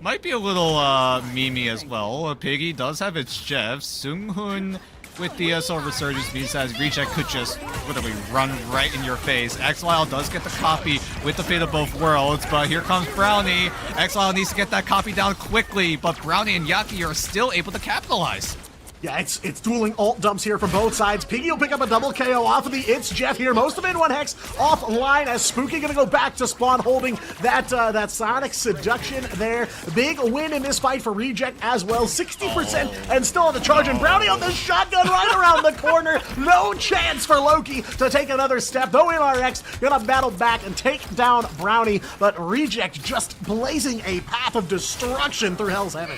Might be a little memey as well. Piggy does have its Jeff. Seunghoon with the Soul Resurgence means that Reject could just literally run right in your face. Exile does get the copy with the Fate of Both Worlds, but here comes Brownie. Exile needs to get that copy down quickly, but Brownie and Yaki are still able to capitalize. Yeah, it's dueling ult dumps here from both sides. Piggy will pick up a double KO off of the It's Jeff here. Most of N1 Hex offline as Spooky gonna go back to spawn holding that Sonic Seduction there. Big win in this fight for Reject as well. 60% and still on the charge. And Brownie on the shotgun right around the corner. No chance for Loki to take another step. Though NRX gonna battle back and take down Brownie. But Reject just blazing a path of destruction through Hell's Heaven.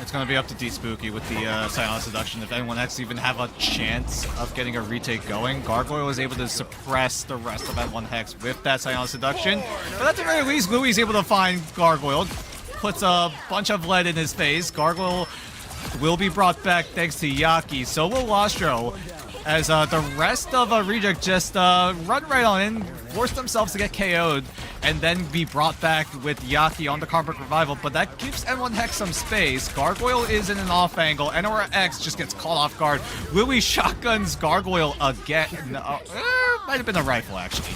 It's going to be up to D-Spooky with the Silent Seduction. If anyone else even have a chance of getting a retake going, Gargoyle was able to suppress the rest of N1 Hex with that Silent Seduction. But at the very least, Louis able to find Gargoyle, puts a bunch of lead in his face. Gargoyle will be brought back thanks to Yaki. So will Lastro, as the rest of Reject just run right on in, force themselves to get KO'd, and then be brought back with Yaki on the Karmic Revival, but that gives N1 Hex some space. Gargoyle is in an off angle, NRX just gets caught off guard. Louis shotguns Gargoyle again. Might have been a rifle, actually.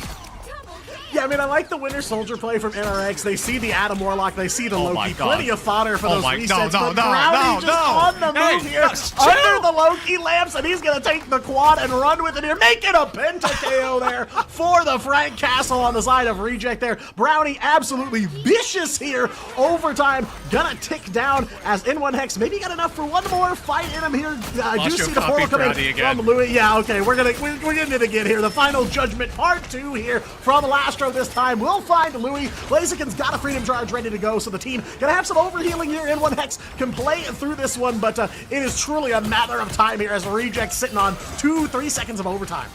Yeah, I mean, I like the Winter Soldier play from NRX. They see the Adam Warlock, they see the Loki. Plenty of fodder for those resets. But Brownie just on the move here, under the Loki lamps, and he's going to take the quad and run with it here, making a Penta KO there for the Frank Castle on the side of Reject there. Brownie absolutely vicious here. Overtime, gonna tick down as N1 Hex maybe got enough for one more fight in him here. I do see the portal coming from Louis. Yeah, okay, we're getting it again here. The Final Judgment Part 2 here from Lastro this time. We'll find Louis. Blaziken's got a Freedom Charge ready to go, so the team gonna have some overhealing here. N1 Hex can play through this one, but it is truly a matter of time here as Reject sitting on 2-3 seconds of overtime.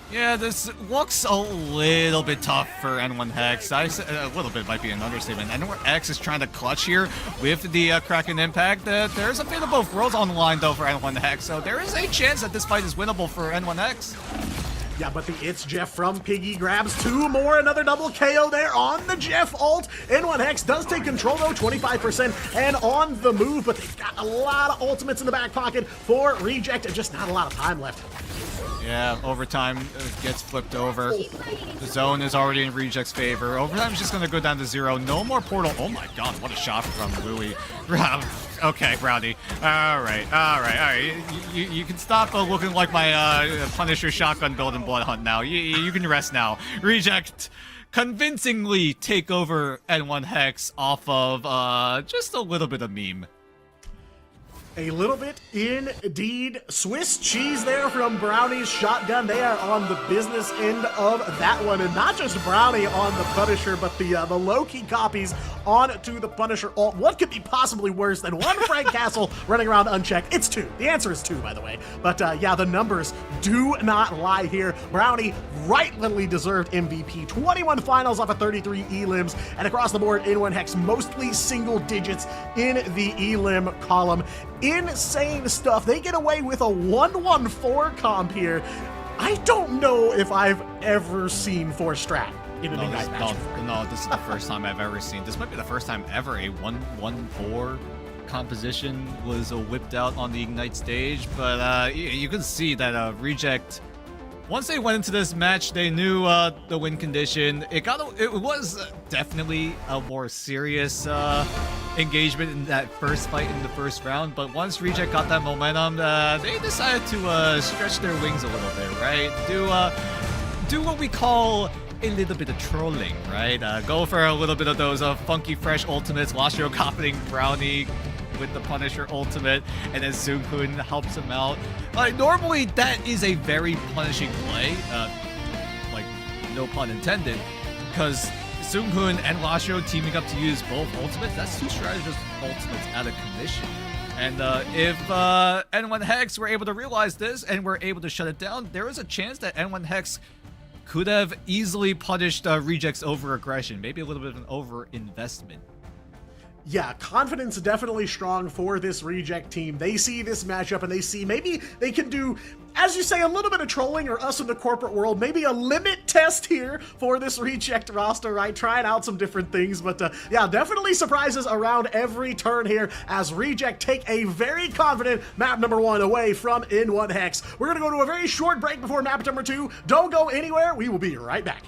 Yeah, this looks a little bit tough for N1 Hex. A little bit might be an understatement. N1 Hex is trying to clutch here with the Kraken Impact. There's a bit of both worlds on the line, though, for N1 Hex, so there is a chance that this fight is winnable for N1 Hex. Yeah, but the It's Jeff from Piggy grabs two more. Another double KO there on the Jeff ult. N1 Hex does take control, though, 25% and on the move, but they've got a lot of ultimates in the back pocket for Reject and just not a lot of time left. Yeah, overtime gets flipped over. The zone is already in Reject's favor. Overtime is just going to go down to 0. No more portal. Oh my god, what a shot from Louis. Okay, Rowdy. All right. You can stop looking like my Punisher shotgun build in Blood Hunt now. You can rest now. Reject convincingly take over N1 Hex off of just a little bit of meme. A little bit indeed. Swiss cheese there from Brownie's shotgun. They are on the business end of that one. And not just Brownie on the Punisher, but the Loki copies onto the Punisher ult. What could be possibly worse than one Frank Castle running around unchecked? It's 2. The answer is 2, by the way. But yeah, the numbers do not lie here. Brownie, rightly deserved MVP. 21 finals off of 33 elims. And across the board, N1 Hex mostly single digits in the elim column. Insane stuff. They get away with a 1-1-4 comp here. I don't know if I've ever seen 4 strat in an Ignite match. No, this is the first time I've ever seen. This might be the first time ever a 1-1-4 composition was whipped out on the Ignite stage. But you can see that Reject, once they went into this match, they knew the win condition. It was definitely a more serious engagement in that first fight in the first round, but once Reject got that momentum, they decided to stretch their wings a little bit, right? Do what we call a little bit of trolling, right? Go for a little bit of those funky fresh ultimates. Lastro copying Brownie with the Punisher ultimate, and then Seunghoon helps him out. Normally that is a very punishing play, like no pun intended, because Seunghoon and Lastro teaming up to use both ultimates, that's 2 strategist ultimates out of commission. And if N1 Hex were able to realize this and were able to shut it down, there is a chance that N1 Hex could have easily punished Reject's over-aggression, maybe a little bit of an over-investment. Yeah, confidence definitely strong for this Reject team. They see this matchup and they see maybe they can do as you say, a little bit of trolling, or us in the corporate world, maybe a limit test here for this Reject roster, right? Trying out some different things, but yeah, definitely surprises around every turn here as Reject take a very confident map number 1 away from N1 Hex. We're gonna go to a very short break before map number 2. Don't go anywhere. We will be right back.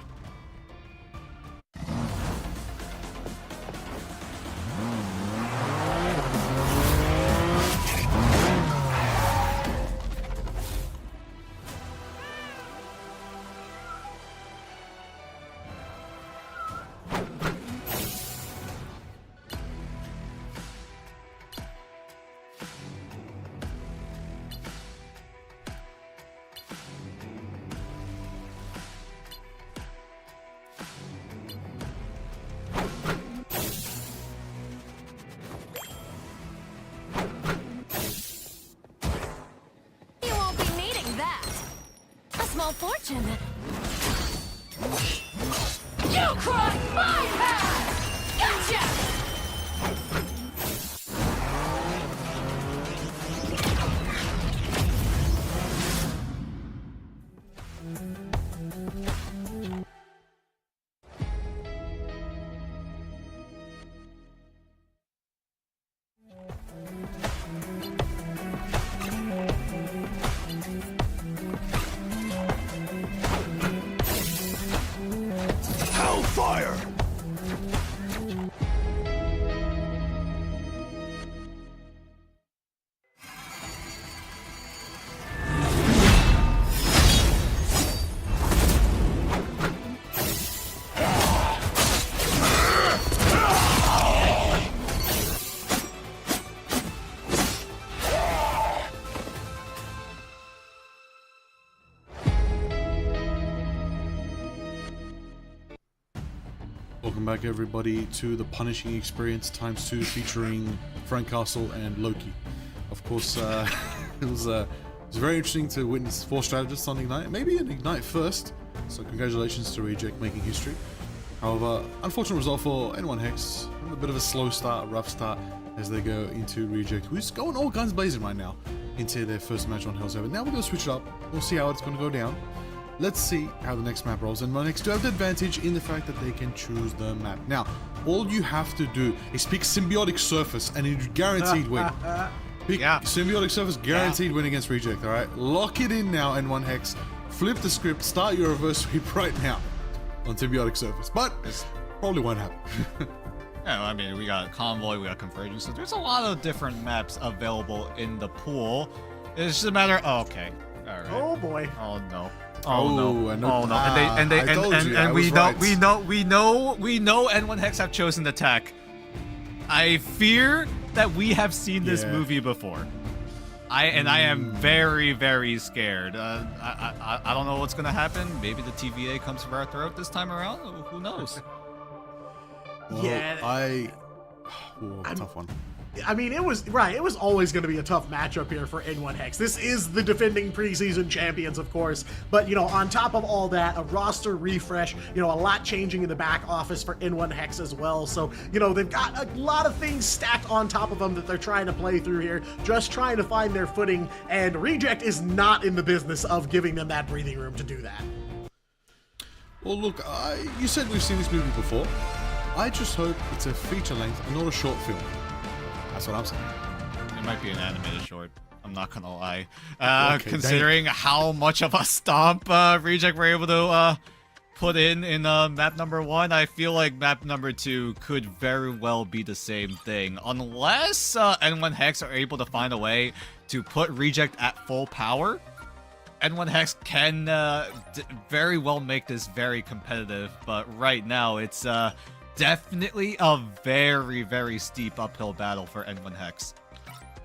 You won't be needing that. A small fortune. You crossed my path! Gotcha! Hellfire! Welcome back, everybody, to the Punishing Experience ×2 featuring Frank Castle and Loki. Of course, it was very interesting to witness 4 strategists on Ignite, maybe an Ignite first, so congratulations to Reject making history. However, unfortunate result for N1 Hex, a bit of a slow start, rough start, as they go into Reject, who's going all guns blazing right now into their first match on Hell's Heaven. Now we're going to switch it up, we'll see how it's going to go down. Let's see how the next map rolls, and N1 Hex do have the advantage in the fact that they can choose the map. Now, all you have to do is pick Symbiotic Surface and it's guaranteed win. Pick Symbiotic Surface, guaranteed win against Reject, alright? Lock it in now, N1 Hex. Flip the script, start your reverse sweep right now on Symbiotic Surface, but it probably won't happen. Yeah, I mean, we got Convoy, we got Convergence, so there's a lot of different maps available in the pool. It's just a matter of, oh, okay, alright. Oh boy. Oh no. Oh, no! I know- Oh no! Ah, And I told you, I was right. we know N1 Hex have chosen the tech. I fear that we have seen this Yeah. movie before. I am very, very scared. I don't know what's gonna happen. Maybe the TVA comes for our throat this time around. Who knows? Well, Yeah. tough one. I mean, it was always going to be a tough matchup here for N1 Hex. This is the defending preseason champions, of course, but, you know, on top of all that, a roster refresh, you know, a lot changing in the back office for N1 Hex as well. So, you know, they've got a lot of things stacked on top of them that they're trying to play through here, just trying to find their footing, and Reject is not in the business of giving them that breathing room to do that. Well, look, you said we've seen this movie before. I just hope it's a feature length and not a short film. That's what I'm saying. It might be an animated short. I'm not gonna lie. Okay, Considering how much of a stomp Reject were able to put in map number 1, I feel like map number 2 could very well be the same thing, unless N1 Hex are able to find a way to put Reject at full power. N1 Hex can very well make this very competitive, but right now it's definitely a very, very steep uphill battle for N1 Hex.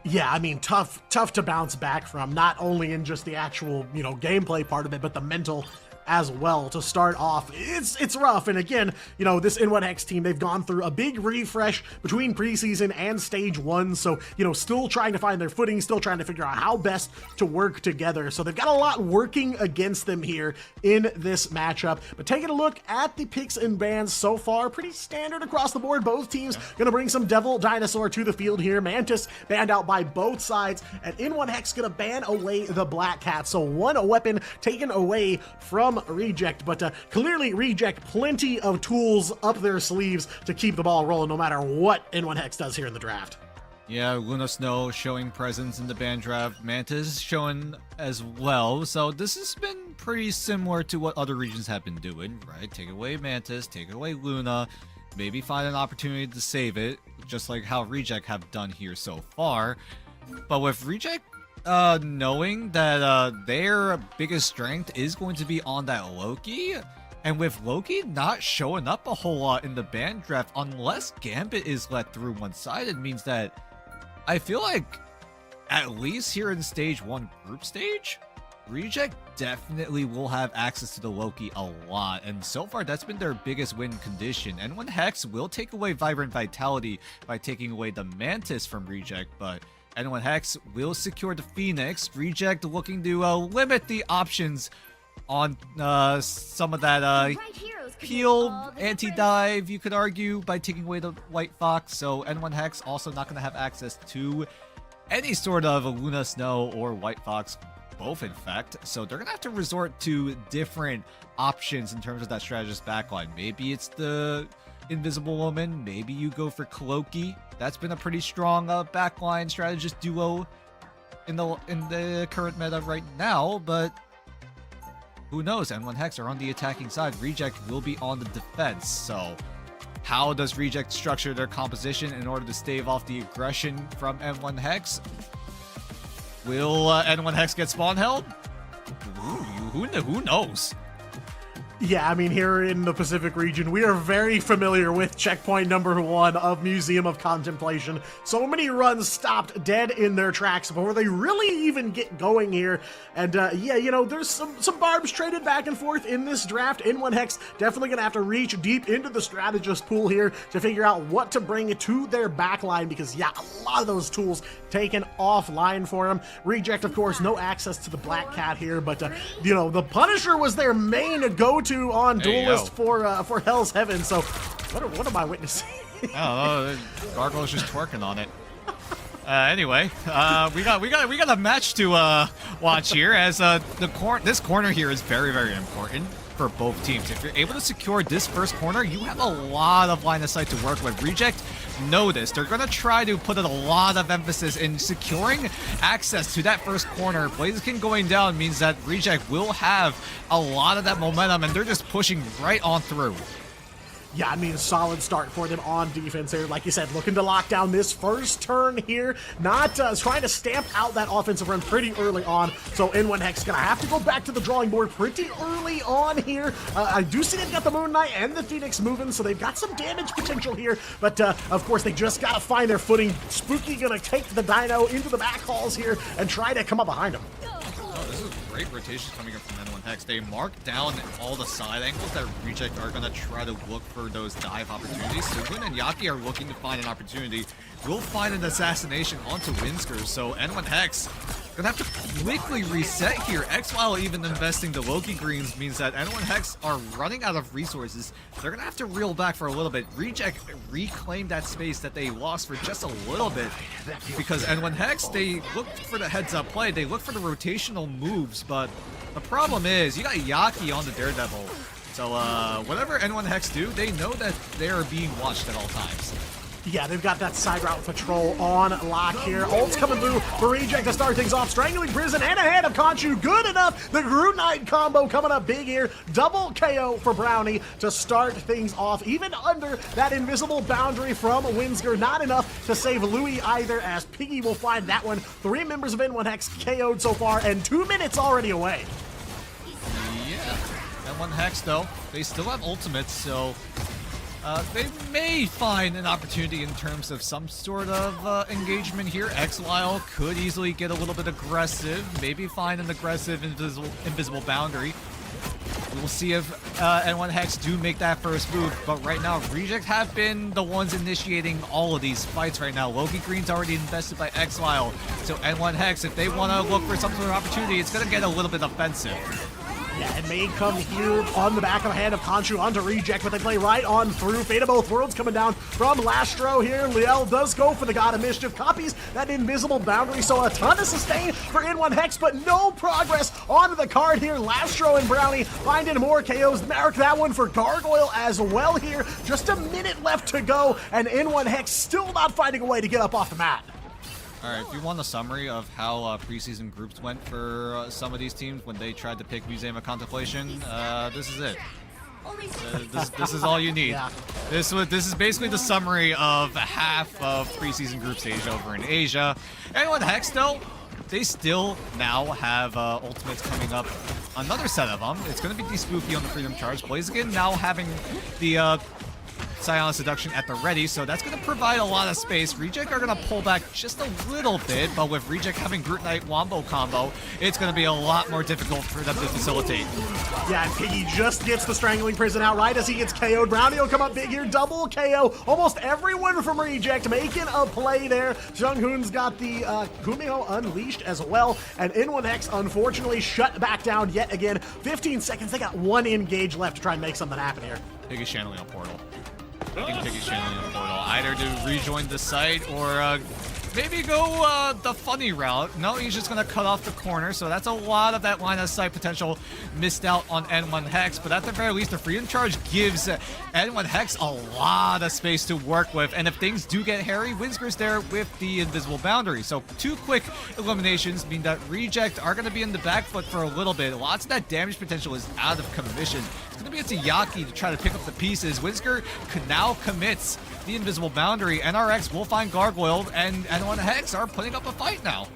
Yeah, I mean, tough to bounce back from, not only in just the actual, you know, gameplay part of it, but the mental as well to start off. It's rough, and again, you know, this N1 Hex team, they've gone through a big refresh between preseason and stage 1, so, you know, still trying to find their footing, still trying to figure out how best to work together. So they've got a lot working against them here in this matchup. But taking a look at the picks and bans so far, pretty standard across the board. Both teams gonna bring some Devil Dinosaur to the field here. Mantis banned out by both sides, and N1 Hex gonna ban away the Black Cat. So one weapon taken away from Reject, but clearly Reject plenty of tools up their sleeves to keep the ball rolling no matter what N1 Hex does here in the draft. Yeah, Luna Snow showing presence in the ban draft, Mantis showing as well, so this has been pretty similar to what other regions have been doing, right? Take away Mantis, take away Luna, maybe find an opportunity to save it, just like how Reject have done here so far. But with Reject knowing that their biggest strength is going to be on that Loki, and with Loki not showing up a whole lot in the ban draft unless Gambit is let through one-sided, means that I feel like at least here in stage 1 group stage, Reject definitely will have access to the Loki a lot, and so far that's been their biggest win condition. N1 Hex will take away Vibrant Vitality by taking away the Mantis from Reject, but N1 Hex will secure the Phoenix. Reject looking to limit the options on some of that peel, anti-dive, you could argue, by taking away the White Fox. So N1 Hex also not going to have access to any sort of a Luna Snow or White Fox, both in fact. So they're going to have to resort to different options in terms of that strategist backline. Maybe it's the Invisible Woman, maybe you go for Cloaky. That's been a pretty strong backline strategist duo in the current meta right now, but who knows? N1 Hex are on the attacking side. Reject will be on the defense. So how does Reject structure their composition in order to stave off the aggression from N1 Hex? Will N1 Hex get spawn held? Who knows? Yeah, I mean, here in the Pacific region, we are very familiar with checkpoint number 1 of Museum of Contemplation. So many runs stopped dead in their tracks before they really even get going here. And yeah, you know, there's some barbs traded back and forth in this draft. N1 Hex definitely gonna have to reach deep into the strategist pool here to figure out what to bring to their backline, because yeah, a lot of those tools taken offline for them. Reject, of course, no access to the Black Cat here, but you know, the Punisher was their main go-to on Duelist for Hell's Heaven. So what am I witnessing? I don't know. Gargoyle's just twerking on it. Anyway, we got a match to watch here, as this corner here is very, very important for both teams. If you're able to secure this first corner, you have a lot of line of sight to work with. Reject know this. They're going to try to put a lot of emphasis in securing access to that first corner. Blaziken going down means that Reject will have a lot of that momentum, and they're just pushing right on through. Yeah, I mean, solid start for them on defense here. Like you said, looking to lock down this first turn here. Not trying to stamp out that offensive run pretty early on. So N1 Hex gonna have to go back to the drawing board pretty early on here. I do see they've got the Moon Knight and the Phoenix moving, so they've got some damage potential here. But of course, they just gotta find their footing. Spooky gonna take the Dino into the back halls here and try to come up behind him. Oh, this is great rotation coming up from N1 Hex. They mark down all the side angles that Reject are going to try to look for those dive opportunities. Sugun and Yaki are looking to find an opportunity. We'll find an assassination onto Winsker, so N1 Hex gonna have to quickly reset here. X-While even investing the Loki greens means that N1 Hex are running out of resources. They're gonna have to reel back for a little bit. Reject reclaim that space that they lost for just a little bit, because N1 Hex, they looked for the heads-up play, they look for the rotational moves, but the problem is you got Yaki on the Daredevil. So whatever N1 Hex do, they know that they are being watched at all times. Yeah, they've got that side route patrol on lock here. Ult's coming through for Reject to start things off. Strangling Prison and ahead of Conchu. Good enough. The Groot Knight combo coming up big here. Double KO for Brownie to start things off. Even under that invisible boundary from Winsker. Not enough to save Louis either, as Piggy will find that one. 3 members of N1 Hex KO'd so far, and 2 minutes already away. Yeah. N1 Hex, though, they still have ultimates, so they may find an opportunity in terms of some sort of engagement here. X-While could easily get a little bit aggressive, maybe find an aggressive invisible boundary. We'll see if N1 Hex do make that first move, but right now, Reject have been the ones initiating all of these fights right now. Loki Green's already invested by Exile, so N1 Hex, if they want to look for some sort of opportunity, it's going to get a little bit offensive. Yeah, it may come here on the back of a hand of Khonshu onto Reject, but they play right on through. Fate of Both Worlds coming down from Lastro here. Liel does go for the God of Mischief, copies that invisible boundary, so a ton of sustain for N1 Hex, but no progress onto the card here. Lastro and Brownie finding more KOs. Mark that one for Gargoyle as well here. Just a minute left to go, and N1 Hex still not finding a way to get up off the mat. Alright, if you want a summary of how preseason groups went for some of these teams when they tried to pick Museum of Contemplation, this is it. This is all you need. Yeah. This is basically the summary of half of preseason group stage over in Asia. And with Hex, though, they still now have ultimates coming up. Another set of them. It's going to be Spooky on the Freedom Charge. Blaziken now having the Scion Seduction at the ready, so that's going to provide a lot of space. Reject are going to pull back just a little bit, but with Reject having Groot Knight Wombo combo, it's going to be a lot more difficult for them to facilitate. Yeah, and Piggy just gets the Strangling Prison out right as he gets KO'd. Brownie will come up big here, double KO. Almost everyone from Reject making a play there. Junghoon's got the Kumiho unleashed as well, and N1 Hex unfortunately shut back down yet again. 15 seconds, they got one engage left to try and make something happen here. Piggy's channeling a portal. I think Piggy's channeling a portal. Either to rejoin the site or maybe go the funny route. No, he's just going to cut off the corner, so that's a lot of that line of sight potential missed out on N1 Hex, but at the very least, the Freedom Charge gives N1 Hex a lot of space to work with, and if things do get hairy, Whimsicr's there with the invisible boundary. So 2 quick eliminations mean that Reject are going to be in the back foot for a little bit. Lots of that damage potential is out of commission. It's going to be up to Yaki to try to pick up the pieces. Whimsicer now commits the invisible boundary. NRX will find Gargoyle, and N1 Hex are putting up a fight now.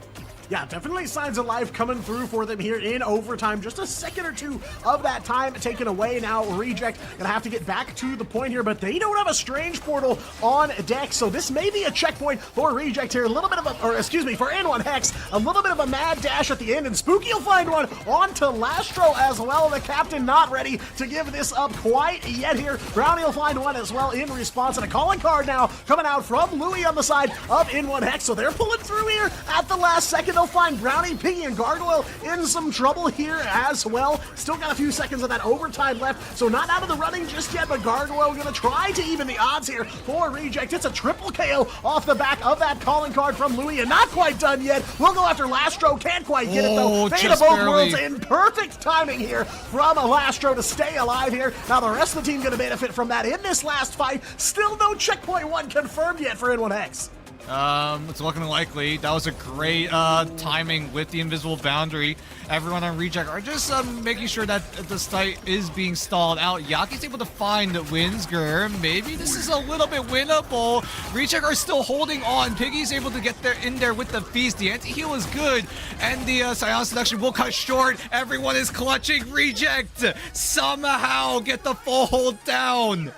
Yeah, definitely signs of life coming through for them here in overtime. Just a second or two of that time taken away now. Reject gonna have to get back to the point here, but they don't have a strange portal on deck, so this may be a checkpoint for Reject here. A little bit of a, or excuse me, for N1 Hex, a little bit of a mad dash at the end, and Spooky will find one onto Lastro as well. The captain not ready to give this up quite yet here. Brownie will find one as well in response, and a calling card now coming out from Louis on the side of N1 Hex, so they're pulling through here at the last second. They'll find Brownie, Piggy, and Gargoyle in some trouble here as well. Still got a few seconds of that overtime left, so not out of the running just yet, but Gargoyle gonna try to even the odds here for Reject. It's a triple KO off the back of that calling card from Louis, and not quite done yet. We'll go after Lastro, can't quite get it though. Fate of Both Worlds in perfect timing here from Lastro to stay alive here. Now the rest of the team gonna benefit from that in this last fight. Still no checkpoint 1 confirmed yet for N1 Hex. It's looking likely. That was a great timing with the invisible boundary. Everyone on Reject are just making sure that the site is being stalled out. Yaki's able to find Whimsicer. Maybe this is a little bit winnable. Reject are still holding on. Piggy's able to get in there with the feast. The anti-heal is good, and the Scion Seduction will cut short. Everyone is clutching. Reject somehow get the full hold down.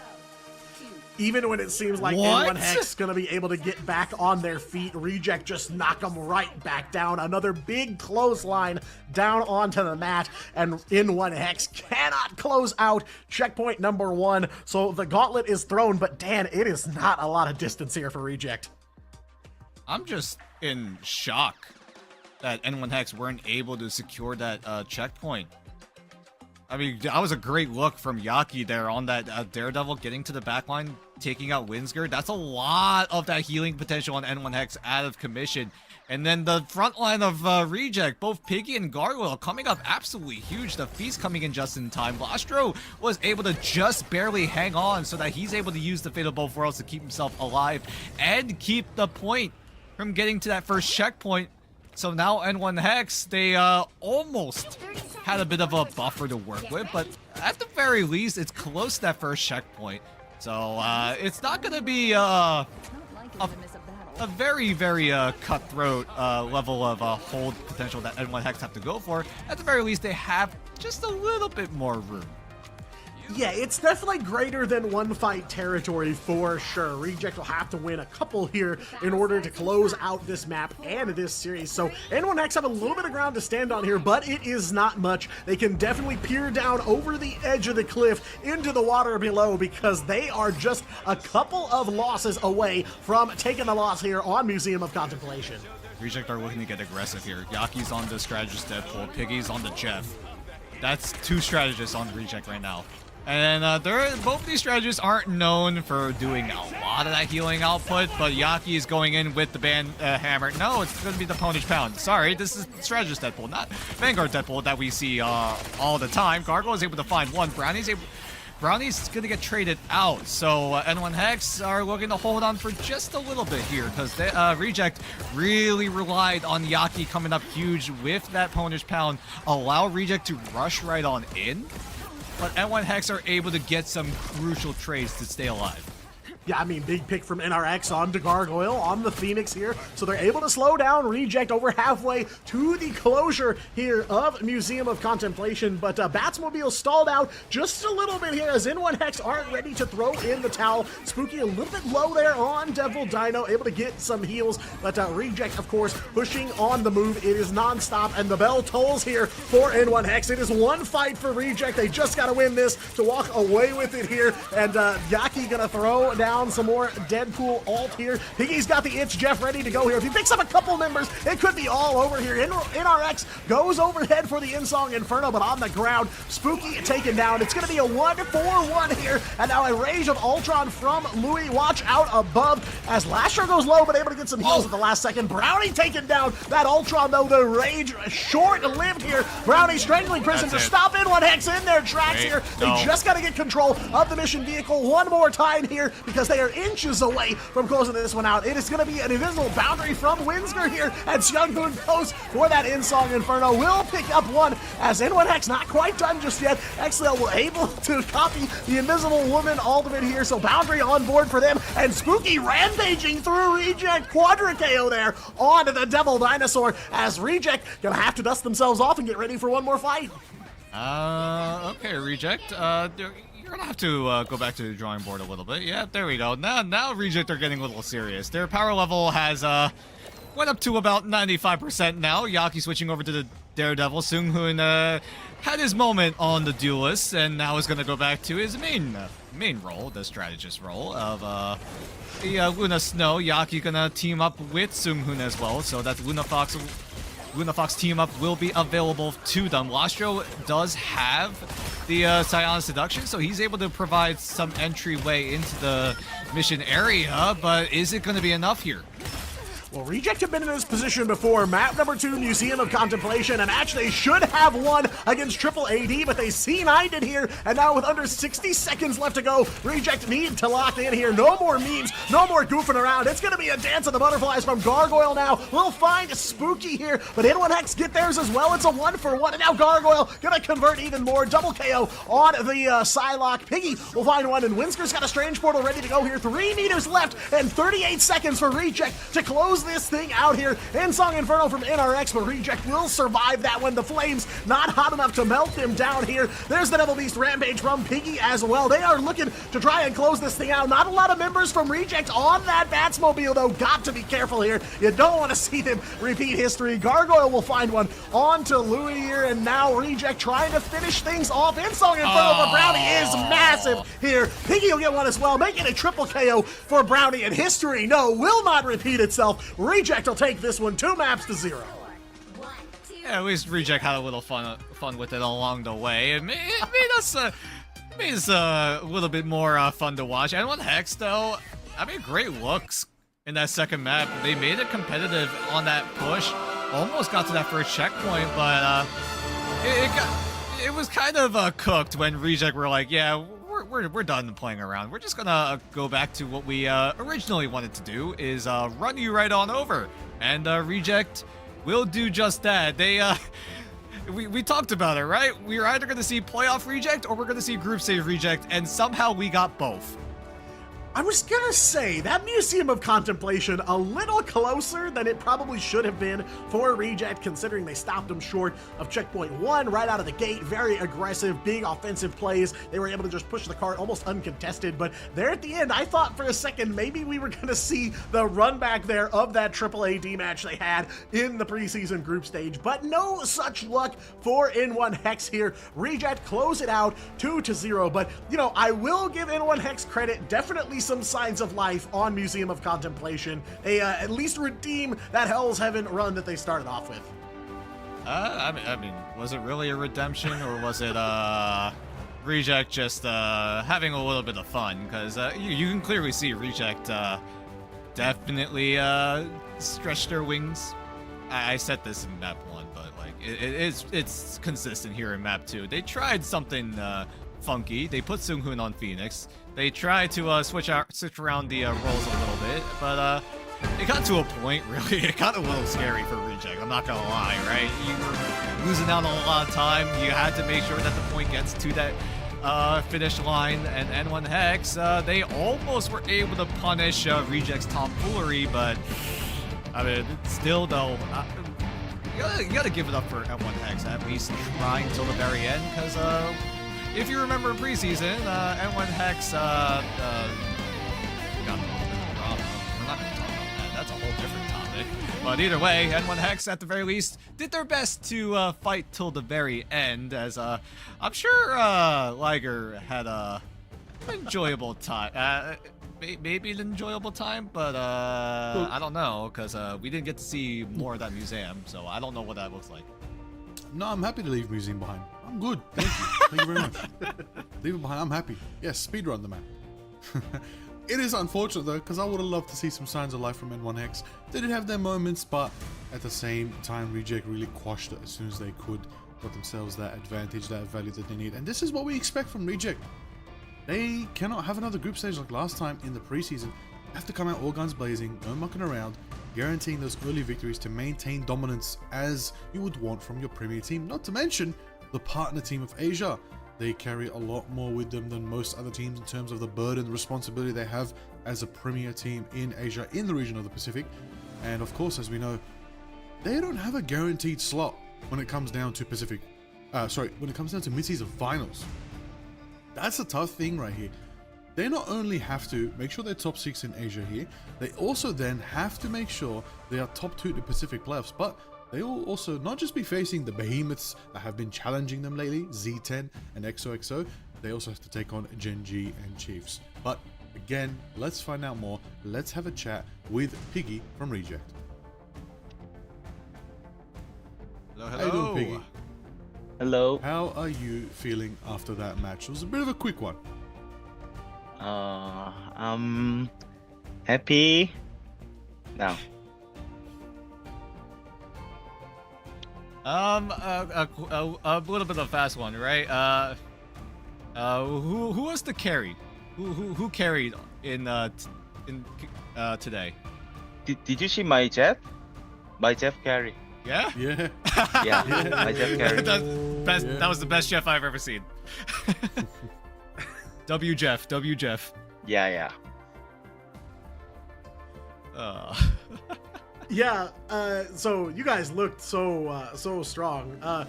Even when it seems like N1 Hex gonna be able to get back on their feet, Reject just knock them right back down. Another big clothesline down onto the mat, and N1 Hex cannot close out checkpoint number 1. So the gauntlet is thrown, but Dan, it is not a lot of distance here for Reject. I'm just in shock that N1 Hex weren't able to secure that checkpoint. I mean, that was a great look from Yaki there on that Daredevil getting to the backline, taking out Whimsicer. That's a lot of that healing potential on N1 Hex out of commission. And then the front line of Reject, both Piggy and Gargoyle coming up absolutely huge. The feast coming in just in time. Lastro was able to just barely hang on so that he's able to use the Fate of Both Worlds to keep himself alive and keep the point from getting to that first checkpoint. So now N1 Hex, they almost had a bit of a buffer to work with, but at the very least, it's close to that first checkpoint. So it's not going to be a very, very cutthroat level of hold potential that N1 Hex have to go for. At the very least, they have just a little bit more room. Yeah, it's definitely greater than one fight territory for sure. Reject will have to win a couple here in order to close out this map and this series. So N1X have a little bit of ground to stand on here, but it is not much. They can definitely peer down over the edge of the cliff into the water below because they are just a couple of losses away from taking the loss here on Museum of Contemplation. Reject are looking to get aggressive here. Yaki's on the strategist Deadpool, Piggy's on the Jeff. That's 2 strategists on Reject right now. And both these strategists aren't known for doing a lot of that healing output, but Yaki is going in with the band hammer. No, it's going to be the Pwnage Pound. Sorry, this is strategist Deadpool, not Vanguard Deadpool that we see all the time. Gargoyle is able to find one. Brownie's going to get traded out, so N1 Hex are looking to hold on for just a little bit here because Reject really relied on Yaki coming up huge with that Pwnage Pound, allow Reject to rush right on in. But N1 Hex are able to get some crucial trades to stay alive. Yeah, I mean, big pick from NRX onto Gargoyle on the Phoenix here. So they're able to slow down Reject over halfway to the closure here of Museum of Contemplation. But Batsmobile stalled out just a little bit here as N1 Hex aren't ready to throw in the towel. Spooky a little bit low there on Devil Dino, able to get some heals. But Reject, of course, pushing on the move. It is non-stop, and the bell tolls here for N1 Hex. It is one fight for Reject. They just got to win this to walk away with it here. And Yaki gonna throw down some more Deadpool ult here. Piggy's got the itch. Jeff ready to go here. If he picks up a couple members, it could be all over here. NRX goes overhead for the Insong Inferno, but on the ground, Spooky taken down. It's going to be a 1-4-1 here. And now a Rage of Ultron from Louis. Watch out above as Lasher goes low, but able to get some heals at the last second. Brownie taken down. That Ultron, though, the Rage short-lived here. Brownie strangling Prison to stop N1 Hex in their tracks here. They just got to get control of the mission vehicle one more time here because they are inches away from closing this one out. It is going to be an invisible boundary from Winsker here, and Seunghoon goes for that Insong Inferno. Will pick up one as N1 Hex not quite done just yet. XL were able to copy the Invisible Woman ultimate here, so boundary on board for them, and Spooky rampaging through Reject. Quadra KO there onto the Devil Dinosaur as Reject gonna have to dust themselves off and get ready for one more fight. Okay, Reject. You're gonna have to go back to the drawing board a little bit. Yeah, there we go. Now Reject are getting a little serious. Their power level has went up to about 95% now. Yaki switching over to the Daredevil. Seunghoon had his moment on the Duelist, and now is gonna go back to his main role, the strategist role of the Luna Snow. Yaki gonna team up with Seunghoon as well, so that Luna Fox team up will be available to them. Lastro does have the Psionic Seduction, so he's able to provide some entryway into the mission area, but is it going to be enough here? Well, Reject have been in this position before. Map number 2, Museum of Contemplation, and actually should have won against Triple AD, but they C9'd it here, and now with under 60 seconds left to go, Reject need to lock in here. No more memes, no more goofing around. It's going to be a dance of the butterflies from Gargoyle now. We'll find Spooky here, but N1 Hex get theirs as well. It's a 1-for-1, and now Gargoyle going to convert even more. Double KO on the Psylocke. Piggy will find one, and Winsker's got a Strange Portal ready to go here. 3 meters left, and 38 seconds for Reject to close this thing out here. Insong Inferno from NRX, but Reject will survive that one. The flames not hot enough to melt them down here. There's the Devil Beast Rampage from Piggy as well. They are looking to try and close this thing out. Not a lot of members from Reject on that Batsmobile, though. Got to be careful here. You don't want to see them repeat history. Gargoyle will find one onto Louis here, and now Reject trying to finish things off. Insong Inferno for Brownie is massive here. Piggy will get one as well, making a triple KO for Brownie, and history, no, will not repeat itself. Reject will take this one 2 maps to 0. Yeah, at least Reject had a little fun with it along the way. It made us a little bit more fun to watch. N1 Hex, though, I mean, great looks in that second map. They made it competitive on that push. Almost got to that first checkpoint, but it was kind of cooked when Reject were like, yeah, we're done playing around. We're just gonna go back to what we originally wanted to do, is run you right on over. And Reject will do just that. They we talked about it, right? We were either gonna see playoff Reject or we're gonna see group stage Reject, and somehow we got both. I was gonna say, that Museum of Contemplation a little closer than it probably should have been for Reject, considering they stopped them short of checkpoint 1 right out of the gate. Very aggressive, big offensive plays. They were able to just push the cart almost uncontested, but there at the end, I thought for a second maybe we were gonna see the run back there of that AAA match they had in the preseason group stage, but no such luck for N1 Hex here. Reject close it out 2-0, but you know, I will give N1 Hex credit, definitely some signs of life on Museum of Contemplation. They at least redeem that Hell's Heaven run that they started off with. I mean, was it really a redemption, or was it Reject just having a little bit of fun? Because you can clearly see Reject definitely stretch their wings. I said this in map 1, but like it's consistent here in map 2. They tried something funky. They put Seunghoon on Phoenix. They tried to switch around the roles a little bit, but it got to a point, really, it got a little scary for Reject, I'm not gonna lie, right? You were losing out on a lot of time. You had to make sure that the point gets to that finish line, and N1 Hex, they almost were able to punish Reject's tomfoolery, but I mean, still though, you gotta give it up for N1 Hex, at least trying till the very end, because if you remember in preseason, N1 Hex got a little bit of a problem. We're not going to talk about that. That's a whole different topic. But either way, N1 Hex, at the very least, did their best to fight till the very end, as I'm sure Liger had an enjoyable time. Maybe an enjoyable time, but I don't know, because we didn't get to see more of that museum, so I don't know what that looks like. No, I'm happy to leave Museum behind. I'm good. Thank you. Thank you very much. Leave it behind. I'm happy. Yes, speedrun the map. It is unfortunate though, because I would have loved to see some signs of life from N1 Hex. They did have their moments, but at the same time, Reject really quashed it as soon as they could. Got themselves that advantage, that value that they need. And this is what we expect from Reject. They cannot have another group stage like last time in the preseason. They have to come out all guns blazing, no mucking around, guaranteeing those early victories to maintain dominance as you would want from your premier team, not to mention the partner team of Asia. They carry a lot more with them than most other teams in terms of the burden and responsibility they have as a premier team in Asia, in the region of the Pacific. And of course, as we know, they don't have a guaranteed slot when it comes down to when it comes down to mid-season finals. That's a tough thing right here. They not only have to make sure they're top 6 in Asia here, they also then have to make sure they are top 2 in the Pacific playoffs, but they will also not just be facing the behemoths that have been challenging them lately, Z10 and XOXO, they also have to take on Gen G and Chiefs. But again, let's find out more. Let's have a chat with Piggy from Reject. Hello, How you doing, Piggy? Hello. How are you feeling after that match? It was a bit of a quick one. I'm happy now. A little bit of a fast one, right? Who was the carry? Who carried in today? Did you see my Jeff? My Jeff carry. Yeah? Yeah. Yeah, my Jeff carry. That was the best Jeff I've ever seen. W Jeff. Yeah. Yeah, so you guys looked so strong.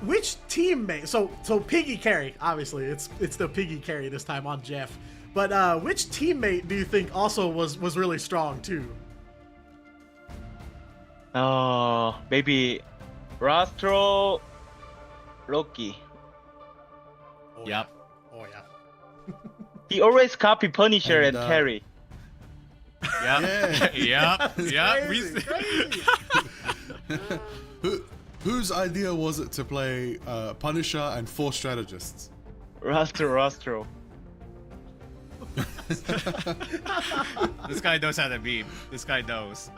Which teammate? So Piggy carry, obviously it's the Piggy carry this time on Jeff. But which teammate do you think also was really strong too? Maybe Rastro, Loki. Oh, Yep. Yeah. Oh yeah. He always copy Punisher and carry. Yep. Yep. Crazy. Whose idea was it to play Punisher and 4 strategists? Rastro. This guy knows how to meme. This guy knows.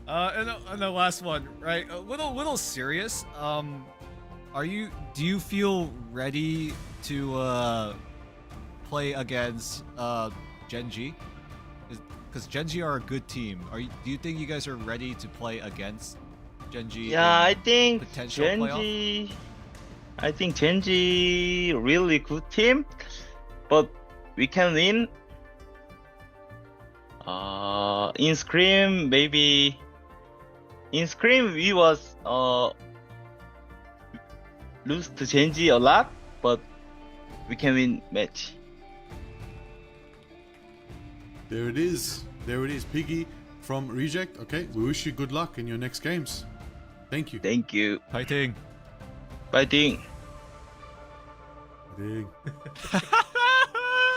And the last one, right? A little serious. Do you feel ready to play against Gen G? Because Gen G are a good team. Do you think you guys are ready to play against Gen G? Yeah, I think potential Gen playoff? G I think Genji really good team, but we can win. In Scream maybe. In Scream we was lose to Genji a lot, but we can win match. There it is. There it is. Piggy from Reject. Okay, we wish you good luck in your next games. Thank you. Thank you. Fighting. Fighting. Ding.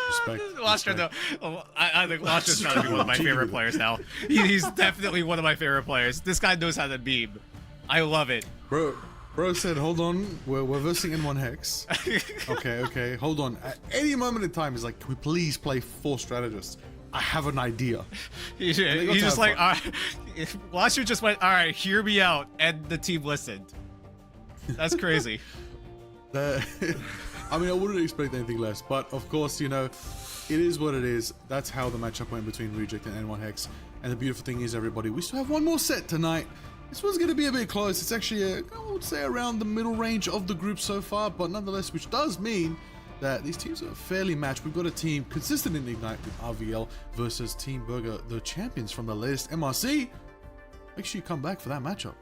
Respect. Lastra, though. I think Lastra's trying to be one of my favorite players now. He's definitely one of my favorite players. This guy knows how to meme. I love it. Bro said, hold on, we're versing in 1 Hex. Okay, hold on. At any moment in time, he's like, can we please play 4 strategists? I have an idea. He's just like, Lastra just went, all right, hear me out, and the team listened. That's crazy. I mean, I wouldn't expect anything less, but of course, you know, it is what it is. That's how the matchup went between Reject and N1 Hex. And the beautiful thing is, everybody, we still have 1 more set tonight. This one's going to be a bit close. It's actually, I would say, around the middle range of the group so far, but nonetheless, which does mean that these teams are fairly matched. We've got a team consistent in Ignite with RVL versus Team Burger, the champions from the latest MRC. Make sure you come back for that matchup.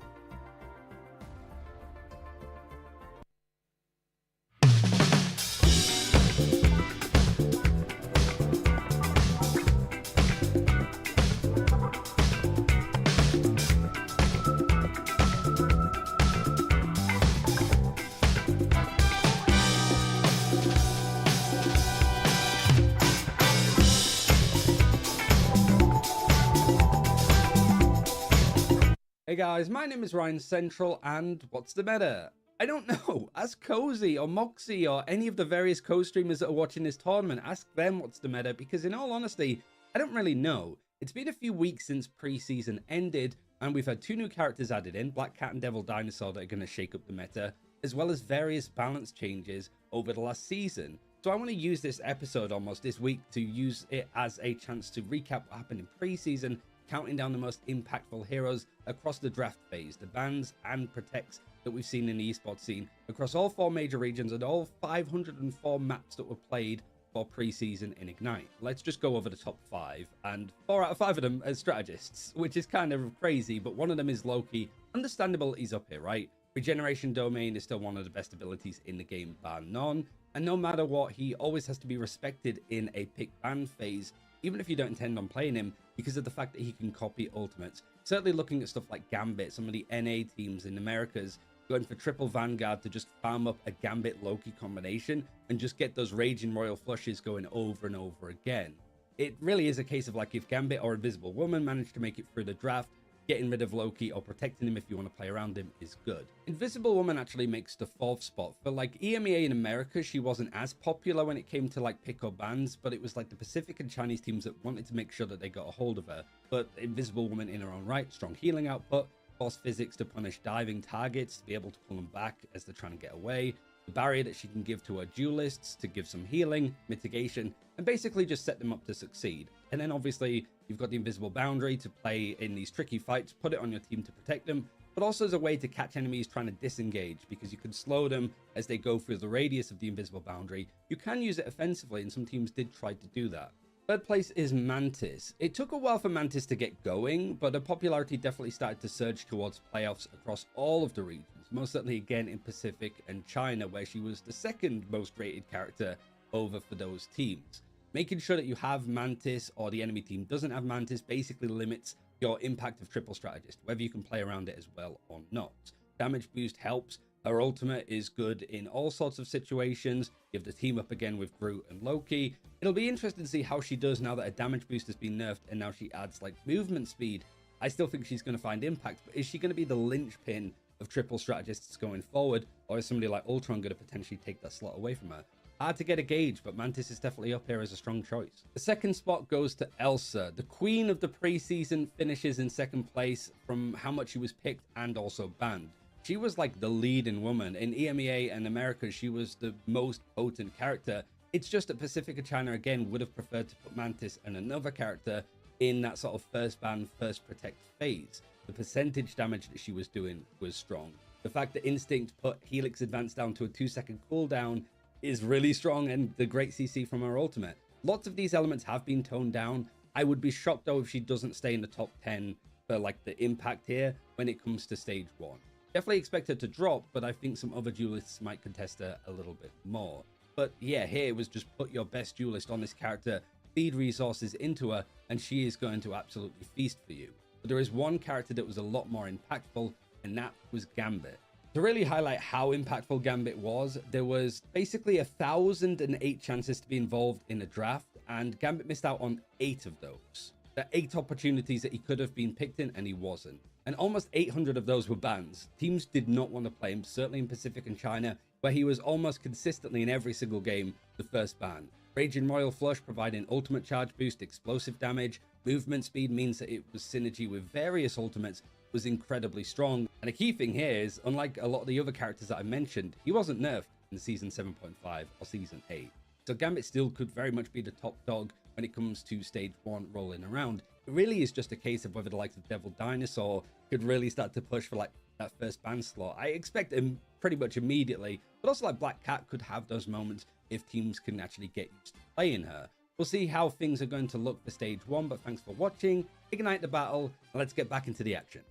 Hey guys, my name is Ryan Central, and what's the meta? I don't know. Ask Cozy or Moxie or any of the various co-streamers that are watching this tournament. Ask them what's the meta, because in all honesty, I don't really know. It's been a few weeks since preseason ended, and we've had 2 new characters added in, Black Cat and Devil Dinosaur, that are going to shake up the meta, as well as various balance changes over the last season. So I want to use this episode almost this week to use it as a chance to recap what happened in preseason, counting down the most impactful heroes across the draft phase, the bans and protects that we've seen in the esports scene across all 4 major regions and all 504 maps that were played for preseason in Ignite. Let's just go over the top 5, and 4 out of 5 of them as strategists, which is kind of crazy, but one of them is Loki. Understandable, he's up here, right? Regeneration Domain is still one of the best abilities in the game, bar none, and no matter what, he always has to be respected in a pick ban phase, even if you don't intend on playing him, because of the fact that he can copy ultimates. Certainly looking at stuff like Gambit, some of the NA teams in Americas going for triple Vanguard to just farm up a Gambit Loki combination and just get those Raging Royal Flushes going over and over again. It really is a case of like, if Gambit or Invisible Woman manage to make it through the draft, getting rid of Loki or protecting him if you want to play around him is good. Invisible Woman actually makes the 4th spot. For like EMEA in America, she wasn't as popular when it came to like pick or bans, but it was like the Pacific and Chinese teams that wanted to make sure that they got a hold of her. But Invisible Woman in her own right, strong healing output, force physics to punish diving targets, to be able to pull them back as they're trying to get away, the barrier that she can give to her duelists to give some healing, mitigation, and basically just set them up to succeed. And then obviously you've got the invisible boundary to play in these tricky fights, put it on your team to protect them, but also as a way to catch enemies trying to disengage, because you can slow them as they go through the radius of the invisible boundary. You can use it offensively, and some teams did try to do that. 3rd place is Mantis. It took a while for Mantis to get going, but her popularity definitely started to surge towards playoffs across all of the regions, most certainly again in Pacific and China, where she was the 2nd most rated character over for those teams. Making sure that you have Mantis or the enemy team doesn't have Mantis basically limits your impact of triple strategist, whether you can play around it as well or not. Damage boost helps. Her ultimate is good in all sorts of situations. You have the team up again with Groot and Loki. It'll be interesting to see how she does now that her damage boost has been nerfed and now she adds like movement speed. I still think she's going to find impact, but is she going to be the linchpin of triple strategists going forward, or is somebody like Ultron going to potentially take that slot away from her? Hard to get a gauge, but Mantis is definitely up here as a strong choice. The 2nd spot goes to Elsa. The queen of the preseason finishes in 2nd place from how much she was picked and also banned. She was like the leading woman. In EMEA and America, she was the most potent character. It's just that Pacific and China, again, would have preferred to put Mantis and another character in that sort of first ban, first protect phase. The percentage damage that she was doing was strong. The fact that Instinct put Helix Advance down to a 2-second cooldown is really strong, and the great CC from her ultimate. Lots of these elements have been toned down. I would be shocked though if she doesn't stay in the top 10 for like the impact here when it comes to stage 1. Definitely expect her to drop, but I think some other duelists might contest her a little bit more. But yeah, here it was just put your best duelist on this character, feed resources into her, and she is going to absolutely feast for you. But there is one character that was a lot more impactful, and that was Gambit. To really highlight how impactful Gambit was, there was basically 1,008 chances to be involved in a draft, and Gambit missed out on 8 of those. There are 8 opportunities that he could have been picked in, and he wasn't. And almost 800 of those were bans. Teams did not want to play him, certainly in Pacific and China, where he was almost consistently in every single game the first ban. Raging Royal Flush providing ultimate charge boost, explosive damage, movement speed means that it was synergy with various ultimates, was incredibly strong. And a key thing here is, unlike a lot of the other characters that I mentioned, he wasn't nerfed in Season 7.5 or Season 8. So Gambit still could very much be the top dog when it comes to stage 1 rolling around. It really is just a case of whether the likes of Devil Dinosaur could really start to push for like that first ban slot. I expect him pretty much immediately, but also like Black Cat could have those moments if teams can actually get used to playing her. We'll see how things are going to look for stage 1, but thanks for watching. Ignite the battle, and let's get back into the action.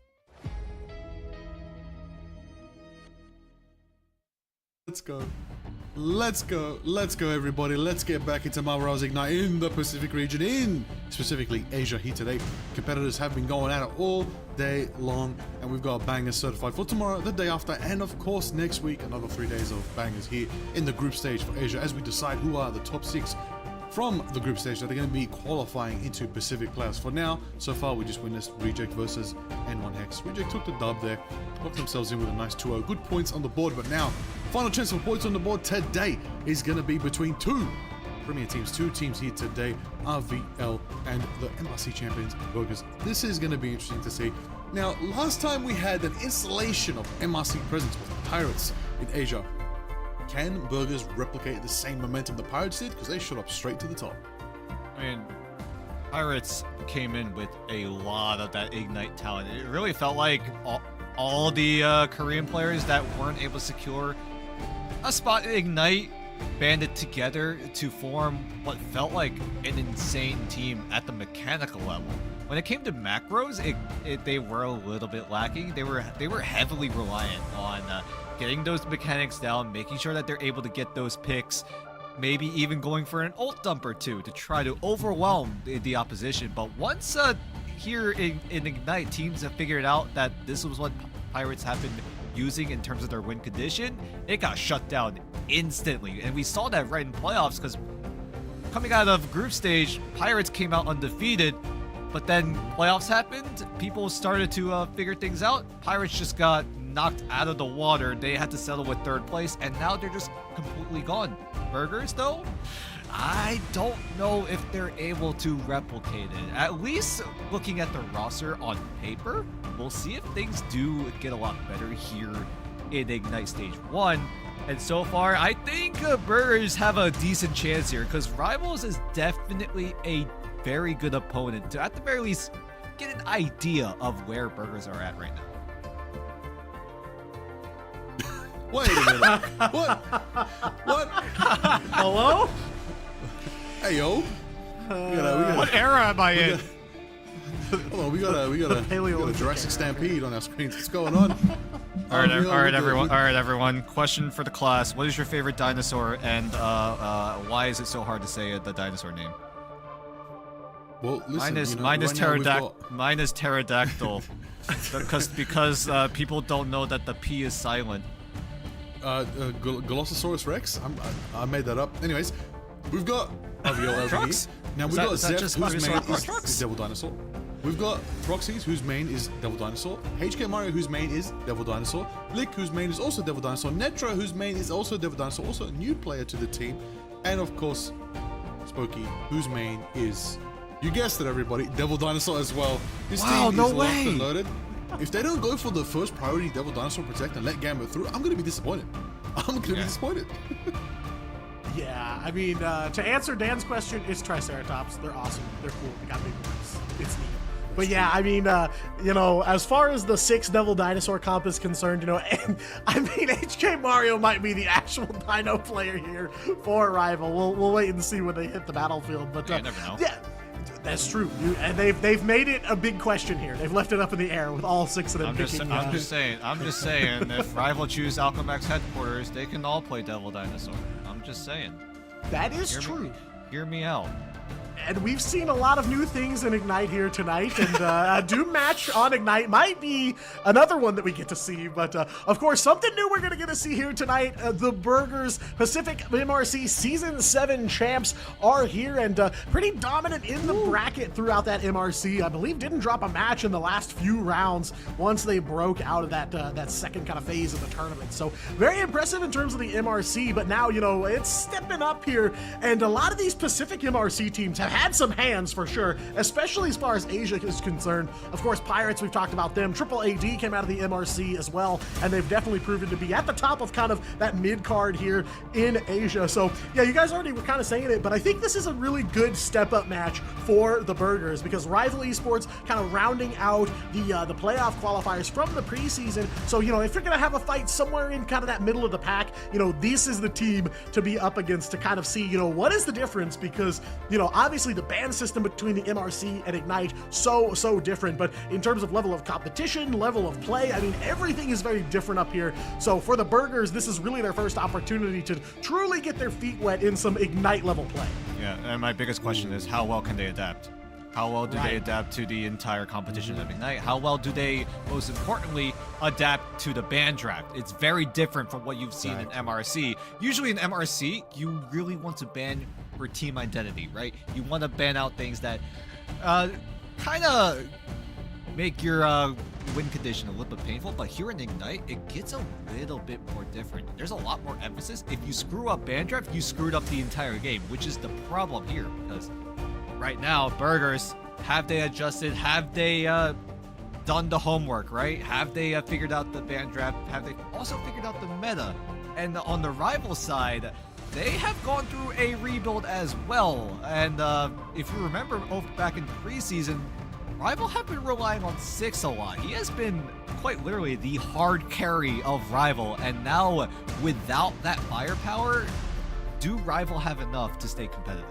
Let's go. Let's go. Let's go, everybody. Let's get back into Marvel Rivals Ignite in the Pacific region, in specifically Asia here today. Competitors have been going at it all day long, and we've got bangers certified for tomorrow, the day after, and of course next week, another 3 days of bangers here in the group stage for Asia as we decide who are the top 6 from the group stage that are going to be qualifying into Pacific playoffs. For now, so far we just witnessed Reject versus N1 Hex. Reject took the dub there, locked themselves in with a nice 2-0. Good points on the board, but now final chance for points on the board today is going to be between 2 premier teams. 2 teams here today, RVL and the MRC champions Burgers. This is going to be interesting to see. Now, last time we had an installation of MRC presence with the Pirates in Asia. Can Burgers replicate the same momentum the Pirates did? Because they shot up straight to the top. I mean, Pirates came in with a lot of that Ignite talent. It really felt like all the Korean players that weren't able to secure a spot in Ignite banded together to form what felt like an insane team at the mechanical level. When it came to macros, they were a little bit lacking. They were heavily reliant on getting those mechanics down, making sure that they're able to get those picks, maybe even going for an ult dump or two to try to overwhelm the opposition. But once here in Ignite, teams have figured out that this was what Pirates have been using in terms of their win condition, it got shut down instantly. And we saw that right in playoffs, because coming out of group stage, Pirates came out undefeated, but then playoffs happened, people started to figure things out. Pirates just got knocked out of the water. They had to settle with 3rd place, and now they're just completely gone. Burgers, though, I don't know if they're able to replicate it. At least looking at the roster on paper, we'll see if things do get a lot better here in Ignite Stage 1. And so far, I think Burgers have a decent chance here, because Rivals is definitely a very good opponent to, at the very least, get an idea of where Burgers are at right now. Wait a minute. What? Hello? Hey, yo. What era am I in? Hold on, we got a Jurassic Stampede on our screens. What's going on? All right, everyone. Question for the class: what is your favorite dinosaur, and why is it so hard to say the dinosaur name? Well, listen, mine is pterodactyl, because people don't know that the P is silent. Golososaurus Rex. I made that up. Anyways, we've got RVL over here. Now we've got Zeph, whose main is Devil Dinosaur. We've got Proxies, whose main is Devil Dinosaur. HK Mario, whose main is Devil Dinosaur. Lick, whose main is also Devil Dinosaur. Netro, whose main is also Devil Dinosaur, also a new player to the team. And of course, Spooky, whose main is, you guessed it, everybody, Devil Dinosaur as well. This team is locked and loaded. If they don't go for the first priority Devil Dinosaur Protect and let Gambit through, I'm going to be disappointed. Yeah, I mean, to answer Dan's question, it's Triceratops. They're awesome. They're cool. They got big ones. It's neat. But yeah, I mean, you know, as far as the 6 Devil Dinosaur comp is concerned, you know, and I mean, HK Mario might be the actual Dino player here for Rival. We'll wait and see when they hit the battlefield. But You never know. yeah, that's true. And they've made it a big question here. They've left it up in the air with all 6 of them I'm picking. just saying, if Rival choose Alchemax headquarters, they can all play Devil Dinosaur. I'm just saying. That is true. Hear me out. And we've seen a lot of new things in Ignite here tonight, and a Doom match on Ignite might be another one that we get to see. But of course, something new we're going to get to see here tonight. The Burgers Pacific MRC Season 7 champs are here, and pretty dominant in the bracket throughout that MRC. I believe didn't drop a match in the last few rounds once they broke out of that second kind of phase of the tournament. So very impressive in terms of the MRC, but now, you know, it's stepping up here, and a lot of these Pacific MRC teams have had some hands for sure, especially as far as Asia is concerned. Of course, Pirates, we've talked about them. Triple AD came out of the MRC as well, and they've definitely proven to be at the top of kind of that mid card here in Asia. So yeah, you guys already were kind of saying it, but I think this is a really good step up match for the Burgers, because Rival Esports kind of rounding out the playoff qualifiers from the preseason. So, you know, if you're gonna have a fight somewhere in kind of that middle of the pack, you know, this is the team to be up against to kind of see, you know, what is the difference, because, you know, obviously the ban system between the MRC and Ignite so different, but in terms of level of competition, level of play, I mean, everything is very different up here. So for the Burgers, this is really their first opportunity to truly get their feet wet in some Ignite level play. Yeah, and my biggest question is, how well can they adapt? How well do they adapt to the entire competition of Ignite? How well do they, most importantly, adapt to the ban draft? It's very different from what you've seen in MRC. Usually in MRC, you really want to ban for team identity, right? You want to ban out things that kind of make your win condition a little bit painful, but here in Ignite, it gets a little bit more different. There's a lot more emphasis. If you screw up ban draft, you screwed up the entire game, which is the problem here, because right now, Burgers, have they adjusted? Have they done the homework, right? Have they figured out the ban draft? Have they also figured out the meta? And on the Rival side, they have gone through a rebuild as well. And if you remember back in preseason, Rival have been relying on Six a lot. He has been quite literally the hard carry of Rival. And now, without that firepower, do Rival have enough to stay competitive?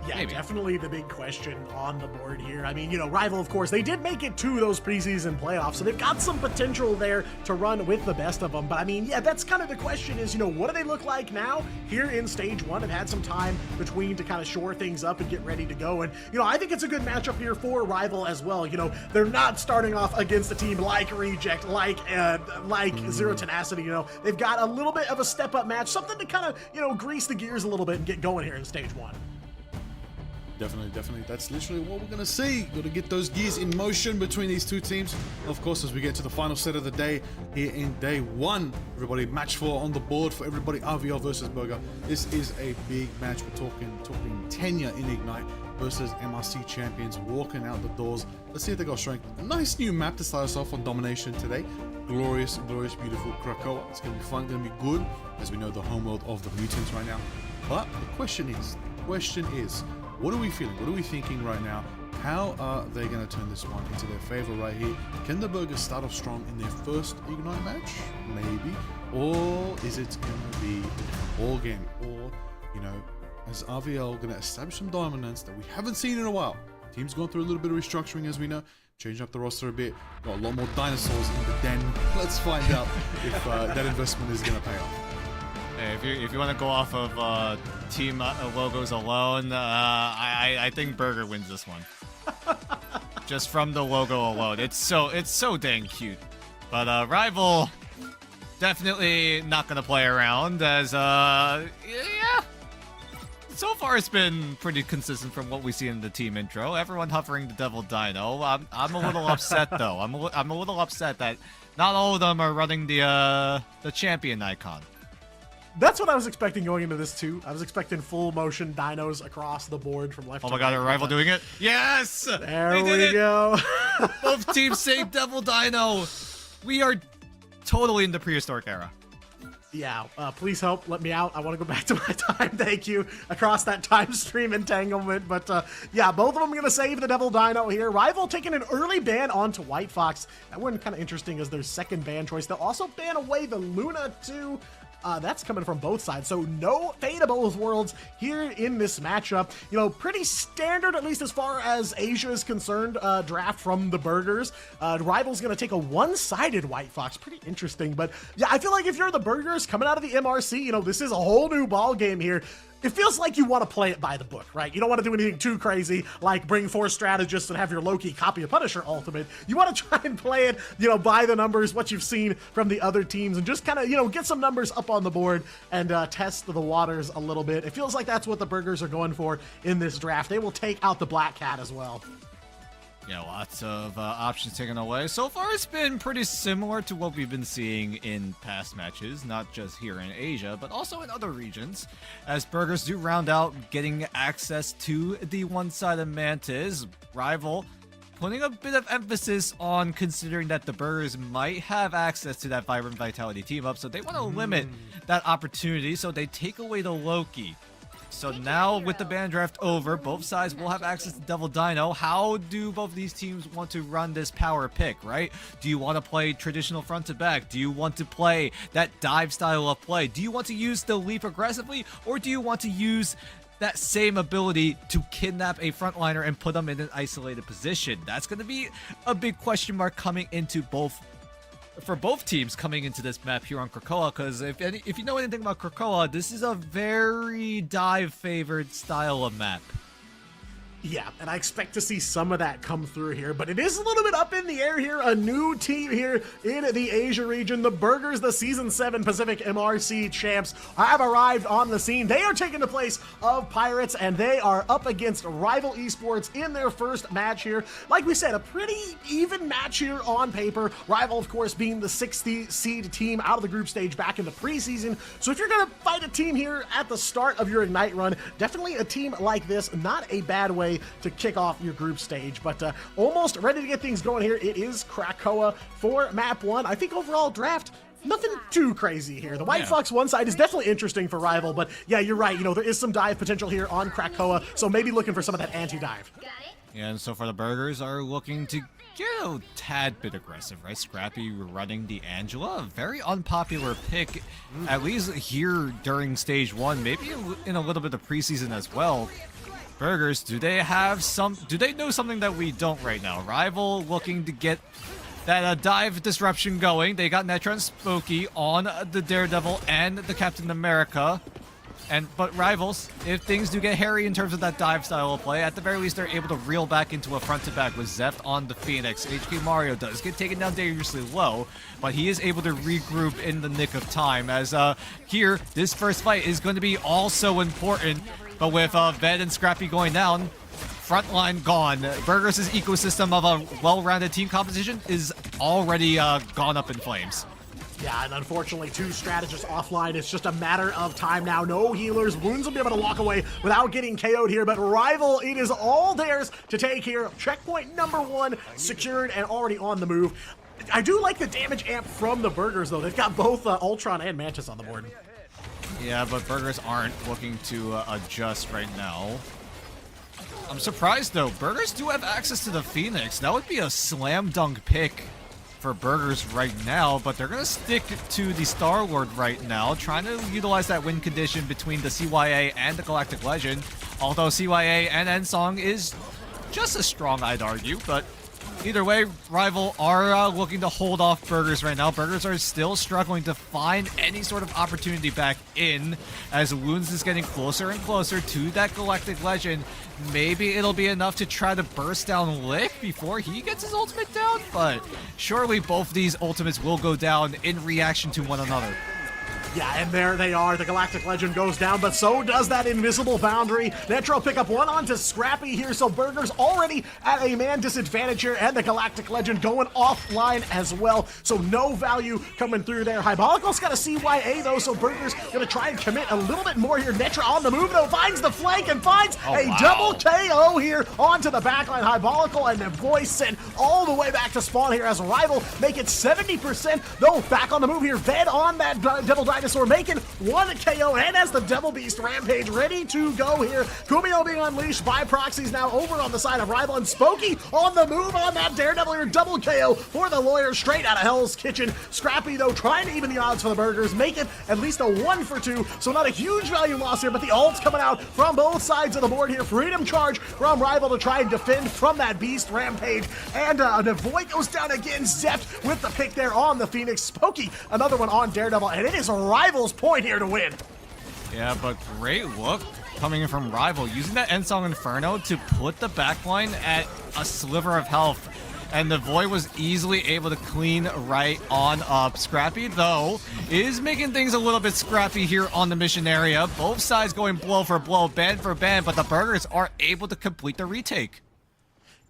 Yeah, Maybe. Definitely the big question on the board here. I mean, you know, Rival, of course, they did make it to those preseason playoffs, so they've got some potential there to run with the best of them. But I mean, yeah, that's kind of the question is, you know, what do they look like now here in Stage 1? They've had some time between to kind of shore things up and get ready to go. And, you know, I think it's a good matchup here for Rival as well. You know, they're not starting off against a team like Reject, like Zero Tenacity. You know, they've got a little bit of a step-up match, something to kind of, you know, grease the gears a little bit and get going here in Stage 1. Definitely. That's literally what we're going to see. Got to get those gears in motion between these two teams. Of course, as we get to the final set of the day here in day 1, everybody, match 4 on the board for everybody. RVL versus Burger. This is a big match. We're talking tenure in Ignite versus MRC champions walking out the doors. Let's see if they got strength. A nice new map to start us off on Domination today. Glorious, beautiful Krakoa. It's going to be fun, going to be good, as we know the homeworld of the mutants right now. But the question is, what are we feeling? What are we thinking right now? How are they going to turn this one into their favor right here? Can the Burgers start off strong in their first Ignite match? Maybe. Or is it going to be a different ball game? Or, you know, is RVL going to establish some dominance that we haven't seen in a while? Team's going through a little bit of restructuring, as we know. Changing up the roster a bit. Got a lot more dinosaurs in the den. Let's find out if that investment is going to pay off. Hey, if you want to go off of team logos alone, I think Burger wins this one. Just from the logo alone, it's so dang cute. But Rival definitely not gonna play around, as yeah. So far, it's been pretty consistent from what we see in the team intro. Everyone hovering the Devil Dino. I'm a little upset though. I'm a little upset that not all of them are running the champion icon. That's what I was expecting going into this too. I was expecting full motion dinos across the board from left to right. Oh my god, are Rival doing it? Yes! There we go. Both teams say Devil Dino. We are totally in the prehistoric era. Yeah, please help, let me out. I want to go back to my time, thank you, across that time stream entanglement. But yeah, both of them going to save the Devil Dino here. Rival taking an early ban onto White Fox. That one kind of interesting as their second ban choice. They'll also ban away the Luna too. That's coming from both sides. So no Fate of both worlds here in this matchup. You know, pretty standard, at least as far as Asia is concerned, draft from the Burgers. Rival's going to take a one-sided White Fox. Pretty interesting. But yeah, I feel like if you're the Burgers coming out of the MRC, you know, this is a whole new ball game here. It feels like you want to play it by the book, right? You don't want to do anything too crazy, like bring 4 strategists and have your Loki copy a Punisher ultimate. You want to try and play it, you know, by the numbers, what you've seen from the other teams, and just kind of, you know, get some numbers up on the board and test the waters a little bit. It feels like that's what the Burgers are going for in this draft. They will take out the Black Cat as well. Yeah, lots of options taken away. So far, it's been pretty similar to what we've been seeing in past matches, not just here in Asia, but also in other regions, as Burgers do round out getting access to the one-sided Mantis. Rival putting a bit of emphasis on considering that the Burgers might have access to that Vibrant Vitality team-up, so they want to limit that opportunity, so they take away the Loki. So now with the ban draft over, both sides will have access to Devil Dino. How do both these teams want to run this power pick, right? Do you want to play traditional front to back? Do you want to play that dive style of play? Do you want to use the leap aggressively? Or do you want to use that same ability to kidnap a frontliner and put them in an isolated position? That's going to be a big question mark coming into both for both teams coming into this map here on Krakoa, because if you know anything about Krakoa, this is a very dive-favored style of map. Yeah, and I expect to see some of that come through here, but it is a little bit up in the air here. A new team here in the Asia region. The Burgers, the Season 7 Pacific MRC champs, have arrived on the scene. They are taking the place of Pirates, and they are up against Rival Esports in their first match here. Like we said, a pretty even match here on paper. Rival, of course, being the 6th seed team out of the group stage back in the preseason. So if you're going to fight a team here at the start of your Ignite run, definitely a team like this, not a bad way to kick off your group stage. But almost ready to get things going here. It is Krakoa for map 1. I think overall draft, nothing too crazy here. The White Fox one side is definitely interesting for Rival, but yeah, you're right. You know, there is some dive potential here on Krakoa, so maybe looking for some of that anti-dive. And so far the Burgers are looking to get a tad bit aggressive, right? Scrappy running the Angela, a very unpopular pick, at least here during stage 1, maybe in a little bit of preseason as well. Burgers, do they know something that we don't right now? Rival looking to get that dive disruption going. They got Netra and Spooky on the Daredevil and the Captain America. But Rivals, if things do get hairy in terms of that dive style of play, at the very least they're able to reel back into a front to back with Zeft on the Phoenix. HK Mario does get taken down dangerously low, but he is able to regroup in the nick of time, as here, this first fight is going to be also important. But with Ved and Scrappy going down, frontline gone. Burgers' ecosystem of a well-rounded team composition is already gone up in flames. Yeah, and unfortunately, 2 strategists offline. It's just a matter of time now. No healers. Wounds will be able to walk away without getting KO'd here, but Rival, it is all theirs to take here. Checkpoint number 1 secured and already on the move. I do like the damage amp from the Burgers, though. They've got both Ultron and Mantis on the board. Yeah, but Burgers aren't looking to adjust right now. I'm surprised, though. Burgers do have access to the Phoenix. That would be a slam dunk pick for Burgers right now, but they're going to stick to the Star-Lord right now, trying to utilize that win condition between the CYA and the Galactic Legend, although CYA and Ensong is just as strong, I'd argue, but either way, Rival are looking to hold off Burgers right now. Burgers are still struggling to find any sort of opportunity back in, as Wounds is getting closer and closer to that Galactic Legend. Maybe it'll be enough to try to burst down Lick before he gets his ultimate down, but surely both these ultimates will go down in reaction to one another. Yeah, and there they are. The Galactic Legend goes down, but so does that invisible boundary. Netra will pick up one onto Scrappy here, so Burgers already at a man disadvantage here, and the Galactic Legend going offline as well, so no value coming through there. Hybolical's got a CYA, though, so Burgers gonna try and commit a little bit more here. Netra on the move, though, finds the flank and finds double KO here onto the backline. Hybolical and the voice sent all the way back to spawn here as Rival make it 70%, though back on the move here. Ved on that Devil Dive Dinosaur making 1 KO, and as the Devil Beast Rampage ready to go here, Kumio being unleashed by Proxies now over on the side of Rival, and Spooky on the move on that Daredevil here, double KO for the Lawyer straight out of Hell's Kitchen. Scrappy though trying to even the odds for the Burgers, make it at least a 1 for 2, so not a huge value loss here, but the ults coming out from both sides of the board here. Freedom Charge from Rival to try and defend from that Beast Rampage, and Navoy goes down again. Zeft with the pick there on the Phoenix. Spooky, another one on Daredevil, and it is Rival's point here to win. Yeah, but great look coming in from Rival, using that Endsong Inferno to put the backline at a sliver of health. And the Void was easily able to clean right on up. Scrappy, though, is making things a little bit scrappy here on the mission area. Both sides going blow for blow, band for band, but the Burgers are able to complete the retake.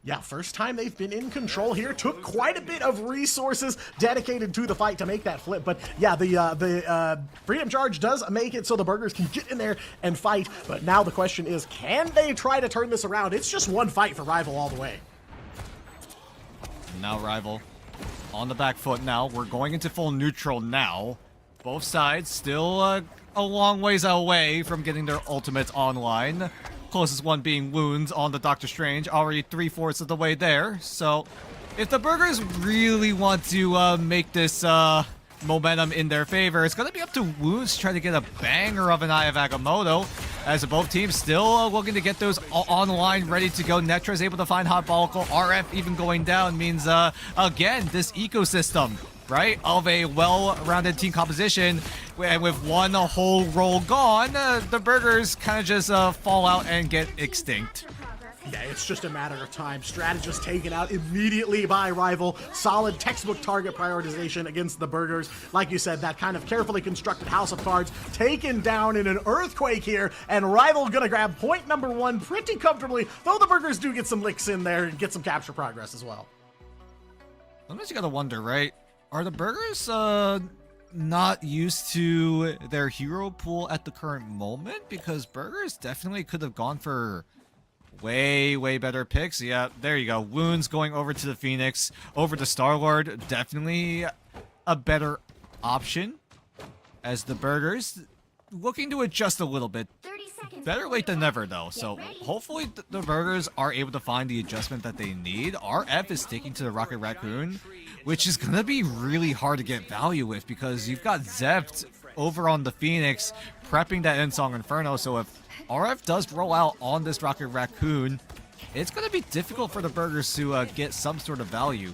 Yeah, first time they've been in control here. Took quite a bit of resources dedicated to the fight to make that flip. But yeah, the Freedom Charge does make it so the Burgers can get in there and fight. But now the question is, can they try to turn this around? It's just one fight for Rival all the way. Now Rival on the back foot now. We're going into full neutral now. Both sides still a long ways away from getting their ultimates online. Closest one being Wounds on the Doctor Strange, already 3/4 of the way there. So if the Burgers really want to make this momentum in their favor, it's going to be up to Wounds to try to get a banger of an Eye of Agamotto, as both teams still looking to get those online, ready to go. Netra is able to find Hot Follicle. RF even going down means, again, this ecosystem, right, of a well-rounded team composition, and with one whole roll gone, the Burgers kind of just fall out and get extinct. Yeah, it's just a matter of time. Strategist taken out immediately by Rival. Solid textbook target prioritization against the Burgers. Like you said, that kind of carefully constructed house of cards taken down in an earthquake here, and Rival gonna grab point number 1 pretty comfortably, though the Burgers do get some licks in there and get some capture progress as well. Sometimes you gotta wonder, right? Are the Burgers not used to their hero pool at the current moment? Because Burgers definitely could have gone for way better picks. Yeah, there you go. Wounds going over to the Phoenix, over to Star-Lord. Definitely a better option, as the Burgers looking to adjust a little bit. Better late than never, though. So hopefully the Burgers are able to find the adjustment that they need. RF is sticking to the Rocket Raccoon, which is going to be really hard to get value with, because you've got Zeft over on the Phoenix prepping that Endsong Inferno. So if RF does roll out on this Rocket Raccoon, it's going to be difficult for the Burgers to get some sort of value.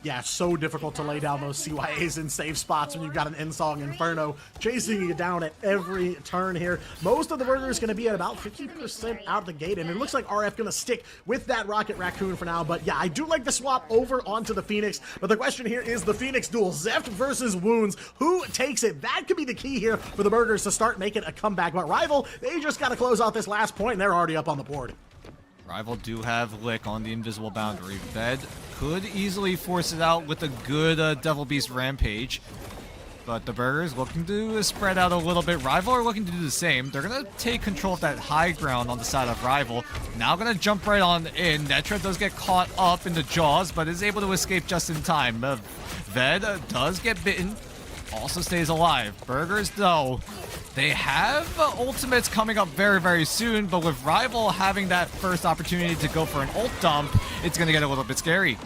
Yeah, so difficult to lay down those CYAs in safe spots when you've got an Endsong Inferno chasing you down at every turn here. Most of the Burgers going to be at about 50% out the gate, and it looks like RF going to stick with that Rocket Raccoon for now. But yeah, I do like the swap over onto the Phoenix, but the question here is the Phoenix duel. Zeft versus Wounds. Who takes it? That could be the key here for the Burgers to start making a comeback. But Rival, they just got to close out this last point, and they're already up on the board. Rival do have Lick on the invisible boundary. Ved could easily force it out with a good Devil Beast Rampage, but the Burgers looking to spread out a little bit. Rival are looking to do the same. They're going to take control of that high ground on the side of Rival. Now going to jump right on in. Netra does get caught up in the jaws, but is able to escape just in time. Ved does get bitten, also stays alive. Burgers, though, they have ultimates coming up very soon, but with Rival having that first opportunity to go for an ult dump, it's going to get a little bit scary.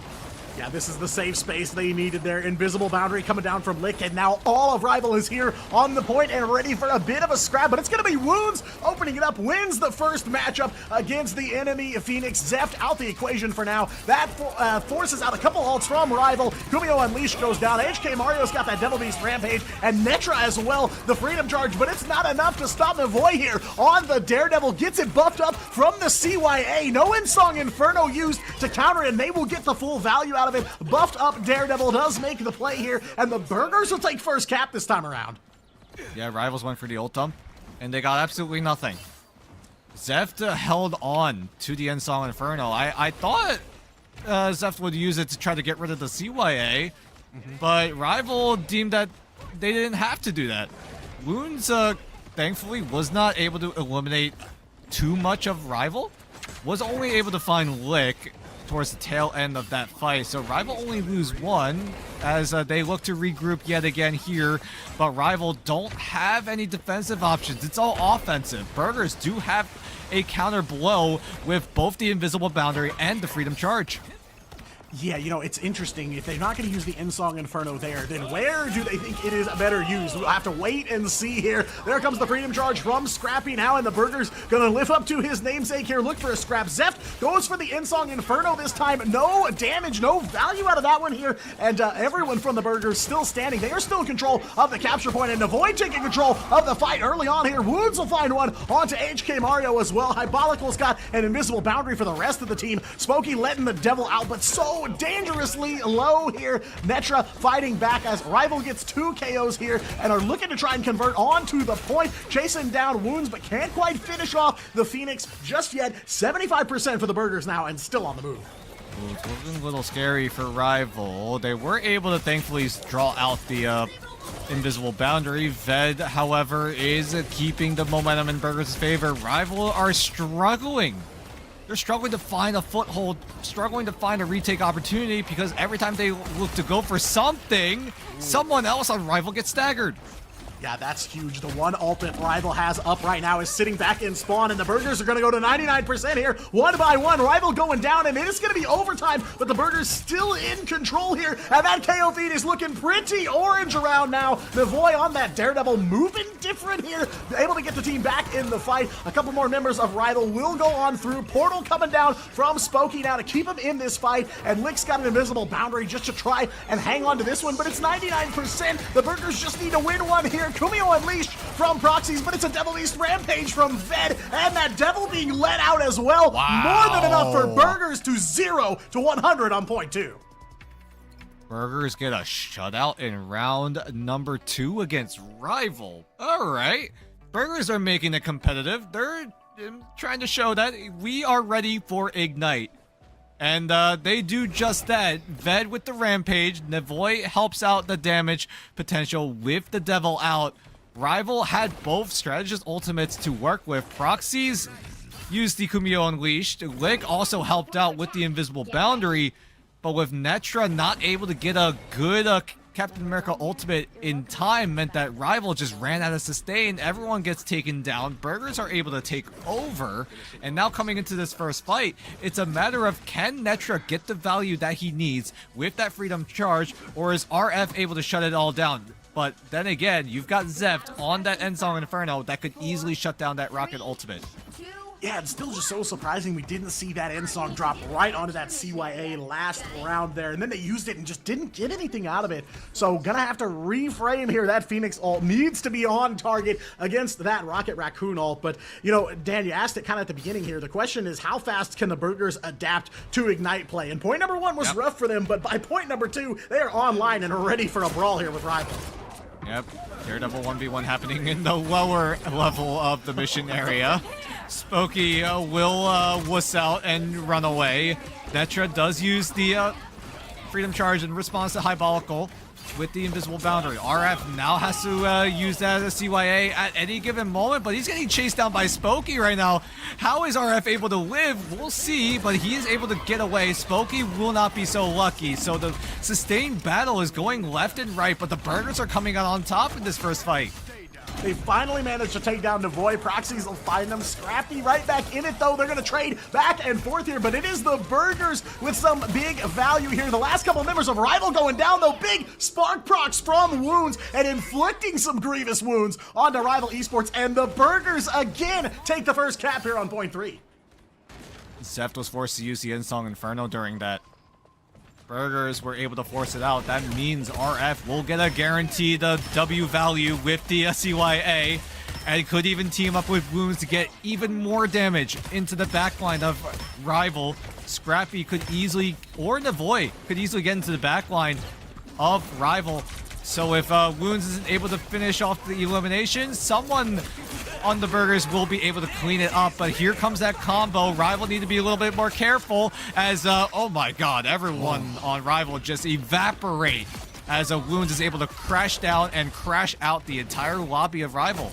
Yeah, this is the safe space they needed there. Invisible boundary coming down from Lick, and now all of Rival is here on the point and ready for a bit of a scrap, but it's going to be Wounds opening it up, wins the first matchup against the enemy Phoenix. Zeft out the equation for now. That forces out a couple ults from Rival. Kumio Unleashed goes down. HK Mario's got that Devil Beast Rampage, and Netra as well, the Freedom Charge, but it's not enough to stop Navoy here on the Daredevil. Gets it buffed up from the CYA. No Endsong Inferno used to counter it, and they will get the full value out of it. Buffed up Daredevil does make the play here, and the Burgers will take first cap this time around. Yeah, Rivals went for the ult dump, and they got absolutely nothing. Zeft held on to the Endsong Inferno. I thought Zeft would use it to try to get rid of the CYA, but Rival deemed that they didn't have to do that. Wounds, thankfully, was not able to eliminate too much of Rival. Was only able to find Lick towards the tail end of that fight, so Rival only lose one, as they look to regroup yet again here. But Rival don't have any defensive options. It's all offensive. Burgers do have a counter blow with both the Invisible Boundary and the Freedom Charge. Yeah, you know, it's interesting. If they're not going to use the Insong Inferno there, then where do they think it is better used? We'll have to wait and see here. There comes the Freedom Charge from Scrappy now, and the Burger's going to live up to his namesake here. Look for a scrap. Zeft goes for the Insong Inferno this time. No damage, no value out of that one here, and everyone from the Burgers still standing. They are still in control of the capture point, and Navoid taking control of the fight early on here. Wounds will find one onto HK Mario as well. Hybolical's got an Invisible Boundary for the rest of the team. Smokey letting the devil out, but so dangerously low here. Netra fighting back as Rival gets 2 KOs here and are looking to try and convert onto the point, chasing down Wounds, but can't quite finish off the Phoenix just yet. 75% for the Burgers now and still on the move. Ooh, it's looking a little scary for Rival. They were able to thankfully draw out the Invisible Boundary. Ved, however, is keeping the momentum in Burgers' favor. Rival are struggling. They're struggling to find a foothold, struggling to find a retake opportunity because every time they look to go for something, someone else on Rival gets staggered. Yeah, that's huge. The one ultimate Rival has up right now is sitting back in spawn, and the Burgers are going to go to 99% here. One by one, Rival going down, and it is going to be overtime, but the Burgers still in control here, and that KO feed is looking pretty orange around now. Navoy on that Daredevil moving different here, able to get the team back in the fight. A couple more members of Rival will go on through. Portal coming down from Spokey now to keep him in this fight, and Lick's got an Invisible Boundary just to try and hang on to this one, but it's 99%. The Burgers just need to win one here. Kumio Unleashed from Proxies, but it's a Devil East Rampage from Ved, and that Devil being let out as well. Wow. More than enough for Burgers to 0 to 100 on point 2. Burgers get a shutout in round number 2 against Rival. All right. Burgers are making it competitive. They're trying to show that we are ready for Ignite. And they do just that. Ved with the Rampage. Navoy helps out the damage potential with the Devil out. Rival had both Strategist ultimates to work with. Proxies used the Kumio Unleashed. Lick also helped out with the Invisible Boundary. But with Netra not able to get a good Captain America ultimate in time meant that Rival just ran out of sustain. Everyone gets taken down. Burgers are able to take over. And now coming into this first fight, it's a matter of can Netra get the value that he needs with that Freedom Charge, or is RF able to shut it all down? But then again, you've got Zeft on that Insong Inferno that could easily shut down that Rocket ultimate. Yeah, it's still just so surprising we didn't see that Insong drop right onto that CYA last round there, and then they used it and just didn't get anything out of it. So gonna have to reframe here. That Phoenix ult needs to be on target against that Rocket Raccoon ult. But, you know, Dan, you asked it kind of at the beginning here. The question is, how fast can the Burgers adapt to Ignite play? And point number 1 was rough for them, but by point number 2, they are online and ready for a brawl here with Rival. Yep, Daredevil 1v1 happening in the lower level of the mission area. Spokey will wuss out and run away. Netra does use the Freedom Charge in response to Hybolical's with the Invisible Boundary. RF now has to use that as a CYA at any given moment, but he's getting chased down by Spokey right now. How is RF able to live? We'll see, but he is able to get away. Spokey will not be so lucky. So the sustained battle is going left and right, but the Burgers are coming out on top in this first fight. They finally managed to take down Navoy. Proxies will find them. Scrappy right back in it, though. They're going to trade back and forth here, but it is the Burgers with some big value here. The last couple of members of Rival going down, though. Big spark procs from Wounds and inflicting some grievous wounds onto Rival Esports, and the Burgers again take the first cap here on point 3. Zeft was forced to use the Insong Inferno during that. Burgers were able to force it out. That means RF will get a guaranteed W value with the CYA, and could even team up with Wounds to get even more damage into the backline of Rival. Scrappy could easily, or Navoy could easily get into the backline of Rival. So if Wounds isn't able to finish off the elimination, someone on the Burgers will be able to clean it up. But here comes that combo. Rival need to be a little bit more careful as, oh my god, everyone on Rival just evaporate as Wounds is able to crash down and crash out the entire lobby of Rival.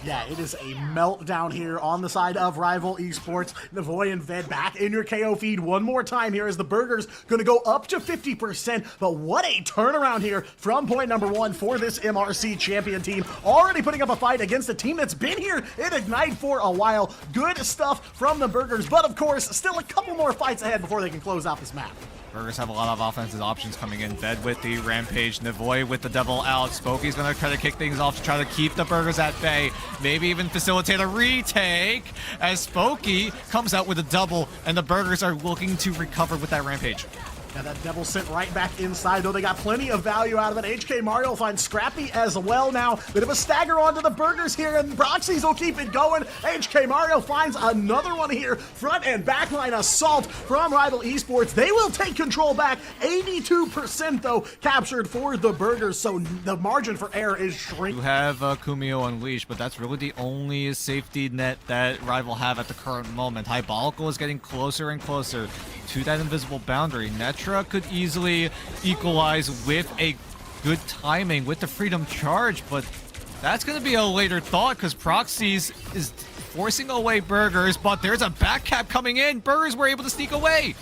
Yeah, it is a meltdown here on the side of Rival Esports. Navoy and Ved back in your KO feed one more time here as the Burgers going to go up to 50%. But what a turnaround here from point number one for this MRC champion team. Already putting up a fight against a team that's been here in Ignite for a while. Good stuff from the Burgers, but of course, still a couple more fights ahead before they can close out this map. Burgers have a lot of offensive options coming in. Ved with the Rampage, Navoy with the Devil out. Spokey's going to try to kick things off to try to keep the Burgers at bay. Maybe even facilitate a retake as Spokey comes out with a double, and the Burgers are looking to recover with that Rampage. Yeah, that Devil sent right back inside, though they got plenty of value out of it. HK Mario finds Scrappy as well now. Bit of a stagger onto the Burgers here, and Proxies will keep it going. HK Mario finds another one here. Front and backline assault from Rival Esports. They will take control back. 82% though captured for the Burgers, so the margin for error is shrinking. You have Kumio Unleashed, but that's really the only safety net that Rival have at the current moment. Hybolical is getting closer and closer to that invisible boundary. Netra could easily equalize with a good timing with the Freedom Charge, but that's going to be a later thought because Proxies is forcing away Burgers, but there's a back cap coming in. Burgers were able to sneak away.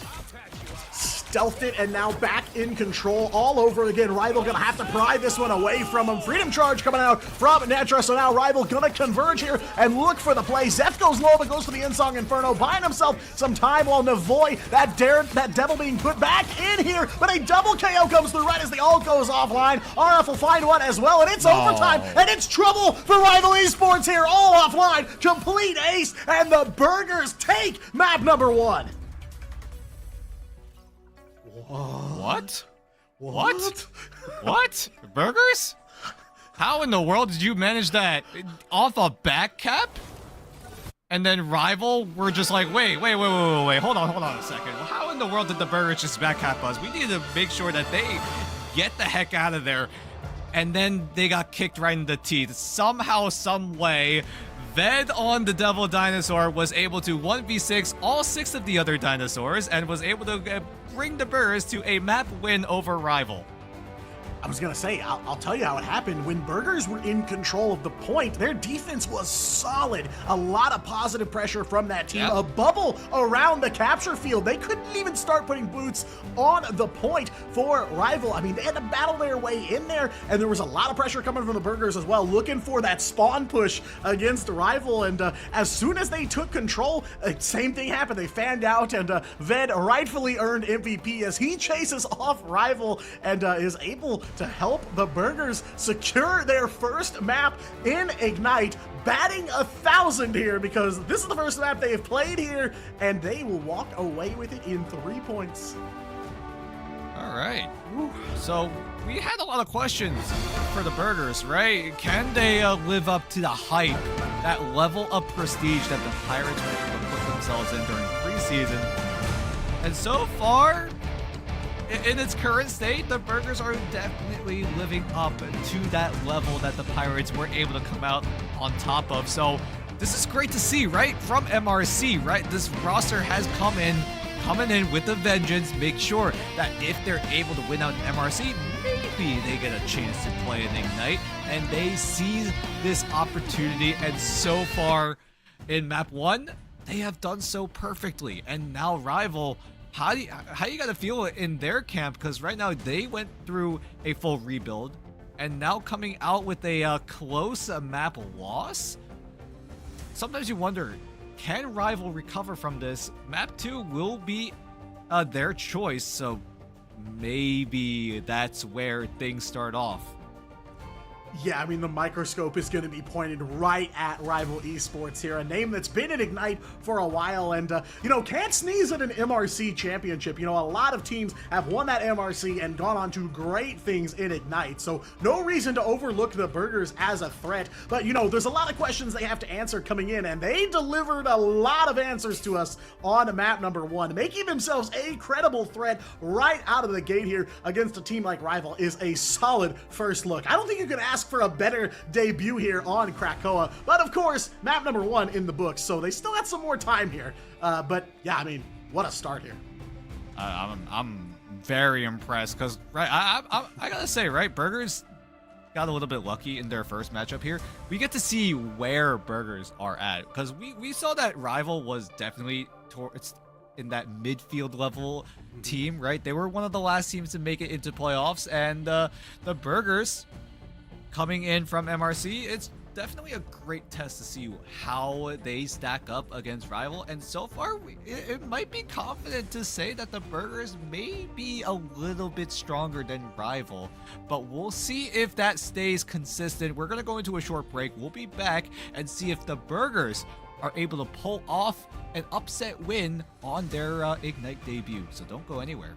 Stealthed it and now back in control all over again. Rival gonna have to pry this one away from him. Freedom Charge coming out from Netra, so now Rival gonna converge here and look for the play. Zeph goes low but goes for the Insong Inferno, buying himself some time while Navoy, that Devil being put back in here, but a double KO comes through right as the ult goes offline. RF will find one as well, and it's overtime, and it's trouble for Rival Esports here, all offline, complete ace, and the Burgers take map number one. What? What? Burgers? How in the world did you manage that? Off a back cap? And then Rival were just like, wait, hold on a second. How in the world did the Burgers just back cap us? We need to make sure that they get the heck out of there. And then they got kicked right in the teeth. Somehow, some way, Ved on the Devil Dinosaur was able to 1v6 all 6 of the other dinosaurs and was able to bring the Burgers to a map win over Rival. I was gonna say, I'll tell you how it happened. When Burgers were in control of the point, their defense was solid. A lot of positive pressure from that team. Yep. A bubble around the capture field. They couldn't even start putting boots on the point for Rival. I mean, they had to battle their way in there, and there was a lot of pressure coming from the Burgers as well, looking for that spawn push against Rival. And as soon as they took control, same thing happened. They fanned out, and Ved rightfully earned MVP as he chases off Rival and is able to help the Burgers secure their first map in Ignite, batting 1,000 here because this is the first map they have played here, and they will walk away with it in 3 points. All right. So we had a lot of questions for the Burgers, right? Can they live up to the hype, that level of prestige that the Pirates were able to put themselves in during preseason? And so far, in its current state, the Burgers are definitely living up to that level that the Pirates were able to come out on top of. So this is great to see, right? From MRC, right? This roster has coming in with a vengeance. Make sure that if they're able to win out in MRC, maybe they get a chance to play in Ignite, and they seize this opportunity. And so far in map 1, they have done so perfectly. And now Rival, how you gotta feel it in their camp? Because right now they went through a full rebuild, and now coming out with a close map loss. Sometimes you wonder, can Rival recover from this? Map 2 will be their choice, so maybe that's where things start off. Yeah, I mean, the microscope is going to be pointed right at Rival Esports here, a name that's been at Ignite for a while, and, you know, can't sneeze at an MRC championship. You know, a lot of teams have won that MRC and gone on to great things in Ignite, so no reason to overlook the Burgers as a threat. But, you know, there's a lot of questions they have to answer coming in, and they delivered a lot of answers to us on map number 1, making themselves a credible threat right out of the gate here against a team like Rival is a solid first look. I don't think you can ask for a better debut here on Krakoa, but of course, map number 1 in the books, so they still got some more time here. But yeah, I mean, what a start here. I'm very impressed because, right, I gotta say, right, Burgers, got a little bit lucky in their first matchup here. We get to see where Burgers are at, because we saw that Rival was definitely towards in that midfield level team, right? They were one of the last teams to make it into playoffs, and the Burgers coming in from MRC, it's definitely a great test to see how they stack up against Rival. And so far, it might be confident to say that the Burgers may be a little bit stronger than Rival, but we'll see if that stays consistent. We're going to go into a short break. We'll be back and see if the Burgers are able to pull off an upset win on their Ignite debut. So don't go anywhere.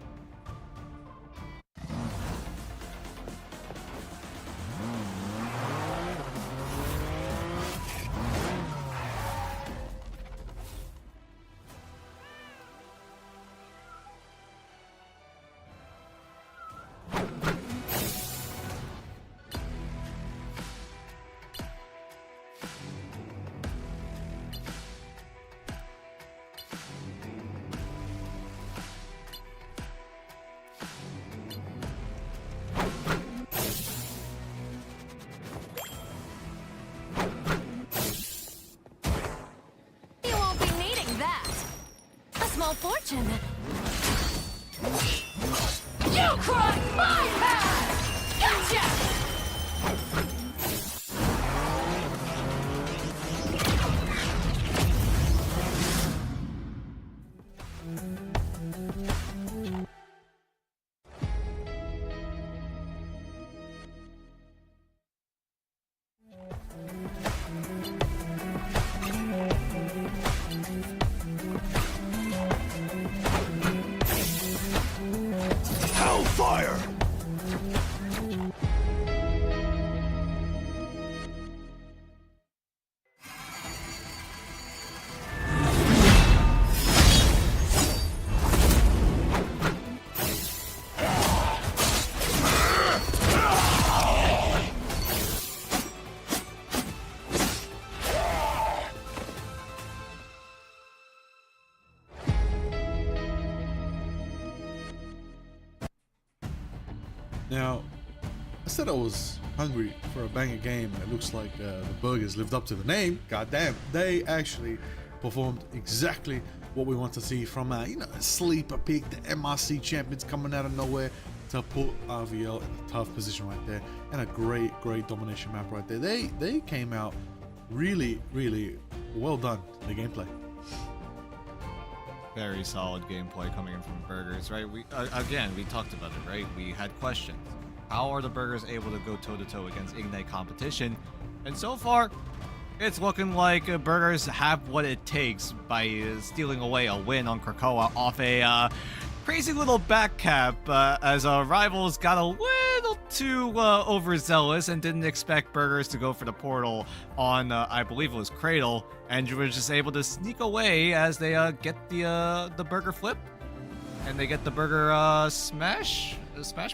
You won't be needing that. A small fortune. You crossed my path! Gotcha! Hellfire! Now, I said I was hungry for a banger game. It looks like the Burgers lived up to the name. Goddamn, they actually performed exactly what we want to see from a sleeper pick, the MRC champions coming out of nowhere to put RVL in a tough position right there, and a great domination map right there. They came out really well done in the gameplay. Very solid gameplay coming in from Burgers, right? We talked about it, right? We had questions. How are the Burgers able to go toe-to-toe against Ignite competition? And so far, it's looking like Burgers have what it takes by stealing away a win on Krakoa off a crazy little back cap, as Rivals got a little too overzealous and didn't expect Burgers to go for the portal on, I believe it was Cradle, and was just able to sneak away as they get the Burger flip, and they get the Burger smash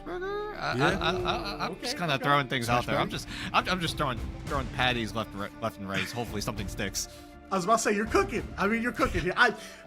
burger. I'm just kind of throwing things out there. I'm just throwing patties left and right. Hopefully something sticks. I was about to say, you're cooking. I mean, you're cooking here.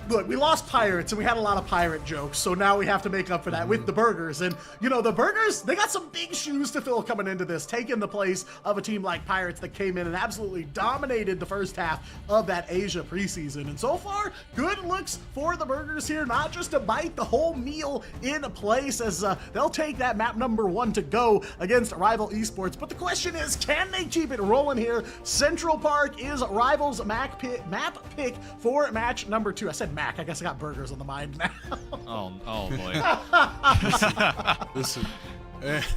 Look, we lost Pirates, and we had a lot of pirate jokes, so now we have to make up for that with the Burgers. And, the Burgers, they got some big shoes to fill coming into this, taking the place of a team like Pirates that came in and absolutely dominated the first half of that Asia preseason. And so far, good looks for the Burgers here, not just to bite the whole meal in place, as they'll take that map number 1 to go against Rival Esports. But the question is, can they keep it rolling here? Central Park is Rival's map pick for match number 2. I said Mac. I guess I got Burgers on the mind now. Oh boy. Listen,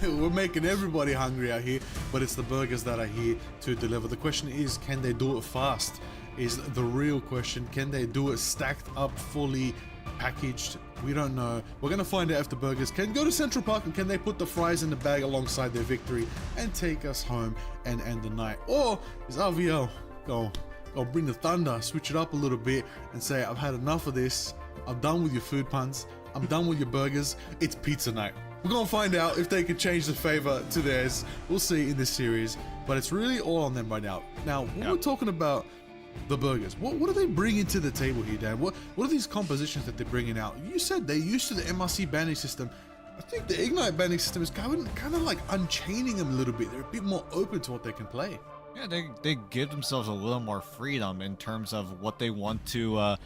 we're making everybody hungry out here, but it's the Burgers that are here to deliver. The question is, can they do it fast? Is the real question. Can they do it stacked up, fully packaged? We don't know. We're gonna find out if the Burgers can go to Central Park, and can they put the fries in the bag alongside their victory and take us home and end the night? Or is RVL go bring the thunder, switch it up a little bit, and say, I've had enough of this. I'm done with your food puns. I'm done with your burgers. It's pizza night. We're gonna find out if they can change the favor to theirs. We'll see in this series, but it's really all on them right now. Now, when we're talking about the Burgers, what are they bringing to the table here, Dan? What are these compositions that they're bringing out? You said they're used to the MRC banding system. I think the Ignite banding system is kind of like unchaining them a little bit. They're a bit more open to what they can play. Yeah, they give themselves a little more freedom in terms of what they want to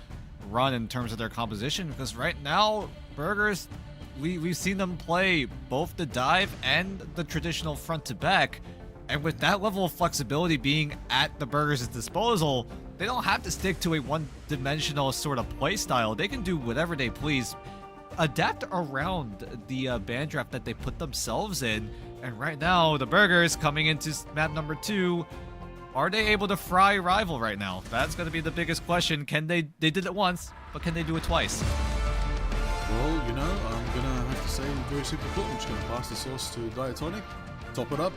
run in terms of their composition, because right now, Burgers, we've seen them play both the dive and the traditional front to back, and with that level of flexibility being at the Burgers' disposal, they don't have to stick to a one-dimensional sort of play style. They can do whatever they please, adapt around the band draft that they put themselves in. And right now, the Burgers coming into map number 2, are they able to fry Rival right now? That's going to be the biggest question. Can they did it once, but can they do it twice? Well, you know, I'm gonna have to say very simple thought. I'm just gonna pass the sauce to Diatonic, top it up.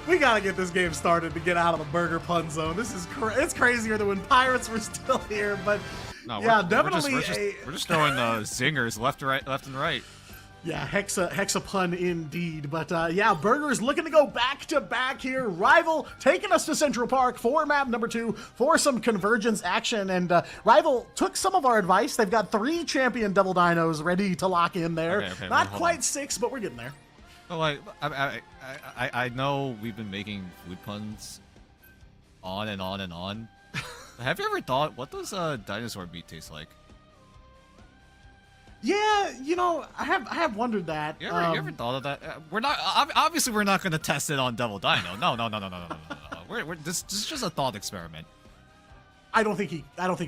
We gotta get this game started to get out of the burger pun zone. This is it's crazier than when Pirates were still here, but No, yeah, we're definitely we're just throwing zingers left and right. Yeah, hexa pun indeed. But yeah, Burgers looking to go back to back here. Rival taking us to Central Park for map number 2 for some convergence action. And Rival took some of our advice. They've got 3 champion double dinos ready to lock in there. Okay, Not quite 6, but we're getting there. Well, like, I know we've been making food puns on and on and on. Have you ever thought, what does dinosaur meat taste like? Yeah, you know, I have wondered that. You ever thought of that? We're not obviously we're not going to test it on Devil Dino. No. This is just a thought experiment. I don't think you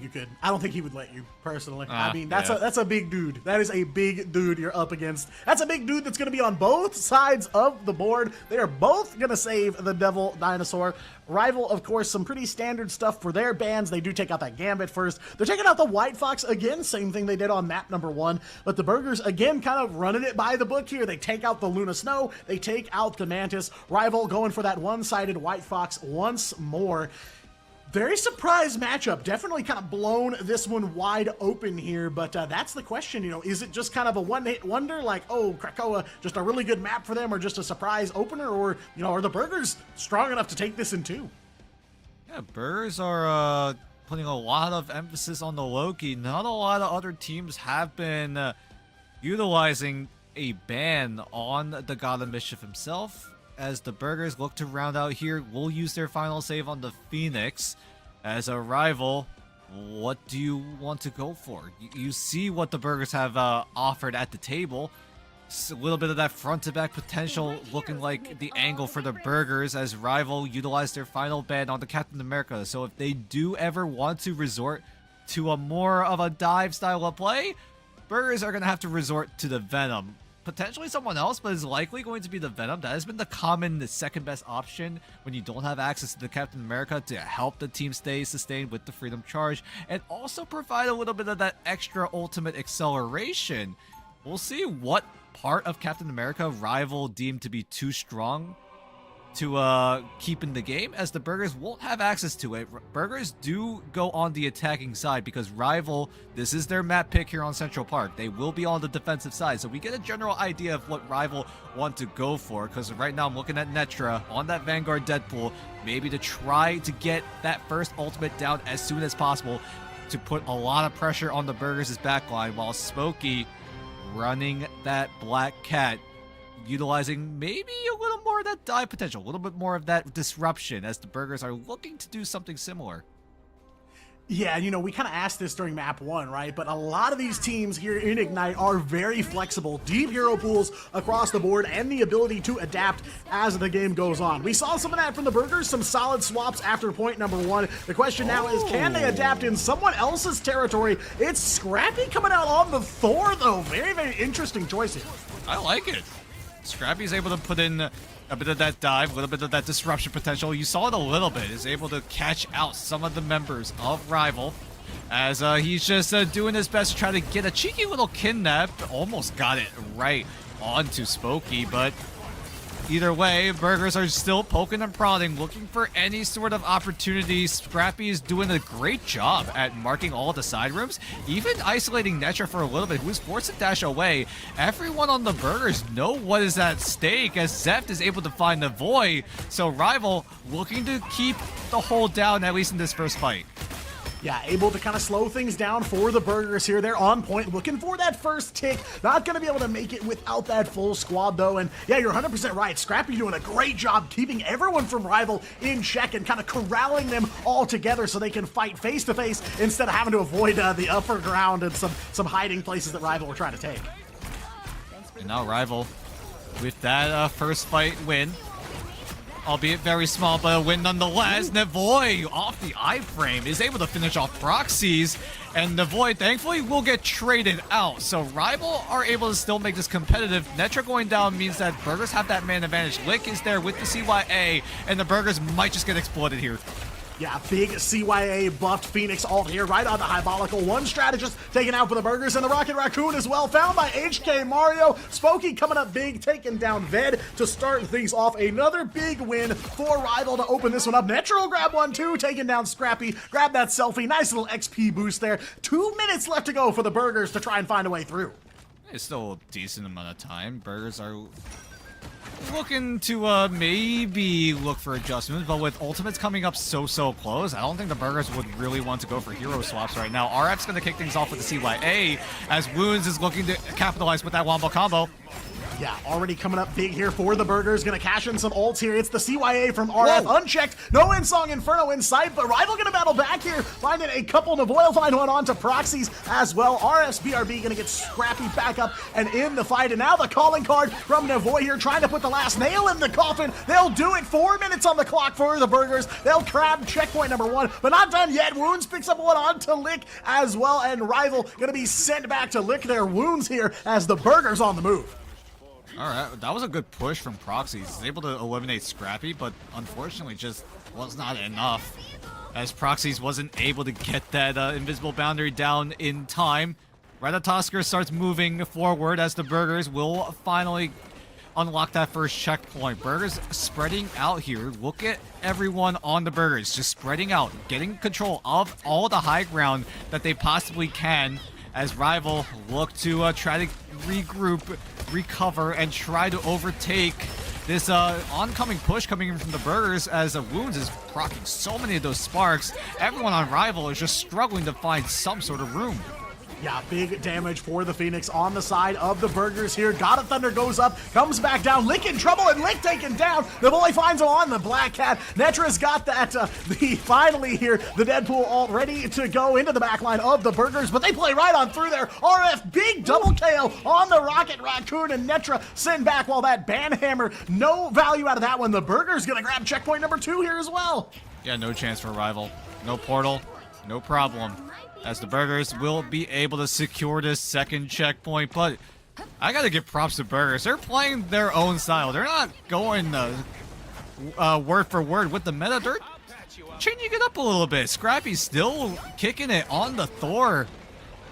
could. I don't think he would let you personally. I mean, yeah. that's a big dude. That is a big dude you're up against. That's a big dude that's going to be on both sides of the board. They are both going to save the Devil Dinosaur. Rival, of course, some pretty standard stuff for their bans. They do take out that Gambit first. They're taking out the White Fox again, same thing they did on map number 1. But the Burgers, again, kind of running it by the book here. They take out the Luna Snow. They take out the Mantis. Rival going for that one-sided White Fox once more. Very surprised matchup. Definitely kind of blown this one wide open here, but that's the question, you know, is it just kind of a one-hit wonder, like, oh, Krakoa, just a really good map for them, or just a surprise opener, or, you know, are the Burgers strong enough to take this in 2? Yeah, Burgers are putting a lot of emphasis on the Loki. Not a lot of other teams have been utilizing a ban on the God of Mischief himself. As the Burgers look to round out here, will use their final save on the Phoenix. As a Rival, what do you want to go for? You see what the Burgers have offered at the table. It's a little bit of that front-to-back potential looking like the angle for the Burgers as Rival utilized their final ban on the Captain America. So if they do ever want to resort to a more of a dive style of play, Burgers are going to have to resort to the Venom. Potentially someone else, but it's likely going to be the Venom. That has been the second best option when you don't have access to the Captain America to help the team stay sustained with the Freedom Charge and also provide a little bit of that extra ultimate acceleration. We'll see what part of Captain America Rival deemed to be too strong to keep in the game, as the Burgers won't have access to it. Burgers do go on the attacking side because Rival, this is their map pick here on Central Park. They will be on the defensive side, so we get a general idea of what Rival want to go for, because right now I'm looking at Netra on that Vanguard Deadpool, maybe to try to get that first ultimate down as soon as possible to put a lot of pressure on the Burgers' backline, while Smokey running that Black Cat, utilizing maybe a little more of that dive potential, a little bit more of that disruption, as the Burgers are looking to do something similar. Yeah, you know, we kind of asked this during map 1, right? But a lot of these teams here in Ignite are very flexible, deep hero pools across the board, and the ability to adapt as the game goes on. We saw some of that from the Burgers, some solid swaps after point number 1. The question now is, can they adapt in someone else's territory? It's Scrappy coming out on the Thor, though. Very, very interesting choice here. I like it. Scrappy's able to put in a bit of that dive, a little bit of that disruption potential. You saw it a little bit. Is able to catch out some of the members of Rival as he's just doing his best to try to get a cheeky little kidnap. Almost got it right onto Spooky, but either way, Burgers are still poking and prodding, looking for any sort of opportunity. Scrappy is doing a great job at marking all the side rooms, even isolating Netra for a little bit, who's forced to dash away. Everyone on the Burgers know what is at stake, as Zeft is able to find the Void, so Rival looking to keep the hold down, at least in this first fight. Yeah, able to kind of slow things down for the Burgers here. They're on point, looking for that first tick. Not going to be able to make it without that full squad, though. And yeah, you're 100% right. Scrappy doing a great job keeping everyone from Rival in check and kind of corralling them all together so they can fight face-to-face instead of having to avoid the upper ground and some hiding places that Rival were trying to take. And now Rival, with that first fight win, albeit very small, but a win nonetheless. Nevoy off the iframe is able to finish off Proxies, and Nevoy thankfully will get traded out. So Rival are able to still make this competitive. Netra going down means that Burgers have that man advantage. Lick is there with the CYA, and the Burgers might just get exploited here. Yeah, big CYA buffed Phoenix ult here, right on the Hybolical. One strategist taken out for the Burgers, and the Rocket Raccoon as well, found by HK Mario. Spooky coming up big, taking down Ved to start things off. Another big win for Rival to open this one up. Netra will grab one too, taking down Scrappy. Grab that selfie, nice little XP boost there. 2 minutes left to go for the Burgers to try and find a way through. It's still a decent amount of time. Burgers are looking to maybe look for adjustments, but with ultimates coming up so close, I don't think the Burgers would really want to go for hero swaps right now. RF's going to kick things off with the CYA as Wounds is looking to capitalize with that wombo combo. Yeah, already coming up big here for the Burgers. Gonna cash in some ults here. It's the CYA from RF. Whoa. Unchecked. No Insong Inferno in sight, but Rival gonna battle back here. Finding a couple. Nevoy will find one onto Proxies as well. RF's BRB gonna get Scrappy back up and in the fight. And now the calling card from Nevoy here, trying to put the last nail in the coffin. They'll do it. 4 minutes on the clock for the Burgers. They'll grab checkpoint number 1, but not done yet. Wounds picks up one onto Lick as well, and Rival gonna be sent back to lick their wounds here as the Burgers on the move. Alright, that was a good push from Proxies. He's able to eliminate Scrappy, but unfortunately just was not enough, as Proxies wasn't able to get that invisible boundary down in time. Ratatosker starts moving forward as the Burgers will finally unlock that first checkpoint. Burgers spreading out here. Look at everyone on the Burgers, just spreading out, getting control of all the high ground that they possibly can, as Rival look to try to regroup, recover, and try to overtake this oncoming push coming in from the Burgers, as Wounds is proccing so many of those sparks. Everyone on Rival is just struggling to find some sort of room. Yeah, big damage for the Phoenix on the side of the Burgers here. God of Thunder goes up, comes back down. Lick in trouble, and Lick taken down. The boy finds him on the Black Cat. Netra's got that, finally here, the Deadpool ult ready to go into the backline of the Burgers, but they play right on through there. RF, big double KO on the Rocket Raccoon, and Netra send back while that Banhammer, no value out of that one. The Burgers gonna grab checkpoint number 2 here as well. Yeah, no chance for Rival. No portal, no problem, as the Burgers will be able to secure this second checkpoint. But I gotta give props to Burgers. They're playing their own style. They're not going word for word with the meta. They're changing it up a little bit. Scrappy's still kicking it on the Thor,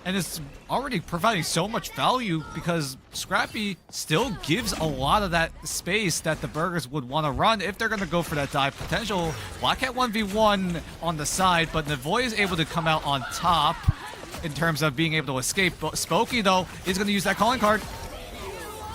and it's already providing so much value because Scrappy still gives a lot of that space that the Burgers would want to run if they're going to go for that dive potential. Black Cat 1v1 on the side, but Nevoy is able to come out on top in terms of being able to escape. But Spooky, though, is going to use that calling card.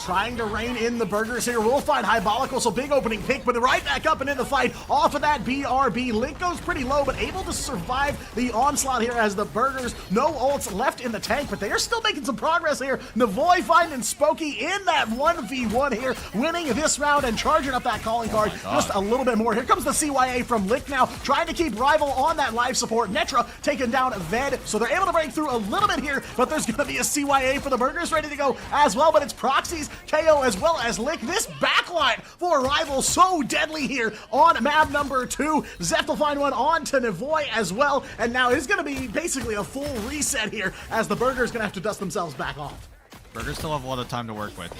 Trying to rein in the Burgers here. We'll find Hybolical, so big opening pick, but right back up and in the fight off of that BRB. Link goes pretty low, but able to survive the onslaught here as the Burgers, no ults left in the tank, but they are still making some progress here. Nevoy finding Spooky in that 1v1 here, winning this round and charging up that calling card just a little bit more. Here comes the CYA from Lick now, trying to keep Rival on that life support. Netra taking down Ved, so they're able to break through a little bit here, but there's going to be a CYA for the Burgers ready to go as well, but it's Proxies, KO as well as Lick. This backline for Rival so deadly here on map number 2. Zeft will find one on to Nevoy as well, and now it's going to be basically a full reset here as the Burgers going to have to dust themselves back off. Burgers still have a lot of time to work with.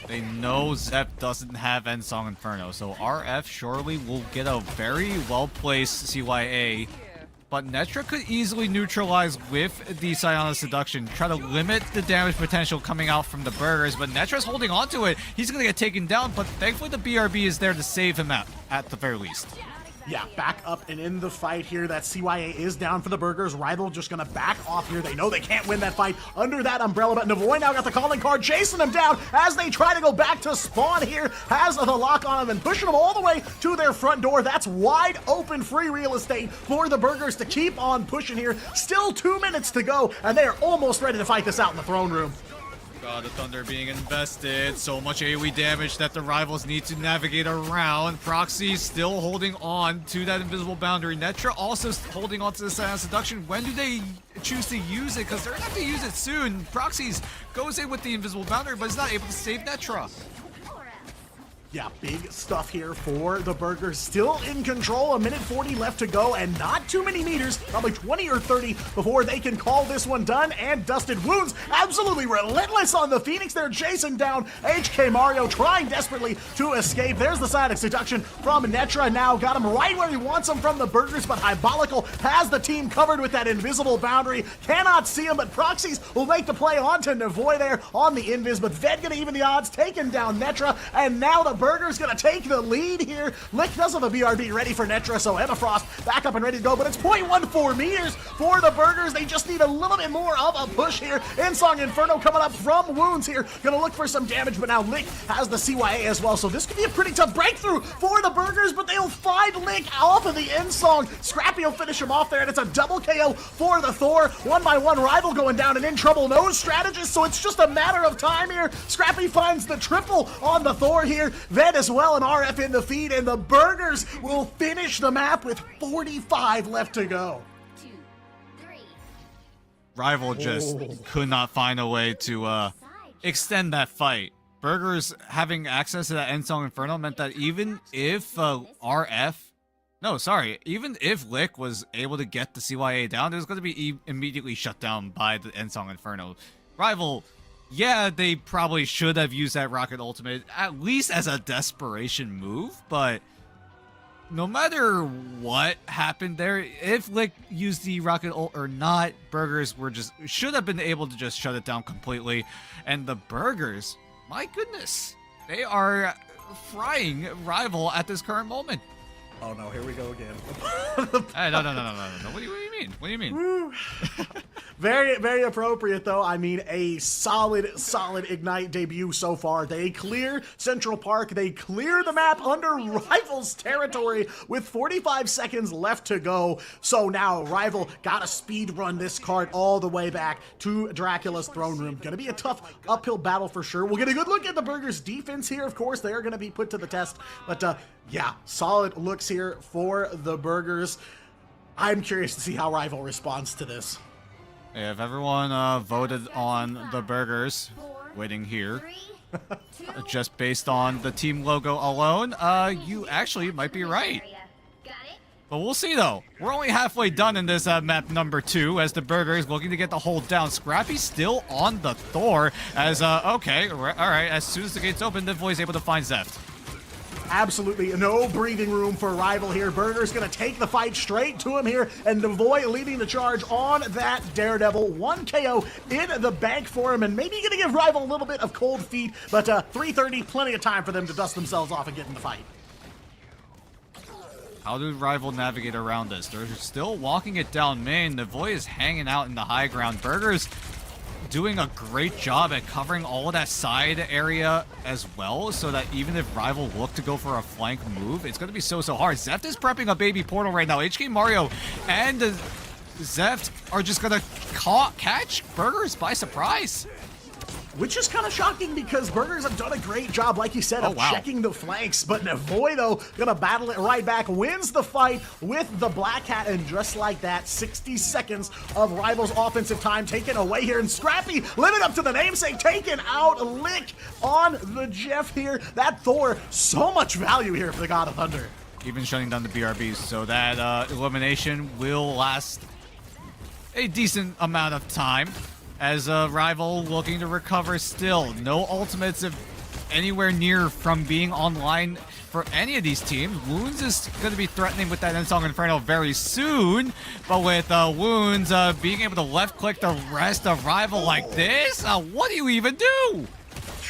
They know Zeft doesn't have Ensong Inferno, so RF surely will get a very well-placed CYA. But Netra could easily neutralize with the Sayana Seduction, try to limit the damage potential coming out from the Burgers, but Netra's holding on to it. He's going to get taken down, but thankfully the BRB is there to save him at the very least. Yeah, back up and in the fight here. That CYA is down for the Burgers. Rival just gonna back off here. They know they can't win that fight under that umbrella, but Navoy now got the calling card, chasing him down as they try to go back to spawn here. Has the lock on him and pushing him all the way to their front door. That's wide open free real estate for the Burgers to keep on pushing here. Still 2 minutes to go, and they are almost ready to fight this out in the throne room. God, the Thunder being invested. So much AoE damage that the Rivals need to navigate around. Proxy still holding on to that invisible boundary. Netra also holding on to the Silent Seduction. When do they choose to use it? Because they're going to have to use it soon. Proxies goes in with the invisible boundary, but is not able to save Netra. Yeah, big stuff here for the Burgers. Still in control, 1:40 left to go, and not too many meters, probably 20 or 30 before they can call this one done. And Dusted Wounds, absolutely relentless on the Phoenix. They're chasing down HK Mario, trying desperately to escape. There's the Silent Seduction from Netra. Now got him right where he wants him from the Burgers, but Hybolical has the team covered with that invisible boundary. Cannot see him, but Proxies will make the play onto Navoy there on the invis, but Ved gonna even the odds, taking down Netra, and now the Burgers gonna take the lead here. Lick does have a BRB ready for Netra, so Emma Frost back up and ready to go, but it's 0.14 meters for the Burgers. They just need a little bit more of a push here. Insong Inferno coming up from Wounds here, gonna look for some damage, but now Lick has the CYA as well, so this could be a pretty tough breakthrough for the Burgers, but they'll find Lick off of the Insong. Scrappy will finish him off there, and it's a double KO for the Thor. 1 by 1, Rival going down and in trouble. No strategist, so it's just a matter of time here. Scrappy finds the triple on the Thor here. Ved as well, and RF in the feed, and the Burgers will finish the map with 45 left to go. Rival just could not find a way to extend that fight. Burgers having access to that Ensong Inferno meant that even if even if Lick was able to get the CYA down, it was going to be immediately shut down by the Ensong Inferno. Rival, yeah, they probably should have used that Rocket Ultimate, at least as a desperation move, but no matter what happened there, if Lick used the Rocket Ult or not, Burgers should have been able to just shut it down completely. And the Burgers, my goodness, they are frying Rival at this current moment. Oh no, here we go again. Hey, no. What do you mean? What do you mean? Very, very appropriate though. I mean, a solid Ignite debut so far. They clear Central Park. They clear the map under Rival's territory with 45 seconds left to go. So now Rival got to speed run this card all the way back to Dracula's throne room. Gonna be a tough uphill battle for sure. We'll get a good look at the Burgers defense here. Of course, they're gonna be put to the test, but yeah, solid looks here for the Burgers. I'm curious to see how Rival responds to this. If everyone voted on the Burgers, waiting here, just based on the team logo alone, you actually might be right. But we'll see though. We're only halfway done in this map number 2 as the Burgers looking to get the hold down. Scrappy still on the Thor as, okay, alright, as soon as the gates open, Navoy is able to find Zeft. Absolutely no breathing room for Rival here. Burger's gonna take the fight straight to him here, and Navoy leading the charge on that Daredevil. 1 KO in the bank for him, and maybe gonna give Rival a little bit of cold feet, but 3:30, plenty of time for them to dust themselves off and get in the fight. How do Rival navigate around this? They're still walking it down main. Navoy is hanging out in the high ground. Burgers doing a great job at covering all of that side area as well, so that even if Rival look to go for a flank move, it's going to be so hard. Zeft is prepping a baby portal right now. HK Mario and Zeft are just going to catch Burgers by surprise. Which is kind of shocking because Burgers have done a great job, like you said, of checking the flanks. But Navoy, though, gonna battle it right back, wins the fight with the Black Hat, and just like that, 60 seconds of Rival's offensive time taken away here. And Scrappy, living up to the namesake, taking out Lick on the Jeff here. That Thor, so much value here for the God of Thunder. Even shutting down the BRBs, so that elimination will last a decent amount of time. As a Rival looking to recover still. No ultimates anywhere near from being online for any of these teams. Wounds is going to be threatening with that Ensong Inferno very soon. But with Wounds being able to left click the rest of Rival like this, what do you even do?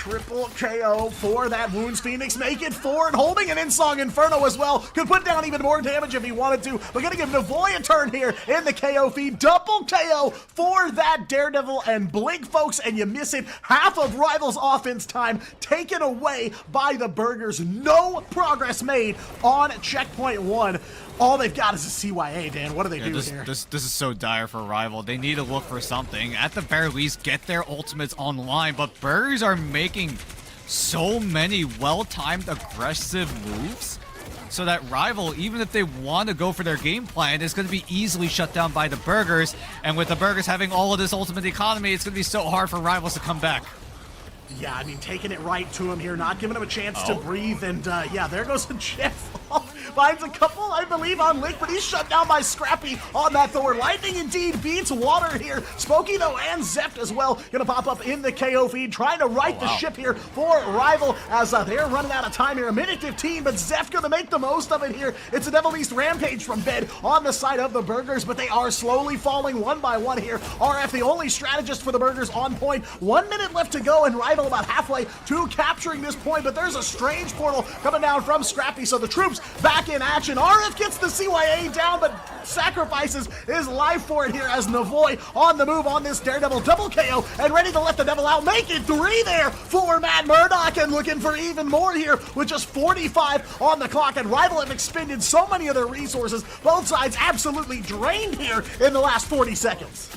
triple KO for that Wounds Phoenix. Make it 4, and holding an Insong Inferno as well. Could put down even more damage if he wanted to. We're gonna give Navoy a turn here in the KO feed. Double KO for that Daredevil and Blink, folks, and you miss it. Half of Rivals offense time taken away by the Burgers. No progress made on checkpoint 1. All they've got is a CYA, Dan. What do they do here? This is so dire for Rival. They need to look for something. At the very least, get their ultimates online. But Burgers are making so many well-timed aggressive moves so that Rival, even if they want to go for their game plan, is going to be easily shut down by the Burgers. And with the Burgers having all of this ultimate economy, it's going to be so hard for Rivals to come back. Yeah, I mean, taking it right to him here, not giving him a chance to breathe, and yeah, there goes the Jeff. Finds a couple, I believe, on Link, but he's shut down by Scrappy on that Thor. Lightning indeed beats water here. Smokey, though, and Zeft as well, gonna pop up in the KO feed, trying to right the ship here for Rival as they're running out of time here. A minute 15, but Zeft gonna make the most of it here. It's a Devil East Rampage from Bed on the side of the Burgers, but they are slowly falling one by one here. RF, the only strategist for the Burgers, on point. 1 minute left to go, and Rival about halfway to capturing this point, but there's a strange portal coming down from Scrappy, so the troops back in action. RF gets the CYA down, but sacrifices his life for it here as Navoy on the move on this Daredevil. Double KO and ready to let the devil out. Make it 3 there for Matt Murdock, and looking for even more here with just 45 on the clock, and Rival have expended so many of their resources. Both sides absolutely drained here in the last 40 seconds.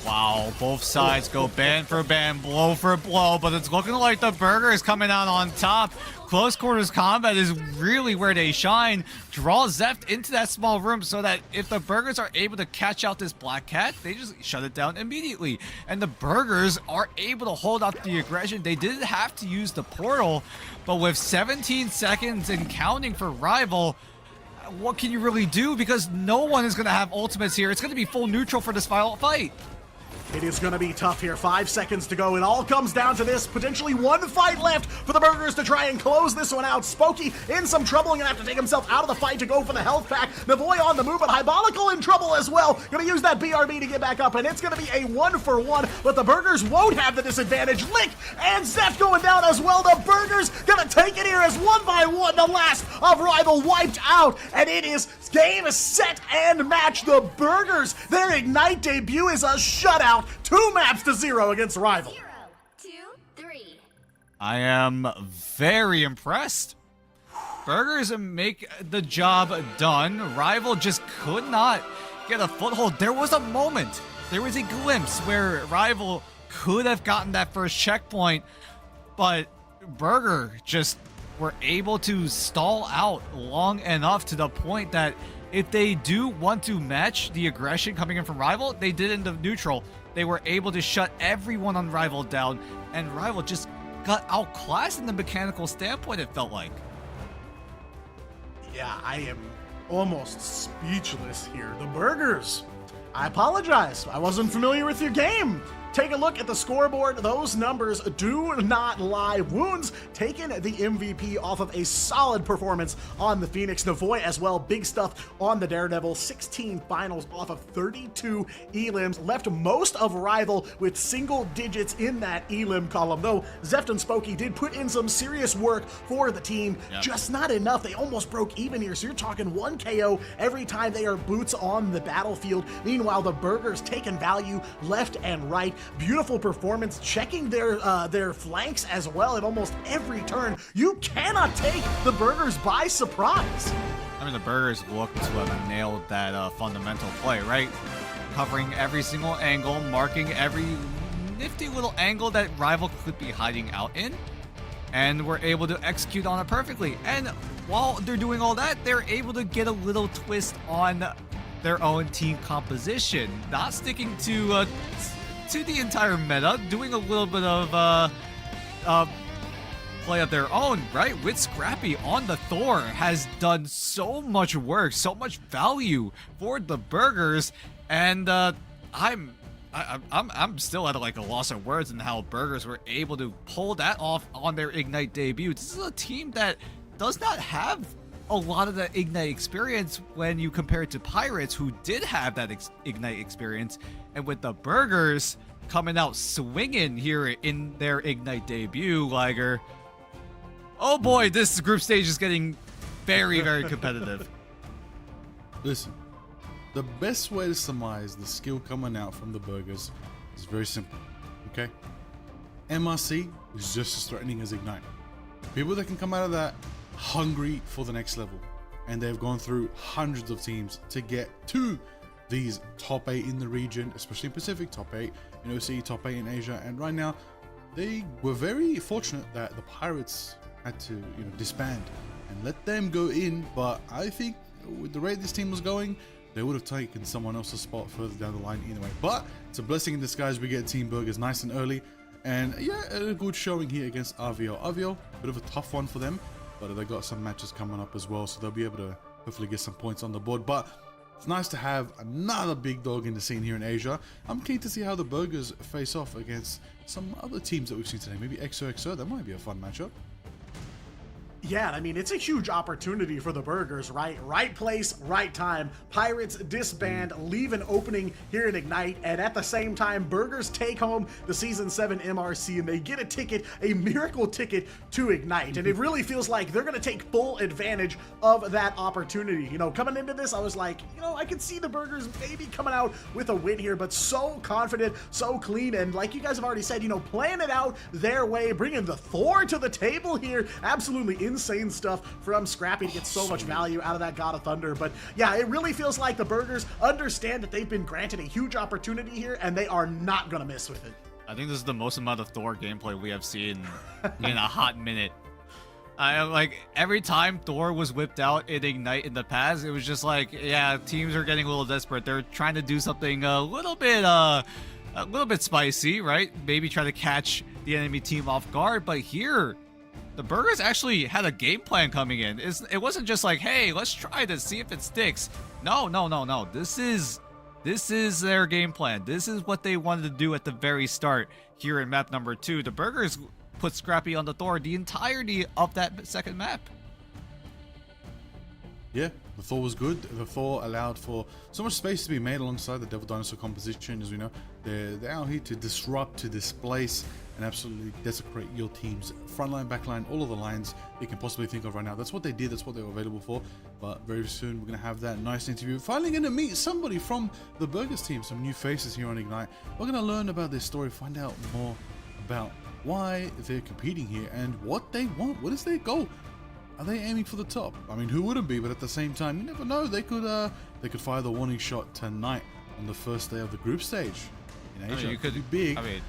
Wow, both sides go band for band, blow for blow, but it's looking like the Burger is coming out on top. Close quarters combat is really where they shine. Draw Zeft into that small room so that if the Burgers are able to catch out this Black Cat, they just shut it down immediately. And the Burgers are able to hold out the aggression. They didn't have to use the portal, but with 17 seconds and counting for Rival, what can you really do? Because no one is going to have ultimates here. It's going to be full neutral for this final fight. It is going to be tough here. 5 seconds to go. It all comes down to this. Potentially one fight left for the Burgers to try and close this one out. Spooky in some trouble. Going to have to take himself out of the fight to go for the health pack. Navoy on the move, but Hybolical in trouble as well. Going to use that BRB to get back up, and it's going to be a 1-for-1, but the Burgers won't have the disadvantage. Lick and Zeft going down as well. The Burgers going to take it here as 1 by 1. The last of Rival wiped out, and it is game, set, and match. The Burgers, their Ignite debut is a shutout. 2 maps to 0 against Rival. 0, 2, 3. I am very impressed. Burgers make the job done. Rival just could not get a foothold. There was a moment, there was a glimpse where Rival could have gotten that first checkpoint, but Burger just were able to stall out long enough to the point that if they do want to match the aggression coming in from Rival, they did in the neutral. They were able to shut everyone on Rival down, and Rival just got outclassed in the mechanical standpoint, it felt like. Yeah, I am almost speechless here. The Burgers, I apologize. I wasn't familiar with your game. Take a look at the scoreboard. Those numbers do not lie. Wounds taking the MVP off of a solid performance on the Phoenix. Navoy as well. Big stuff on the Daredevil. 16 finals off of 32 elims. Left most of Rival with single digits in that elim column. Though Zeft and Spooky did put in some serious work for the team. Yep. Just not enough. They almost broke even here. So you're talking 1 KO every time they are boots on the battlefield. Meanwhile, the Burgers taking value left and right. Beautiful performance, checking their flanks as well at almost every turn. You cannot take the Burgers by surprise. I mean, the Burgers look to have nailed that fundamental play, right? Covering every single angle, marking every nifty little angle that Rival could be hiding out in, and we're able to execute on it perfectly. And while they're doing all that, they're able to get a little twist on their own team composition, not sticking to the entire meta, doing a little bit of play of their own, right? With Scrappy on the Thor has done so much work, so much value for the Burgers, and I'm still at like a loss of words in how Burgers were able to pull that off on their Ignite debut. This is a team that does not have a lot of that Ignite experience when you compare it to Pirates, who did have that Ignite experience. And with the Burgers, coming out swinging here in their Ignite debut, Liger. Oh boy, this group stage is getting very, very competitive. Listen, the best way to surmise the skill coming out from the Burgers is very simple, okay? MRC is just as threatening as Ignite. People that can come out of that hungry for the next level, and they've gone through hundreds of teams to get to these top 8 in the region, especially in Pacific, top 8 in OCE, top 8 in Asia, and right now they were very fortunate that the Pirates had to disband and let them go in, but I think with the rate this team was going, they would have taken someone else's spot further down the line anyway. But it's a blessing in disguise. We get Team Burgers nice and early, and yeah, a good showing here against RVO. RVO, bit of a tough one for them, but they got some matches coming up as well, so they'll be able to hopefully get some points on the board. But it's nice to have another big dog in the scene here in Asia. I'm keen to see how the Burgers face off against some other teams that we've seen today. Maybe XOXO, that might be a fun matchup. Yeah, I mean, it's a huge opportunity for the Burgers, right? Right place, right time. Pirates disband, leave an opening here in Ignite, and at the same time, Burgers take home the Season 7 MRC, and they get a ticket, a miracle ticket to Ignite. And it really feels like they're going to take full advantage of that opportunity. You know, coming into this, I was like, I could see the Burgers maybe coming out with a win here, but so confident, so clean, and like you guys have already said, playing it out their way, bringing the Thor to the table here. Absolutely insane stuff from Scrappy to get so much value out of that God of Thunder. But yeah, it really feels like the Burgers understand that they've been granted a huge opportunity here, and they are not gonna miss with it. I think this is the most amount of Thor gameplay we have seen in a hot minute. Like every time Thor was whipped out in Ignite in the past, it was just like, yeah, teams are getting a little desperate. They're trying to do something a little bit spicy, right? Maybe try to catch the enemy team off guard. But here, the Burgers actually had a game plan coming in. It wasn't just like, hey, let's try this, see if it sticks. No. This is their game plan. This is what they wanted to do at the very start here in map number 2. The Burgers put Scrappy on the Thor the entirety of that second map. Yeah, the Thor was good. The Thor allowed for so much space to be made alongside the Devil Dinosaur composition. As we know, they're out here to disrupt, to displace, and absolutely desecrate your team's frontline, backline, all of the lines you can possibly think of right now. That's what they did. That's what they were available for. But very soon we're going to have that nice interview. Finally going to meet somebody from the Burgers team, some new faces here on Ignite. We're going to learn about their story, find out more about why they're competing here and what they want. What is their goal? Are they aiming for the top? I mean, who wouldn't be? But at the same time, you never know. They could fire the warning shot tonight on the first day of the group stage in Asia. You could be big. I mean,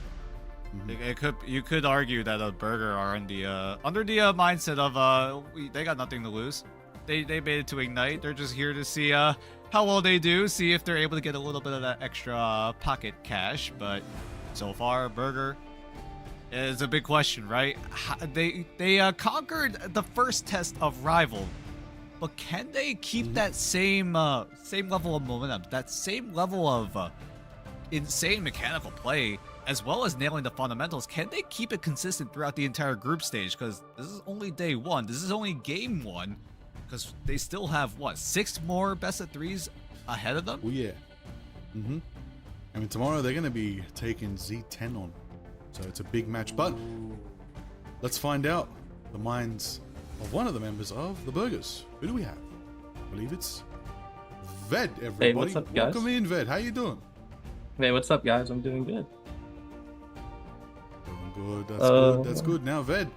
you could argue that a Burger are in the under the mindset of they got nothing to lose. They made it to Ignite. They're just here to see how well they do, see if they're able to get a little bit of that extra pocket cash. But so far, Burger is a big question, right? They conquered the first test of Rival, but can they keep that same level of momentum, that same level of insane mechanical play, as well as nailing the fundamentals? Can they keep it consistent throughout the entire group stage? Because this is only day 1. This is only game 1. Because they still have, what, 6 more best of 3s ahead of them? Oh, yeah. I mean, tomorrow they're going to be taking Z10 on. So it's a big match. But let's find out the minds of one of the members of the Burgers. Who do we have? I believe it's Ved, everybody. Hey, what's up, guys? Welcome in, Ved. How you doing? Hey, what's up, guys? I'm doing good. Doing good. That's good. That's good. Now, Ved,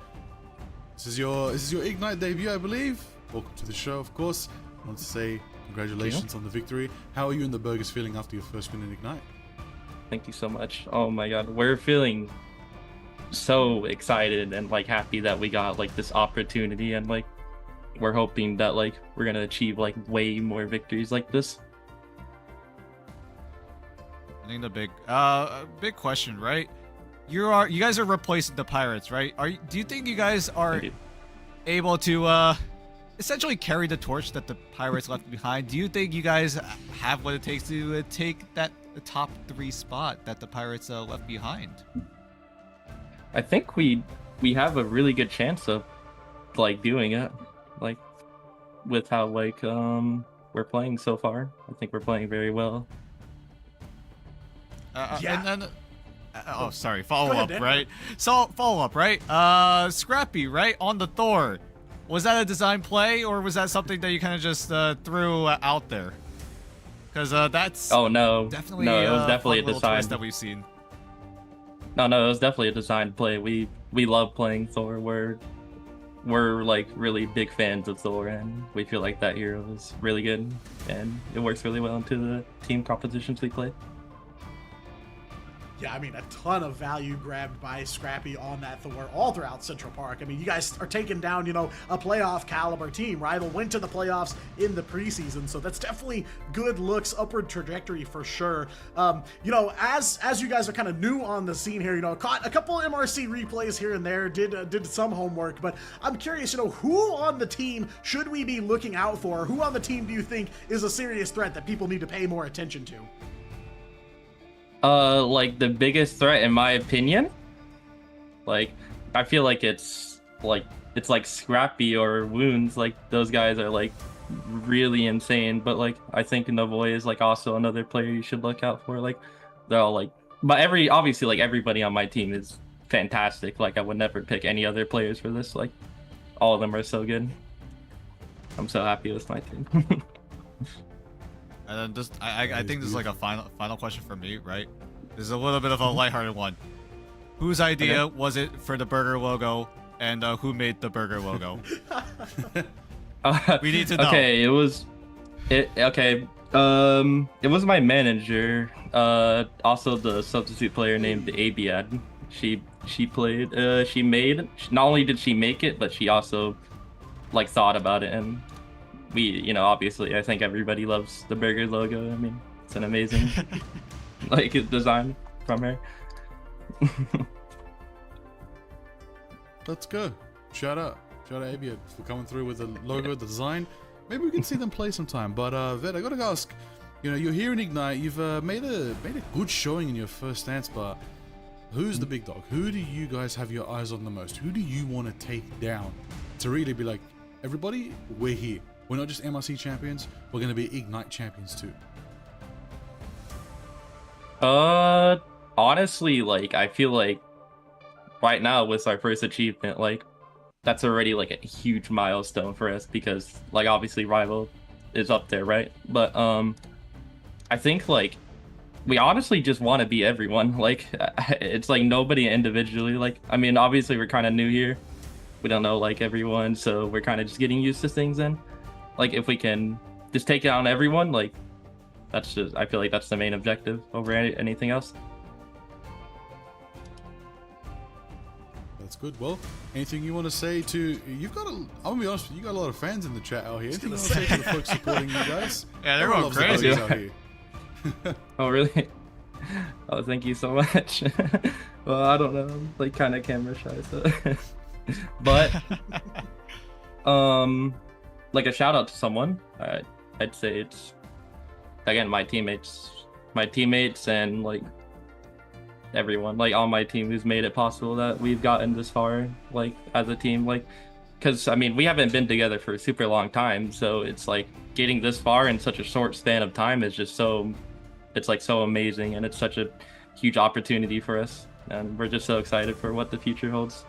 this is your Ignite debut, I believe. Welcome to the show, of course. I want to say congratulations on the victory. How are you and the Burgers feeling after your first win in Ignite? Thank you so much. Oh my god, we're feeling so excited and like happy that we got like this opportunity, and like we're hoping that like we're gonna achieve like way more victories like this. I think the big question, right? You guys are replacing the Pirates, right? Do you think you guys are able to essentially carry the torch that the Pirates left behind? Do you think you guys have what it takes to take the top 3 spot that the Pirates left behind? I think we have a really good chance of like doing it, like with how like we're playing so far. I think we're playing very well. And then Oh, sorry. Follow ahead, up, Dan. right? So follow up, right? Scrappy, right? On the Thor. Was that a design play, or was that something that you kind of just threw out there? Because that's Oh no, definitely no, it was definitely a fun little design. twist that we've seen. No, it was definitely a design play. We love playing Thor. We're like really big fans of Thor, and we feel like that hero is really good, and it works really well into the team compositions we play. Yeah, I mean, a ton of value grabbed by Scrappy on that Thor all throughout Central Park. I mean, you guys are taking down, you know, a playoff caliber team. Rival went to the playoffs in the preseason, so that's definitely good looks, upward trajectory for sure. You know, as you guys are kind of new on the scene here, you know, caught a couple MRC replays here and there, did some homework, but I'm curious, you know, who on the team should we be looking out for? Who on the team do you think is a serious threat that people need to pay more attention to? Like the biggest threat in my opinion, like I feel like it's like Scrappy or Wounds. Like those guys are like really insane, but like I think Navoy is like also another player you should look out for. Like they're all like, but obviously like everybody on my team is fantastic. Like I would never pick any other players for this. Like all of them are so good. I'm so happy with my team. And then just, I think this is like a final question for me, right? This is a little bit of a lighthearted one. Whose idea was it for the burger logo, and who made the burger logo? We need to know. Okay, it was my manager. Also the substitute player named Abiad. She played. She made. Not only did she make it, but she also like thought about it, and we, you know, obviously I think everybody loves the burger logo. I mean, it's an amazing like design from her. Let's go. Shout out Abiad for coming through with the logo, the design. Maybe we can see them play sometime. But Ved, I gotta ask, you know, you're here in Ignite. You've made a good showing in your first stance, but who's the big dog? Who do you guys have your eyes on the most? Who do you want to take down to really be like, everybody, we're here. We're not just MRC champions, we're going to be Ignite champions too. Honestly, like, I feel like right now with our first achievement, like, that's already like a huge milestone for us because, like, obviously Rival is up there, right? But, I think, like, we honestly just want to be everyone. Like, it's like nobody individually. Like, I mean, obviously we're kind of new here. We don't know, like, everyone, so we're kind of just getting used to things then. Like, if we can just take down everyone, like, that's just, I feel like that's the main objective over anything else. That's good. Well, anything you want to say to, I'm gonna be honest with you, you got a lot of fans in the chat out here. Anything you want to say to the folks supporting you guys? Yeah, they're going crazy out here. Oh, really? Oh, thank you so much. Well, I don't know, I'm like kind of camera shy, so. But, like a shout out to someone, I'd say it's, again, my teammates and like everyone, like on my team who's made it possible that we've gotten this far, like as a team, like, because I mean, we haven't been together for a super long time, so it's like getting this far in such a short span of time is just so, it's like so amazing, and it's such a huge opportunity for us, and we're just so excited for what the future holds.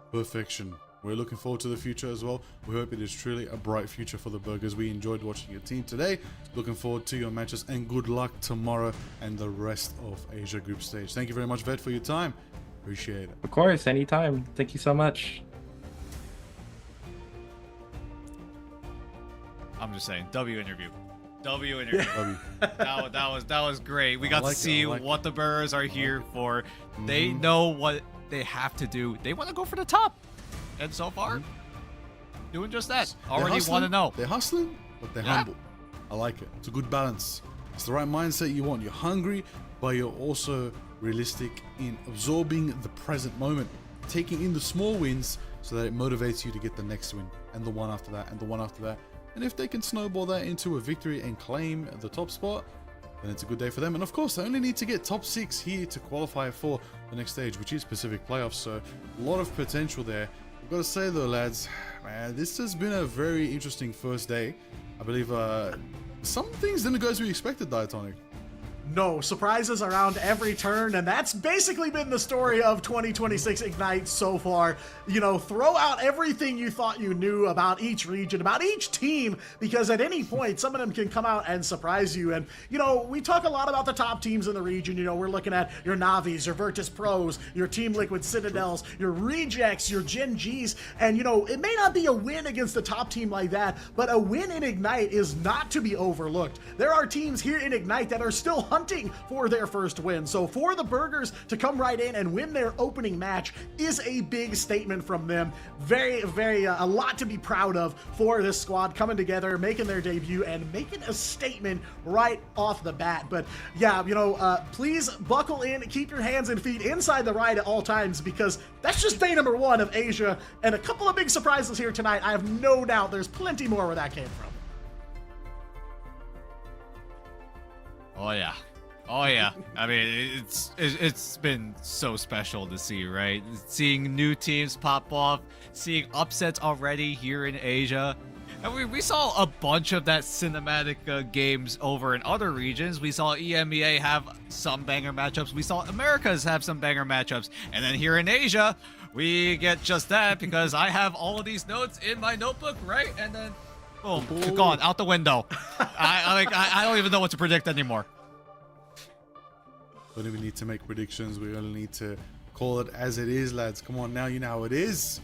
Perfection. We're looking forward to the future as well. We hope it is truly a bright future for the Burgers. We enjoyed watching your team today. Looking forward to your matches, and good luck tomorrow and the rest of Asia Group Stage. Thank you very much, Ved, for your time. Appreciate it. Of course, anytime. Thank you so much. I'm just saying, W interview. That was great. We got to see what the Burgers are here for. They know what they have to do. They want to go for the top, and so far, doing just that. Already want to know. They're hustling, but they're humble. I like it. It's a good balance. It's the right mindset you want. You're hungry, but you're also realistic in absorbing the present moment, taking in the small wins so that it motivates you to get the next win, and the one after that, and the one after that. And if they can snowball that into a victory and claim the top spot, then it's a good day for them. And of course, they only need to get top 6 here to qualify for the next stage, which is Pacific Playoffs. So a lot of potential there. I've got to say though, lads, man, this has been a very interesting first day. I believe some things didn't go as we expected, Diatonic. No, surprises around every turn, and that's basically been the story of 2026 Ignite so far. You know, throw out everything you thought you knew about each region, about each team, because at any point, some of them can come out and surprise you. And, you know, we talk a lot about the top teams in the region. You know, we're looking at your Navis, your Virtus Pros, your Team Liquid Citadels, your Rejects, your Gen Gs, and, you know, it may not be a win against a top team like that, but a win in Ignite is not to be overlooked. There are teams here in Ignite that are still hunting for their first win. So for the Burgers to come right in and win their opening match is a big statement from them. Very, very, a lot to be proud of for this squad coming together, making their debut, and making a statement right off the bat. But yeah, you know, please buckle in, keep your hands and feet inside the ride at all times, because that's just day number 1 of Asia, and a couple of big surprises here tonight. I have no doubt there's plenty more where that came from. Oh yeah. Oh yeah. I mean, it's been so special to see, right? Seeing new teams pop off, seeing upsets already here in Asia. And we saw a bunch of that cinematic games over in other regions. We saw EMEA have some banger matchups. We saw Americas have some banger matchups. And then here in Asia, we get just that, because I have all of these notes in my notebook, right? And then boom, gone out the window. I don't even know what to predict anymore. Don't even need to make predictions. We only need to call it as it is, lads. Come on now, you know how it is.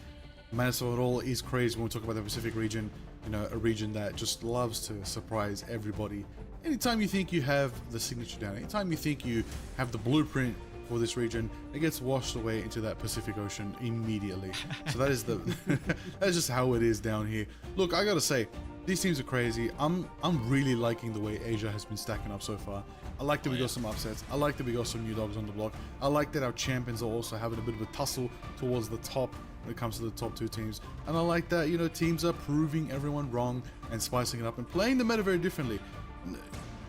Madness of it all is crazy when we talk about the Pacific region. You know, a region that just loves to surprise everybody. Anytime you think you have the signature down, anytime you think you have the blueprint for this region, it gets washed away into that Pacific Ocean immediately. So that is that's just how it is down here. Look, I gotta say, these teams are crazy. I'm really liking the way Asia has been stacking up so far. I like that we got some upsets. I like that we got some new dogs on the block. I like that our champions are also having a bit of a tussle towards the top when it comes to the top 2 teams. And I like that, you know, teams are proving everyone wrong and spicing it up and playing the meta very differently.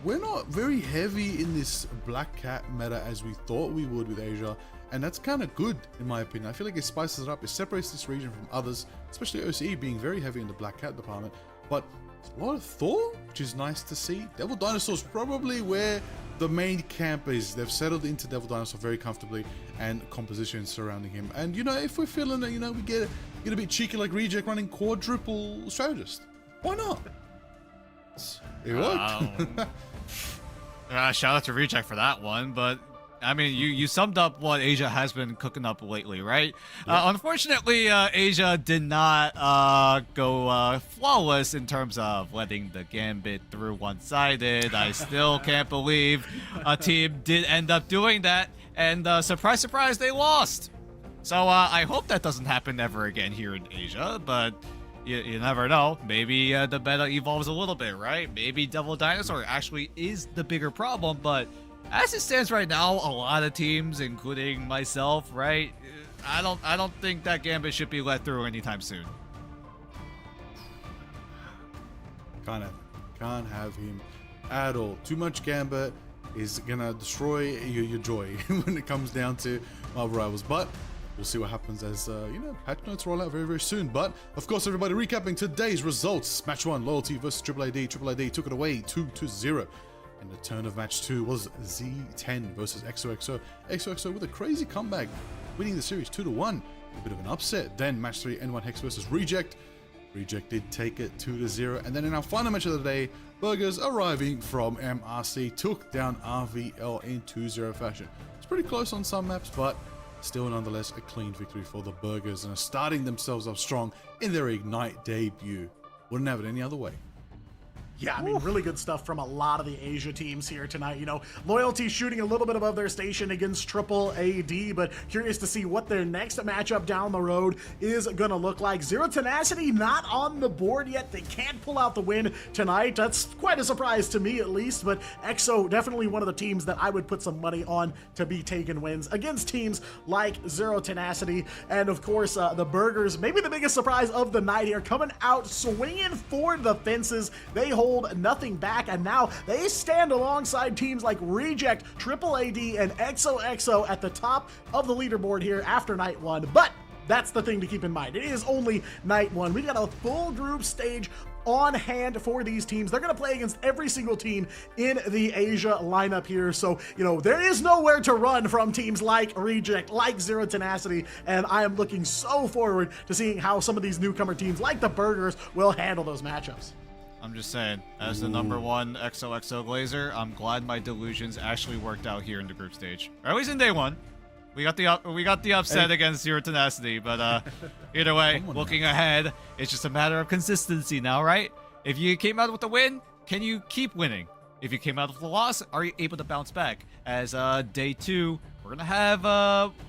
We're not very heavy in this Black Cat meta as we thought we would with Asia, and that's kind of good in my opinion. I feel like it spices it up. It separates this region from others, especially OCE being very heavy in the Black Cat department. But a lot of Thor, which is nice to see. Devil Dinosaur's probably where the main camp is. They've settled into Devil Dinosaur very comfortably, and composition surrounding him. And you know, if we're feeling it, you know, we get a bit cheeky like Reject running quadruple strategist. Why not? It worked. Shout out to Reject for that one, but I mean, you summed up what Asia has been cooking up lately, right? Yeah. Unfortunately, Asia did not go flawless in terms of letting the Gambit through one-sided. I still can't believe a team did end up doing that, and surprise, surprise, they lost. So I hope that doesn't happen ever again here in Asia, but you never know. Maybe the meta evolves a little bit, right? Maybe Devil Dinosaur actually is the bigger problem, but as it stands right now, a lot of teams, including myself, right? I don't think that Gambit should be let through anytime soon. Can't have him at all. Too much Gambit is gonna destroy your joy when it comes down to Marvel Rivals. But we'll see what happens as you know, patch notes roll out very, very soon. But of course, everybody, recapping today's results: Match 1, Loyalty versus Triple AD. Triple AD took it away 2-0. And the turn of match 2 was Z10 versus XOXO. XOXO with a crazy comeback, winning the series 2-1. A bit of an upset. Then match 3, N1 Hex versus Reject. Reject did take it 2-0. And then in our final match of the day, Burgers, arriving from MRC, took down RVL in 2-0 fashion. It's pretty close on some maps, but still nonetheless a clean victory for the Burgers, and are starting themselves up strong in their Ignite debut. Wouldn't have it any other way. Yeah, I mean, really good stuff from a lot of the Asia teams here tonight. You know, Loyalty shooting a little bit above their station against Triple AD, but curious to see what their next matchup down the road is going to look like. Zero Tenacity not on the board yet. They can't pull out the win tonight. That's quite a surprise to me, at least, but EXO definitely one of the teams that I would put some money on to be taking wins against teams like Zero Tenacity. And of course, the Burgers, maybe the biggest surprise of the night here, coming out swinging for the fences. They hold nothing back, and now they stand alongside teams like Reject, Triple AD, and XOXO at the top of the leaderboard here after night 1. But that's the thing to keep in mind. It is only night 1. We got a full group stage on hand for these teams. They're going to play against every single team in the Asia lineup here. So, you know, there is nowhere to run from teams like Reject, like Zero Tenacity, and I am looking so forward to seeing how some of these newcomer teams like the Burgers will handle those matchups. I'm just saying, as the #1 XOXO Glazer, I'm glad my delusions actually worked out here in the group stage. Or at least in day one. We got the upset against Zero Tenacity, but either way, looking ahead, it's just a matter of consistency now, right? If you came out with a win, can you keep winning? If you came out with a loss, are you able to bounce back? As day 2, we're gonna have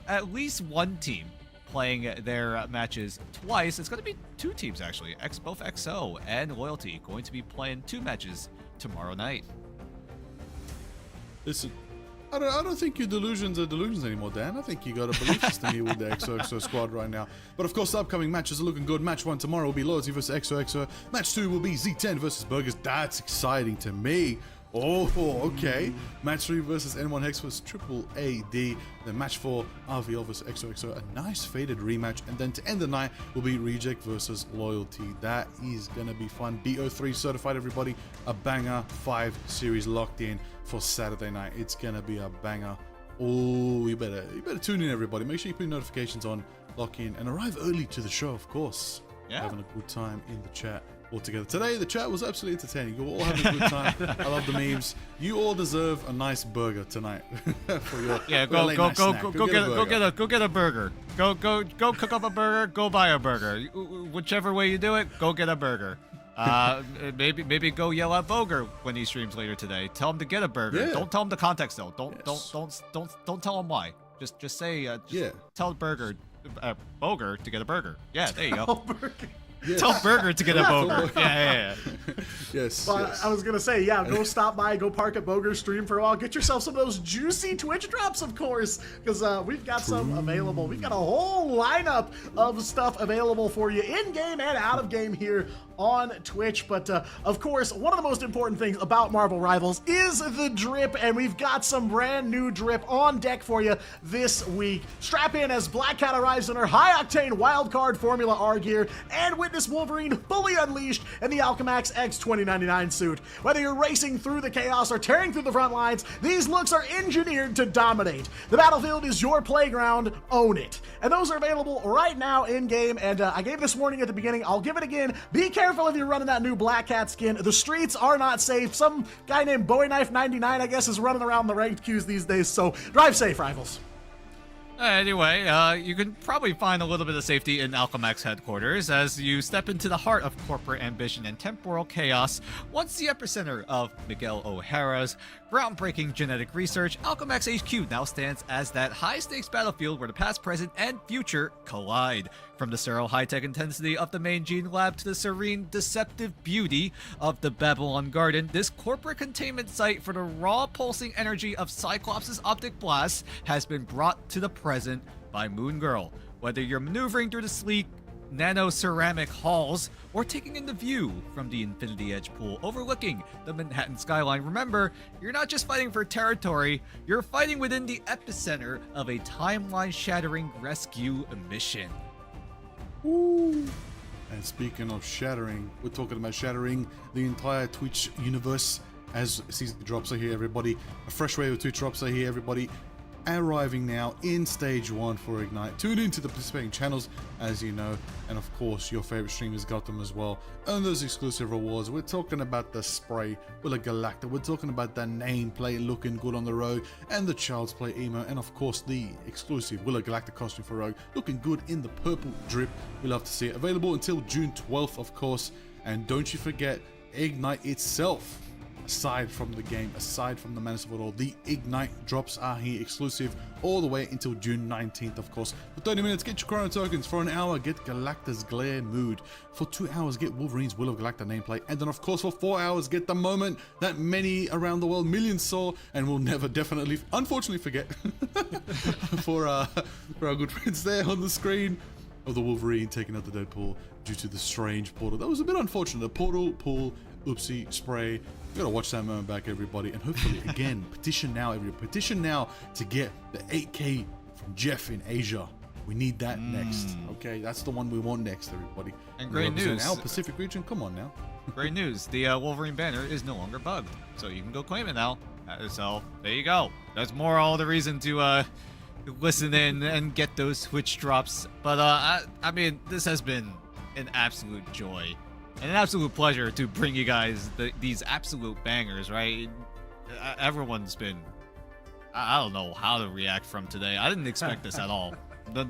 at least one team playing their matches twice. It's gonna be 2 teams actually. Both XO and Loyalty going to be playing 2 matches tomorrow night. Listen, I don't think your delusions are delusions anymore, Dan. I think you got a belief system here with the XOXO squad right now. But of course, the upcoming matches are looking good. Match 1 tomorrow will be Loyalty versus XOXO. Match 2 will be Z10 versus Burgers. That's exciting to me. Oh, okay. Match 3 versus N1 Hex versus Triple AD. Then match 4, RVL versus XOXO. A nice faded rematch. And then to end the night will be Reject versus Loyalty. That is going to be fun. BO3 certified, everybody. A banger 5 series locked in for Saturday night. It's going to be a banger. Oh, you better tune in, everybody. Make sure you put notifications on, lock in, and arrive early to the show, of course. Yeah. Having a good time in the chat. All together. Today, the chat was absolutely entertaining. You were all having a good time. I love the memes. You all deserve a nice burger tonight. For your, Go get a burger. Go cook up a burger. Go buy a burger. Whichever way you do it, go get a burger. Maybe go yell at Boger when he streams later today. Tell him to get a burger. Yeah. Don't tell him the context though. Don't tell him why. Just say tell Boger to get a burger. Yeah, there you go. Yes. Tell Burger to get a Boger. Yeah. Yes, Well, yes. I was gonna say, yeah, go stop by, go park at Boger's stream for a while, get yourself some of those juicy Twitch drops, of course, because we've got some available. We've got a whole lineup of stuff available for you in game and out of game here on Twitch. But of course, one of the most important things about Marvel Rivals is the drip, and we've got some brand new drip on deck for you this week. Strap in as Black Cat arrives in her high-octane wildcard Formula R gear, and witness Wolverine fully unleashed in the Alchemax X 2099 suit. Whether you're racing through the chaos or tearing through the front lines, these looks are engineered to dominate. The battlefield is your playground. Own it. And those are available right now in-game, and I gave this warning at the beginning. I'll give it again. Be careful if you're running that new Black Cat skin. The streets are not safe. Some guy named Bowie Knife 99, I guess, is running around the ranked queues these days, so drive safe, Rivals. Anyway, you can probably find a little bit of safety in Alchemax headquarters as you step into the heart of corporate ambition and temporal chaos. Once the epicenter of Miguel O'Hara's groundbreaking genetic research, Alchemax HQ now stands as that high-stakes battlefield where the past, present, and future collide. From the sterile high-tech intensity of the main gene lab to the serene, deceptive beauty of the Babylon Garden, this corporate containment site for the raw pulsing energy of Cyclops' optic blasts has been brought to the present by Moon Girl. Whether you're maneuvering through the sleek nano-ceramic halls or taking in the view from the Infinity Edge pool overlooking the Manhattan skyline, remember, you're not just fighting for territory, you're fighting within the epicenter of a timeline-shattering rescue mission. Ooh. And speaking of shattering, we're talking about shattering the entire Twitch universe as season drops are here, everybody. A fresh wave of Twitch drops are here, everybody. Arriving now in stage 1 for Ignite. Tune into the participating channels, as you know, and of course your favorite streamers got them as well. Earn those exclusive rewards. We're talking about the spray with a Galacta. We're talking about the nameplate looking good on the Rogue and the Child's Play emo, and of course the exclusive Willa Galacta costume for Rogue looking good in the purple drip. We love to see it. Available until June 12th, of course. And don't you forget Ignite itself. Aside from the game, aside from the Madness of It All, the Ignite drops are here exclusive all the way until June 19th, of course. For 30 minutes, get your Chrono Tokens. For an hour, get Galacta's Glare Mood. For 2 hours, get Wolverine's Will of Galacta nameplate. And then, of course, for 4 hours, get the moment that many around the world, millions saw, and will never definitely, unfortunately, forget. for our good friends there on the screen of the Wolverine taking out the Deadpool due to the strange portal. That was a bit unfortunate. The portal, pull, oopsie, spray. You gotta watch that moment back, everybody, and hopefully, again, petition now, everybody. Petition now to get the 8K from Jeff in Asia. We need that next. Okay, that's the one we want next, everybody. And We great represent news. Our Pacific region. Come on now. Great news. The Wolverine banner is no longer bugged. So you can go claim it now. So there you go. That's more all the reason to listen in and get those Twitch drops. But I mean, this has been an absolute joy and an absolute pleasure to bring you guys these absolute bangers, right? Everyone's been, I don't know how to react from today. I didn't expect this at all.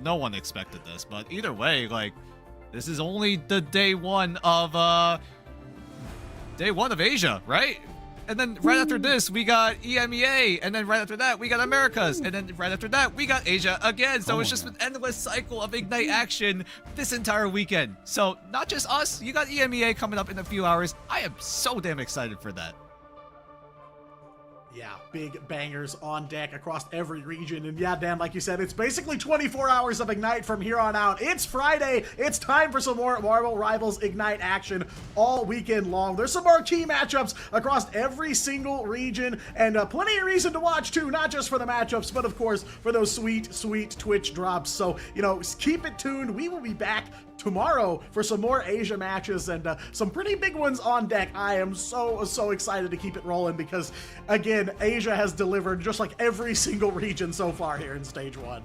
No one expected this, but either way, like, this is only the day one of Asia, right? And then right after this, we got EMEA, and then right after that, we got Americas, and then right after that, we got Asia again. So it's just an endless cycle of Ignite action this entire weekend. So not just us, you got EMEA coming up in a few hours. I am so damn excited for that. Yeah, big bangers on deck across every region. And yeah, Dan, like you said, it's basically 24 hours of Ignite from here on out. It's Friday. It's time for some more Marvel Rivals Ignite action all weekend long. There's some marquee matchups across every single region, and plenty of reason to watch too, not just for the matchups, but of course for those sweet, sweet Twitch drops. So, you know, keep it tuned. We will be back tomorrow for some more Asia matches and some pretty big ones on deck. I am so excited to keep it rolling because, again, Asia has delivered just like every single region so far here in Stage 1.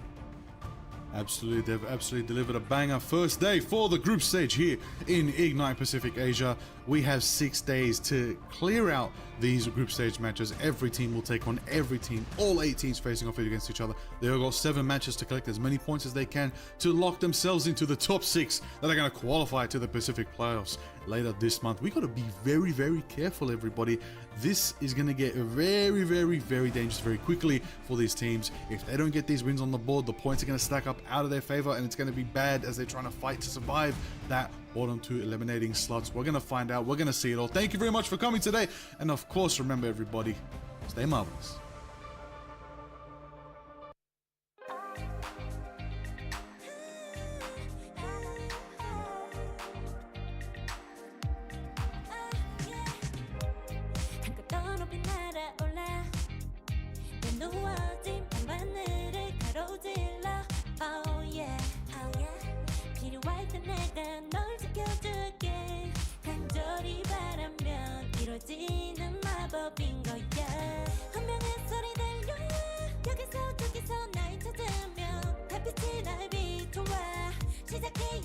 Absolutely, they've absolutely delivered a banger first day for the group stage here in Ignite Pacific Asia. We have 6 days to clear out these group stage matches. Every team will take on every team, all 8 teams facing off against each other. They've got 7 matches to collect as many points as they can to lock themselves into the top 6 that are going to qualify to the Pacific playoffs later this month. We got to be very, very careful, everybody. This is going to get very, very, very dangerous very quickly for these teams. If they don't get these wins on the board, the points are going to stack up out of their favor, and it's going to be bad as they're trying to fight to survive that bottom 2 eliminating slots. We're going to find out. We're going to see it all. Thank you very much for coming today. And of course, remember, everybody, stay marvelous. 이루어지는 마법인 거야. 운명의 소리 들려 여기서 저기서 날 찾으면 달빛이 날 비춰와 시작해